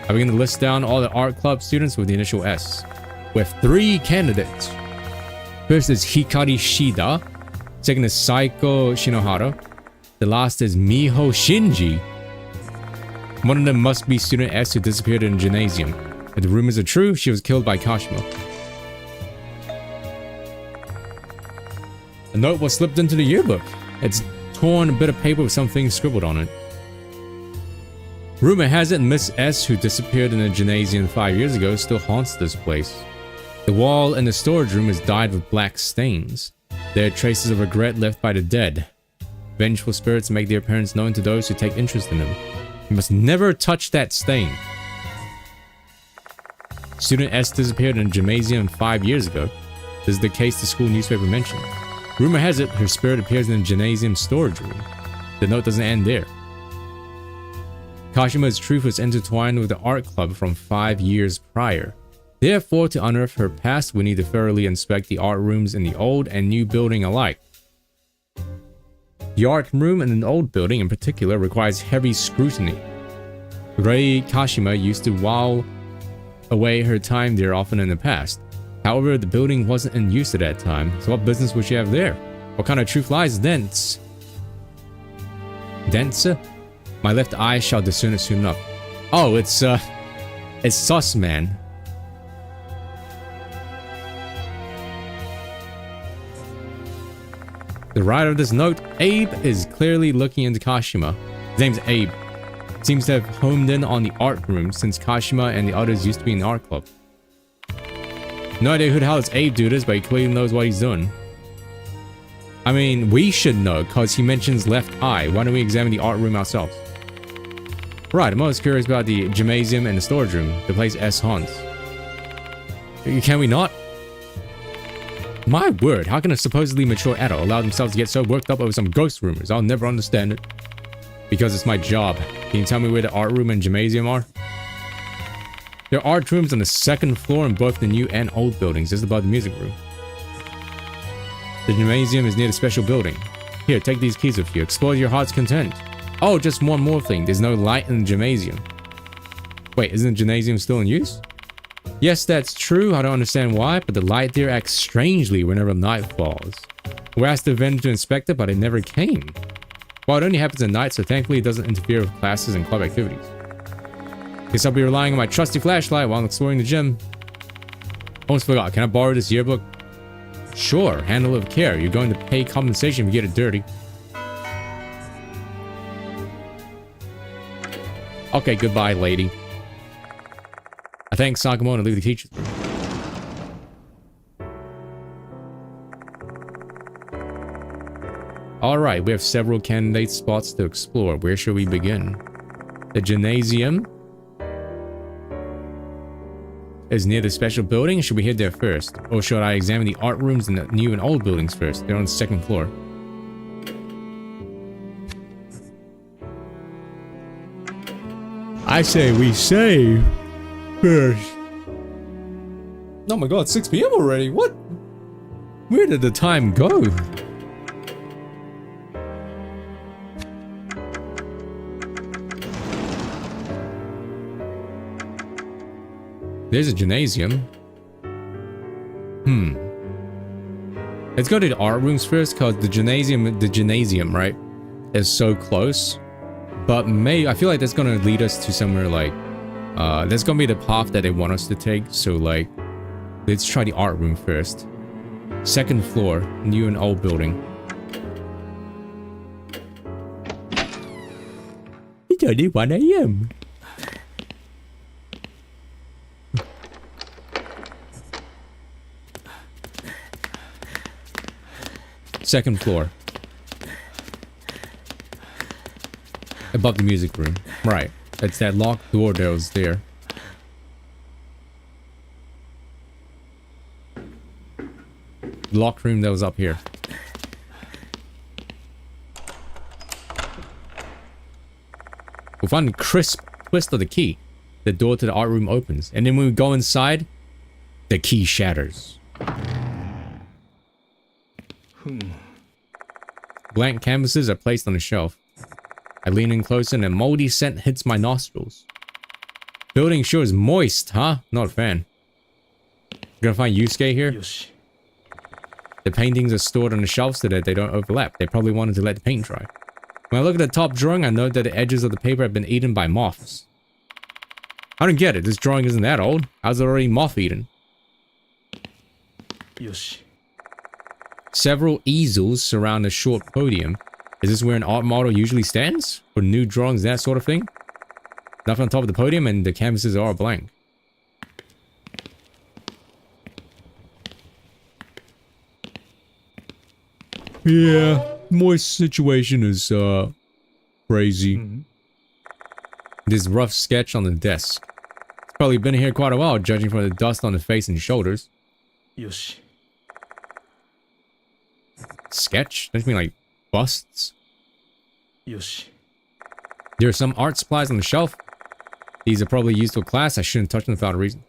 I begin to list down all the art club students with the initial S. We have 3 candidates. First is Hikari Shida. Second is Saiko Shinohara. The last is Miho Shinji. One of them must be student S who disappeared in a gymnasium. If the rumors are true, she was killed by Kashima. A note was slipped into the yearbook. It's torn bit of paper with some things scribbled on it. Rumor has it Miss S, who disappeared in a gymnasium 5 years ago, still haunts this place. The wall in the storage room is dyed with black stains. There are traces of regret left by the dead. Vengeful spirits make their appearance known to those who take interest in them. You must never touch that stain. Student S disappeared in a gymnasium 5 years ago. This is the case the school newspaper mentioned. Rumor has it her spirit appears in the gymnasium storage room. The note doesn't end there. Kashima's truth was intertwined with the art club from 5 years prior. Therefore, to unearth her past, we need to thoroughly inspect the art rooms in the old and new building alike. The art room in an old building in particular requires heavy scrutiny. Rei Kashima used to while away her time there often in the past. However, the building wasn't in use at that time, so what business would she have there? What kind of truth lies thence? Thence? My left eye shall discern it soon enough. Oh, it's sus, man. The writer of this note, Abe, is clearly looking into Kashima. His name's Abe. Seems to have homed in on the art room since Kashima and the others used to be in the art club. No idea who the hell is Abe do this, but he clearly knows what he's doing. I mean, we should know, because he mentions left eye. Why don't we examine the art room ourselves? Right, I'm most curious about the gymnasium and the storage room, the place S haunts. Can we not? My word, how can a supposedly mature adult allow themselves to get so worked up over some ghost rumors? I'll never understand it. Because it's my job. Can you tell me where the art room and gymnasium are? There are art rooms on the 2nd floor in both the new and old buildings, just above the music room. The gymnasium is near the special building. Here, take these keys with you. Explore to your heart's content. Oh, just one more thing. There's no light in the gymnasium. Wait, isn't the gymnasium still in use? Yes, that's true. I don't understand why, but the light there acts strangely whenever night falls. We asked the vendor to inspect it, but it never came. Well, it only happens at night, so thankfully it doesn't interfere with classes and club activities. Guess I'll be relying on my trusty flashlight while I'm exploring the gym. Almost forgot. Can I borrow this yearbook? Sure. Handle it with care. You're going to pay compensation if you get it dirty. Okay, goodbye, lady. I thank Sakamoto and leave the teachers. Alright, we have several candidate spots to explore. Where should we begin? The gymnasium is near the special building. Should we head there first? Or should I examine the art rooms in the new and old buildings first? They're on the 2nd floor. I say we save first. Oh my god, 6 PM already? What? Where did the time go? There's a gymnasium. Let's go to the art rooms first, because the gymnasium, right, is so close. But I feel like that's gonna lead us to somewhere like, that's gonna be the path that they want us to take. So like, let's try the art room first. 2nd floor, new and old building. It's only 1 AM. Second floor. Above the music room. Right. It's that locked door that was there. The locked room that was up here. We'll find the crisp twist of the key. The door to the art room opens. And then when we go inside, the key shatters. Blank canvases are placed on a shelf. I lean in closer and a moldy scent hits my nostrils. Building sure is moist, huh? Not a fan. Gonna find Yusuke here? The paintings are stored on the shelf so that they don't overlap. They probably wanted to let the paint dry. When I look at the top drawing, I note that the edges of the paper have been eaten by moths. I don't get it. This drawing isn't that old. How's it already moth-eaten? Several easels surround a short podium. Is this where an art model usually stands? For new drawings, that sort of thing? Nothing on top of the podium and the canvases are blank. Yeah, moist situation is, crazy. This rough sketch on the desk. It's probably been here quite a while, judging from the dust on the face and shoulders. Sketch? Don't you mean like busts? There are some art supplies on the shelf. These are probably used for class. I shouldn't touch them without a reason.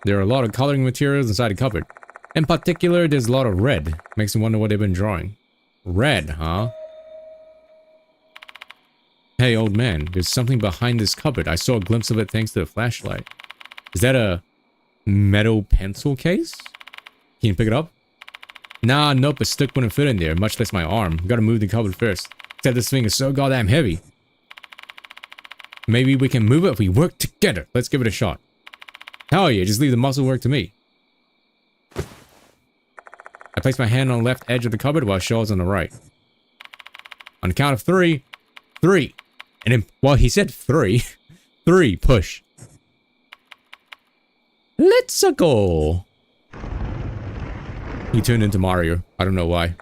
There are a lot of coloring materials inside the cupboard. In particular, there's a lot of red. Makes me wonder what they've been drawing. Red, huh? Hey, old man, there's something behind this cupboard. I saw a glimpse of it thanks to the flashlight. Is that a metal pencil case? Can you pick it up? Nah, nope, a stick wouldn't fit in there, much less my arm. Gotta move the cupboard first. Except this thing is so goddamn heavy. Maybe we can move it if we work together. Let's give it a shot. Hell yeah, just leave the muscle work to me. I place my hand on the left edge of the cupboard while Shaw's on the right. On the count of three. And then, well, he said three. 3, push. Let's go. He turned into Mario. I don't know why.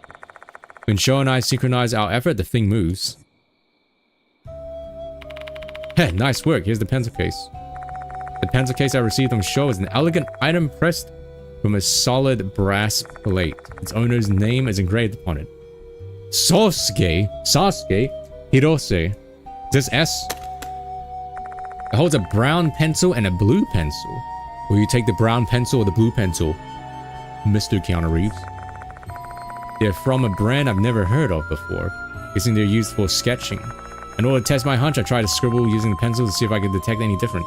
When Shaw and I synchronize our effort, the thing moves. Hey, nice work. Here's the pencil case. The pencil case I received from Shaw is an elegant item pressed from a solid brass plate. Its owner's name is engraved upon it. Sasuke Hirose. Is this S? It holds a brown pencil and a blue pencil. Will you take the brown pencil or the blue pencil, Mr. Keanu Reeves? They're from a brand I've never heard of before. Guessing they're used for sketching. In order to test my hunch, I tried to scribble using the pencil to see if I could detect any difference.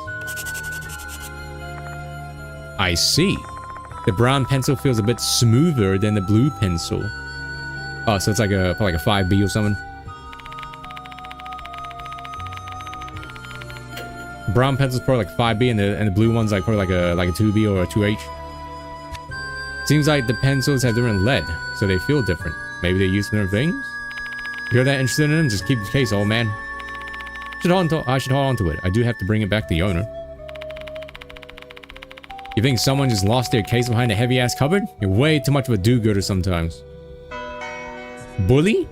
I see. The brown pencil feels a bit smoother than the blue pencil. Oh, so it's like a 5B or something. Brown pencil's probably like 5B and the blue one's like probably like a 2B or a 2H. Seems like the pencils have different lead, so they feel different. Maybe they use different things? If you're that interested in them, just keep the case, old man. I should hold on to it. I do have to bring it back to the owner. You think someone just lost their case behind a heavy-ass cupboard? You're way too much of a do-gooder sometimes. Bully?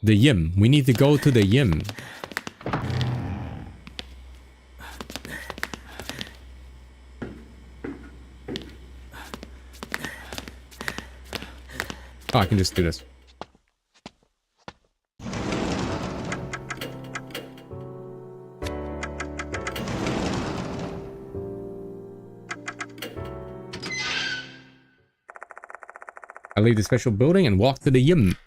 The Yim. We need to go to the Yim. Oh, I can just do this. I leave the special building and walk to the Yim.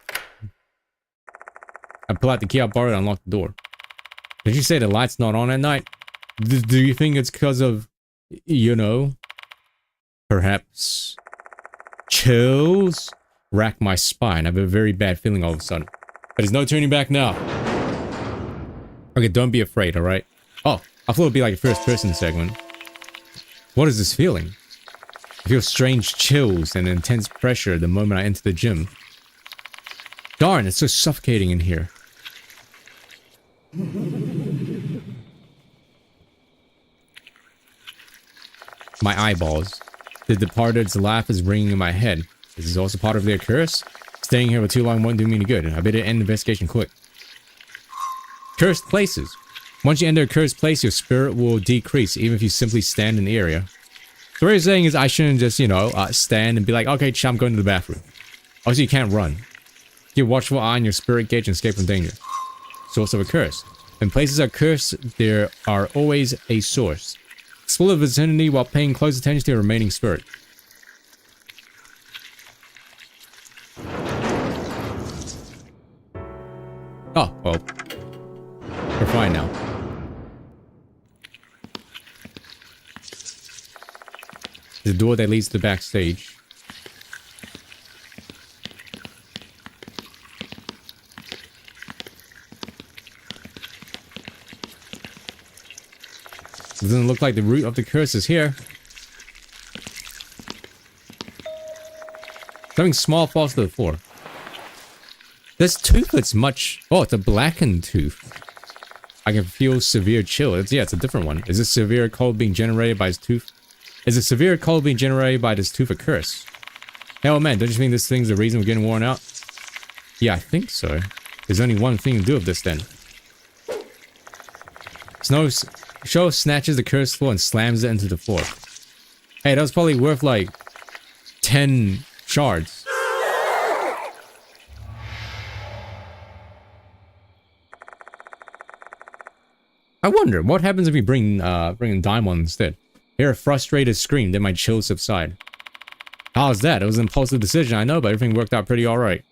I pull out the key I borrowed and unlock the door. Did you say the light's not on at night? Do you think it's because of, you know, perhaps chills? Rack my spine. I have a very bad feeling all of a sudden. But there's no turning back now. Okay, don't be afraid, alright? Oh, I thought it would be like a first-person segment. What is this feeling? I feel strange chills and intense pressure the moment I enter the gym. Darn, it's so suffocating in here. My eyeballs. The departed's laugh is ringing in my head. This is also part of their curse? Staying here for too long won't do me any good. I better end the investigation quick. Cursed places. Once you enter a cursed place, your spirit will decrease, even if you simply stand in the area. So what you're saying is I shouldn't just, you know, stand and be like, okay, I'm going to the bathroom. Also, you can't run. Keep a watchful eye on your spirit gauge and escape from danger. Source of a curse. When places are cursed, there are always a source. Explore the vicinity while paying close attention to your remaining spirit. Oh, well. We're fine now. The door that leads to the backstage. Doesn't look like the root of the curse is here. Something small falls to the floor. This tooth looks much... Oh, it's a blackened tooth. I can feel severe chill. Yeah, it's a different one. Is this severe cold being generated by his tooth? Is a severe cold being generated by this tooth a curse? Hell man, don't you think this thing's the reason we're getting worn out? Yeah, I think so. There's only one thing to do with this then. Show snatches the cursed floor and slams it into the floor. Hey, that was probably worth like 10 shards. I wonder, what happens if we bring Daimon instead? Hear a frustrated scream, then my chills subside. How's that? It was an impulsive decision, I know, but everything worked out pretty alright.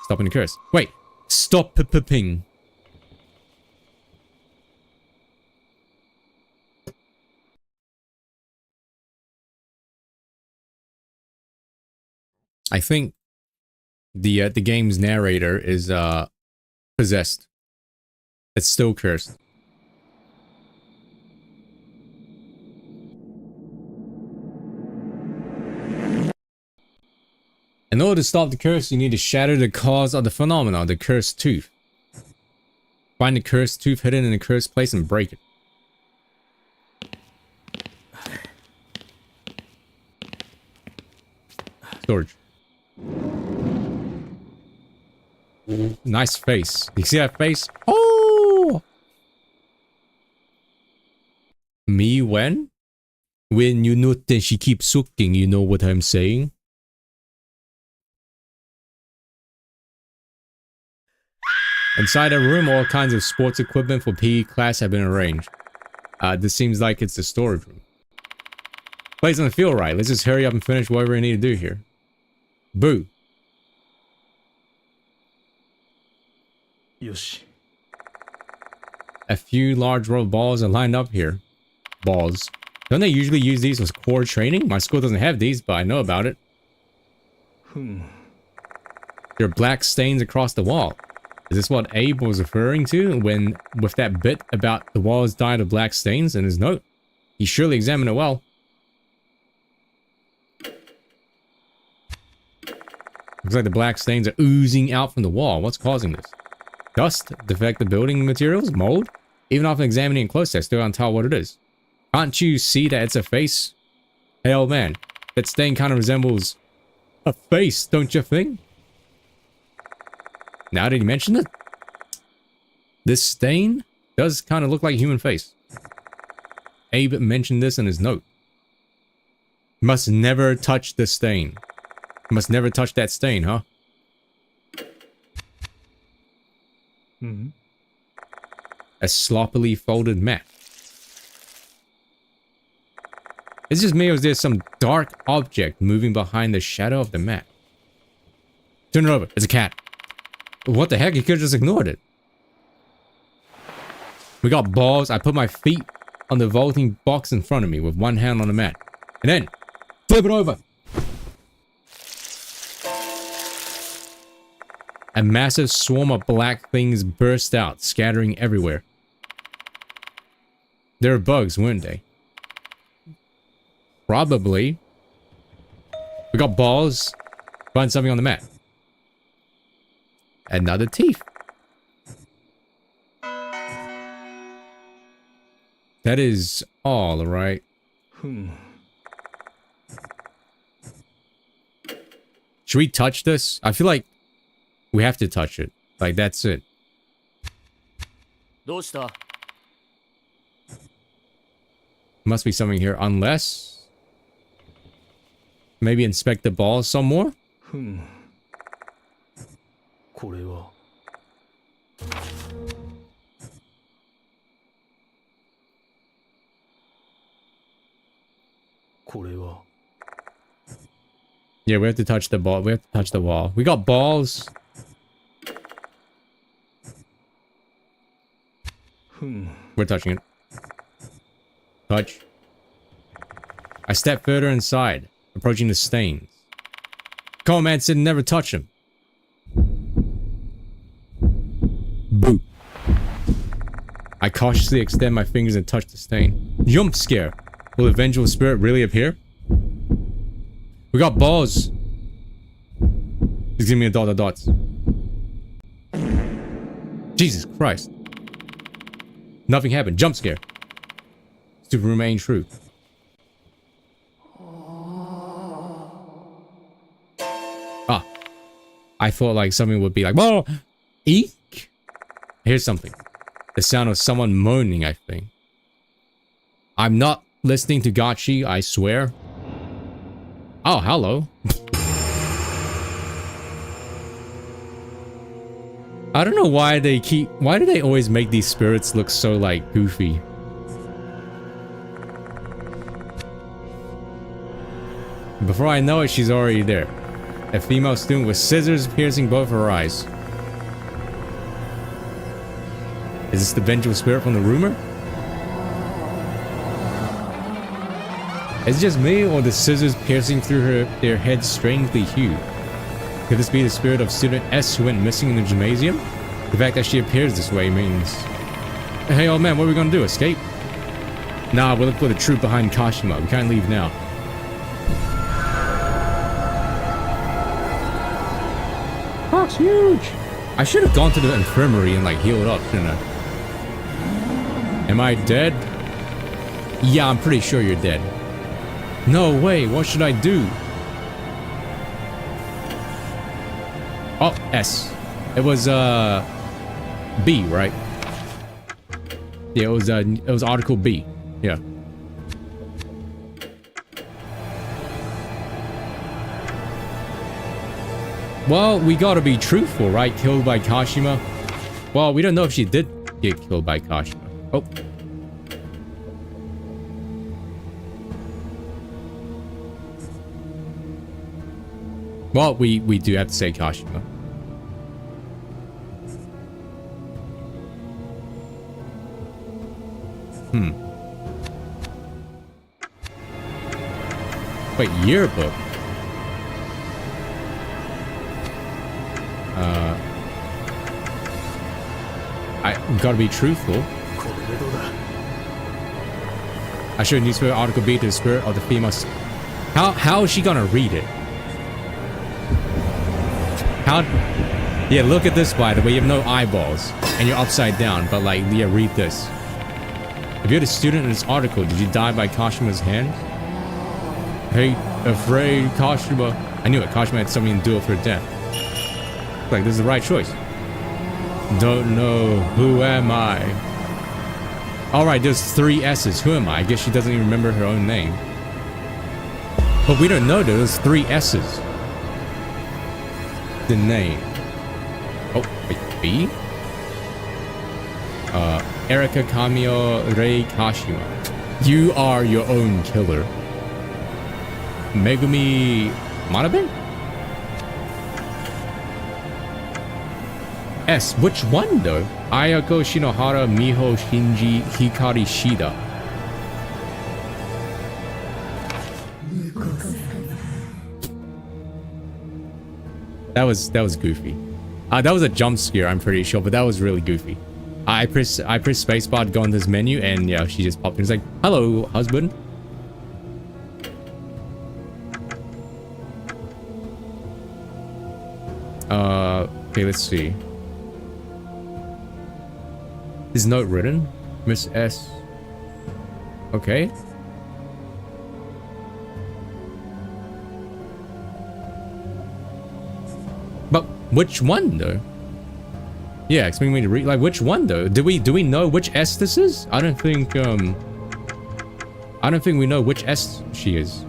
Stopping the curse. Wait! Stop p-p-ping. I think the game's narrator is possessed. It's still cursed. In order to stop the curse, you need to shatter the cause of the phenomenon, the cursed tooth. Find the cursed tooth hidden in the cursed place and break it. Storage. Nice face. You see that face? Oh! Me when? When you notice she keeps sucking, you know what I'm saying? Inside a room, all kinds of sports equipment for PE class have been arranged. This seems like it's the storage room. Place doesn't feel right. Let's just hurry up and finish whatever we need to do here. Boo. Yoshi. A few large rubber balls are lined up here. Balls. Don't they usually use these as core training? My school doesn't have these, but I know about it. There are black stains across the wall. Is this what Abe was referring to when, with that bit about the walls dyed of black stains in his note? He surely examined it well. Looks like the black stains are oozing out from the wall. What's causing this? Dust? Defective building materials? Mold? Even after examining it closely, I still can't tell what it is. Can't you see that it's a face? Hey old man, that stain kind of resembles a face, don't you think? Now that you mention it, this stain does kind of look like a human face. Abe mentioned this in his note. Must never touch the stain. Must never touch that stain, huh? A sloppily folded mat. Is this me or is there some dark object moving behind the shadow of the mat? Turn it over. It's a cat. What the heck? You could have just ignored it. We got balls. I put my feet on the vaulting box in front of me with one hand on the mat. And then, flip it over. A massive swarm of black things burst out, scattering everywhere. There were bugs, weren't they? Probably. We got balls. Find something on the mat. Another teeth. That is all, right? Should we touch this? I feel like we have to touch it. Like, that's it. Must be something here, unless... Maybe inspect the balls some more? これはこれは Yeah, we have to touch the ball. We have to touch the wall. We got balls. We're touching it. Touch. I step further inside, approaching the stains. Come on, man, said never touch him. Boo. I cautiously extend my fingers and touch the stain. Jump scare. Will the vengeful spirit really appear? We got balls. He's giving me a dot of dots. Jesus Christ. Nothing happened. Jump scare. To remain true. Ah. I thought like something would be like, whoa! Eek! Here's something. The sound of someone moaning, I think. I'm not listening to Gachi, I swear. Oh, hello. I don't know why they why do they always make these spirits look so, like, goofy? Before I know it, she's already there. A female student with scissors piercing both her eyes. Is this the vengeful spirit from the rumor? Is it just me, or the scissors piercing through their head strangely hued? Could this be the spirit of student S who went missing in the gymnasium? The fact that she appears this way means... Hey old man, what are we gonna do? Escape? Nah, we're looking for the truth behind Kashima. We can't leave now. That's huge! I should have gone to the infirmary and like healed up, shouldn't I? Am I dead? Yeah, I'm pretty sure you're dead. No way, what should I do? Oh, S. It was, B, right? Yeah, it was Article B. Yeah. Well, we gotta be truthful, right? Killed by Kashima. Well, we don't know if she did get killed by Kashima. Oh. Well, we do have to say Kashima. Wait, yearbook? I gotta be truthful. I should newspaper article B to the spirit of the female. How is she gonna read it? How? Yeah, look at this, by the way. You have no eyeballs and you're upside down. But like, yeah, read this. If you're the student in this article, did you die by Kashima's hand? Hate, afraid, Kashima. I knew it. Kashima had something to do with her death. Like, this is the right choice. Don't know. Who am I? Alright, there's 3 S's. Who am I? I guess she doesn't even remember her own name. But we don't know, there's 3 S's. The name. Oh, wait, B? Erika Kamio Rei Kashima. You are your own killer. Megumi Manabe? S, which one though? Ayako Shinohara Miho Shinji Hikari Shida. That was goofy. That was a jump scare, I'm pretty sure, but that was really goofy. I press spacebar to go on this menu, and yeah, she just popped in. It's like, hello, husband. Okay, let's see. Is note written? Miss S. Okay. But which one though? Yeah, expecting me to read, like, which one though? Do we know which S this is? I don't think I don't think we know which S she is.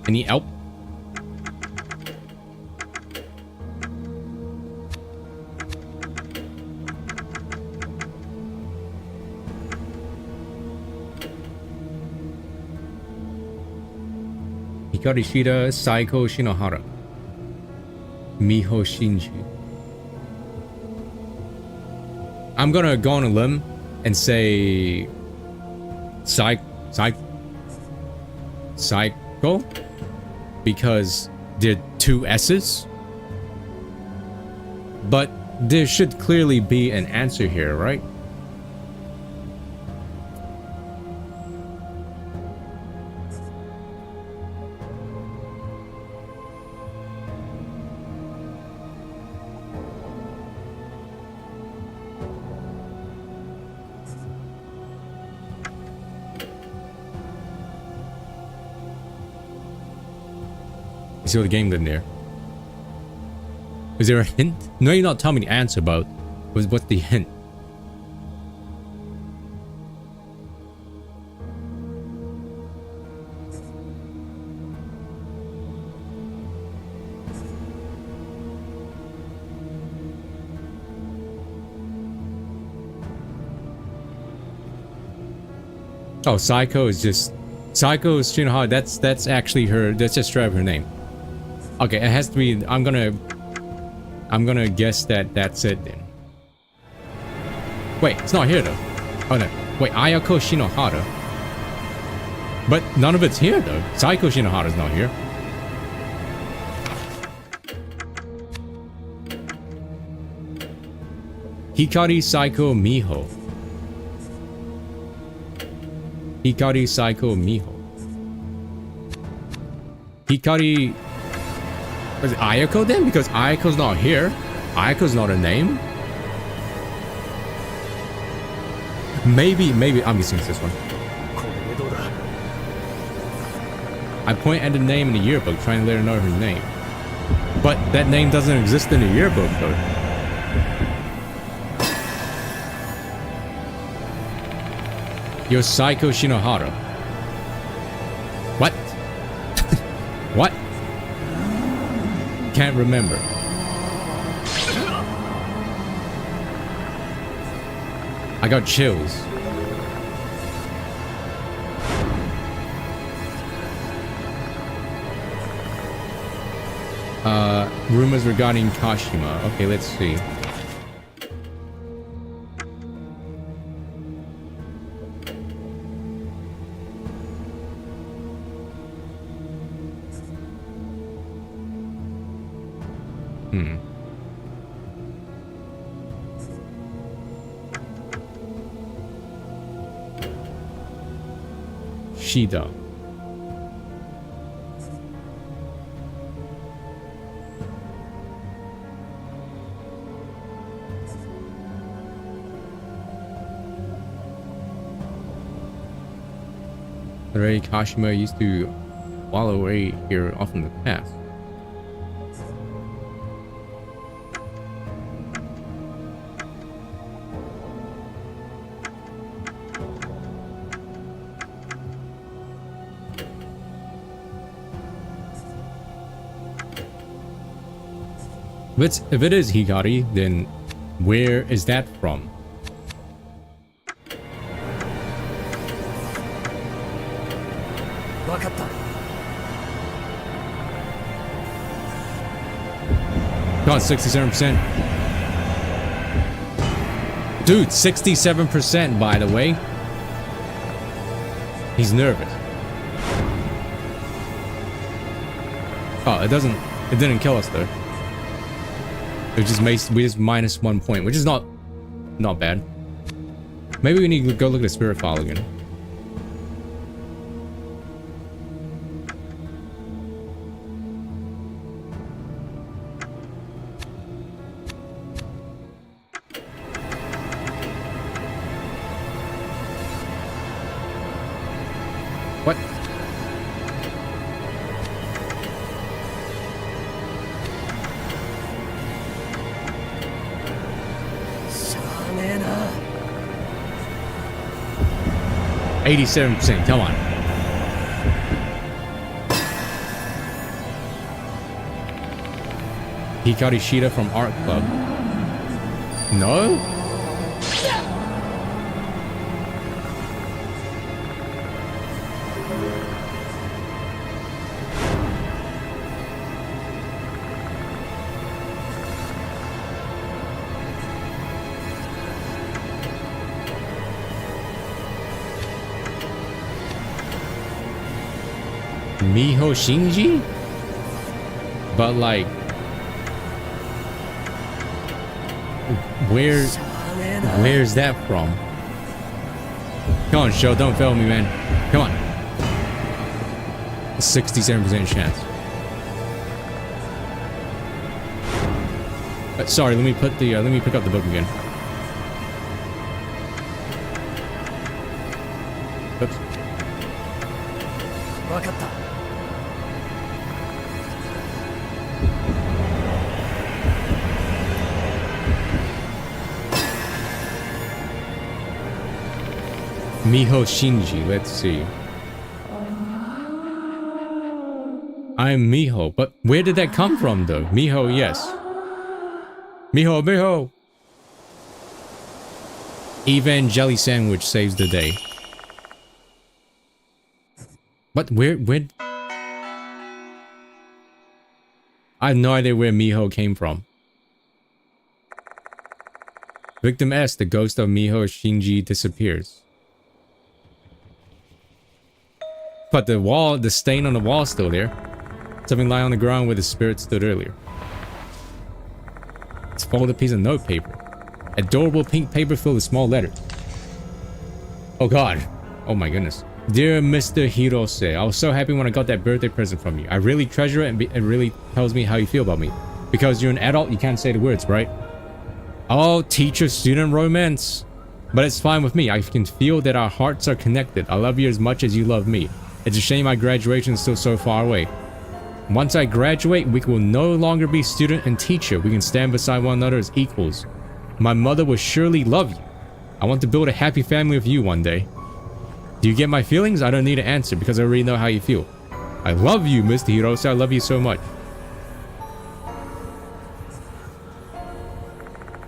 Any help? Hikari Shida, Saiko Shinohara, Miho Shinji. I'm gonna go on a limb and say Psycho, because there are two S's. But there should clearly be an answer here, right? You see what the game did there? Is there a hint? No, you're not telling me the answer, but what's the hint? Oh, Psycho is just Psycho Shinohara. That's actually her. That's just straight up her name. Okay, it has to be. I'm gonna guess that that's it then. Wait, it's not here though. Oh no. Wait, Ayako Shinohara. But none of it's here though. Psycho Shinohara's not here. Hikari Psycho Miho. Hikari Psycho Miho. Hikari... Was it Ayako then? Because Ayako's not here. Ayako's not a name. Maybe I'm missing this one. I point at the name in the yearbook, trying to let her know her name. But that name doesn't exist in the yearbook though. You're Psycho Shinohara. What? What? Can't remember. I got chills. Rumors regarding Kashima. Okay, let's see. Shida. Ray Kashima used to wallow away here off in the past. If it is Hikari, then where is that from? God, 67%. Dude, 67% by the way. He's nervous. Oh, it didn't kill us though. We just minus 1 point, which is not bad. Maybe we need to go look at the spirit file again. 87%, come on. Hikari Shida from Art Club. No? Miho Shinji? But like, where's that from? Come on, show, don't fail me, man. Come on. 67% chance. Sorry, let me put the let me pick up the book again. Oops. Miho Shinji, let's see. I'm Miho, but where did that come from though? Miho, yes. Miho. Jelly Sandwich saves the day. But where? I have no idea where Miho came from. Victim S, the ghost of Miho Shinji disappears. But the stain on the wall is still there. Something lying on the ground where the spirit stood earlier. It's a folded piece of note paper. Adorable pink paper filled with small letters. Oh god. Oh my goodness. Dear Mr. Hirose, I was so happy when I got that birthday present from you. I really treasure it and it really tells me how you feel about me. Because you're an adult, you can't say the words, right? Oh, teacher-student romance. But it's fine with me. I can feel that our hearts are connected. I love you as much as you love me. It's a shame my graduation is still so far away. Once I graduate, we will no longer be student and teacher. We can stand beside one another as equals. My mother will surely love you. I want to build a happy family with you one day. Do you get my feelings? I don't need an answer because I already know how you feel. I love you, Mr. Hirose. I love you so much.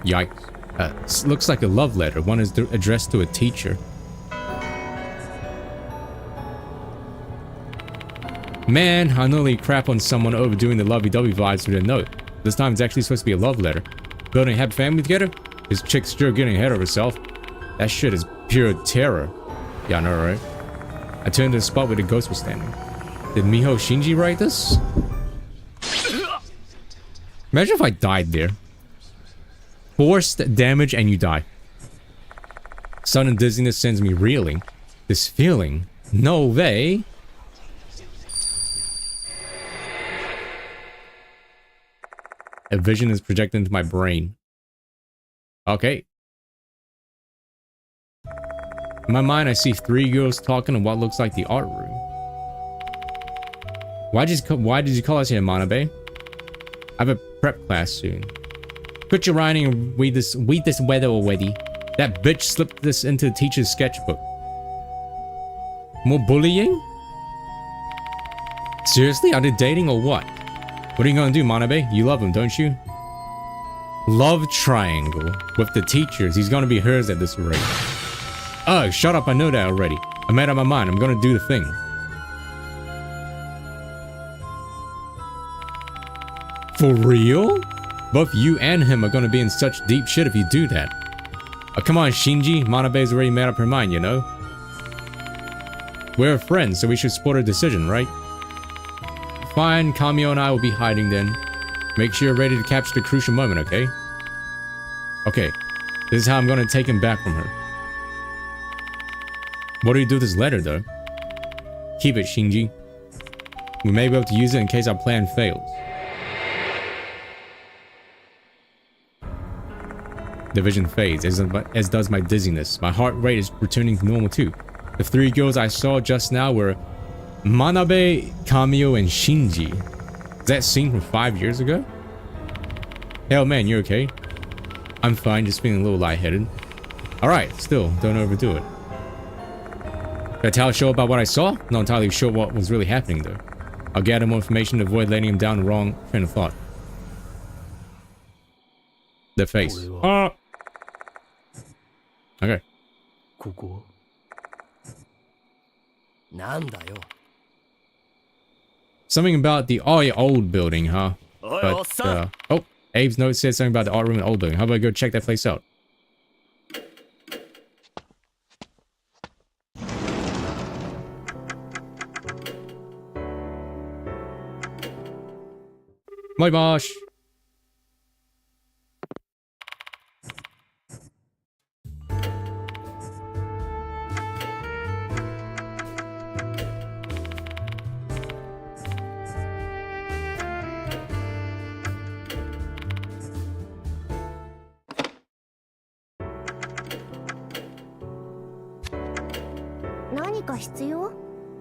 Yikes. Looks like a love letter. One is addressed to a teacher. Man, I nearly crap on someone overdoing the lovey-dovey vibes with a note. This time it's actually supposed to be a love letter. Building a happy family together? This chick's sure getting ahead of herself. That shit is pure terror. Yeah, I know, right? I turned to the spot where the ghost was standing. Did Miho Shinji write this? Imagine if I died there. Forced damage and you die. Sudden dizziness sends me reeling. This feeling? No way. A vision is projected into my brain. Okay. In my mind, I see three girls talking in what looks like the art room. Why did you call us here, Manabe? I have a prep class soon. Quit your writing and read this weather already. That bitch slipped this into the teacher's sketchbook. More bullying? Seriously? Are they dating or what? What are you gonna do, Manabe? You love him, don't you? Love triangle with the teachers. He's gonna be hers at this rate. Oh, shut up. I know that already. I made up my mind. I'm gonna do the thing. For real? Both you and him are gonna be in such deep shit if you do that. Oh, come on, Shinji. Manabe's already made up her mind, you know? We're friends, so we should support her decision, right? Fine, Kamio and I will be hiding then. Make sure you're ready to capture the crucial moment, okay? Okay, this is how I'm gonna take him back from her. What do you do with this letter, though? Keep it, Shinji. We may be able to use it in case our plan fails. The vision fades, as does my dizziness. My heart rate is returning to normal too. The three girls I saw just now were Manabe, Kamio, and Shinji. Is that scene from 5 years ago? Hell man, you okay? I'm fine, just feeling a little lightheaded. Alright, still, don't overdo it. Did I tell Shaw about what I saw? Not entirely sure what was really happening though. I'll gather more information to avoid letting him down the wrong train of thought. The face. Okay. ここSomething about the old building, huh? Oi, But, oh, Abe's note said something about the art room in the old building. How about I go check that place out? My gosh.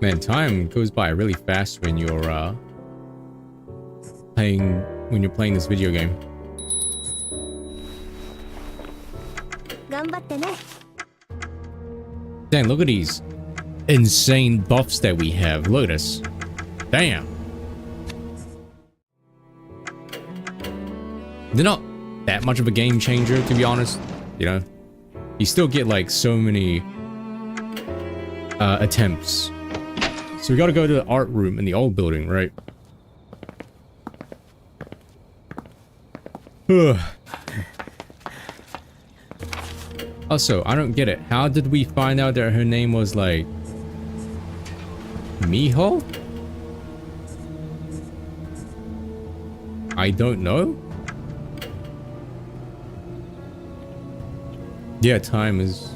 Man, time goes by really fast when you're playing this video game. Dang, look at these insane buffs that we have. Look at this. Damn. They're not that much of a game changer, to be honest. You know, you still get like so many attempts. So we gotta go to the art room in the old building, right? Also, I don't get it. How did we find out that her name was like Miho? I don't know. Yeah, time is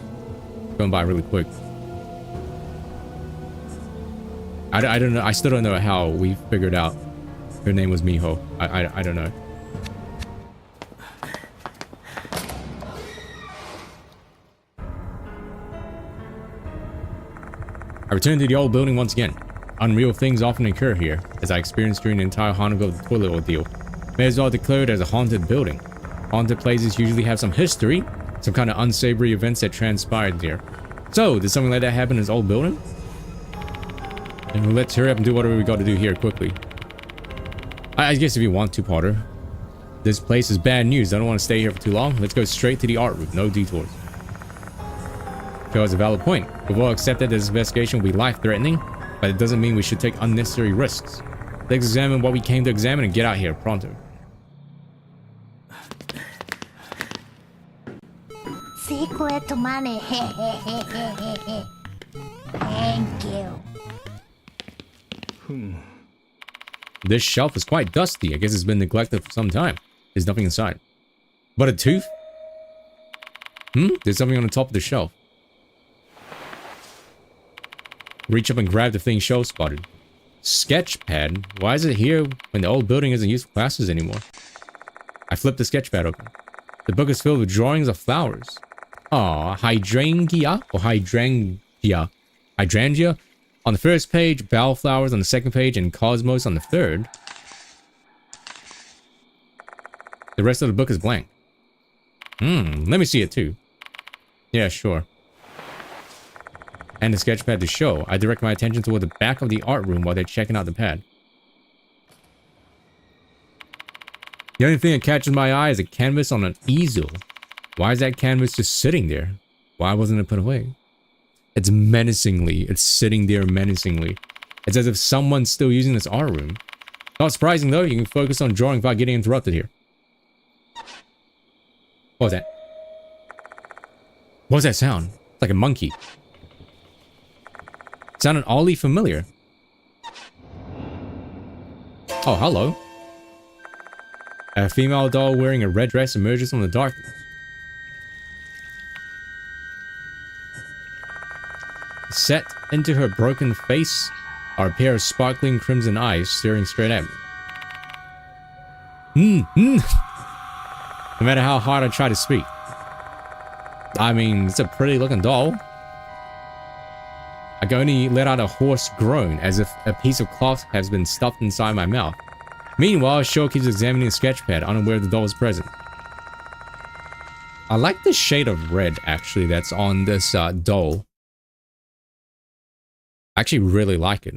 going by really quick. I don't know. I still don't know how we figured out her name was Miho. I don't know. I returned to the old building once again. Unreal things often occur here, as I experienced during the entire Hanago toilet ordeal. May as well declare it as a haunted building. Haunted places usually have some history, some kind of unsavory events that transpired there. So, did something like that happen in this old building? And let's hurry up and do whatever we got to do here quickly. I guess if you want to, Potter. This place is bad news. I don't want to stay here for too long. Let's go straight to the art room. No detours. That's a valid point. We've all accepted that this investigation will be life-threatening, but it doesn't mean we should take unnecessary risks. Let's examine what we came to examine and get out here pronto. Secret money. Thank you. This shelf is quite dusty. I guess it's been neglected for some time. There's nothing inside. But a tooth? There's something on the top of the shelf. Reach up and grab the thing Show spotted. Sketch pad? Why is it here when the old building isn't used for classes anymore? I flipped the sketch pad open. The book is filled with drawings of flowers. Aw, hydrangea or hydrangea? Hydrangea? On the first page, bellflowers on the second page, and cosmos on the third. The rest of the book is blank. Let me see it too. Yeah, sure. And the sketch pad to show. I direct my attention toward the back of the art room while they're checking out the pad. The only thing that catches my eye is a canvas on an easel. Why is that canvas just sitting there? Why wasn't it put away? It's menacingly. It's sitting there menacingly. It's as if someone's still using this art room. Not surprising though, you can focus on drawing without getting interrupted here. What was that? What was that sound? It's like a monkey. It sounded oddly familiar. Oh, hello. A female doll wearing a red dress emerges from the darkness. Set into her broken face are a pair of sparkling crimson eyes staring straight at me. No matter how hard I try to speak. I mean, it's a pretty looking doll. I can only let out a hoarse groan as if a piece of cloth has been stuffed inside my mouth. Meanwhile, Sho keeps examining the sketch pad, unaware the doll is present. I like the shade of red, actually, that's on this doll. I actually really like it.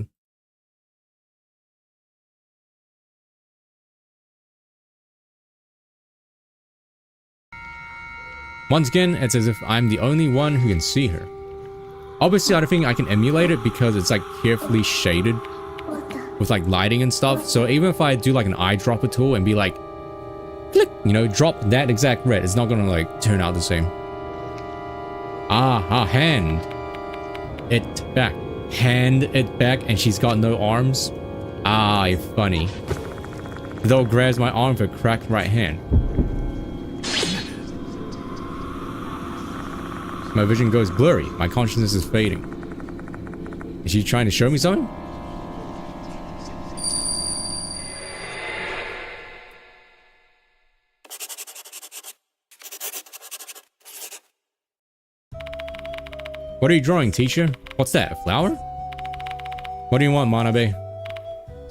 Once again, it's as if I'm the only one who can see her. Obviously, I don't think I can emulate it because it's like carefully shaded with like lighting and stuff. So even if I do like an eyedropper tool and be like, click, you know, drop that exact red, it's not gonna like turn out the same. Ah, hand it back. Hand it back, and she's got no arms. Ah, you're funny. The dog grabs my arm with a cracked right hand. My vision goes blurry. My consciousness is fading. Is she trying to show me something? What are you drawing, teacher? What's that, a flower? What do you want, Manabe?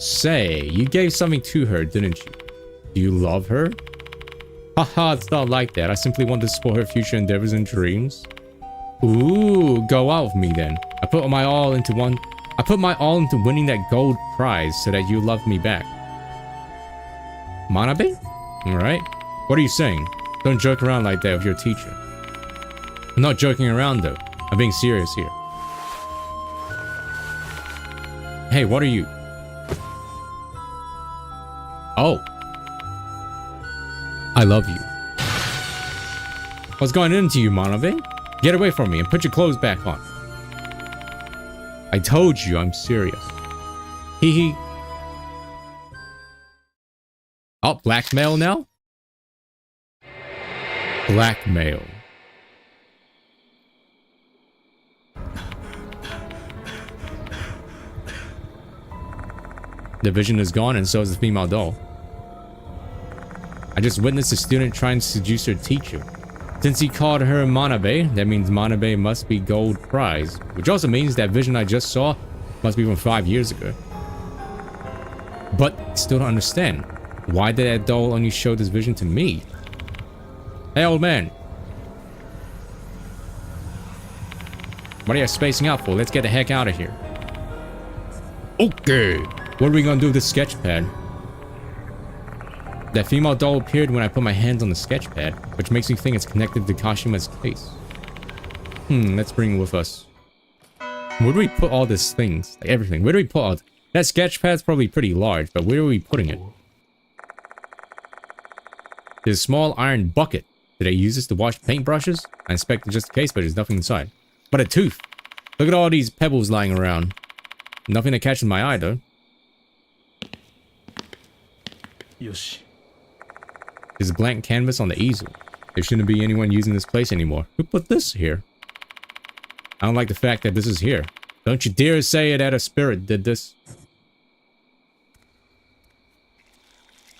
Say, you gave something to her, didn't you? Do you love her? Haha, it's not like that. I simply want to support her future endeavors and dreams. Ooh, go out with me then. I put my all into winning that gold prize so that you love me back. Manabe? Alright. What are you saying? Don't joke around like that with your teacher. I'm not joking around though. I'm being serious here. Hey, what are you? Oh. I love you. What's going into you, Manabe? Get away from me and put your clothes back on. I told you I'm serious. Hee hee. Oh, blackmail now? Blackmail. The vision is gone and so is the female doll. I just witnessed a student trying to seduce her teacher. Since he called her Manabe, that means Manabe must be gold prize, which also means that vision I just saw must be from 5 years ago. But I still don't understand. Why did that doll only show this vision to me? Hey, old man. What are you spacing out for? Let's get the heck out of here. Okay. What are we gonna do with this sketch pad? That female doll appeared when I put my hands on the sketch pad, which makes me think it's connected to Kashima's case. Let's bring it with us. Where do we put all these things? Like everything. Where do we put all... That sketch pad's probably pretty large, but where are we putting it? There's a small iron bucket. Did they use this to wash paintbrushes? I inspected just in case, but there's nothing inside. But a tooth! Look at all these pebbles lying around. Nothing that catches my eye, though. Yoshi. There's a blank canvas on the easel. There shouldn't be anyone using this place anymore. Who put this here? I don't like the fact that this is here. Don't you dare say that a spirit did this.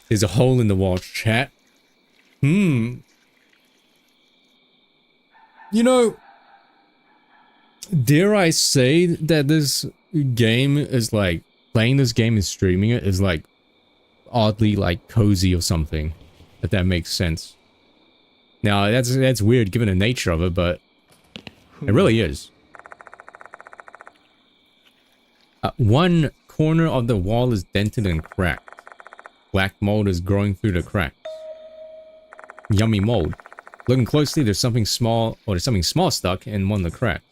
There's a hole in the wall, chat. You know, dare I say that this game is like, playing this game and streaming it is like oddly like cozy or something, if that makes sense. Now that's weird given the nature of it, but it really is. One corner of the wall is dented and cracked. Black mold is growing through the cracks. Yummy mold. Looking closely, there's something small stuck in one of the cracks.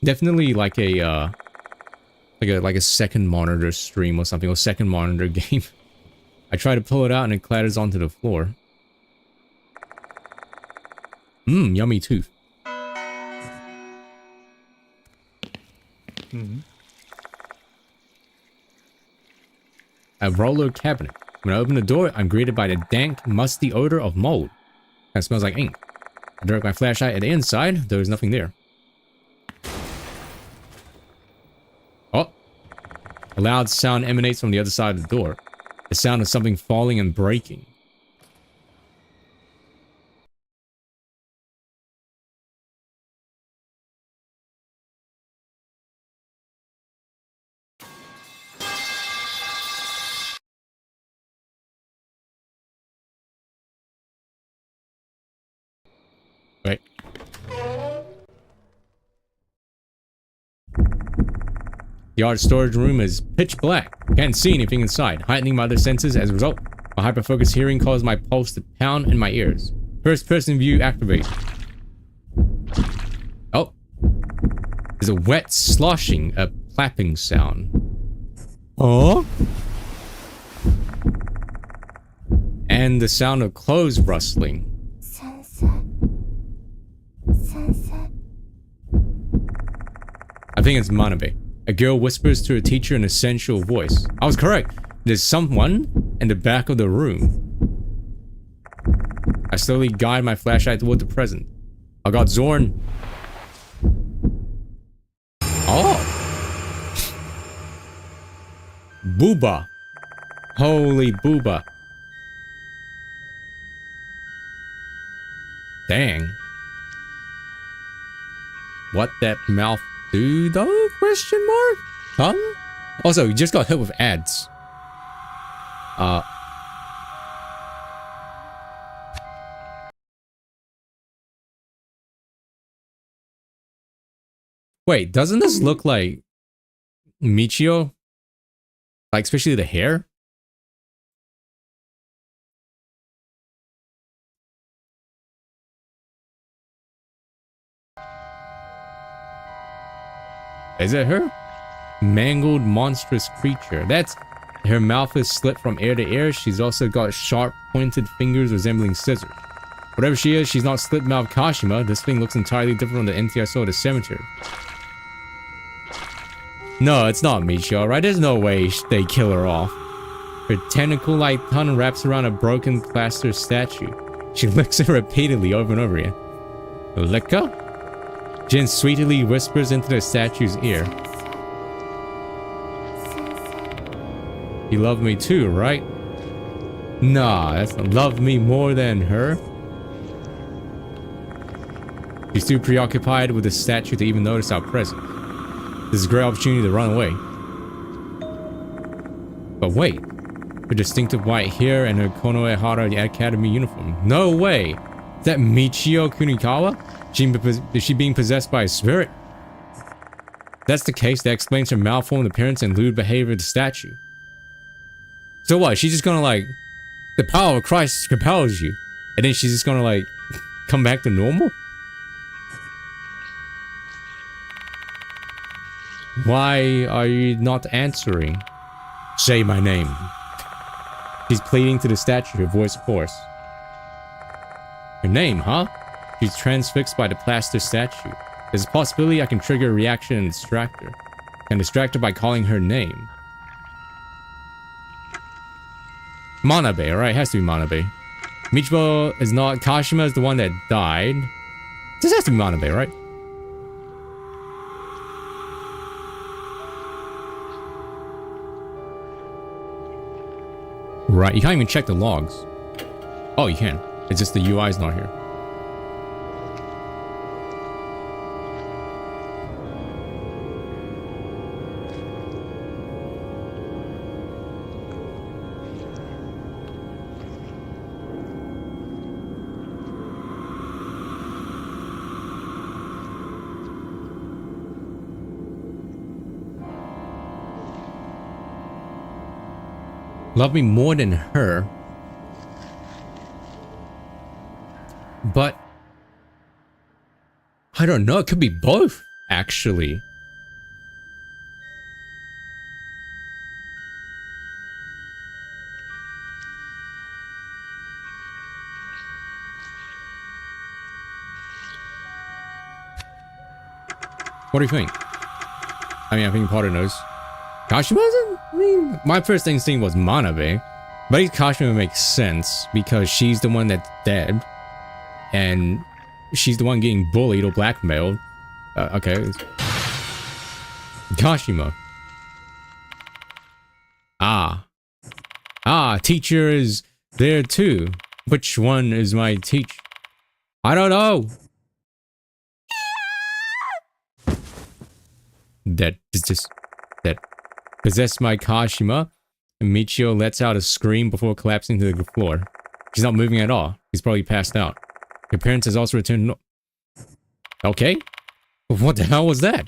Definitely like a like a second monitor stream or something, or second monitor game. I try to pull it out and it clatters onto the floor. Yummy tooth. A roller cabinet. When I open the door, I'm greeted by the dank, musty odor of mold. That smells like ink. I direct my flashlight at the inside, though there's nothing there. Oh! A loud sound emanates from the other side of the door. The sound of something falling and breaking. Right. The art storage room is pitch black. Can't see anything inside, heightening my other senses as a result. My hyper-focused hearing causes my pulse to pound in my ears. First-person view activate. Oh. There's a wet sloshing, a clapping sound. Oh? And the sound of clothes rustling. I think it's Manabe. A girl whispers to her teacher in a sensual voice. I was correct. There's someone in the back of the room. I slowly guide my flashlight toward the present. I got Zorn. Oh. Booba. Holy booba. Dang. What that mouth do though? Question mark? Tongue? Also, you just got hit with ads. Wait, doesn't this look like Michio? Like, especially the hair? Is it her? Mangled monstrous creature. That's... Her mouth is slit from ear to ear. She's also got sharp, pointed fingers resembling scissors. Whatever she is, she's not slit-mouthed Kashima. This thing looks entirely different from the entity I saw at the cemetery. No, it's not Michio, right? There's no way they kill her off. Her tentacle-like tongue wraps around a broken plaster statue. She licks it repeatedly over and over again. Licka? Jin sweetly whispers into the statue's ear. You love me too, right? Nah, that's not love me more than her. She's too preoccupied with the statue to even notice our presence. This is a great opportunity to run away. But wait. Her distinctive white hair and her Konoehara Academy uniform. No way! Is that Michio Kunikawa? Is she being possessed by a spirit? If that's the case, that explains her malformed appearance and lewd behavior of the statue. So what? She's just gonna like... The power of Christ compels you. And then she's just gonna like... come back to normal? Why are you not answering? Say my name. She's pleading to the statue, her voice hoarse. Her name, huh? She's transfixed by the plaster statue. There's a possibility I can trigger a reaction and distract her. I can distract her by calling her name. Manabe, right? It has to be Manabe. Michibo is not... Kashima is the one that died. This has to be Manabe, right? Right, you can't even check the logs. Oh, you can. It's just the UI's not here. Love me more than her. But I don't know, it could be both, actually. What do you think? I mean, I think Potter knows. Kashima doesn't? I mean, my first instinct was Manabe. But Kashima makes sense because she's the one that's dead. And she's the one getting bullied or blackmailed. Okay. Kashima. Teacher is there too. Which one is my teacher? I don't know. That is just... That... Possessed my Kashima, and Michio lets out a scream before collapsing to the floor. She's not moving at all. He's probably passed out. Her parents has also returned. Okay. What the hell was that?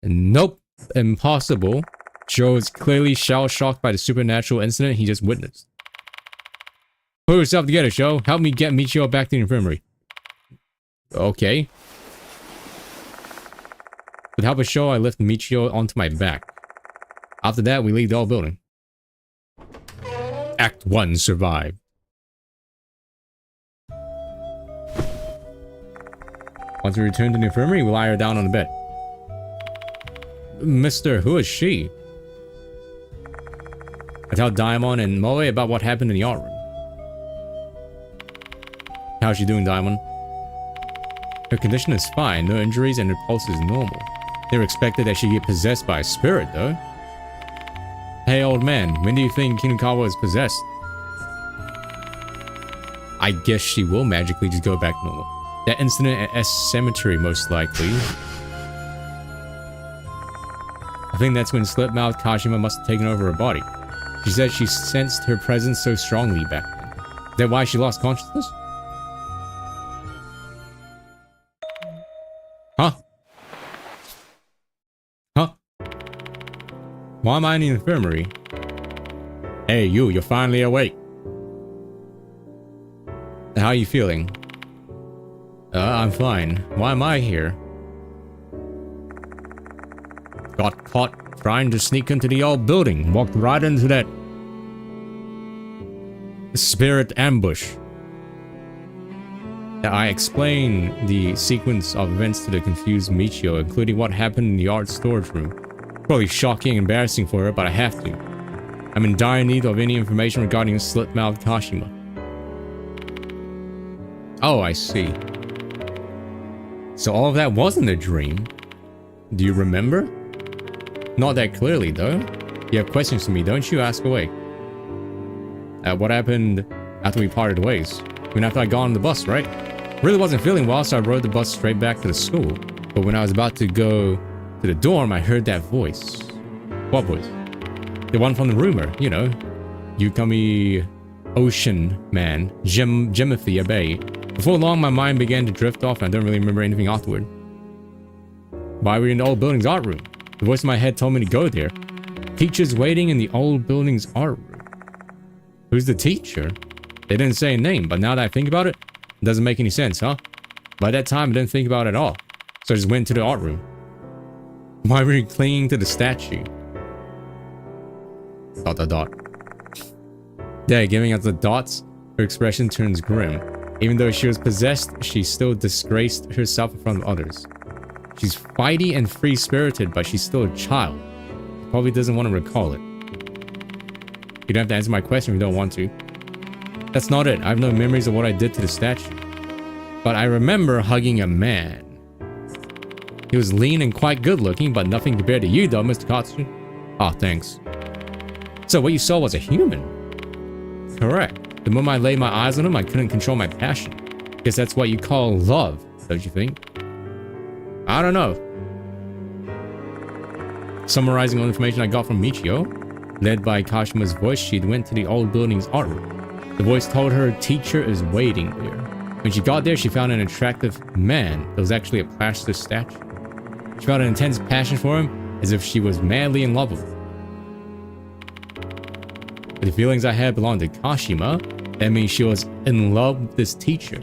Nope. impossible. Joe is clearly shell-shocked by the supernatural incident he just witnessed. Pull yourself together, Joe. Help me get Michio back to the infirmary. Okay. With help of Joe, I lift Michio onto my back. After that, we leave the old building. Act 1 survive. Once we return to the infirmary, we lie her down on the bed. Mister, who is she? I tell Diamond and Moe about what happened in the art room. How's she doing, Diamond? Her condition is fine, no injuries, and her pulse is normal. They were expected that she'd get possessed by a spirit, though. Hey, old man, when do you think Kinukawa is possessed? I guess she will magically just go back normal. That incident at S Cemetery, most likely. I think that's when Slipmouth Kashima must have taken over her body. She said she sensed her presence so strongly back then. Is that why she lost consciousness? Huh? Huh? Why am I in the infirmary? Hey, you're finally awake. How are you feeling? I'm fine. Why am I here? Got caught trying to sneak into the old building. Walked right into that spirit ambush. I explain the sequence of events to the confused Michio, including what happened in the art storage room. Probably shocking and embarrassing for her, but I have to. I'm in dire need of any information regarding Slipmouth Kashima. Oh, I see. So all of that wasn't a dream. Do you remember? Not that clearly, though. You have questions for me, don't you? Ask away. What happened after we parted ways? I mean, after I got on the bus, right? Really wasn't feeling well, so I rode the bus straight back to the school. But when I was about to go to the dorm, I heard that voice. What voice? The one from the rumor, you know. Yukami Ocean Man, Jimothy Bay. Before long, my mind began to drift off, and I don't really remember anything afterward. Why were we in the old building's art room? The voice in my head told me to go there. Teacher's waiting in the old building's art room. Who's the teacher? They didn't say a name, but now that I think about it, it doesn't make any sense, huh? By that time, I didn't think about it at all. So I just went to the art room. Why were you clinging to the statue? ... Yeah, giving us the dots, her expression turns grim. Even though she was possessed, she still disgraced herself in front of others. She's fighty and free-spirited, but she's still a child. She probably doesn't want to recall it. You don't have to answer my question if you don't want to. That's not it. I have no memories of what I did to the statue. But I remember hugging a man. He was lean and quite good-looking, but nothing compared to you, though, Mr. Katsu. Ah, thanks. So what you saw was a human? Correct. The moment I laid my eyes on him, I couldn't control my passion. Guess that's what you call love, don't you think? I don't know. Summarizing all the information I got from Michio, led by Kashima's voice, she went to the old building's art room. The voice told her a teacher is waiting there. When she got there, she found an attractive man that was actually a plaster statue. She felt an intense passion for him, as if she was madly in love with him. But the feelings I had belonged to Kashima. That means she was in love with this teacher.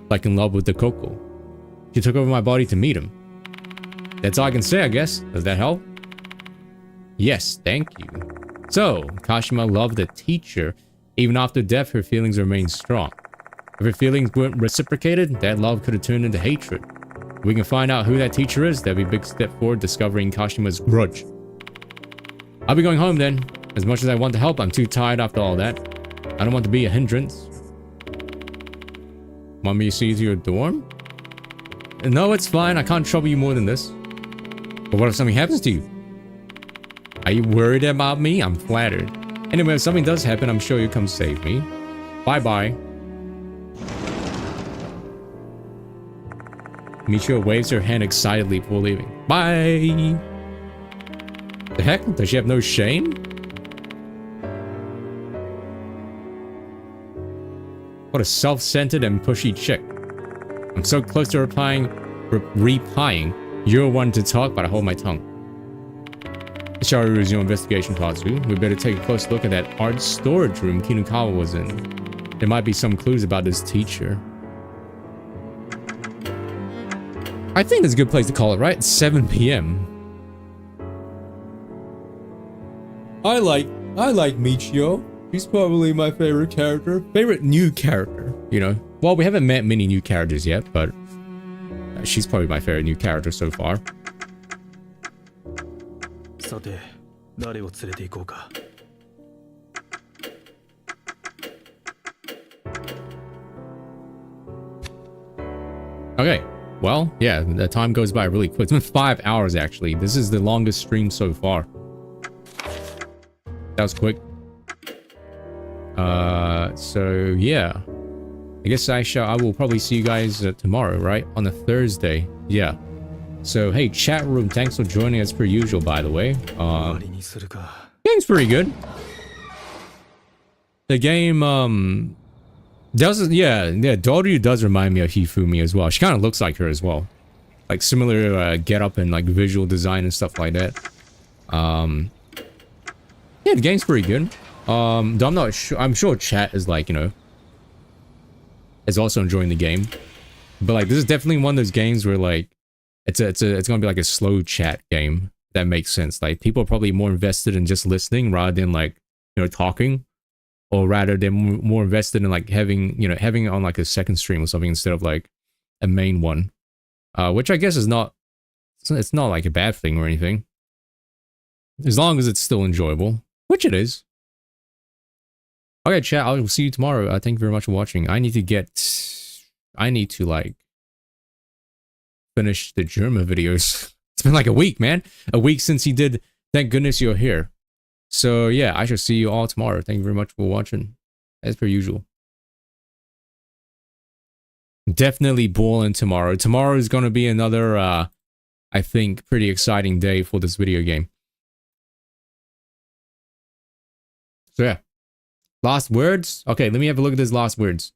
Like in love with the Coco. She took over my body to meet him. That's all I can say, I guess. Does that help? Yes, thank you. So, Kashima loved the teacher. Even after death, her feelings remained strong. If her feelings weren't reciprocated, that love could have turned into hatred. If we can find out who that teacher is, that'd be a big step forward discovering Kashima's grudge. I'll be going home then. As much as I want to help, I'm too tired after all that. I don't want to be a hindrance. Want me to see you to your dorm? No, it's fine. I can't trouble you more than this. But what if something happens to you? Are you worried about me? I'm flattered. Anyway, if something does happen, I'm sure you'll come save me. Bye-bye. Michio waves her hand excitedly before leaving. Bye! The heck? Does she have no shame? What a self-centered and pushy chick. I'm so close to replying, you're one to talk, but I hold my tongue. Shall we resume investigation, Tatsu? We better take a close look at that art storage room Kinukawa was in. There might be some clues about this teacher. I think it's a good place to call it, right? It's 7 p.m. I like Michio. She's probably my favorite character. Favorite new character, you know. Well, we haven't met many new characters yet, but she's probably my favorite new character so far. さて、誰を連れて行こうか。Okay, well, yeah, the time goes by really quick. It's been 5 hours, actually. This is the longest stream so far. That was quick. So, yeah. I guess I will probably see you guys tomorrow, right? On a Thursday. Yeah. So, hey, chat room, thanks for joining us per usual, by the way. Game's pretty good. The game, Doryu does remind me of Hifumi as well. She kind of looks like her as well. Like, similar get up and, like, visual design and stuff like that. Yeah, the game's pretty good. Though I'm not sure. I'm sure chat is, like, you know, is also enjoying the game. But, like, this is definitely one of those games where, like, it's gonna be like a slow chat game. That makes sense. Like, people are probably more invested in just listening rather than, like, you know, talking, or rather they're more invested in, like, having it on like a second stream or something instead of like a main one, which I guess is not, it's not like a bad thing or anything, as long as it's still enjoyable, which it is. Okay, chat, I'll see you tomorrow. Thank you very much for watching. I need to like finish the German videos. It's been like a week, man. A week since he did Thank Goodness You're Here. So yeah, I shall see you all tomorrow. Thank you very much for watching, as per usual. Definitely balling tomorrow. Tomorrow is going to be another, I think, pretty exciting day for this video game. So yeah. Last words? Okay, let me have a look at these last words.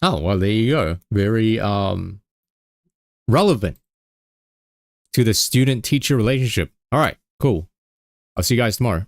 Oh, well, there you go. Very relevant to the student-teacher relationship. All right, cool. I'll see you guys tomorrow.